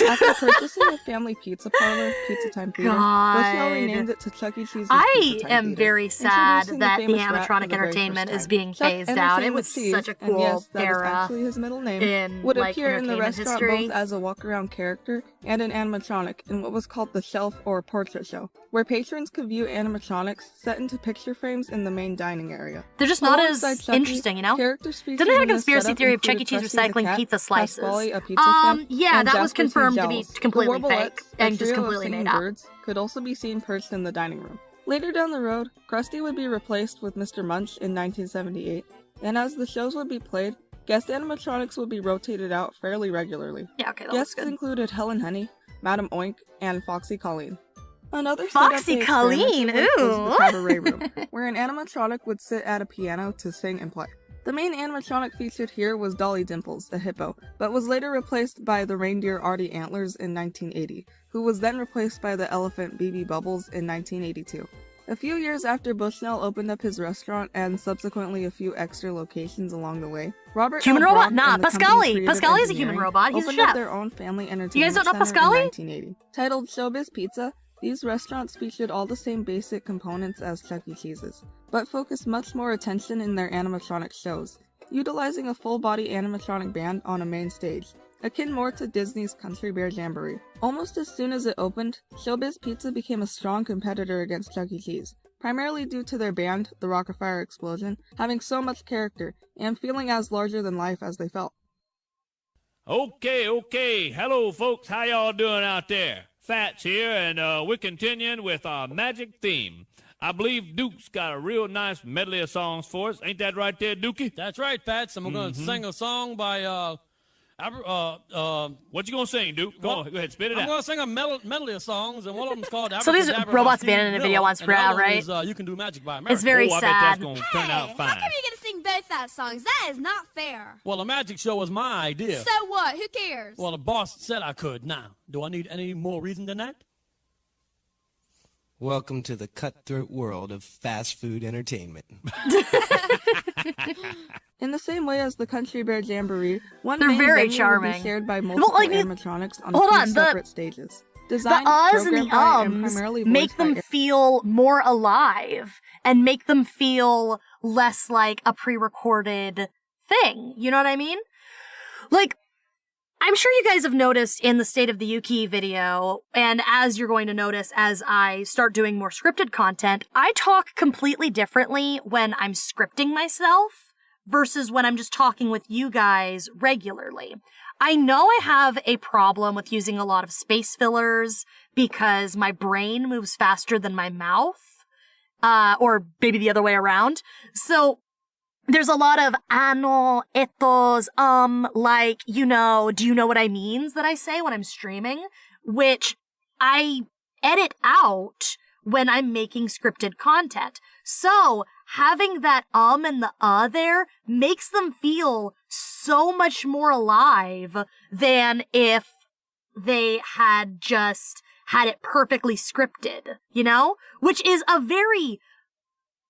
After purchasing a family pizza parlor, Pizza Time Theater, Bushnell renamed it to Chuck E. Cheese's I Pizza Time am Theater, very sad that the famous rat animatronic for the very entertainment first is time. being Chuck phased out. It was Cheese, such a and cool yes, that is era actually his middle name, in would like appear in the entertainment restaurant history. both as a walk-around character and an animatronic in what was called the shelf or portrait show, where patrons could view animatronics set into picture frames in the main dining area. They're just not Alongside as Chucky, interesting, you know? characters featured Didn't they have a in this conspiracy setup theory of Chuck E. included Cheese Krusty the recycling Cat, pizza slices? Pasquale, a pizza chef, Yeah, and that was Jasper T. confirmed to Jowls. be The completely Warblettes, fake and a just trio of completely singing made up. birds, could also be seen perched in the dining room. Later down the road, Krusty would be replaced with Mr. Munch in 1978, and as the shows would be played, guest animatronics would be rotated out fairly regularly. Yeah, okay, that Guests looks good. included Helen Honey, Madam Oink, and Foxy Colleen. Another Foxy setup they Colleen, experimented with was ooh. the cabaret room, where an animatronic would sit at a piano to sing and play. The main animatronic featured here was Dolly Dimples, a hippo, but was later replaced by the reindeer Artie Antlers in 1980, who was then replaced by the elephant BB Bubbles in 1982. A few years after Bushnell opened up his restaurant and subsequently a few extra locations along the way, Robert Human L. robot? Brock Nah, and the Pascali. company's creative Pascali is a human engineering robot. He's a opened up chef. their own family entertainment You guys don't know center Pascali? in 1980. Titled Showbiz Pizza, these restaurants featured all the same basic components as Chuck E. Cheese's, but focused much more attention in their animatronic shows, utilizing a full-body animatronic band on a main stage, akin more to Disney's Country Bear Jamboree. Almost as soon as it opened, Showbiz Pizza became a strong competitor against Chuck E. Cheese, primarily due to their band, the Rockafire Explosion, having so much character and feeling as larger than life as they felt. Okay. Hello, folks. How y'all doing out there? Fats here, and we're continuing with our magic theme. I believe Duke's got a real nice medley of songs for us. Ain't that right there, Dookie? That's right, Fats. And we're going to sing a song by, what you going to sing, Duke? Go ahead, spit it out. I'm going to sing a medley of songs, and one of them's called So these robots been in a video once and for the now, other one right? is, You Can Do Magic by America. It's very I bet sad. that's going to turn out fine. How come you get to sing both that songs? That is not fair. Well, the magic show was my idea. So what? Who cares? Well, the boss said I could. Now, do I need any more reason than that? Welcome to the cutthroat world of fast food entertainment. In the same way as the Country Bear Jamboree, one They're main very venue would charming. be shared by multiple animatronics on hold a few on, separate stages. The Designed, uhs and the programmed by, and ums primarily make voiced by them feel more alive and make them feel less like a pre-recorded thing. You know what I mean? Like, I'm sure you guys have noticed in the State of the Yuki video, and as you're going to notice as I start doing more scripted content, I talk completely differently when I'm scripting myself versus when I'm just talking with you guys regularly. I know I have a problem with using a lot of space fillers because my brain moves faster than my mouth, or maybe the other way around. So there's a lot of ano, etos, like, you know, do you know what I means that I say when I'm streaming, which I edit out when I'm making scripted content. So having that and the there makes them feel so much more alive than if they had just had it perfectly scripted, you know? Which is a very,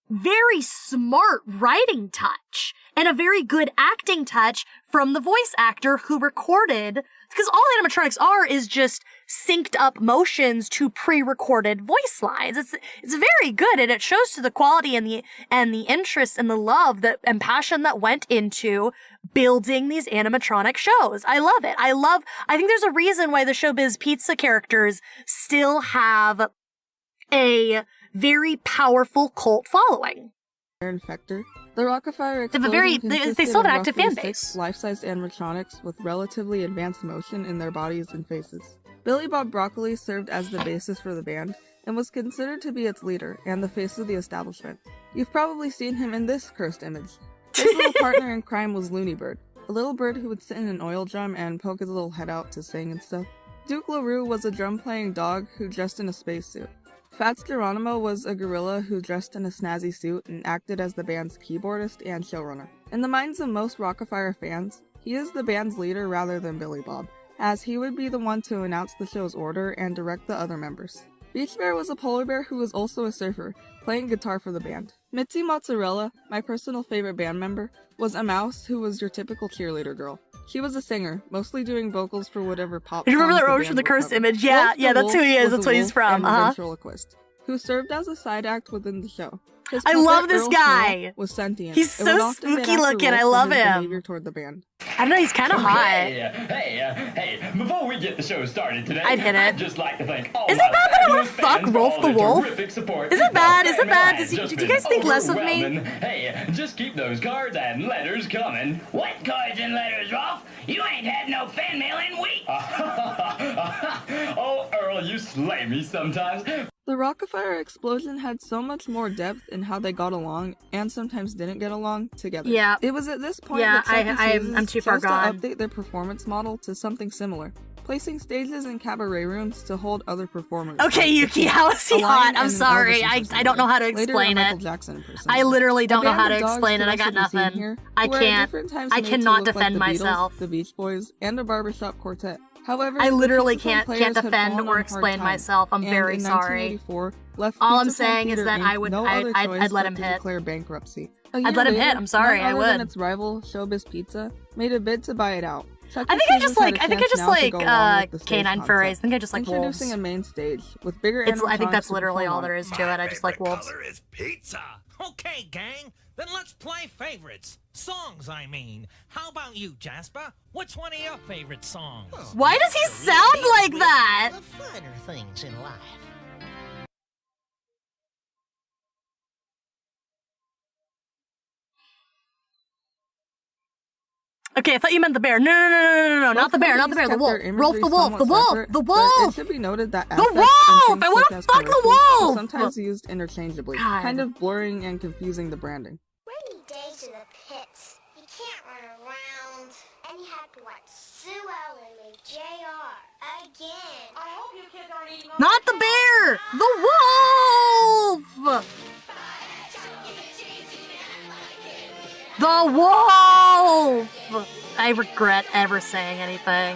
very smart writing touch and a very good acting touch from the voice actor who recorded, because all animatronics are is just synced up motions to pre-recorded voice lines. It's very good, and it shows to the quality and the interest and the love that and passion that went into building these animatronic shows. I love it. I think there's a reason why the Showbiz Pizza characters still have a very powerful cult following. Infector. The Rockafire They have a very, they still have an active fan base. Life-size animatronics with relatively advanced motion in their bodies and faces. Billy Bob Broccoli served as the basis for the band and was considered to be its leader and the face of the establishment. You've probably seen him in this cursed image. His little partner in crime was Looney Bird, a little bird who would sit in an oil drum and poke his little head out to sing and stuff. Duke LaRue was a drum-playing dog who dressed in a spacesuit. Fats Geronimo was a gorilla who dressed in a snazzy suit and acted as the band's keyboardist and showrunner. In the minds of most Rockafire fans, he is the band's leader rather than Billy Bob, as he would be the one to announce the show's order and direct the other members. Beach Bear was a polar bear who was also a surfer, playing guitar for the band. Mitzi Mozzarella, my personal favorite band member, was a mouse who was your typical cheerleader girl. She was a singer, mostly doing vocals for whatever pop. You remember that Roach from the cursed image? Yeah, Wolf yeah, that's who he is. was That's a what he's wolf from. and a ventriloquist, who served as a side act within the show. His I puppet, love this Earl guy. Snow, was sentient. He's and would so often get spooky after looking. Wolf I for love his him. behavior toward the band. I don't know, he's kind of hot. Hey, before we get the show started today, I'd hit it. I'd just like to thank all Is it my bad that I want to fabulous fuck fans for Rolf all the their Wolf? terrific support. Is it bad? Your Is it fan bad? mail has Did just you been guys think less of me? overwhelming. Hey, just keep those cards and letters coming. What cards and letters, Rolf? You ain't had no fan mail in weeks. Oh, Earl, you slay me sometimes. The Rockafire explosion had so much more depth in how they got along, and sometimes didn't get along, together. Yeah. It was at this point Yeah, that Chuck E. Cheese's I'm too far chose to gone. update their performance model to something similar, placing stages in cabaret rooms to hold other performers. Okay, Yuki, how is he A lion hot? and I'm an sorry. Elvis I don't know how to Later, a explain Michael it. Jackson impersonator. I literally don't A know how band to of dogs explain it. could I got also be seen nothing. here, I who were at can't. different times I made to cannot look like defend the Beatles, myself. The Beach Boys, and a barbershop quartet. However, I the literally Pizza Time can't players had defend fallen or on hard explain times, myself. I'm and very in sorry. 1984, left All I'm Pizza Time saying is Theater that Inc. I would- no I'd- other I'd choice let him but to hit. declare bankruptcy. A I'd year let him hit. later, I'm sorry, none I other than would. its rival, Showbiz Pizza, made a bid to buy it out. Chuck E. I think I Cheese just had like a I think I chance just now to like go along with the stage canine concept, furries. I think I just like wolves. introducing a main stage with bigger I think that's animatronics to literally all perform there on is to it. I just like wolves. Is pizza. Okay, gang. Then let's play favorites. Songs, I mean. How about you, Jasper? What's one of your favorite songs? Why does he sound like that? The finer things in life. Okay, I thought you meant the bear. No, not the bear, not the bear. The wolf. Rolf the wolf. The wolf. The It wolf. should be noted that The affects and wolf! things I wanna such as fuck the commercials are wolf! sometimes used interchangeably, God. kind of blurring and confusing the branding. Rainy days in the pits. You can't run around. And you have to watch Sue Ellen and JR again. I hope you kids aren't eating all Not the bear. The wolf. The wolf. I regret ever saying anything.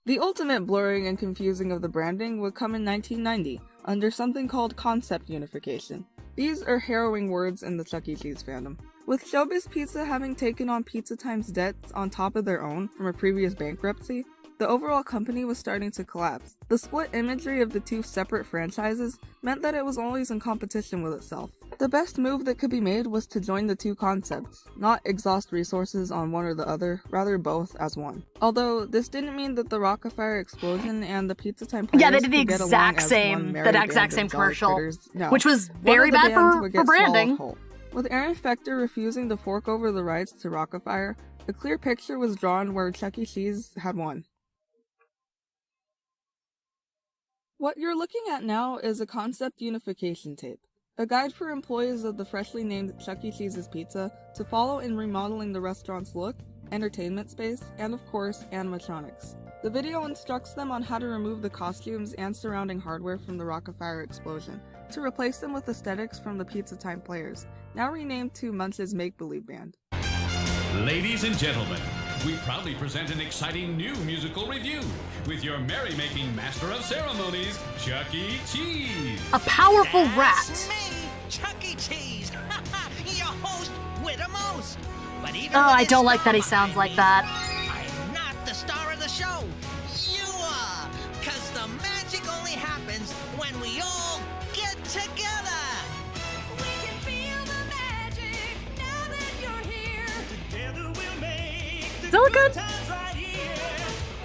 The ultimate blurring and confusing of the branding would come in 1990, under something called concept unification. These are harrowing words in the Chuck E. Cheese fandom. With Showbiz Pizza having taken on Pizza Time's debts on top of their own from a previous bankruptcy, the overall company was starting to collapse. The split imagery of the two separate franchises meant that it was always in competition with itself. The best move that could be made was to join the two concepts, not exhaust resources on one or the other, rather both as one. Although, this didn't mean that the Rockafire explosion and the Pizza Time players Yeah, they did the could get along exact as same, one merry that band exact of same jolly commercial, critters. No. which was One very of the bad bands for would get branding. swallowed whole. With Aaron Fector refusing to fork over the rights to Rockafire, a clear picture was drawn where Chuck E. Cheese had won. What you're looking at now is a concept unification tape, a guide for employees of the freshly named Chuck E. Cheese's Pizza to follow in remodeling the restaurant's look, entertainment space, and of course, animatronics. The video instructs them on how to remove the costumes and surrounding hardware from the Rockafire explosion, to replace them with aesthetics from the Pizza Time players, now renamed to Munch's Make-Believe Band. Ladies and gentlemen, we proudly present an exciting new musical review with your merrymaking master of ceremonies, Chuck E. Cheese. A powerful rat. Me, Chuck E. Cheese. Your host with the most. But even Oh, with I his don't like that he star sounds like behind that. me, I'm not the star of the show. You are. Cause the magic only happens when we all get together. We can feel the magic now that you're here. Together we'll make the Does that look good? times right here.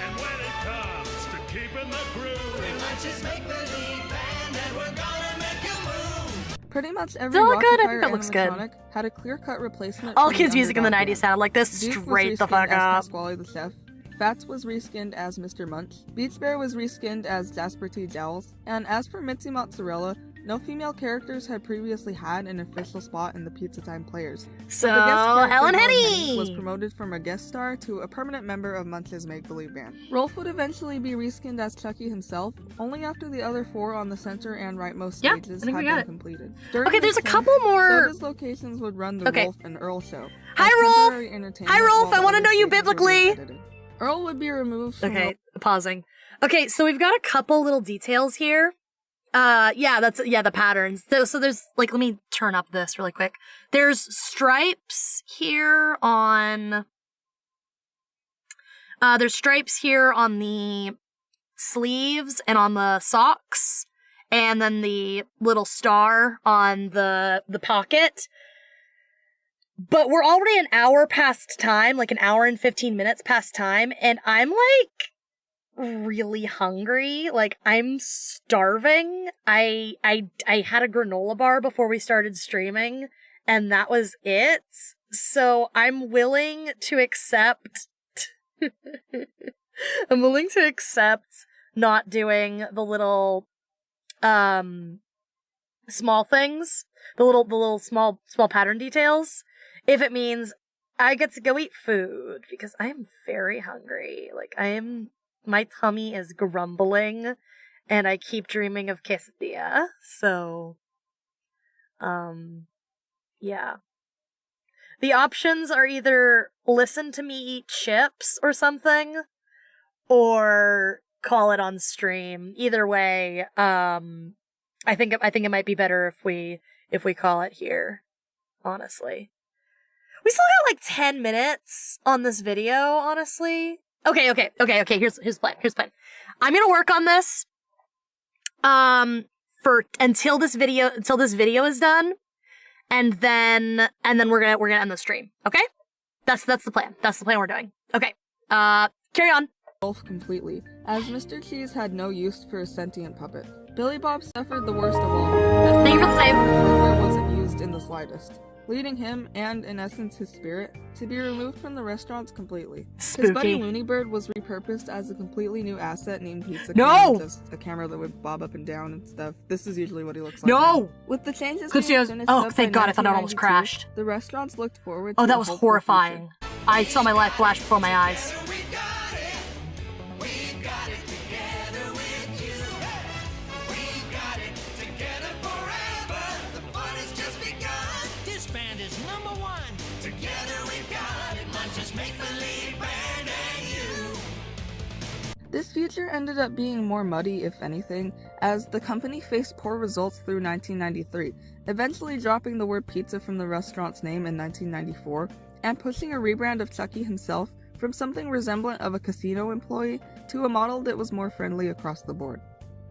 And when it comes to keeping the groove, We might just make believe band and we're gonna make you move. Pretty much every Does that look good? I Rocket think Fire that looks good. animatronic had a clear-cut replacement. All for kids' music in the underdog 90s band. sounded like this. Duke was Straight the reskinned fuck as up. Pasquale the Chef. Fats was reskinned as Mr. Munch. Beach Bear was reskinned as Jasper T. Jowls. And as for Mitzi Mozzarella, no female characters had previously had an official spot in the Pizza Time Players. So, But the guest character, Helen Helen Henny was promoted from a guest star to a permanent member of Munch's Make-Believe Band. Rolf would eventually be reskinned as Chucky himself, only after the other 4 on the center and rightmost Yeah, stages I think had we got been it. completed. During Okay, there's this a time, couple more. Soda's locations would run the Okay. Rolf and Earl show. Hi, as Rolf. temporary entertainment Hi, Rolf. while I the want to other know you stages were biblically. re-edited. Earl would be removed from Okay, pausing. Okay, so we've got a couple little details here. The patterns. So there's, like, let me turn up this really quick. There's stripes here on the sleeves and on the socks, and then the little star on the pocket. But we're already an hour past time, like an hour and 15 minutes past time, and I'm like really hungry. Like, I'm starving. I had a granola bar before we started streaming, and that was it. So I'm willing to accept not doing the little small things, the little small pattern details, if it means I get to go eat food, because I am very hungry. Like, my tummy is grumbling, and I keep dreaming of quesadilla. So, yeah. The options are either listen to me eat chips or something, or call it on stream. Either way, I think it might be better if we call it here, honestly. We still got like 10 minutes on this video, honestly. Okay. Here's the plan. I'm gonna work on this until this video is done, and then we're gonna end the stream. Okay? That's the plan. That's the plan we're doing. Okay. Carry on. Rolf completely, as Mr. Cheese had no use for a sentient puppet. Billy Bob suffered the worst of all, as Thank you for the save. hardware wasn't used in the slightest, leading him, and in essence his spirit, to be removed from the restaurants completely. Spooky. His buddy Looney Bird was repurposed as a completely new asset named Pizza No! Cam, just a camera that would bob up and down and stuff. This is usually what he looks like. No! now. With the changes Good being news. finished Oh, up thank by God, I thought it almost 1992, crashed. The restaurants looked forward Oh, to that a was hopeful horrifying. future. I saw my life flash before my eyes. This band is number one. Together we got it. Munch's make-believe band and you. This future ended up being more muddy, if anything, as the company faced poor results through 1993, eventually dropping the word pizza from the restaurant's name in 1994, and pushing a rebrand of Chucky himself from something resemblant of a casino employee to a model that was more friendly across the board.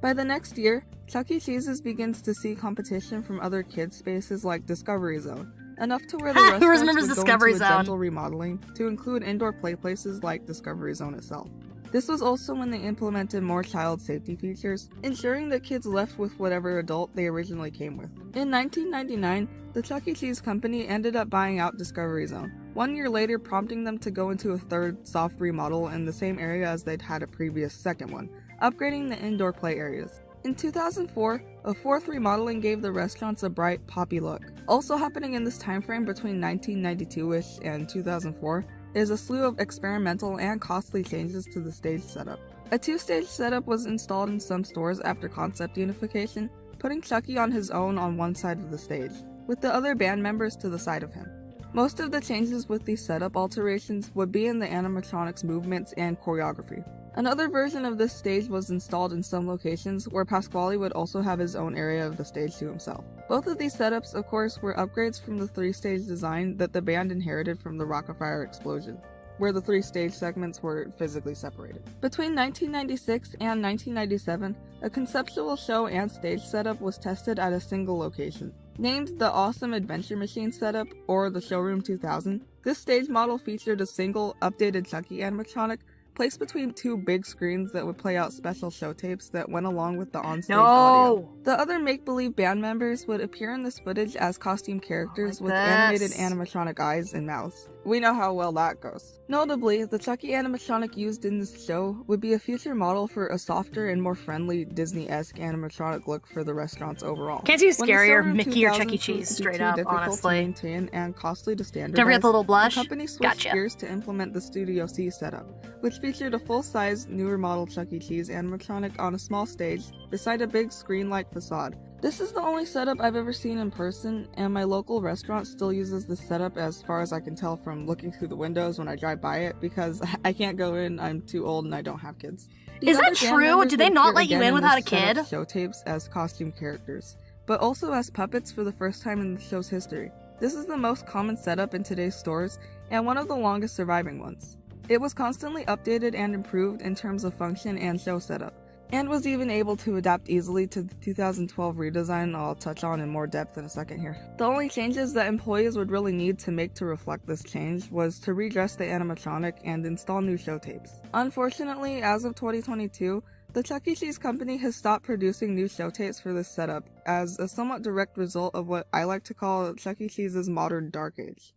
By the next year, Chuck E. Cheese's begins to see competition from other kids' spaces like Discovery Zone, enough to where the Who restaurants remembers would Discovery go into a Zone? gentle remodeling to include indoor play places like Discovery Zone itself. This was also when they implemented more child safety features, ensuring that kids left with whatever adult they originally came with. In 1999, the Chuck E. Cheese company ended up buying out Discovery Zone, 1 year later prompting them to go into a third soft remodel in the same area as they'd had a previous second one, upgrading the indoor play areas. In 2004, a fourth remodeling gave the restaurants a bright, poppy look. Also happening in this time frame between 1992-ish and 2004 is a slew of experimental and costly changes to the stage setup. A 2-stage setup was installed in some stores after concept unification, putting Chucky on his own on one side of the stage, with the other band members to the side of him. Most of the changes with these setup alterations would be in the animatronics movements and choreography. Another version of this stage was installed in some locations where Pasquale would also have his own area of the stage to himself. Both of these setups, of course, were upgrades from the 3-stage design that the band inherited from the Rockafire explosion, where the 3 stage segments were physically separated. Between 1996 and 1997, a conceptual show and stage setup was tested at a single location. Named the Awesome Adventure Machine setup, or the Showroom 2000, this stage model featured a single, updated Chucky animatronic placed between 2 big screens that would play out special show tapes that went along with the onstage audio. The other make-believe band members would appear in this footage as costume characters with animated animatronic eyes and mouths. We know how well that goes. Notably, the Chucky animatronic used in this show would be a future model for a softer and more friendly Disney-esque animatronic look for the restaurants overall. Can't see scarier Mickey or Chuck E. Cheese, straight up, honestly. To maintain and costly to standardize, Don't forget the little blush. The company switched gears to implement the Studio C setup, which featured a full-size, newer model Chuck E. Cheese animatronic on a small stage beside a big screen-like facade. This is the only setup I've ever seen in person, and my local restaurant still uses this setup as far as I can tell from looking through the windows when I drive by it, because I can't go in, I'm too old and I don't have kids. Is that true? Did they not let you in without a kid? Show tapes as costume characters, but also as puppets for the first time in the show's history. This is the most common setup in today's stores, and one of the longest surviving ones. It was constantly updated and improved in terms of function and show setup, and was even able to adapt easily to the 2012 redesign I'll touch on in more depth in a second here. The only changes that employees would really need to make to reflect this change was to redress the animatronic and install new show tapes. Unfortunately, as of 2022, the Chuck E. Cheese company has stopped producing new show tapes for this setup as a somewhat direct result of what I like to call Chuck E. Cheese's modern dark age.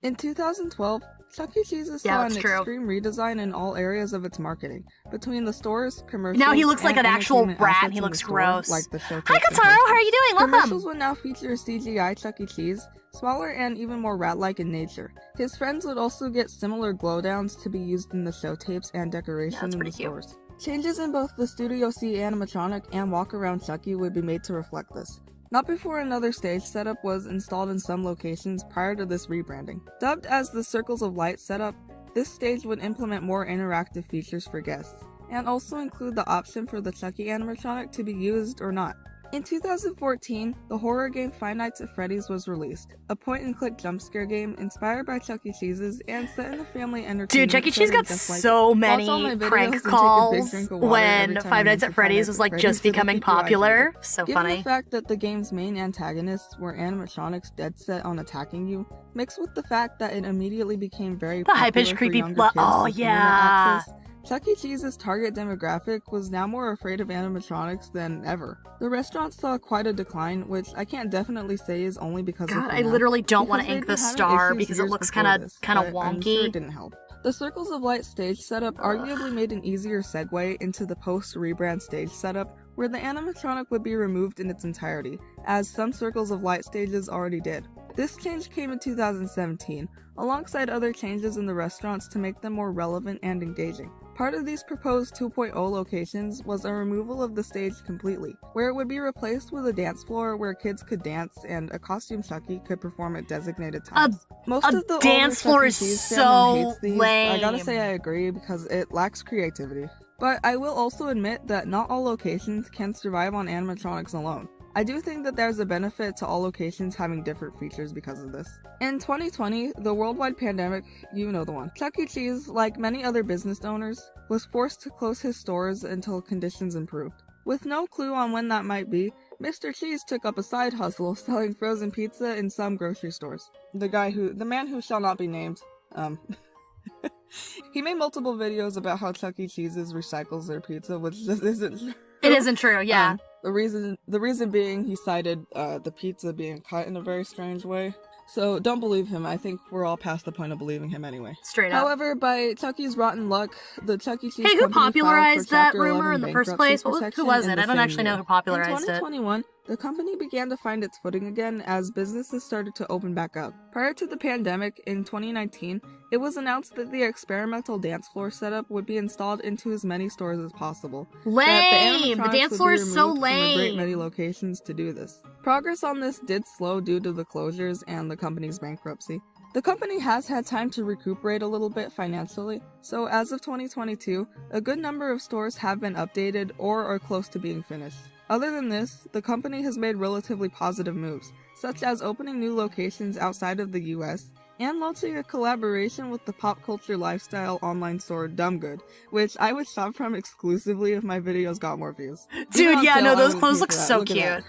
In 2012, Chuck E. Cheese saw an extreme redesign in all areas of its marketing, between the stores, commercials, now he looks like and an actual rat and he looks gross. Like the Hi Kataro, how are you doing? Welcome! Commercials would now feature CGI Chuck E. Cheese, smaller and even more rat-like in nature. His friends would also get similar glow-downs to be used in the show tapes and decoration in the stores. Changes in both the Studio C animatronic and walk-around Chucky would be made to reflect this. Not before another stage setup was installed in some locations prior to this rebranding. Dubbed as the Circles of Light setup, this stage would implement more interactive features for guests, and also include the option for the Chucky animatronic to be used or not. In 2014, the horror game Five Nights at Freddy's was released, a point-and-click jump-scare game inspired by Chuck E. Cheese's and set in a family entertainment. Dude, Chuck E. Cheese got so many prank calls when Five Nights at Freddy's was like just becoming popular. So funny. Given the fact that the game's main antagonists were animatronics dead set on attacking you, mixed with the fact that it immediately became very popular high-pitched creepy oh yeah. Chuck E. Cheese's target demographic was now more afraid of animatronics than ever. The restaurant saw quite a decline, which I can't definitely say is only because of God, I literally don't want to ink the star because it looks kind of wonky. I'm sure it didn't help. The Circles of Light stage setup arguably made an easier segue into the post-rebrand stage setup, where the animatronic would be removed in its entirety, as some Circles of Light stages already did. This change came in 2017, alongside other changes in the restaurants to make them more relevant and engaging. Part of these proposed 2.0 locations was a removal of the stage completely, where it would be replaced with a dance floor where kids could dance and a costume Chucky could perform at designated times. Most of the dance floor is so lame. I gotta say I agree because it lacks creativity. But I will also admit that not all locations can survive on animatronics alone. I do think that there's a benefit to all locations having different features because of this. In 2020, the worldwide pandemic, you know the one, Chuck E. Cheese, like many other business owners, was forced to close his stores until conditions improved. With no clue on when that might be, Mr. Cheese took up a side hustle selling frozen pizza in some grocery stores. The man who shall not be named, he made multiple videos about how Chuck E. Cheese's recycles their pizza, which just isn't true. It isn't true, yeah. The reason being he cited the pizza being cut in a very strange way. So don't believe him. I think we're all past the point of believing him anyway. Straight up. However, by Chucky's rotten luck, the Chuck E. Cheese Hey, who company popularized that Chapter rumor in the first place? Who was it? I don't actually know who popularized it. In 2021, the company began to find its footing again as businesses started to open back up. Prior to the pandemic, in 2019, it was announced that the experimental dance floor setup would be installed into as many stores as possible. Lame! The dance floor is so lame! From a great many locations to do this. Progress on this did slow due to the closures and the company's bankruptcy. The company has had time to recuperate a little bit financially, so as of 2022, a good number of stores have been updated or are close to being finished. Other than this, the company has made relatively positive moves, such as opening new locations outside of the US, and launching a collaboration with the pop culture lifestyle online store Dumbgood, which I would shop from exclusively if my videos got more views. Dude, yeah, no, those clothes look so cute.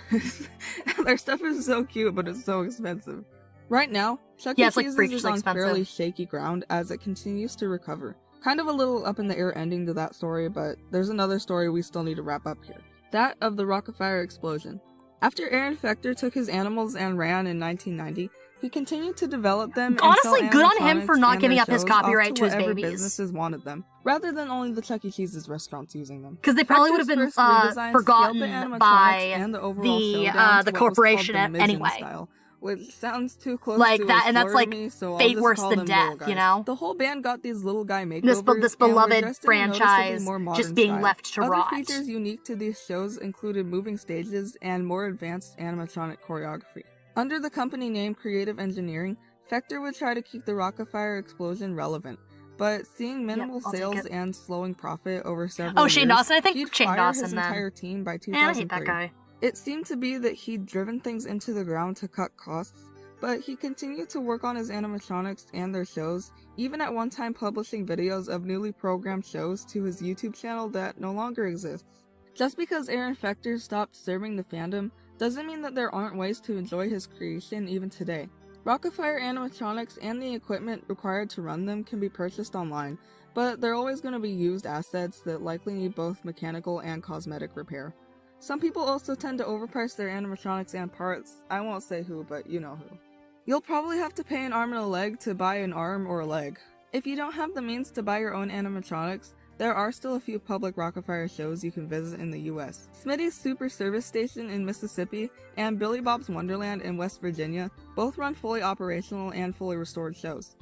Their stuff is so cute, but it's so expensive. Right now, Chuck E. Yeah, it's, like, Cheese's is on expensive. fairly shaky ground as it continues to recover. Kind of a little up in the air ending to that story, but there's another story we still need to wrap up here. That of the Rockefeller explosion. After Aaron Fector took his animals and ran in 1990, he continued to develop them and Honestly, sell good on him for animatronics not and giving their up his shows copyright off to his whatever babies. businesses wanted them, rather than only the Chuck E. Cheese's restaurants using them. Because they probably would have Fector's been first redesigns forgotten scaled the animatronics by and the overall showdown to the what was corporation called the Mission anyway. style, which sounds too close Like to that, a and that's slur to like me, so I'll fate just worse call than them little death, guys. you know? The whole band got these little guy makeovers, This and were beloved dressed in a noticeably franchise more just modern being style. left to Other rot. features unique to these shows included moving stages and more advanced animatronic choreography. Under the company name Creative Engineering, Fector would try to keep the Rockefeller explosion relevant, but seeing minimal I'll take sales it. and slowing profit over several years, Shane Dawson, I think he'd Shane fire Dawson his then. entire team by I 2003. hate that guy. It seemed to be that he'd driven things into the ground to cut costs, but he continued to work on his animatronics and their shows, even at one time publishing videos of newly programmed shows to his YouTube channel that no longer exists. Just because Aaron Fector stopped serving the fandom doesn't mean that there aren't ways to enjoy his creation even today. Rockefeller animatronics and the equipment required to run them can be purchased online, but they're always going to be used assets that likely need both mechanical and cosmetic repair. Some people also tend to overprice their animatronics and parts. I won't say who, but you know who. You'll probably have to pay an arm and a leg to buy an arm or a leg. If you don't have the means to buy your own animatronics, there are still a few public Rockefeller shows you can visit in the US. Smitty's Super Service Station in Mississippi and Billy Bob's Wonderland in West Virginia both run fully operational and fully restored shows.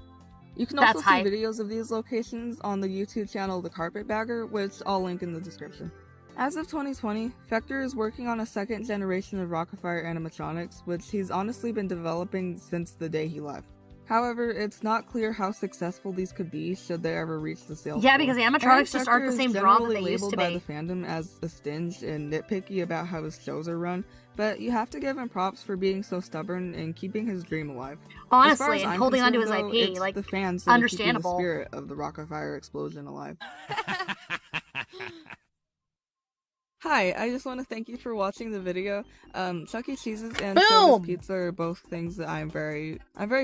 You can also see videos of these locations on the YouTube channel The Carpetbagger, which I'll link in the description. As of 2020, Fector is working on a second generation of Rockefeller animatronics, which he's honestly been developing since the day he left. However, it's not clear how successful these could be should they ever reach the sales Yeah, floor. because animatronics just aren't the same draw that they generally used to labeled be. by the fandom as a stinge and nitpicky about how his shows are run, but you have to give him props for being so stubborn and keeping his dream alive. As far Honestly, as and I'm holding onto his concerned, though, IP, it's like, the fans that are keeping the understandable. spirit of the Rockefeller explosion alive. Hi, I just want to thank you for watching the video. Chuck E. Cheese's and Showbiz Pizza are both things that I'm very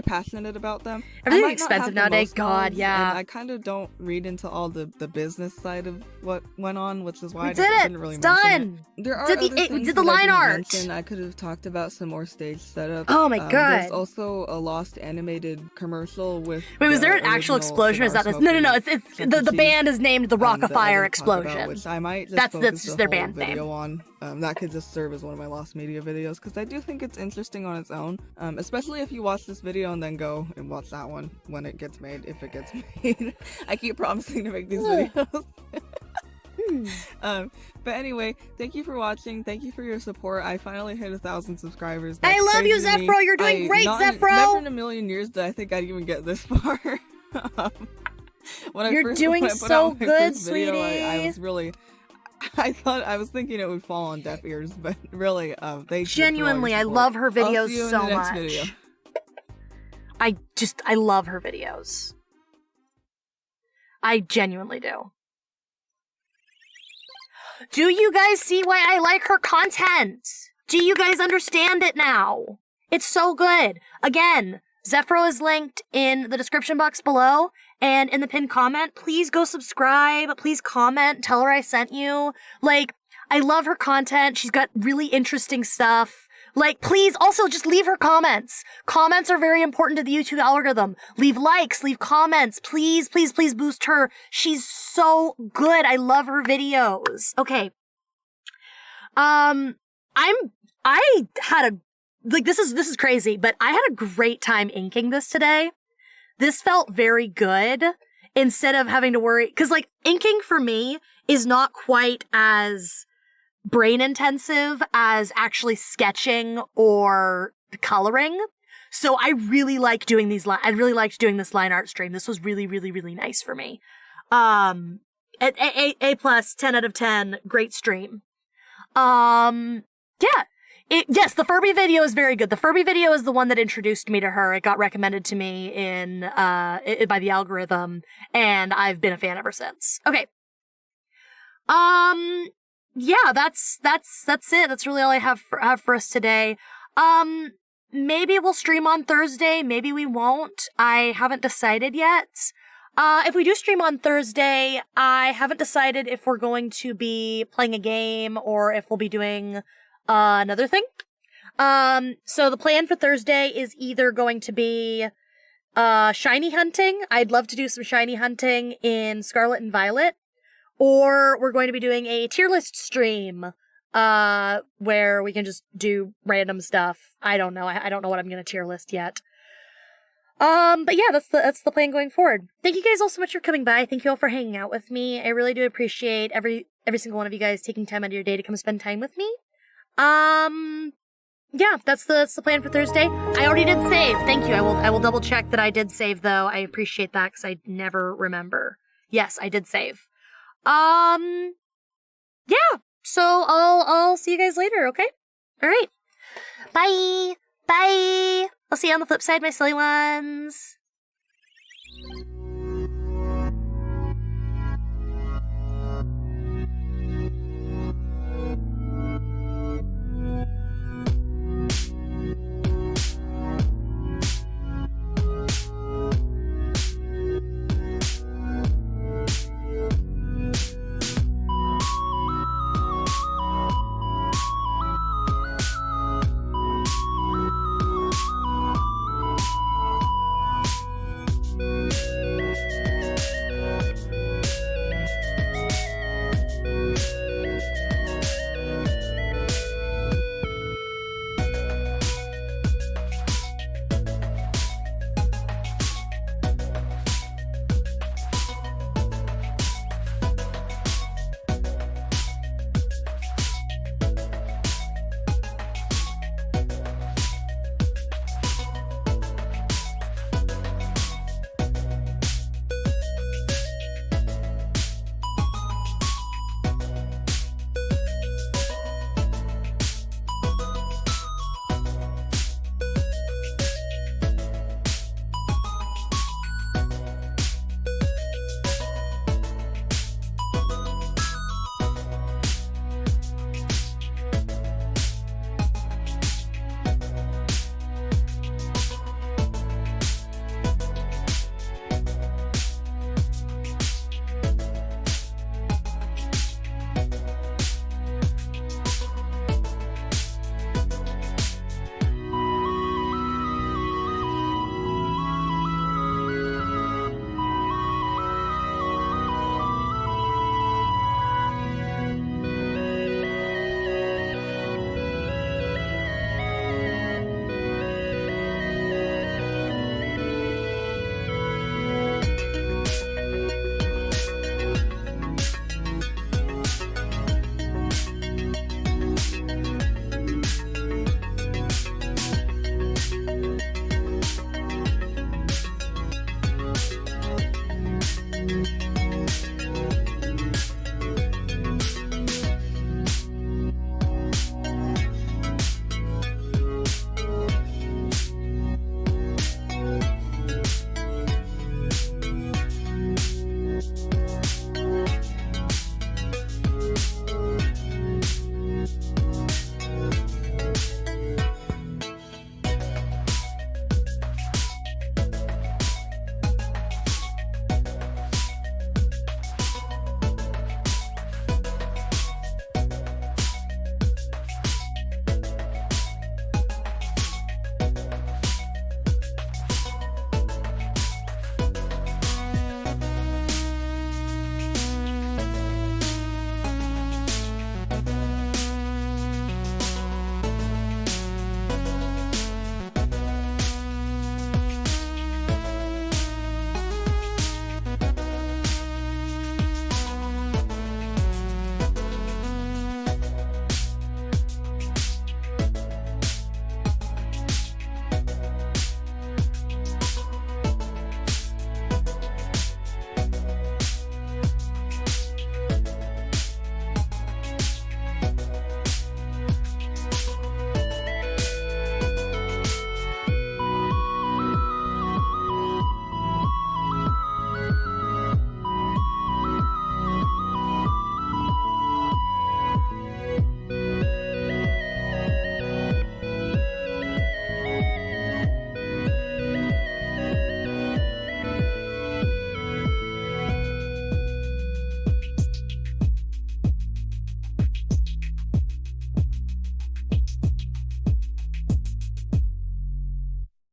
passionate about them. Everything's I might not expensive have the nowadays, most God, knowledge, yeah. And I kind of don't read into all the business side of what went on, which is why We I did it! didn't really It's mention done! it. There are Did the- other it- things did the that I line didn't art! mention. I could have talked about some more stage setup. Oh my God. There's also a lost animated commercial with. Wait, was the there an actual original explosion? Or is that cigar this? No, smoking it's Chuck E. the Cheese, band is named the that I Rockefeller didn't talk about, Explosion. which I might just That's focus just the their whole band name. video on. That could just serve as one of my lost media videos because I do think it's interesting on its own, especially if you watch this video and then go and watch that one when it gets made, if it gets made. I keep promising to make these videos. But anyway, thank you for watching. Thank you for your support. I finally hit 1,000 subscribers. That's I love you, crazy to me. xephrou. You're doing great, xephrou. Never in a million years did I think I'd even get this far. When You're doing put so out my good, first video, I sweetie. was really. I was thinking it would fall on deaf ears, but really, thank Genuinely, you for all your I support. love her I'll videos see you in so the next much. video. I love her videos. I genuinely do. Do you guys see why I like her content? Do you guys understand it now? It's so good. Again, xephrou is linked in the description box below and in the pinned comment. Please go subscribe. Please comment. Tell her I sent you. Like, I love her content. She's got really interesting stuff. Like, please also just leave her comments. Comments are very important to the YouTube algorithm. Leave likes, leave comments. Please, please, please boost her. She's so good. I love her videos. Okay. This is crazy, but I had a great time inking this today. This felt very good instead of having to worry, because like inking for me is not quite as brain intensive as actually sketching or coloring. So I really like doing these. I really liked doing this line art stream. This was really, really, really nice for me. A plus, 10 out of 10. Great stream. Yeah. Yes, the Furby video is very good. The Furby video is the one that introduced me to her. It got recommended to me by the algorithm, and I've been a fan ever since. Okay. Yeah, that's it. That's really all I have for us today. Maybe we'll stream on Thursday. Maybe we won't. I haven't decided yet. If we do stream on Thursday, I haven't decided if we're going to be playing a game or if we'll be doing another thing. So the plan for Thursday is either going to be shiny hunting. I'd love to do some shiny hunting in Scarlet and Violet. Or we're going to be doing a tier list stream, where we can just do random stuff. I don't know. I don't know what I'm going to tier list yet. But yeah, that's the plan going forward. Thank you guys all so much for coming by. Thank you all for hanging out with me. I really do appreciate every single one of you guys taking time out of your day to come spend time with me. Yeah, that's the plan for Thursday. I already did save. Thank you. I will double check that I did save though. I appreciate that because I never remember. Yes, I did save. Yeah. So I'll see you guys later, okay? All right. Bye. Bye. I'll see you on the flip side, my silly ones.